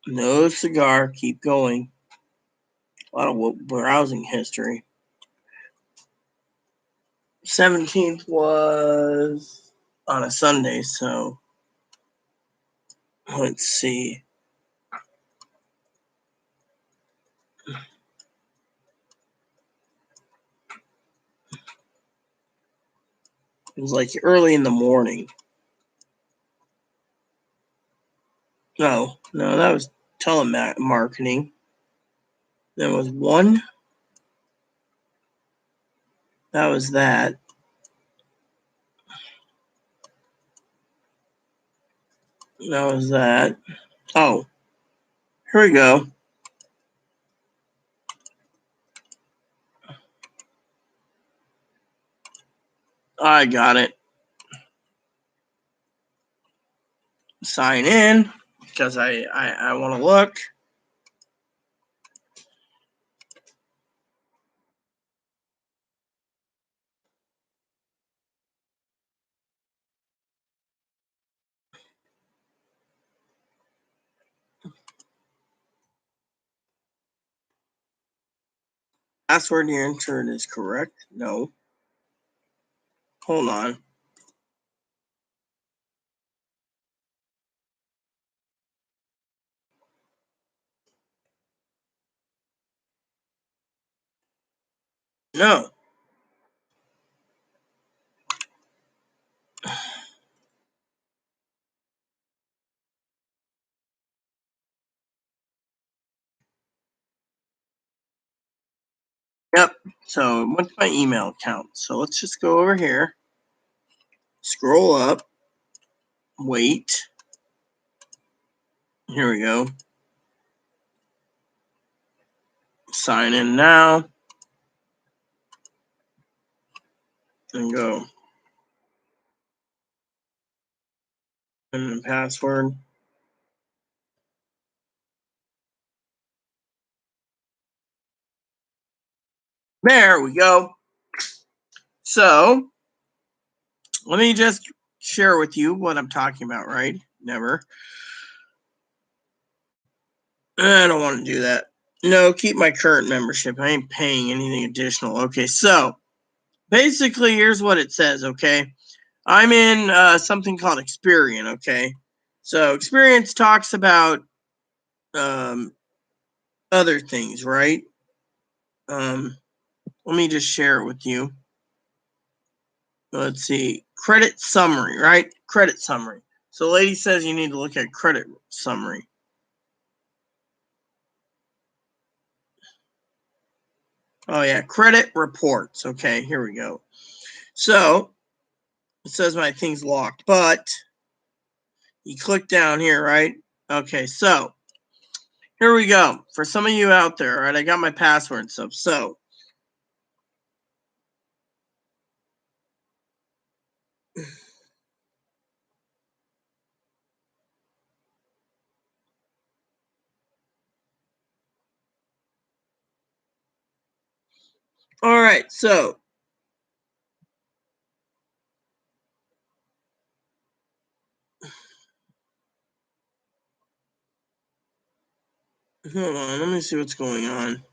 No cigar. Keep going. A lot of browsing history. 17th was on a Sunday, so let's see. It was like early in the morning. No, that was telemarketing. There was one. That was that. That was that. Oh, here we go. I got it. Sign in because I want to look. Password you entered is correct. No. Hold on. No. Yep. So what's my email account? So let's just go over here. Scroll up. Wait. Here we go. Sign in now. And go. And the password. There we go. So let me just share with you what I'm talking about, right? Never. I don't want to do that. No, keep my current membership. I ain't paying anything additional. Okay, so basically, here's what it says, okay? I'm in something called Experian, okay? So Experience talks about other things, right? Let me just share it with you. Let's see. Credit summary, right? Credit summary. So lady says you need to look at credit summary. Oh, yeah. Credit reports. Okay, here we go. So it says my thing's locked, but you click down here, right? Okay, so here we go. For some of you out there, right? I got my password and stuff. So all right, so hold on, let me see what's going on.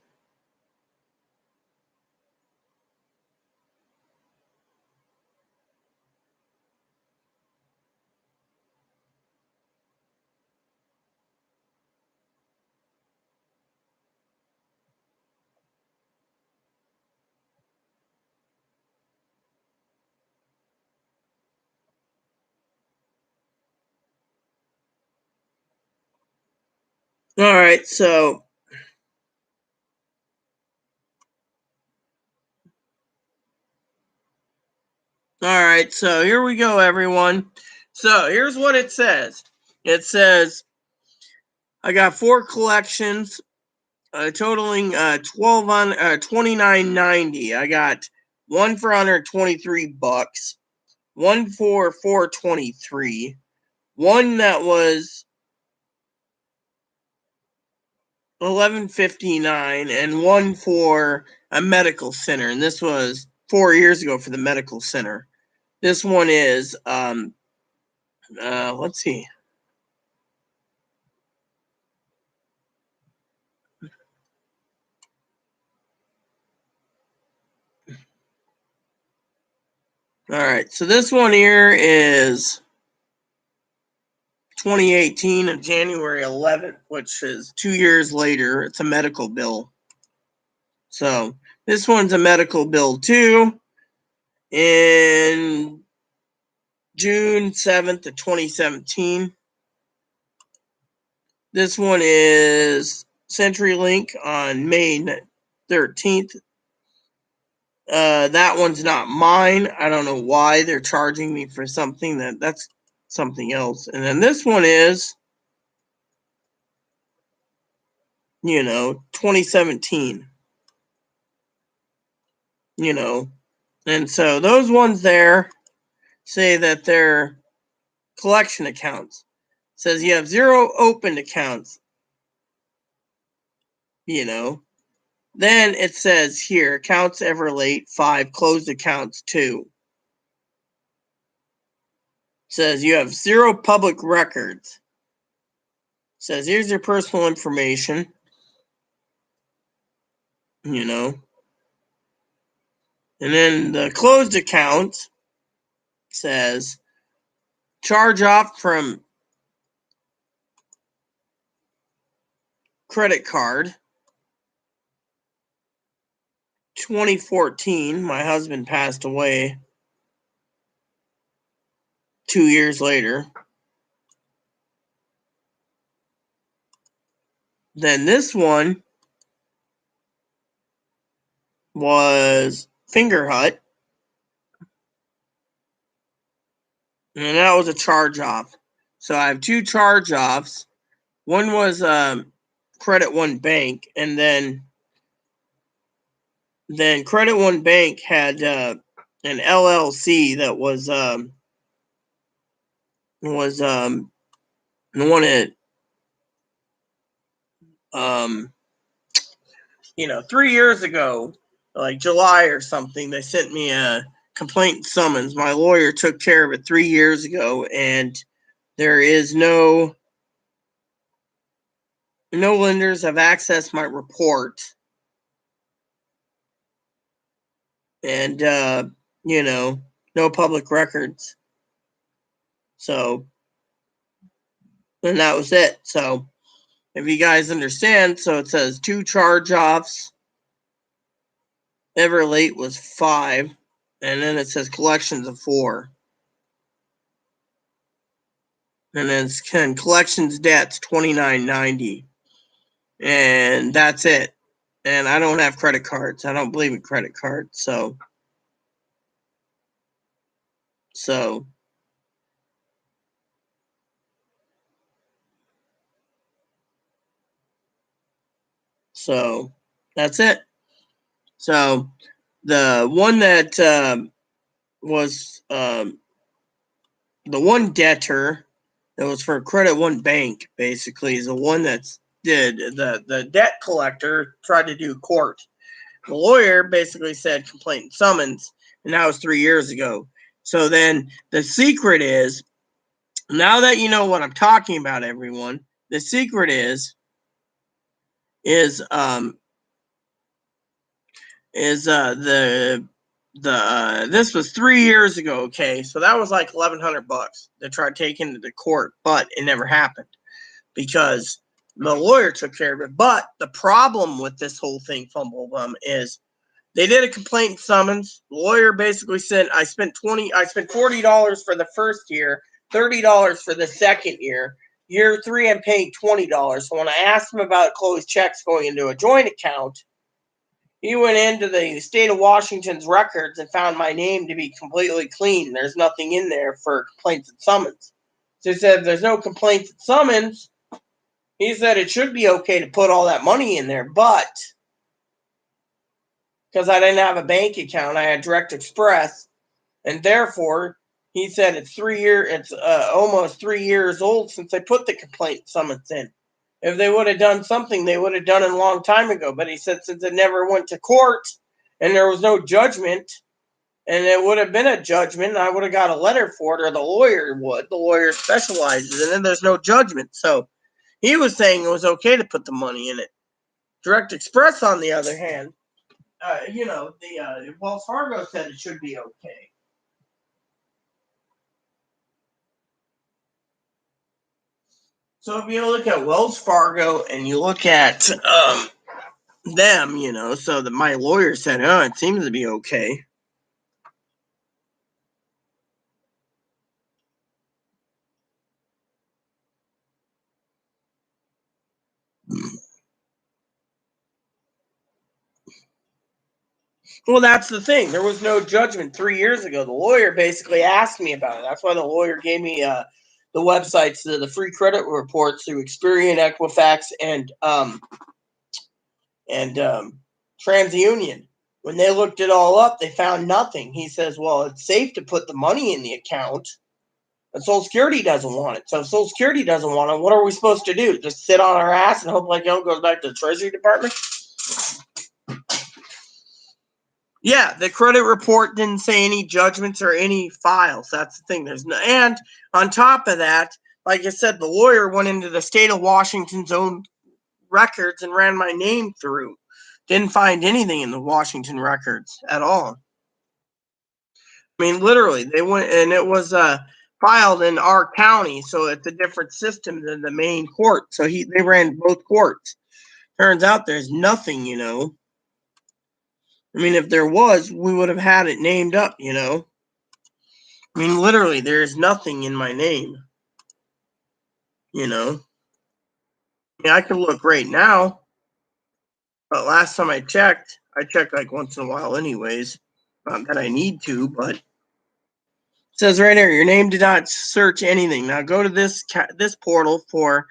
All right, so here we go, everyone. So here's what it says. It says I got 4 collections, totaling $29.90. I got one for $123, one for $423, one that was $11.59, and one for a medical center. And this was 4 years ago for the medical center. This one is let's see. All right, so this one here is 2018 of January 11th, which is 2 years later. It's a medical bill. So this one's a medical bill too. In June 7th of 2017. This one is CenturyLink on May 13th. That one's not mine. I don't know why they're charging me for something that's something else. And then this one is, 2017. And so those ones there say that they're collection accounts. It says you have 0 opened accounts. Then it says here, accounts ever late, 5, closed accounts, 2. It says you have 0 public records. It says here's your personal information. And then the closed account says charge off from credit card. 2014, my husband passed away 2 years later. Then this one was Finger Hut. And that was a charge off. So I have 2 charge offs. One was Credit One Bank, and then Credit One Bank had an LLC that was wanted 3 years ago, like July or something, they sent me a complaint summons. My lawyer took care of it 3 years ago, and there is no lenders have accessed my report. And no public records. So, and that was it. So if you guys understand, so it says 2 charge offs. Ever late was 5, and then it says collections of 4. And then collections debts $29.90. And that's it. And I don't have credit cards. I don't believe in credit cards. So that's it. So the one that was the one debtor that was for Credit One Bank, basically, is the one that's did the debt collector tried to do court. The lawyer basically said complaint and summons, and that was 3 years ago. So then the secret is, now that you know what I'm talking about, everyone, the secret is this was 3 years ago, okay? So that was like $1,100 they tried taking to the court, but it never happened because the lawyer took care of it. But the problem with this whole thing, Fumblebum, is they did a complaint summons. The lawyer basically said, I spent $40 for the first year, $30 for the second year. year 3, I'm paying $20. So when I asked him about closed checks going into a joint account, he went into the state of Washington's records and found my name to be completely clean. There's nothing in there for complaints and summons. So he said, if there's no complaints and summons, he said it should be okay to put all that money in there, but because I didn't have a bank account, I had Direct Express, and therefore, he said it's almost 3 years old since I put the complaint summons in. If they would have done something, they would have done it a long time ago. But he said since it never went to court and there was no judgment, and it would have been a judgment, I would have got a letter for it, or the lawyer would. The lawyer specializes in it. There's no judgment. So he was saying it was okay to put the money in it. Direct Express, on the other hand, the Wells Fargo said it should be okay. So if you look at Wells Fargo and you look at them, so that my lawyer said, it seems to be okay. Well, that's the thing. There was no judgment 3 years ago. The lawyer basically asked me about it. That's why the lawyer gave me the websites, the free credit reports through Experian, Equifax, and TransUnion. When they looked it all up, they found nothing. He says, well, it's safe to put the money in the account, and Social Security doesn't want it. So if Social Security doesn't want it, what are we supposed to do? Just sit on our ass and hope like it goes back to the Treasury Department? Yeah, the credit report didn't say any judgments or any files. That's the thing. And on top of that, like I said, the lawyer went into the state of Washington's own records and ran my name through. Didn't find anything in the Washington records at all. I mean, literally, they went, and it was filed in our county, so it's a different system than the main court. So they ran both courts. Turns out there's nothing, I mean, if there was, we would have had it named up, I mean, literally, there's nothing in my name, I mean, I can look right now, but last time I check like once in a while anyways. Not that I need to, but it says right here, your name did not search anything. Now go to this portal for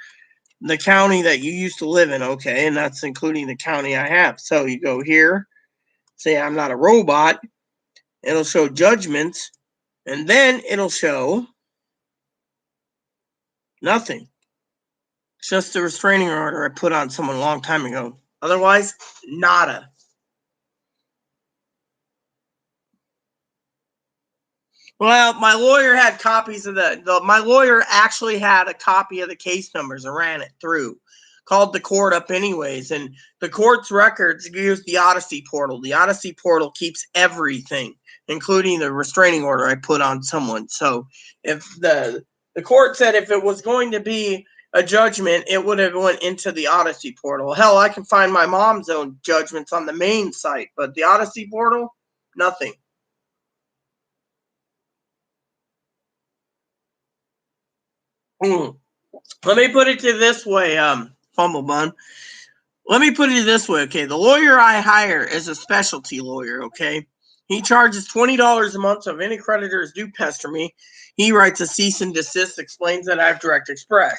the county that you used to live in, okay? And that's including the county I have. So you go here, say I'm not a robot. It'll show judgments, and then it'll show nothing. It's just a restraining order I put on someone a long time ago. Otherwise, nada. Well, my lawyer had copies of my lawyer actually had a copy of the case numbers and ran it through. Called the court up anyways, and the court's records use the Odyssey portal. The Odyssey portal keeps everything, including the restraining order I put on someone. So if the court said if it was going to be a judgment, it would have went into the Odyssey portal. Hell, I can find my mom's own judgments on the main site, but the Odyssey portal, nothing. Let me put it to this way, Fumble Bun. Let me put it this way, okay? The lawyer I hire is a specialty lawyer, okay? He charges $20 a month, so if any creditors do pester me, he writes a cease and desist, explains that I have Direct Express.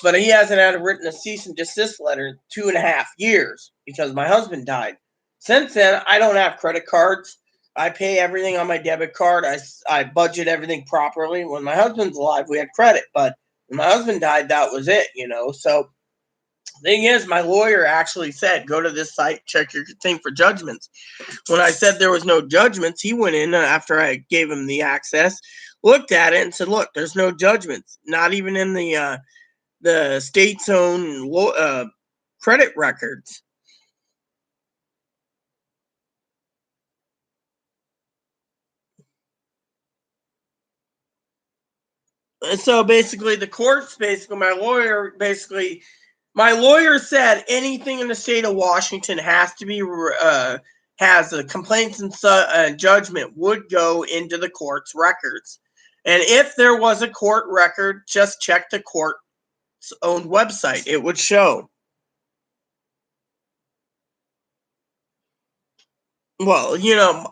But he hasn't written a cease and desist letter in 2.5 years because my husband died. Since then, I don't have credit cards. I pay everything on my debit card. I budget everything properly. When my husband's alive, we had credit, but when my husband died, that was it, So thing is, my lawyer actually said, go to this site, check your thing for judgments. When I said there was no judgments, he went in after I gave him the access, looked at it and said, look, there's no judgments, not even in the state's own credit records. So basically, my lawyer said anything in the state of Washington has to be has a complaints and judgment would go into the court's records. And if there was a court record, just check the court own website. It would show. Well,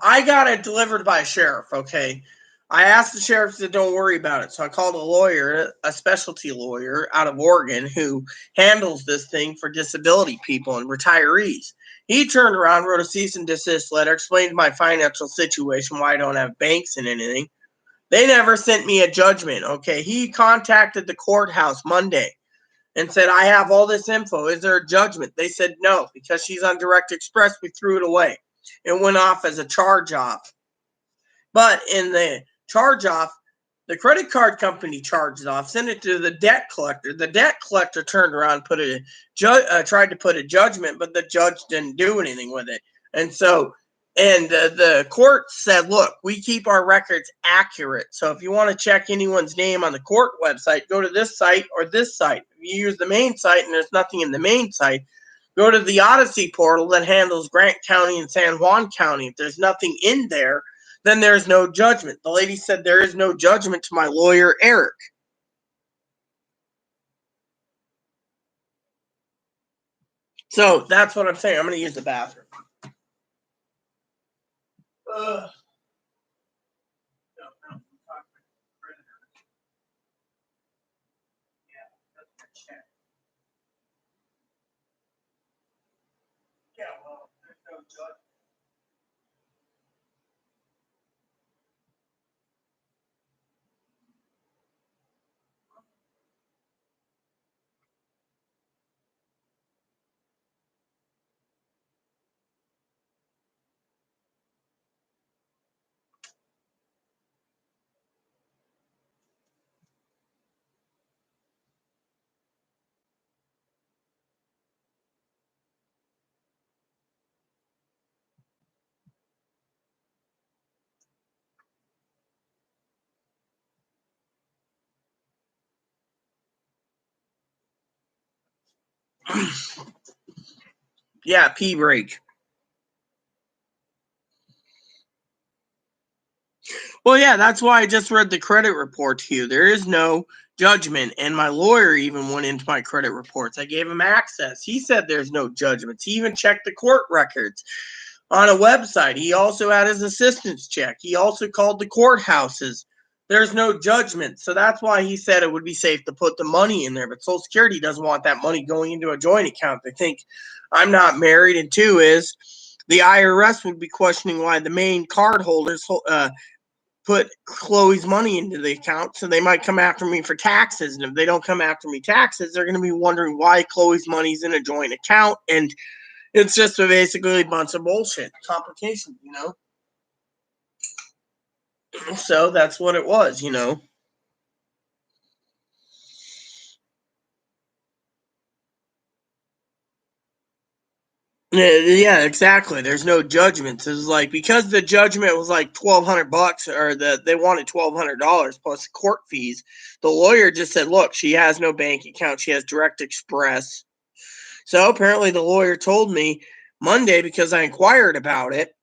I got it delivered by a sheriff, okay? I asked the sheriff, said, don't worry about it. So I called a lawyer, a specialty lawyer out of Oregon who handles this thing for disability people and retirees. He turned around, wrote a cease and desist letter, explained my financial situation, why I don't have banks and anything. They never sent me a judgment, okay? He contacted the courthouse Monday and said, I have all this info. Is there a judgment? They said no, because she's on Direct Express. We threw it away. It went off as a charge-off. But in the charge-off, the credit card company charged it off, sent it to the debt collector. The debt collector turned around, tried to put a judgment, but the judge didn't do anything with it. And so, the court said, look, we keep our records accurate. So if you want to check anyone's name on the court website, go to this site or this site. If you use the main site and there's nothing in the main site, go to the Odyssey portal that handles Grant County and San Juan County. If there's nothing in there, then there's no judgment. The lady said there is no judgment to my lawyer, Eric. So that's what I'm saying. I'm going to use the bathroom. Yeah, well, there's no judgment. Yeah, pee break. Well, yeah, that's why I just read the credit report to you. There is no judgment, and my lawyer even went into my credit reports. I gave him access. He said there's no judgments. He even checked the court records on a website. He also had his assistants check. He also called the courthouses. There's no judgment. So that's why he said it would be safe to put the money in there. But Social Security doesn't want that money going into a joint account. They think I'm not married. And two is the IRS would be questioning why the main card holders put Chloe's money into the account. So they might come after me for taxes. And if they don't come after me taxes, they're going to be wondering why Chloe's money's in a joint account. And it's just basically a bunch of bullshit. Complications, So that's what it was, Yeah, exactly. There's no judgments. It's like because the judgment was like $1,200, or they wanted $1,200 plus court fees. The lawyer just said, "Look, she has no bank account. She has Direct Express." So apparently, the lawyer told me Monday because I inquired about it.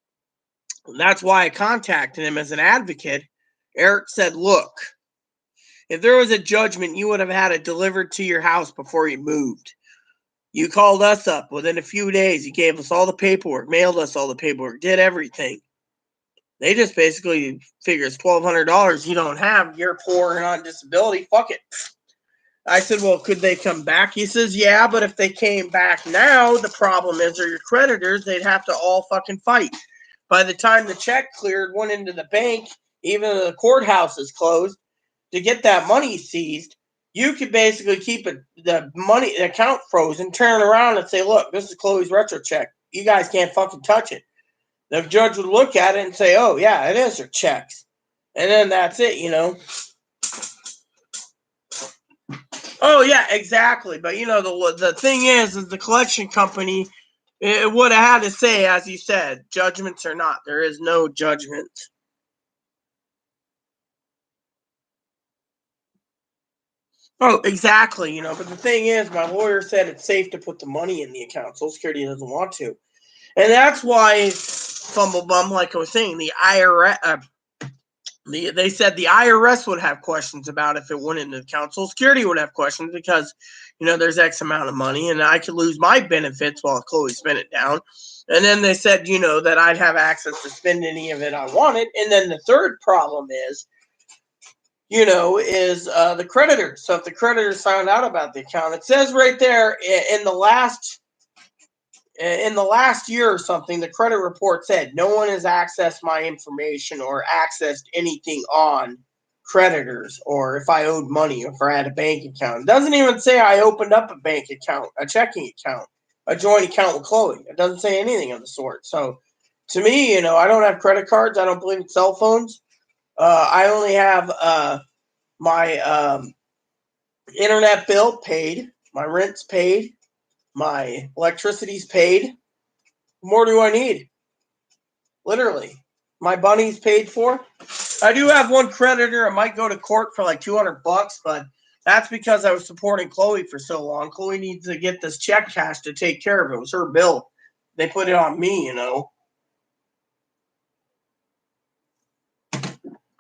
That's why I contacted him as an advocate. Eric said, "Look, if there was a judgment, you would have had it delivered to your house before you moved. You called us up within a few days. You gave us all the paperwork, mailed us all the paperwork, did everything. They just basically figure it's $1,200 you don't have. You're poor and on disability. Fuck it." I said, well, could they come back? He says, yeah, but if they came back now, the problem is they're your creditors. They'd have to all fucking fight. By the time the check cleared, went into the bank, even though the courthouse is closed, to get that money seized, you could basically keep the account frozen, turn around and say, look, this is Chloe's retro check. You guys can't fucking touch it. The judge would look at it and say, oh, yeah, it is her checks. And then that's it, Oh, yeah, exactly. But, the thing is the collection company, it would have had to say, as you said, judgments or not. There is no judgment. Oh, exactly. But the thing is, my lawyer said it's safe to put the money in the account. Social Security doesn't want to. And that's why, Fumble Bum, like I was saying, the They said the IRS would have questions about if it went into the account. Social Security would have questions because, there's X amount of money and I could lose my benefits while Chloe spent it down. And then they said, that I'd have access to spend any of it I wanted. And then the third problem is, the creditors. So if the creditors found out about the account, it says right there in the last year or something, the credit report said no one has accessed my information or accessed anything on creditors or if I owed money or if I had a bank account. It doesn't even say I opened up a bank account, a checking account, a joint account with Chloe. It doesn't say anything of the sort. So to me, I don't have credit cards. I don't believe in cell phones. I only have my internet bill paid, my rent's paid, my electricity's paid. What more do I need? Literally. My bunny's paid for. I do have one creditor. I might go to court for like $200, but that's because I was supporting Chloe for so long. Chloe needs to get this check cashed to take care of it. It was her bill. They put it on me, And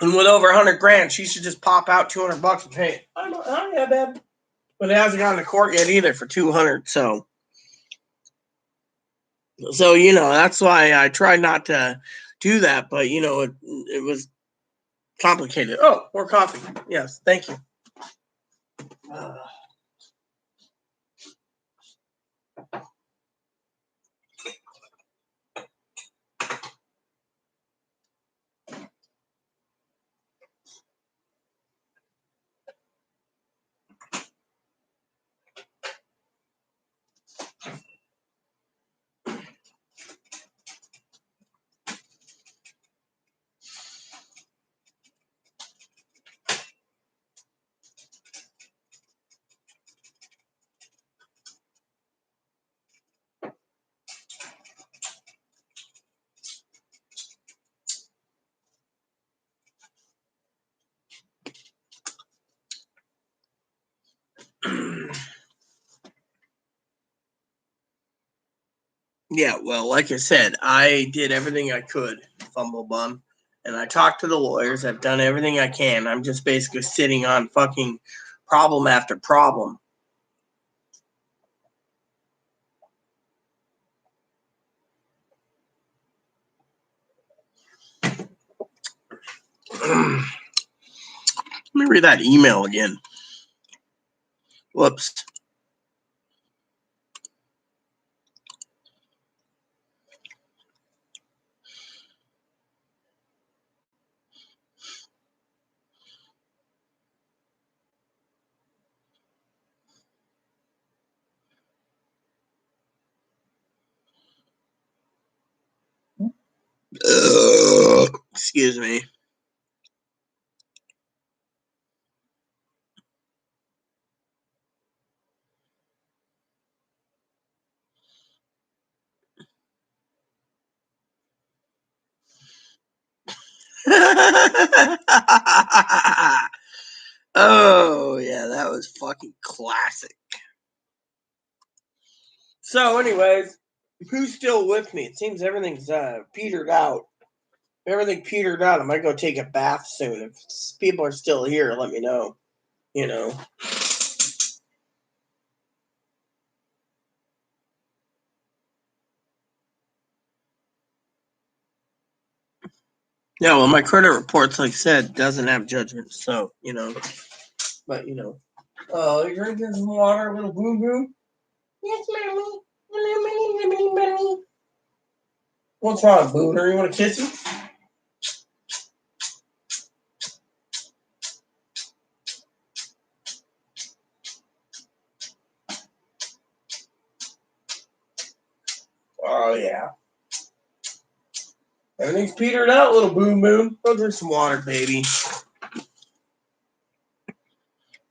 with over 100 grand, she should just pop out $200 and pay it. Yeah, babe. But it hasn't gone to court yet either for 200. So that's why I try not to do that. But it was complicated. Oh, more coffee. Yes, thank you. Yeah, well, like I said, I did everything I could, Fumblebum, and I talked to the lawyers. I've done everything I can. I'm just basically sitting on fucking problem after problem. Let me read that email again. Whoops. Excuse me. Oh, yeah, that was fucking classic. So, anyways, who's still with me? It seems everything's petered out. If everything petered out, I might go take a bath soon. If people are still here, let me know. Yeah, well, my credit reports, like I said, doesn't have judgment. So, but, oh, you're drinking some water, little boom boom? Yes, mommy. Mommy. What's wrong, Booner? You want to kiss you? Oh, yeah. Everything's petered out, little boom boom. Go drink some water, baby.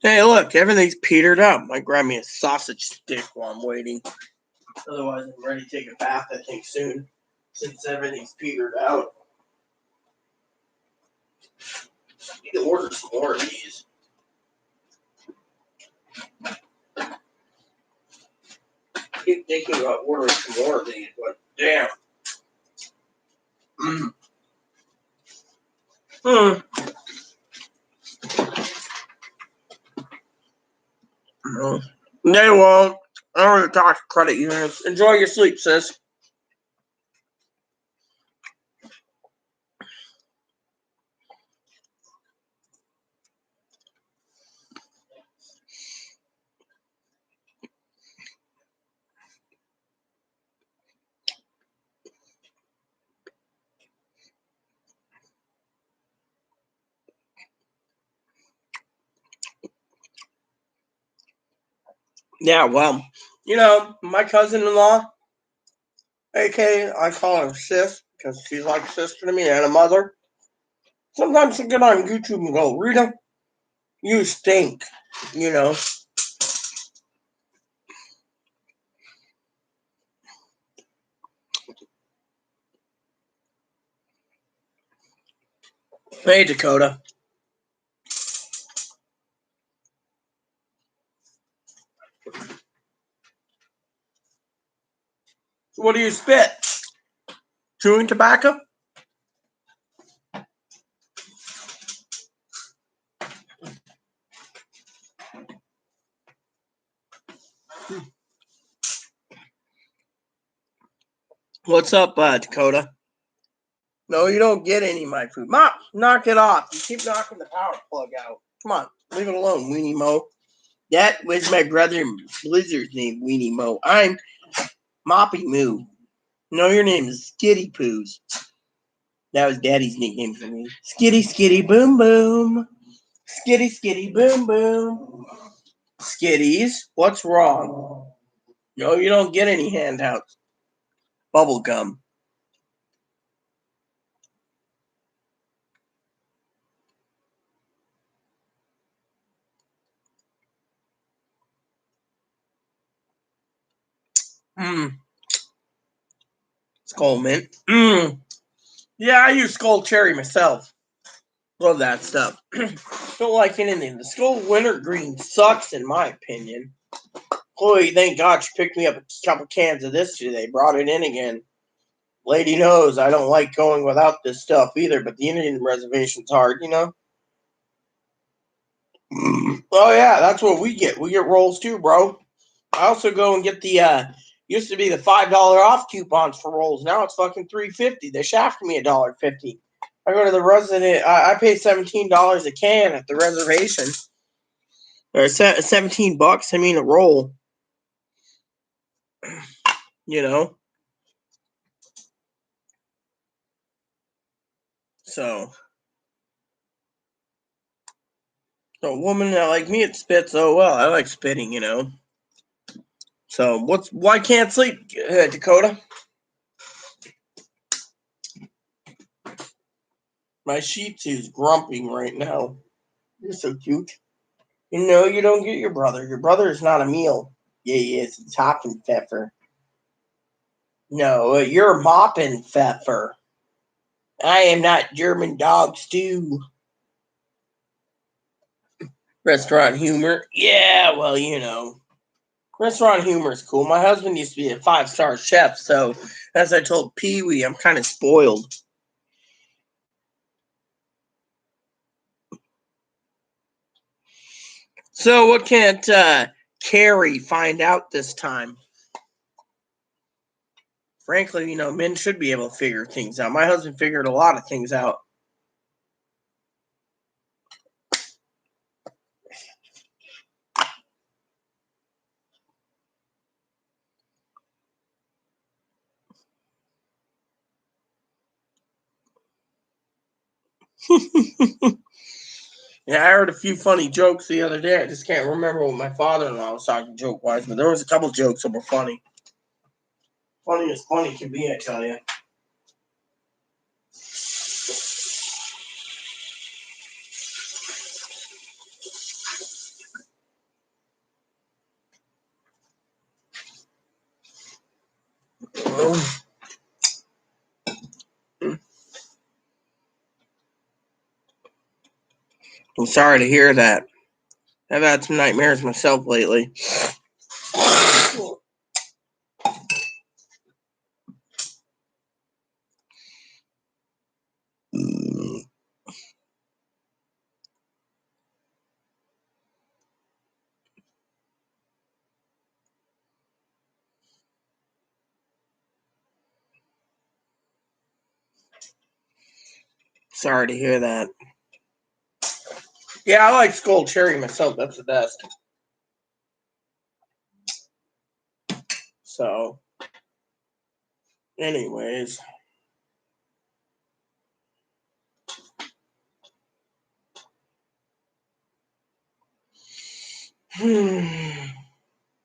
Hey, look, everything's petered out. Might grab me a sausage stick while I'm waiting. Otherwise, I'm ready to take a bath, I think, soon. Since everything's petered out. I need to order some more of these. I keep thinking about ordering some more of these, but damn. No. They won't. I don't really talk to credit unions. Enjoy your sleep, sis. Yeah, well, my cousin-in-law, aka I call her sis because she's like a sister to me and a mother. Sometimes she'll get on YouTube and go, Rita, you stink, you know. Hey, Dakota. What do you spit? Chewing tobacco? What's up, Dakota? No, you don't get any of my food. Mop, knock it off. You keep knocking the power plug out. Come on, leave it alone, Weenie Mo. That was my brother Blizzard's name, Weenie Mo. I'm Moppy Moo. No, your name is Skitty Poos. That was Daddy's nickname for me. Skitty, skitty, boom, boom. Skitty, skitty, boom, boom. Skitties, what's wrong? No, you don't get any handouts. Bubble gum. Skull mint. Yeah, I use Skull Cherry myself. Love that stuff. Don't like anything. The Skull Wintergreen sucks, in my opinion. Chloe, thank God she picked me up a couple cans of this today. Brought it in again. Lady knows I don't like going without this stuff either, but the Indian reservation's hard, you know? Oh, yeah, that's what we get. We get rolls too, bro. I also go and get the, used to be the $5 off coupons for rolls. Now it's fucking $3.50. They shafted me $1.50. I go to the resident, I pay $17 a can at the reservation. Or $17, I mean a roll. You know? So a woman that like me, it spits. Oh well, I like spitting, you know. So why can't sleep, Dakota? My Shih Tzu's grumping right now. You're so cute. You know you don't get your brother. Your brother is not a meal. Yeah, he is. It's hopping pfeffer. No, you're mopping pfeffer. I am not German dog stew. Restaurant humor. Yeah, well, you know. Restaurant humor is cool. My husband used to be a 5-star chef, so as I told Pee Wee, I'm kind of spoiled. So what can't Carrie find out this time? Frankly, men should be able to figure things out. My husband figured a lot of things out. Yeah, I heard a few funny jokes the other day. I just can't remember what my father-in-law was talking joke-wise, but there was a couple jokes that were funny. Funny as funny can be, I tell you. I'm sorry to hear that. I've had some nightmares myself lately. Sorry to hear that. Yeah, I like Skull Cherry myself. That's the best. So, anyways.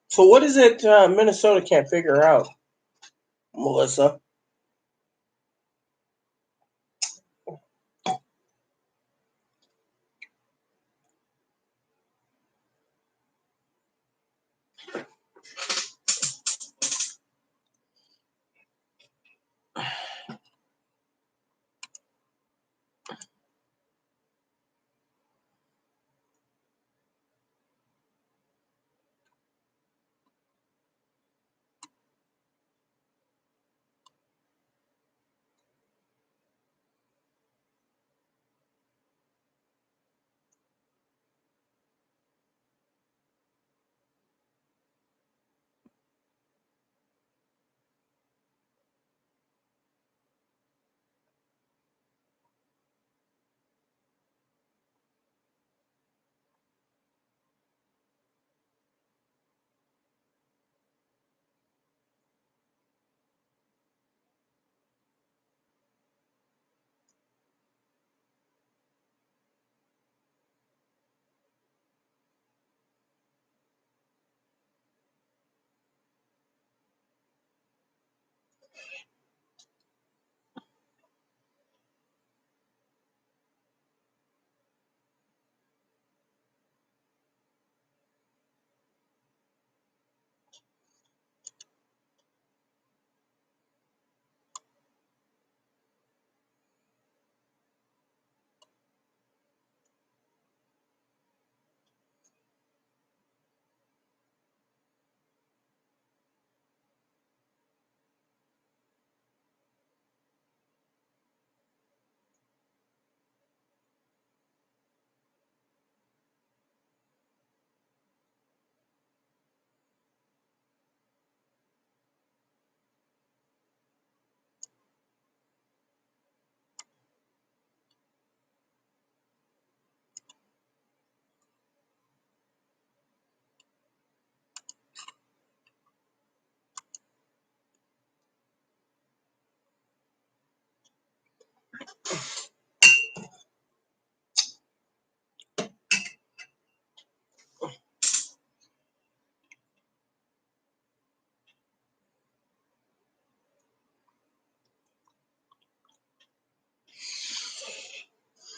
So what is it Minnesota can't figure out, Melissa?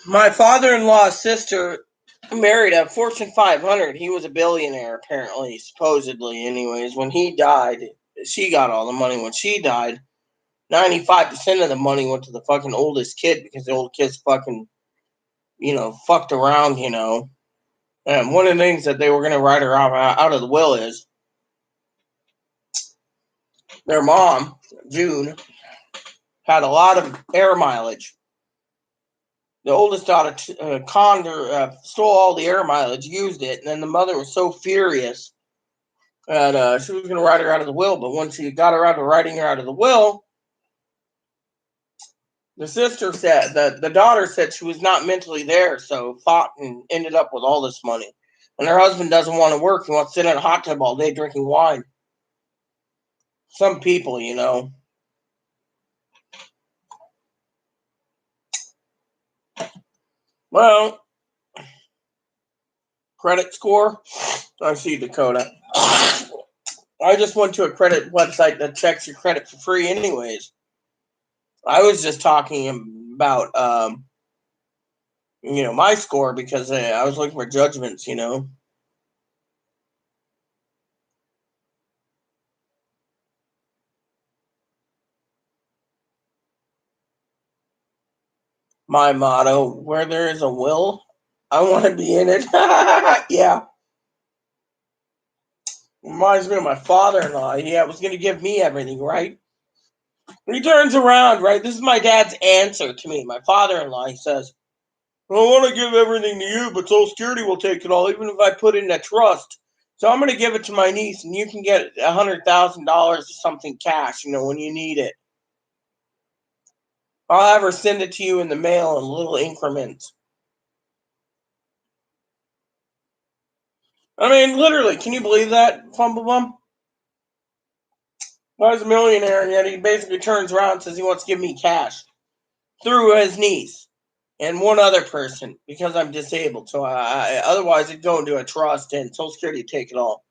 My father-in-law's sister married a Fortune 500. He was a billionaire, apparently, supposedly. Anyways, when he died, she got all the money. When she died, 95% of the money went to the fucking oldest kid because the old kid's fucking, fucked around, And one of the things that they were going to write her out of the will is their mom, June, had a lot of air mileage. The oldest daughter conned her, stole all the air mileage, used it, and then the mother was so furious that she was going to write her out of the will. But once she got around to writing her out of the will, the sister said that the daughter said she was not mentally there, so fought and ended up with all this money. And her husband doesn't want to work; he wants to sit in a hot tub all day drinking wine. Some people, Well, credit score. I see, Dakota. I just went to a credit website that checks your credit for free, anyways. I was just talking about, my score because I was looking for judgments, My motto: where there is a will, I want to be in it. Yeah. Reminds me of my father-in-law. Yeah, was going to give me everything, right? He turns around, right? This is my dad's answer to me. My father-in-law, he says, I want to give everything to you, but Social Security will take it all, even if I put it in a trust. So I'm going to give it to my niece, and you can get $100,000 or something cash, when you need it. I'll ever send it to you in the mail in little increments. I mean, literally, can you believe that, Fumblebum? I was a millionaire, and yet he basically turns around and says he wants to give me cash through his niece and one other person because I'm disabled. So otherwise, it'd go into a trust and Social Security would take it all.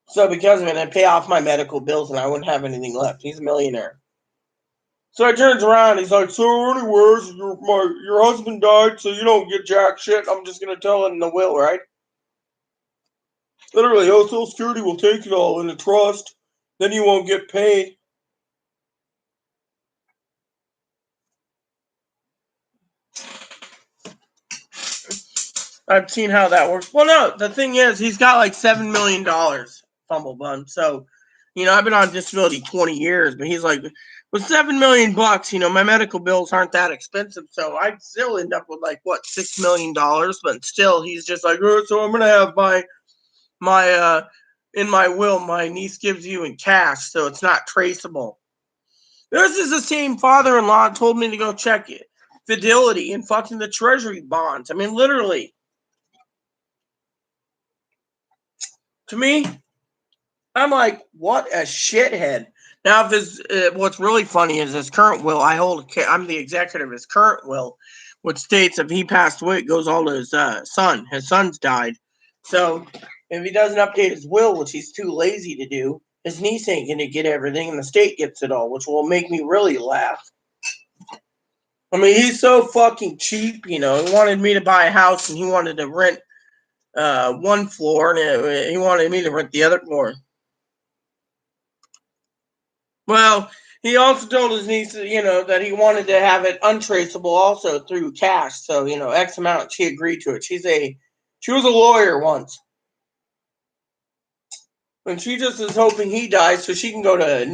So because of it, I'd pay off my medical bills and I wouldn't have anything left. He's a millionaire. So he turns around. He's like, "So anyways, your husband died, so you don't get jack shit. I'm just gonna tell it in the will, right?" Literally, Social Security will take it all in a trust. Then you won't get paid. I've seen how that works. Well, no, the thing is, he's got like $7 million, Fumblebum. So, I've been on disability 20 years, but he's like, with $7 million, my medical bills aren't that expensive. So I'd still end up with like, what, $6 million? But still, he's just like, oh, so I'm going to have in my will, my niece gives you in cash, so it's not traceable. This is the same father-in-law told me to go check it. Fidelity and fucking the treasury bonds. I mean, literally. To me, I'm like, what a shithead. Now, if what's really funny is his current will, I'm the executor of his current will, which states if he passed away, it goes all to his son. His son's died. So if he doesn't update his will, which he's too lazy to do, his niece ain't going to get everything and the state gets it all, which will make me really laugh. I mean, he's so fucking cheap, He wanted me to buy a house and he wanted to rent one floor and he wanted me to rent the other floor. Well, he also told his niece, that he wanted to have it untraceable also through cash. So, X amount, she agreed to it. She was a lawyer once. And she just is hoping he dies so she can go to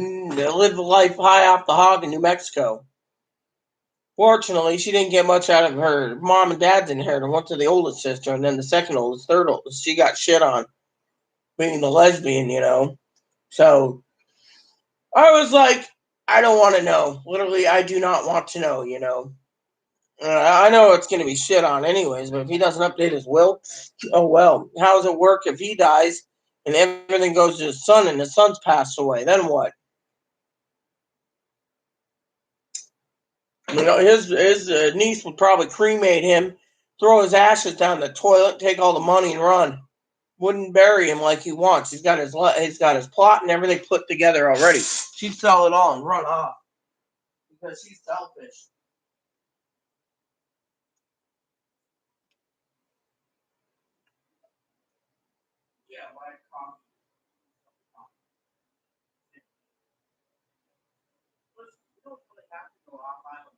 live life high off the hog in New Mexico. Fortunately, she didn't get much out of her mom and dad's inheritance. One to the oldest sister, and then the second oldest, third oldest. She got shit on being the lesbian, So I was like, I don't want to know. Literally, I do not want to know, I know it's going to be shit on anyways, but if he doesn't update his will, oh well. How does it work if he dies and everything goes to his son and his son's passed away? Then what? His niece would probably cremate him, throw his ashes down the toilet, take all the money and run. Wouldn't bury him like he wants. He's got his plot and everything put together already. She'd sell it all and run off because she's selfish. Yeah, my coffee. You don't really have to go off island.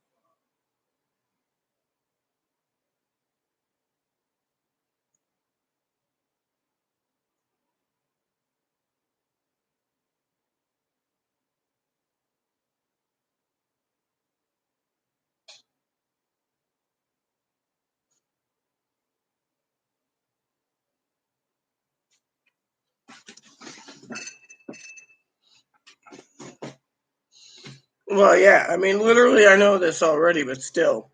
Well, yeah, I mean, literally, I know this already, but still.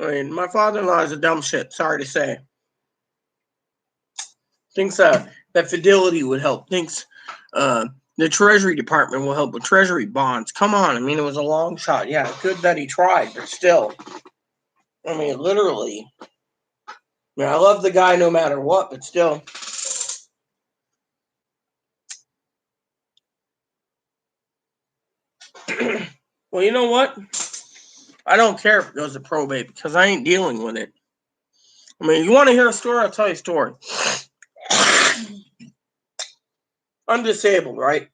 I mean, my father-in-law is a dumb shit, sorry to say. Thinks that Fidelity would help. Thinks the Treasury Department will help with Treasury bonds. Come on, I mean, it was a long shot. Yeah, good that he tried, but still. I mean, literally. I mean, I love the guy no matter what, but still. Well, you know what? I don't care if it goes to probate because I ain't dealing with it. I mean, you want to hear a story? I'll tell you a story. I'm disabled, right?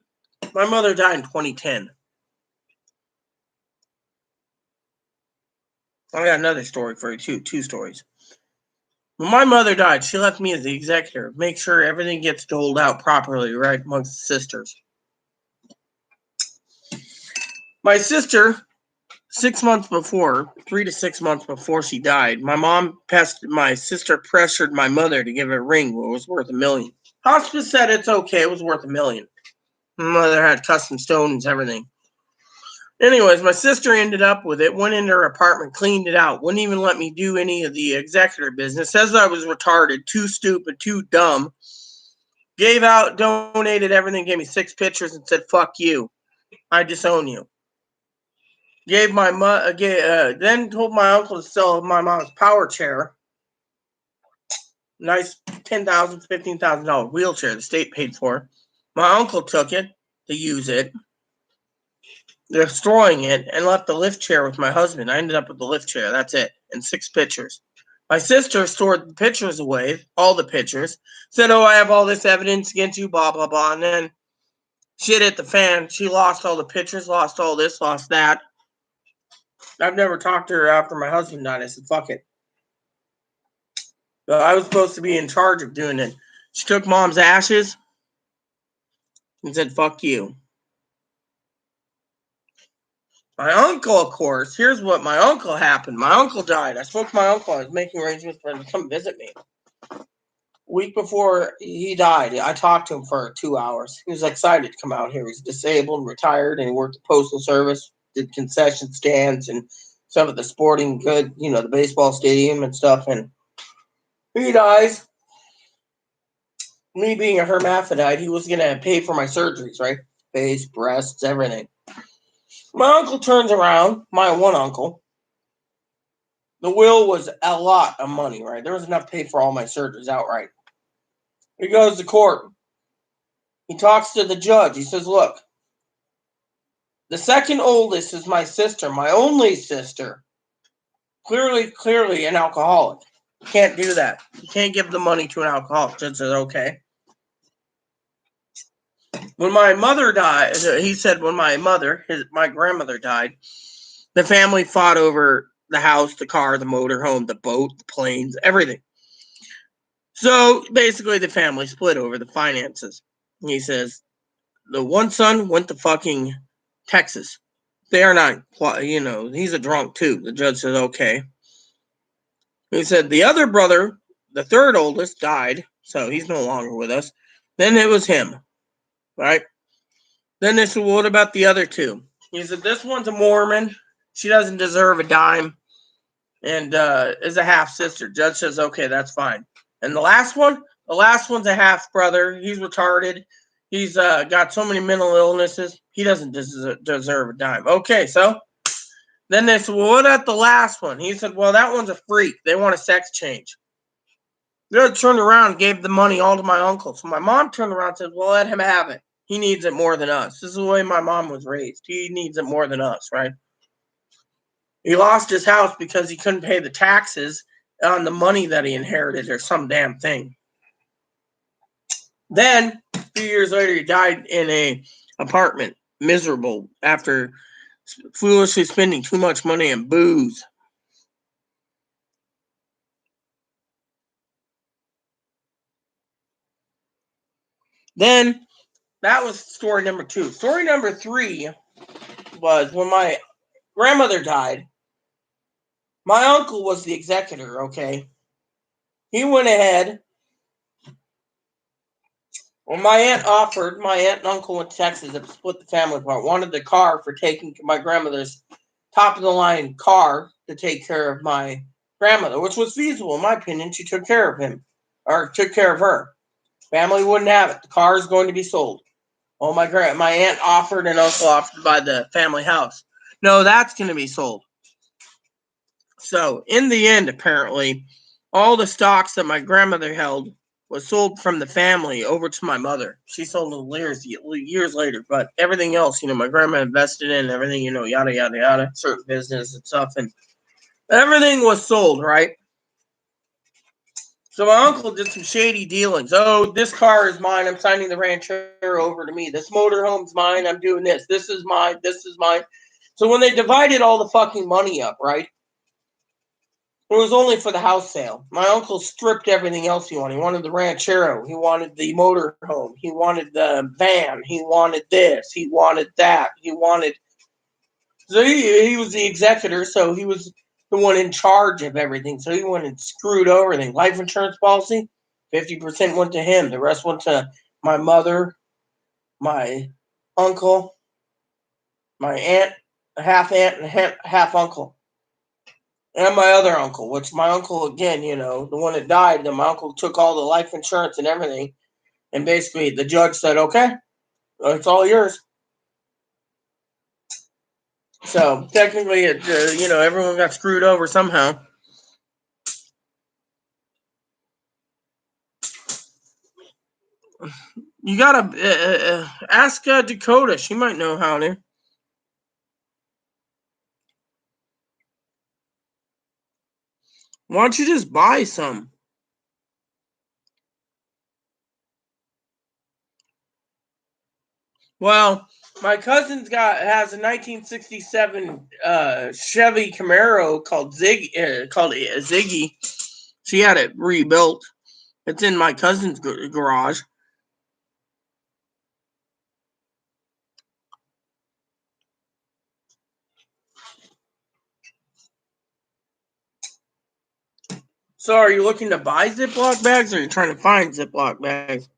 My mother died in 2010. I got another story for you, too. Two stories. When my mother died, she left me as the executor. Make sure everything gets doled out properly, right, amongst the sisters. My sister, 6 months before, 3 to 6 months before she died, my sister pressured my mother to give her a ring what was worth $1 million. Hospice said it's okay, it was worth $1 million. My mother had custom stones, everything. Anyways, my sister ended up with it, went into her apartment, cleaned it out, wouldn't even let me do any of the executor business, says I was retarded, too stupid, too dumb. Gave out, donated everything, gave me 6 pictures and said, fuck you. I disown you. Gave my then told my uncle to sell my mom's power chair. Nice $10,000, $15,000 wheelchair the state paid for. My uncle took it to use it, destroying it, and left the lift chair with my husband. I ended up with the lift chair. That's it. And 6 pictures. My sister stored the pictures away, all the pictures. Said, oh, I have all this evidence against you, blah, blah, blah. And then shit hit the fan. She lost all the pictures, lost all this, lost that. I've never talked to her after my husband died. I said, fuck it. But I was supposed to be in charge of doing it. She took mom's ashes and said, fuck you. My uncle, of course, here's what my uncle happened. My uncle died. I spoke to my uncle. I was making arrangements for him to come visit me. A week before he died, I talked to him for 2 hours. He was excited to come out here. He's disabled, retired, and he worked the Postal Service, did concession stands and some of the sporting good, the baseball stadium and stuff. And he dies. Me being a hermaphrodite, he was going to pay for my surgeries, right? Face, breasts, everything. My uncle turns around, my one uncle. The will was a lot of money, right? There was enough to pay for all my surgeries outright. He goes to court. He talks to the judge. He says, look, the second oldest is my sister, my only sister. Clearly an alcoholic. You can't do that. You can't give the money to an alcoholic. Judge says, okay. When my mother died, he said when my grandmother died, the family fought over the house, the car, the motorhome, the boat, the planes, everything. So basically the family split over the finances. He says, the one son went to fucking Texas. They are not, he's a drunk too. The judge said, okay. He said, the other brother, the third oldest, died, so he's no longer with us. Then it was him, right? Then they said, well, what about the other two? He said, this one's a Mormon. She doesn't deserve a dime and is a half-sister. Judge says, okay, that's fine. And the last one's a half-brother. He's retarded. He's got so many mental illnesses. He doesn't deserve a dime. Okay, so then they said, well, what about the last one? He said, well, that one's a freak. They want a sex change. Judge turned around and gave the money all to my uncle. So my mom turned around and said, well, let him have it. He needs it more than us. This is the way my mom was raised. He needs it more than us, right? He lost his house because he couldn't pay the taxes on the money that he inherited or some damn thing. Then, a few years later, he died in an apartment, miserable, after foolishly spending too much money on booze. Then, that was story number 2. Story number 3 was when my grandmother died. My uncle was the executor, okay? He went ahead. When my aunt and uncle went to Texas to split the family apart, wanted the car for taking my grandmother's top-of-the-line car to take care of my grandmother, which was feasible, in my opinion. She took care of him, or took care of her. Family wouldn't have it. The car is going to be sold. Oh, my aunt offered and uncle offered to buy the family house. No, that's going to be sold. So, in the end, apparently, all the stocks that my grandmother held was sold from the family over to my mother. She sold them years later, but everything else, my grandma invested in everything, yada, yada, yada, certain business and stuff, and everything was sold, right? So my uncle did some shady dealings. Oh, this car is mine. I'm signing the rancher over to me. This motorhome's mine. I'm doing this. This is mine. This is mine. So when they divided all the fucking money up, right? It was only for the house sale. My uncle stripped everything else he wanted. He wanted the ranchero. He wanted the motorhome. He wanted the van. He wanted this. He wanted that. So he was the executor, so he was the one in charge of everything. So he went and screwed everything. Life insurance policy, 50% went to him. The rest went to my mother, my uncle, my aunt, a half aunt and half uncle. And my other uncle, which my uncle, again, the one that died, then my uncle took all the life insurance and everything. And basically the judge said, okay, it's all yours. So technically, everyone got screwed over somehow. You gotta ask Dakota. She might know how to. Why don't you just buy some? Well, my cousin's has a 1967 Chevy Camaro called Ziggy. She had it rebuilt. It's in my cousin's garage. So, are you looking to buy Ziploc bags, or are you trying to find Ziploc bags?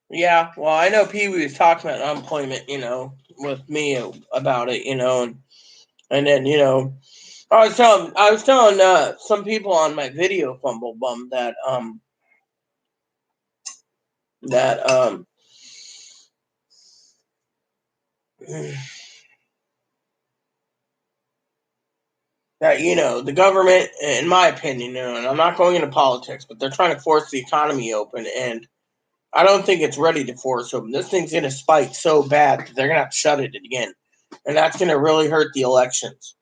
Yeah, well, I know Pee Wee was talking about unemployment, with me about it, and then I was telling some people on my video Fumble Bum that that the government, in my opinion, and I'm not going into politics, but they're trying to force the economy open, and I don't think it's ready to force open. This thing's going to spike so bad that they're going to have to shut it again, and that's going to really hurt the elections.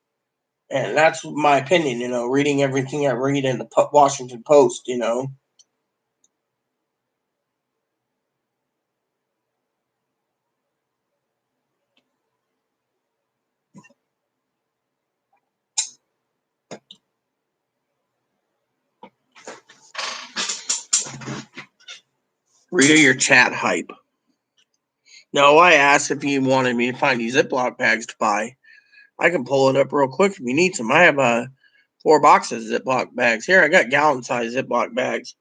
And that's my opinion, reading everything I read in the Washington Post, Read your chat hype. No, I asked if you wanted me to find these Ziploc bags to buy. I can pull it up real quick if you need some. I have 4 boxes of Ziploc bags. Here, I got gallon-sized Ziploc bags.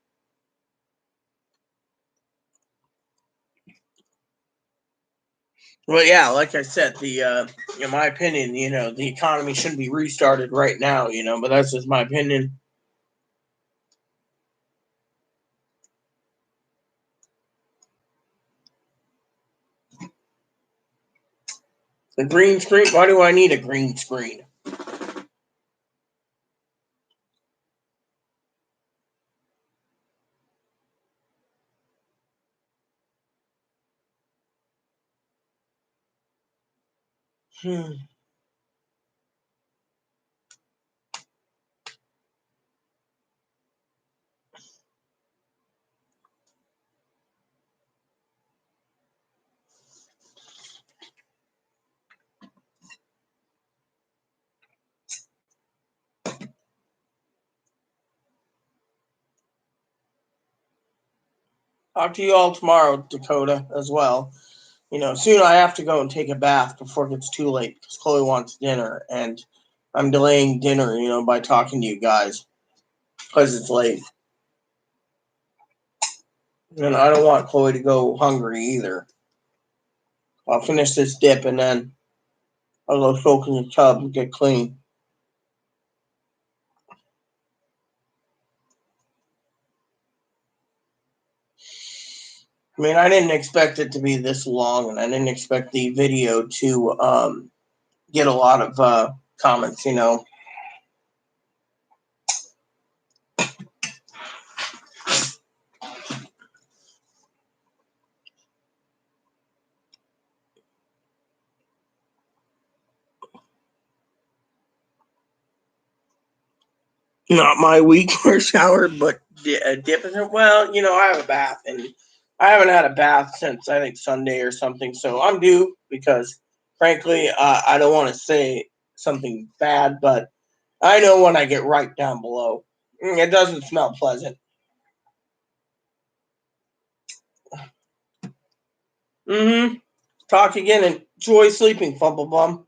Well, yeah, like I said, in my opinion, the economy shouldn't be restarted right now, but that's just my opinion. The green screen? Why do I need a green screen? Talk to you all tomorrow, Dakota, as well. Soon I have to go and take a bath before it gets too late because Chloe wants dinner, and I'm delaying dinner, by talking to you guys because it's late. And I don't want Chloe to go hungry either. I'll finish this dip and then I'll go soak in the tub and get clean. I mean, I didn't expect it to be this long, and I didn't expect the video to get a lot of comments, Not my week for a shower, but dip in it. Well, I have a bath, and I haven't had a bath since I think Sunday or something, so I'm due because, frankly, I don't want to say something bad, but I know when I get right down below. It doesn't smell pleasant. Mm-hmm. Talk again and enjoy sleeping, Fumble Bum.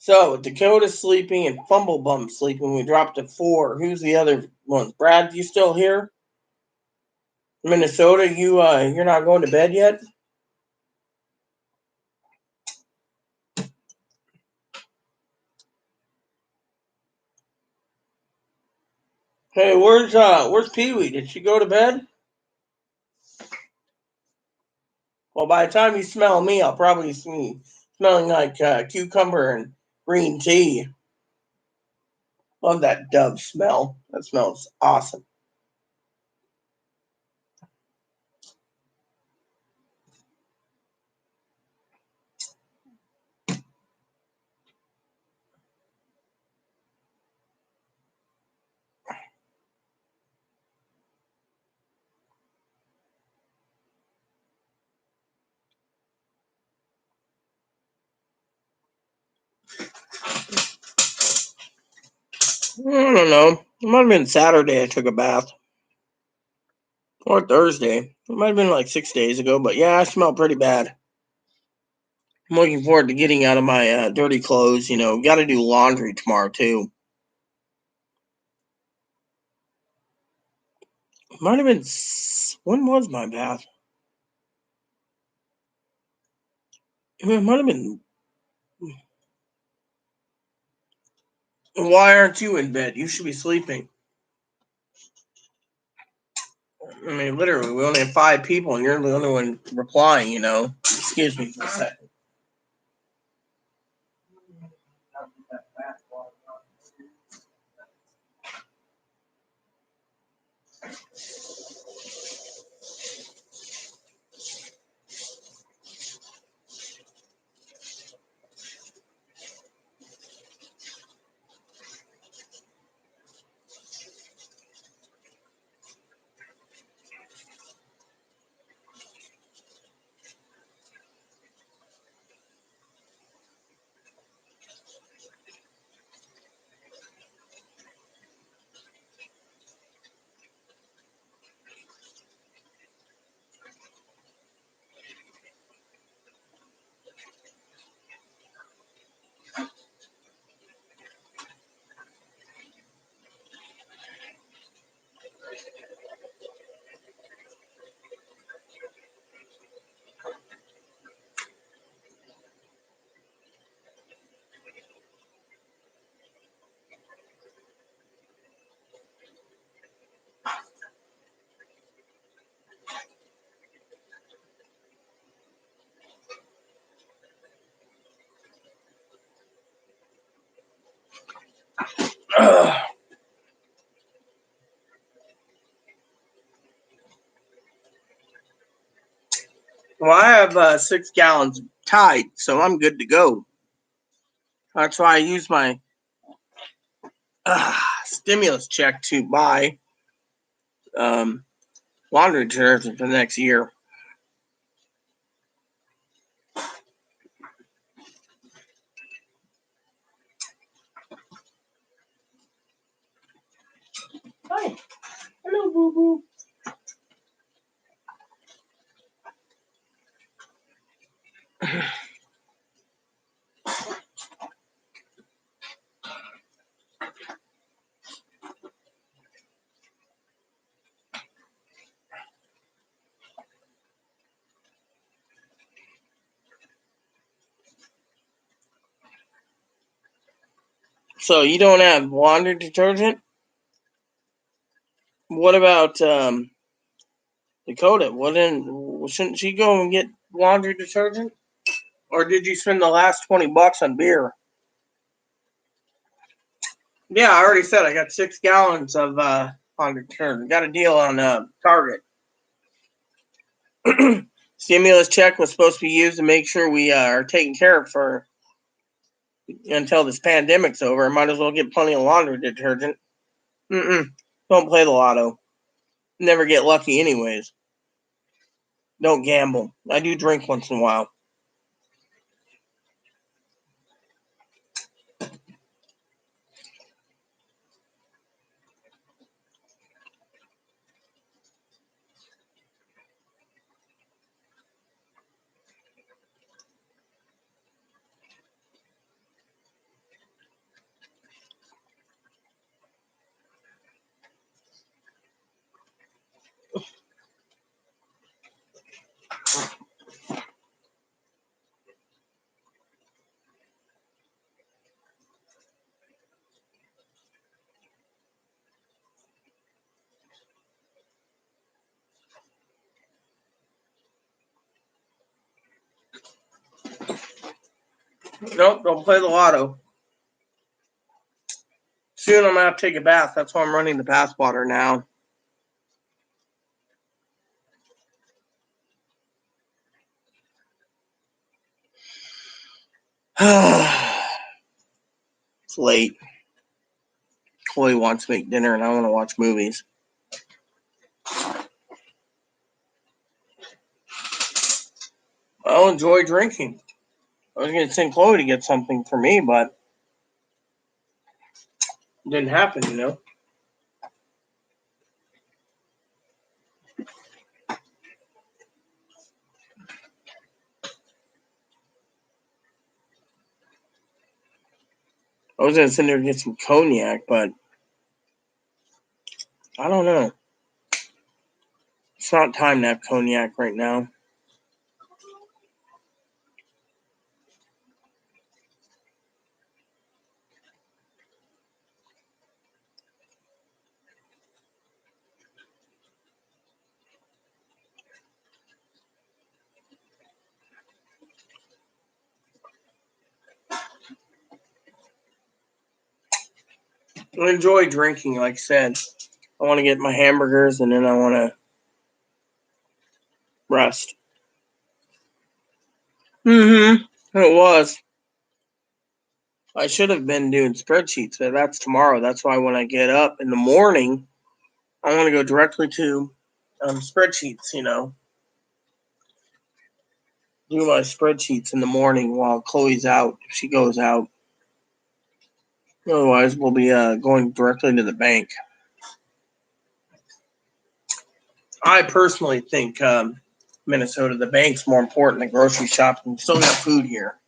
So Dakota's sleeping and Fumblebum sleeping. We dropped to 4. Who's the other ones? Brad, you still here? Minnesota, you're not going to bed yet? Hey, where's Pee Wee? Did she go to bed? Well, by the time you smell me, I'll probably be smelling like cucumber and green tea. Love that Dove smell. That smells awesome. I don't know. It might have been Saturday I took a bath. Or Thursday. It might have been like 6 days ago, but yeah, I smell pretty bad. I'm looking forward to getting out of my dirty clothes. Got to do laundry tomorrow, too. Might have been. When was my bath? It might have been. Why aren't you in bed? You should be sleeping. I mean, literally, we only have 5 people, and you're the only one replying, Excuse me for a second. Well, I have 6 gallons tied, so I'm good to go. That's why I use my stimulus check to buy laundry detergent for the next year. Hi. Hello, boo boo. So you don't have laundry detergent? What about Dakota? Shouldn't she go and get laundry detergent? Or did you spend the last $20 on beer? Yeah, I already said I got 6 gallons of laundry detergent. Got a deal on Target. Stimulus check was supposed to be used to make sure we are taken care of for until this pandemic's over. Might as well get plenty of laundry detergent. Don't play the lotto. Never get lucky anyways. Don't gamble. I do drink once in a while. Nope, don't play the lotto. Soon I'm gonna have to take a bath. That's why I'm running the bath water now. It's late. Chloe wants to make dinner and I want to watch movies. I'll enjoy drinking. I was going to send Chloe to get something for me, but it didn't happen, you know. I was going to send her to get some cognac, but I don't know. It's not time to have cognac right now. I enjoy drinking, like I said. I want to get my hamburgers and then I want to rest. It was. I should have been doing spreadsheets, but that's tomorrow. That's why when I get up in the morning, I want to go directly to spreadsheets, you know. Do my spreadsheets in the morning while Chloe's out, if she goes out. Otherwise, we'll be going directly to the bank. I personally think Minnesota, the bank's more important than grocery shopping. We still got food here.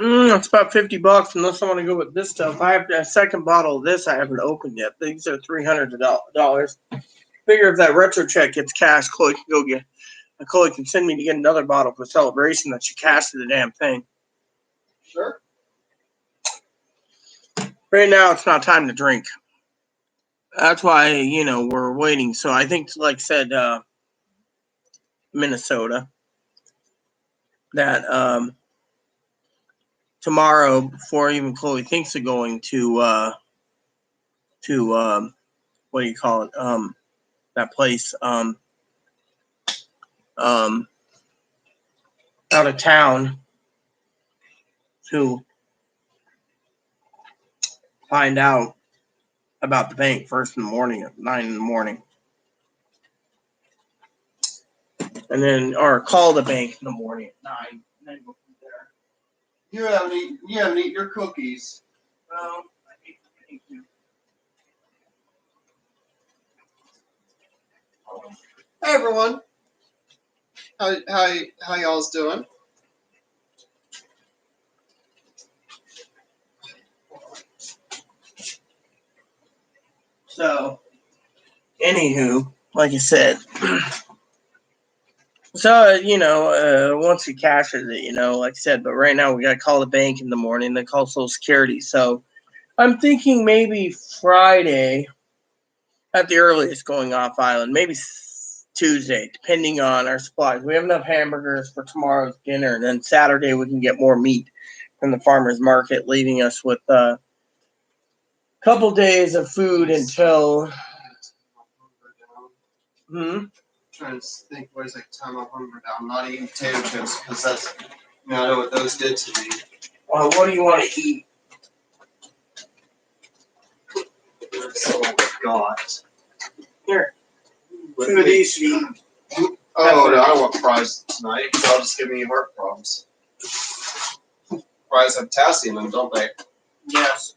It's about $50 unless I want to go with this stuff. I have a second bottle of this I haven't opened yet. These are $300. Figure if that retro check gets cashed, Chloe can send me to get another bottle for celebration that she cashed the damn thing. Sure. Right now, it's not time to drink. That's why, you know, we're waiting. So I think, like I said, Minnesota, that tomorrow, before even Chloe thinks of going to what do you call it? That place out of town to find out about the bank first in the morning at 9 in the morning. And then, or call the bank in the morning at 9. And then go from there. You haven't eaten your cookies. Well, I hate to thank you. Hey everyone. How y'all's doing? So, anywho, like I said, so, you know, once he cashes it, you know, like I said, but right now we got to call the bank in the morning, then call Social Security. So, I'm thinking maybe Friday at the earliest going off island, maybe Tuesday, depending on our supplies. We have enough hamburgers for tomorrow's dinner, and then Saturday we can get more meat from the farmer's market, leaving us with a couple days of food until. Trying to think ways I can time my hunger down. Not eating potato chips because that's, you know, I know what those did to me. Well, what do you want to eat? That's all I got. Here, 2 of these should be. Oh no, I don't want fries tonight. That'll just give me heart problems. Fries have potassium in them, don't they? Yes.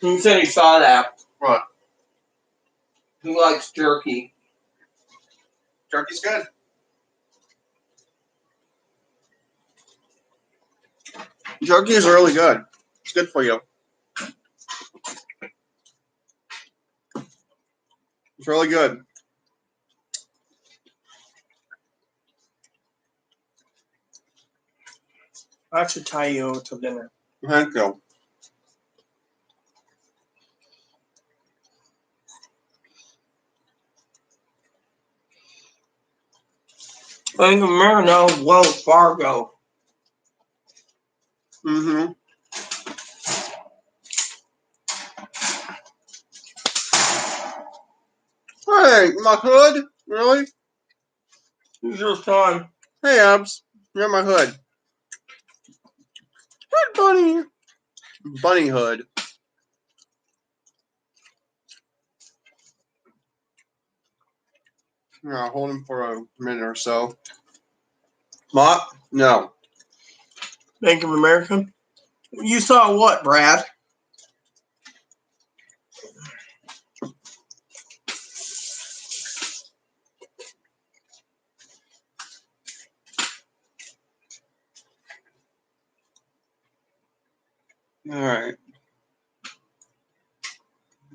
He said he saw that. What? He likes jerky. Jerky's good. Jerky is really good. It's good for you. It's really good. I should tie you over till dinner. Thank you. Bank of America, Wells Fargo. Mm-hmm. Hey, my hood? Really? It's just time. Hey, Abs. You're my hood. Hood bunny. Bunny hood. Yeah, I'll hold him for a minute or so. What? No. Bank of America. You saw what, Brad? All right.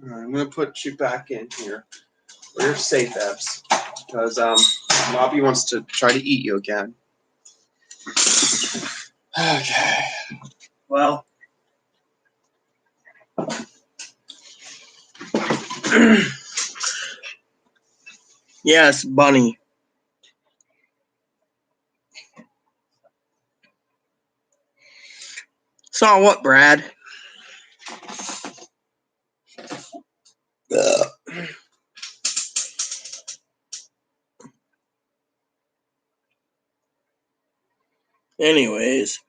All right. I'm gonna put you back in here. You're safe, Abs, because Lobby wants to try to eat you again. Okay. Well, yes, Bunny. Saw what, Brad? Anyways,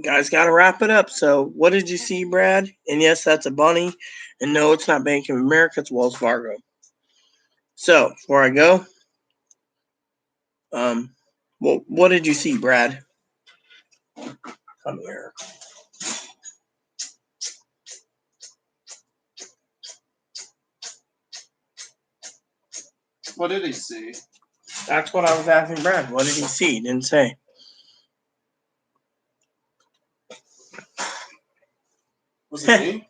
guys, gotta wrap it up. So, what did you see, Brad? And yes, that's a bunny. And no, it's not Bank of America. It's Wells Fargo. So, before I go, well, what did you see, Brad? Come here. What did he see? That's what I was asking Brad. What did he see? He didn't say. Was it me?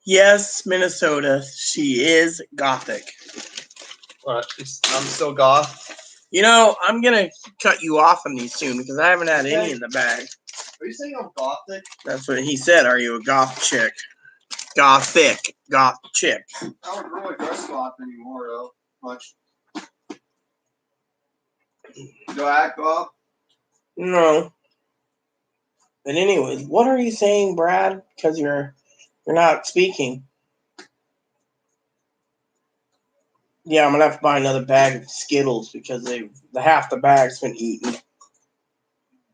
Yes, Minnesota. She is gothic. What? I'm still goth. You know, I'm gonna cut you off on these soon because I haven't had any in the bag. Are you saying I'm gothic? That's what he said. Are you a goth chick? Gothic. Goth chick. I don't really dress goth anymore, though. Much. Do I act goth? No. But anyways, what are you saying, Brad? Because you're not speaking. Yeah, I'm gonna have to buy another bag of Skittles because the half the bag's been eaten.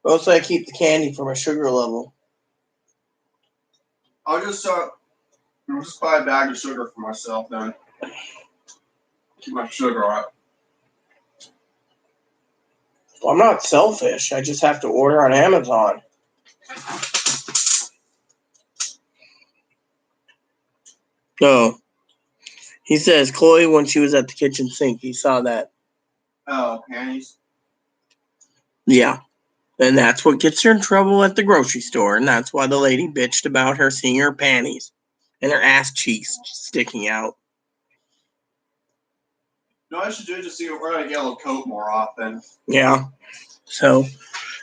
Mostly I keep the candy for my sugar level. I'll just buy a bag of sugar for myself then. Keep my sugar up. Well, I'm not selfish. I just have to order on Amazon. No. He says Chloe, when she was at the kitchen sink, he saw that. Oh, panties? Yeah. And that's what gets her in trouble at the grocery store. And that's why the lady bitched about her seeing her panties and her ass cheeks sticking out. No, I should do it just so you wear a yellow coat more often. Yeah. So,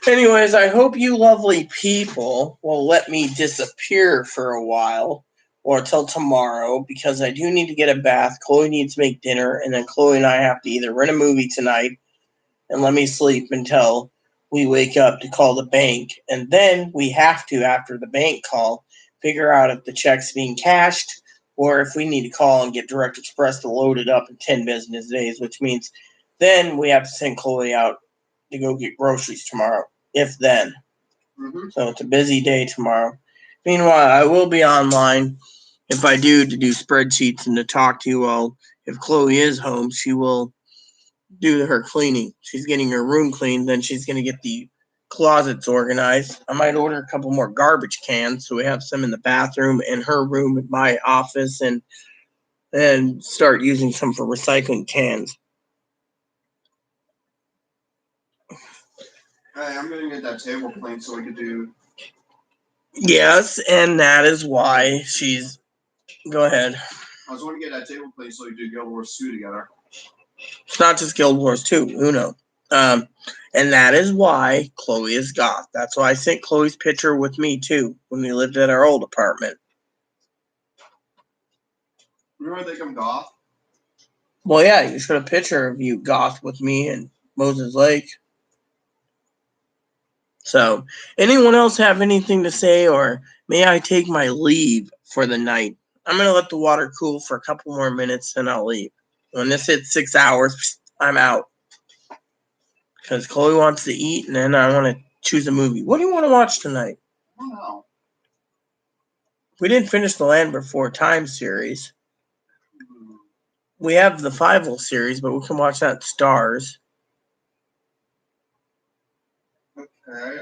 anyways, I hope you lovely people will let me disappear for a while or till tomorrow because I do need to get a bath. Chloe needs to make dinner, and then Chloe and I have to either rent a movie tonight and let me sleep until we wake up to call the bank. And then we have to, after the bank call, figure out if the check's being cashed or if we need to call and get Direct Express to load it up in 10 business days, which means then we have to send Chloe out to go get groceries tomorrow, if then. Mm-hmm. So it's a busy day tomorrow. Meanwhile, I will be online if I do to do spreadsheets and to talk to you all. If Chloe is home, she will do her cleaning. She's getting her room cleaned, then she's going to get the closets organized. I might order a couple more garbage cans so we have some in the bathroom, in her room, in my office, and start using some for recycling cans. Hey, I'm gonna get that table clean so we could do. Yes, and that is why she's. Go ahead. I was going to get that table clean so we could do Guild Wars 2 together. It's not just Guild Wars 2, Uno. And that is why Chloe is goth. That's why I sent Chloe's picture with me too when we lived at our old apartment. You know I think I'm goth? Well, yeah, you just got a picture of you goth with me and Moses Lake. So, anyone else have anything to say, or may I take my leave for the night? I'm going to let the water cool for a couple more minutes, and I'll leave. When this hits 6 hours, I'm out. Because Chloe wants to eat, and then I want to choose a movie. What do you want to watch tonight? I don't know. We didn't finish the Land Before Time series. We have the Fievel series, but we can watch that Stars. Okay,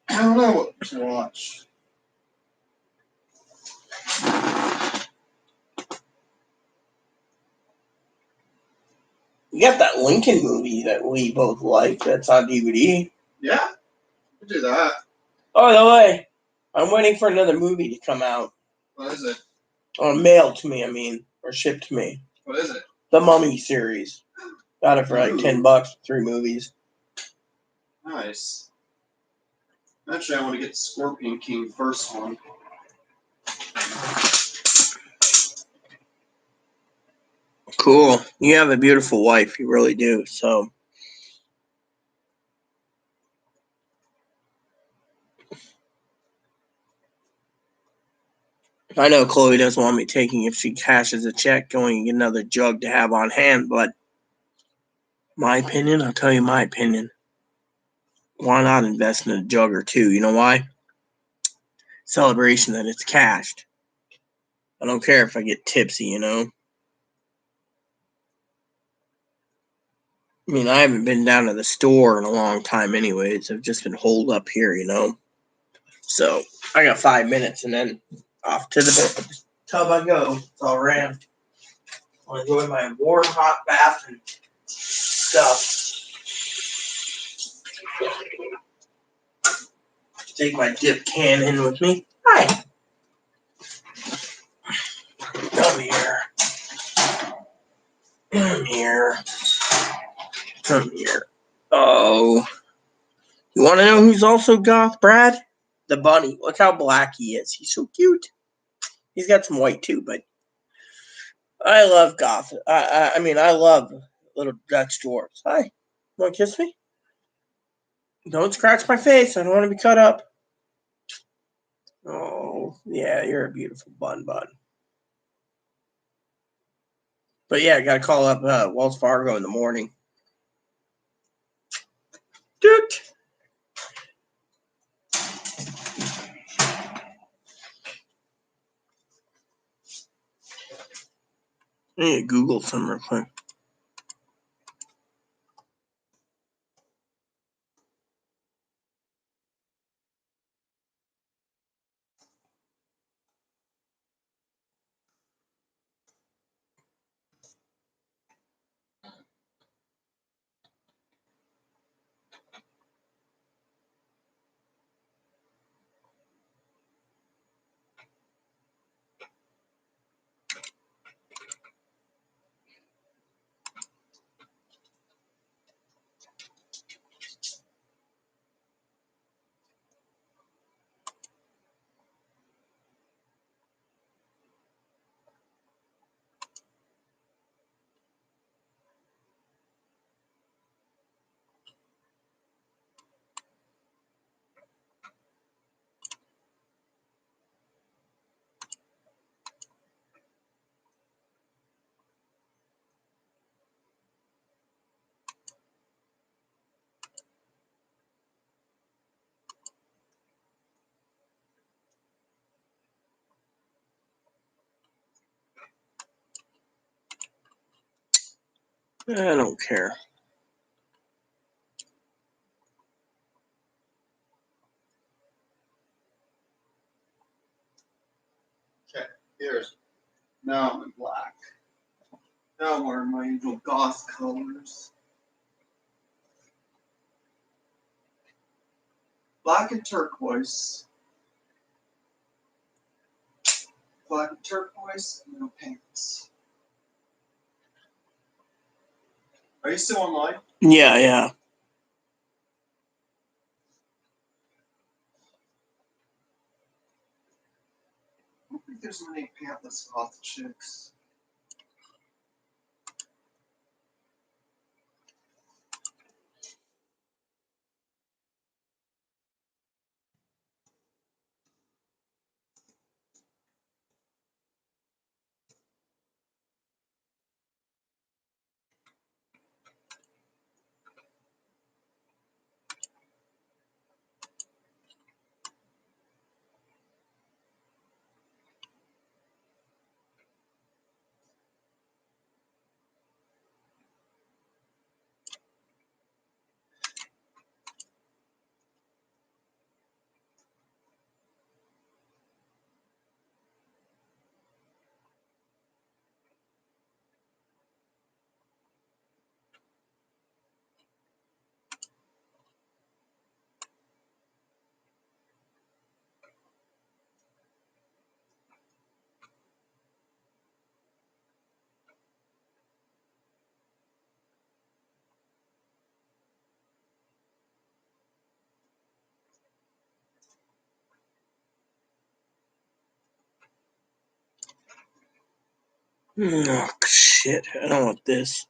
I don't know what to watch. We got that Lincoln movie that we both like that's on DVD. Yeah, we'll do that. Oh, no way. I'm waiting for another movie to come out. What is it? Or mailed to me, or shipped to me. What is it? The Mummy series. Got it for like $10, 3 movies. Nice. Actually, I want to get the Scorpion King first one. Cool. You have a beautiful wife. You really do. So. I know Chloe doesn't want me taking if she cashes a check, going and get another jug to have on hand, but my opinion, I'll tell you my opinion. Why not invest in a jug or two? You know why? Celebration that it's cashed. I don't care if I get tipsy, you know? I mean, I haven't been down to the store in a long time anyways. I've just been holed up here, you know? So, I got 5 minutes and then off to the tub I go. It's all ran. I'll enjoy my warm, hot bath and stuff. Take my dip can in with me. Hi. Come here. Come here. Come here. Oh. You want to know who's also goth, Brad? The bunny. Look how black he is. He's so cute. He's got some white too, but I love goth. I mean, I love little Dutch dwarves. Hi. Want to kiss me? Don't scratch my face. I don't want to be cut up. Oh, yeah, you're a beautiful bun. But yeah, I got to call up Wells Fargo in the morning. Dude. I need to Google some real quick. I don't care. Okay, here's. Now I'm in black. Now I'm wearing my usual goth colors. Black and turquoise. Black and turquoise and no pants. Are you still online? Yeah, yeah. I don't think there's many pantless goth chicks. Oh, shit. I don't want this.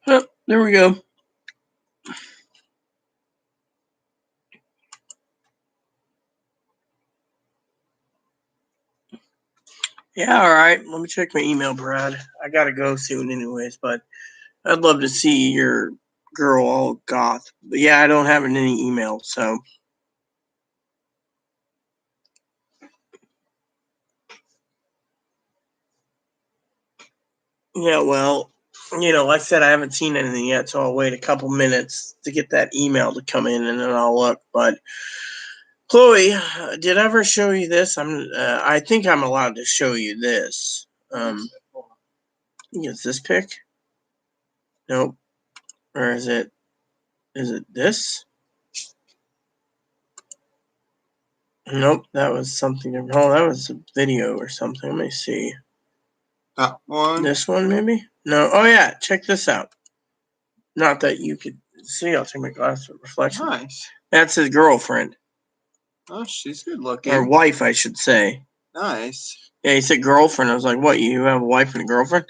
Oh, there we go. Yeah, all right. Let me check my email, Brad. I gotta go soon, anyways. But I'd love to see your girl all goth. But yeah, I don't have any email, so yeah. Well, like I said, I haven't seen anything yet, so I'll wait a couple minutes to get that email to come in, and then I'll look. But Chloe, did I ever show you this? I think I'm allowed to show you this. Is this pic? Nope. Or is it? Is it this? Nope, that was something. Oh, that was a video or something. Let me see. That one. This one, maybe? No. Oh, yeah. Check this out. Not that you could see. I'll take my glasses for reflection. Nice. That's his girlfriend. Oh, she's good looking. Or wife, I should say. Nice. Yeah, he said girlfriend. I was like, what? You have a wife and a girlfriend?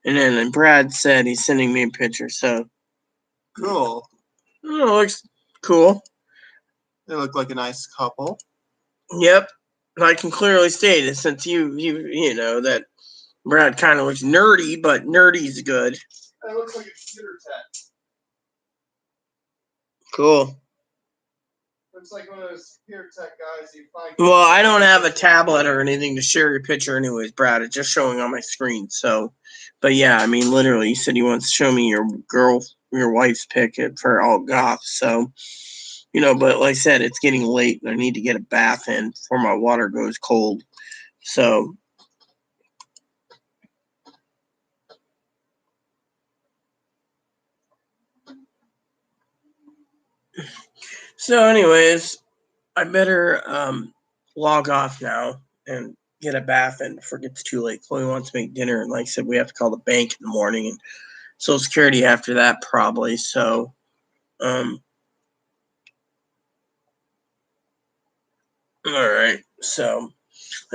And then Brad said he's sending me a picture. So cool. Oh, it looks cool. They look like a nice couple. Yep. I can clearly state it since you know that Brad kind of looks nerdy, but nerdy's good. It looks like a computer tech. Cool. Looks like one of those computer tech guys you find. Well, I don't have a tablet or anything to share your picture anyways, Brad. It's just showing on my screen. So, but yeah, I mean, literally, you said you want to show me your wife's pic for all goth. So, you know, but like I said, it's getting late and I need to get a bath in before my water goes cold. So, anyways, I better log off now and get a bath in before it gets too late. Chloe wants to make dinner, and like I said, we have to call the bank in the morning and Social Security after that probably. So, all right. So,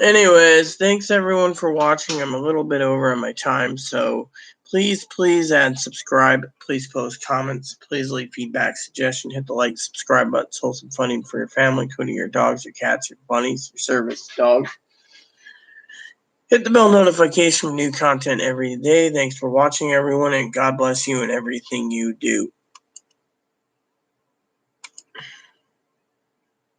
anyways, thanks everyone for watching. I'm a little bit over on my time, so please add subscribe. Please post comments. Please leave feedback, suggestion. Hit the like, subscribe button. It's wholesome funding for your family, including your dogs, your cats, your bunnies, your service dogs. Hit the bell notification for new content every day. Thanks for watching, everyone, and God bless you in everything you do.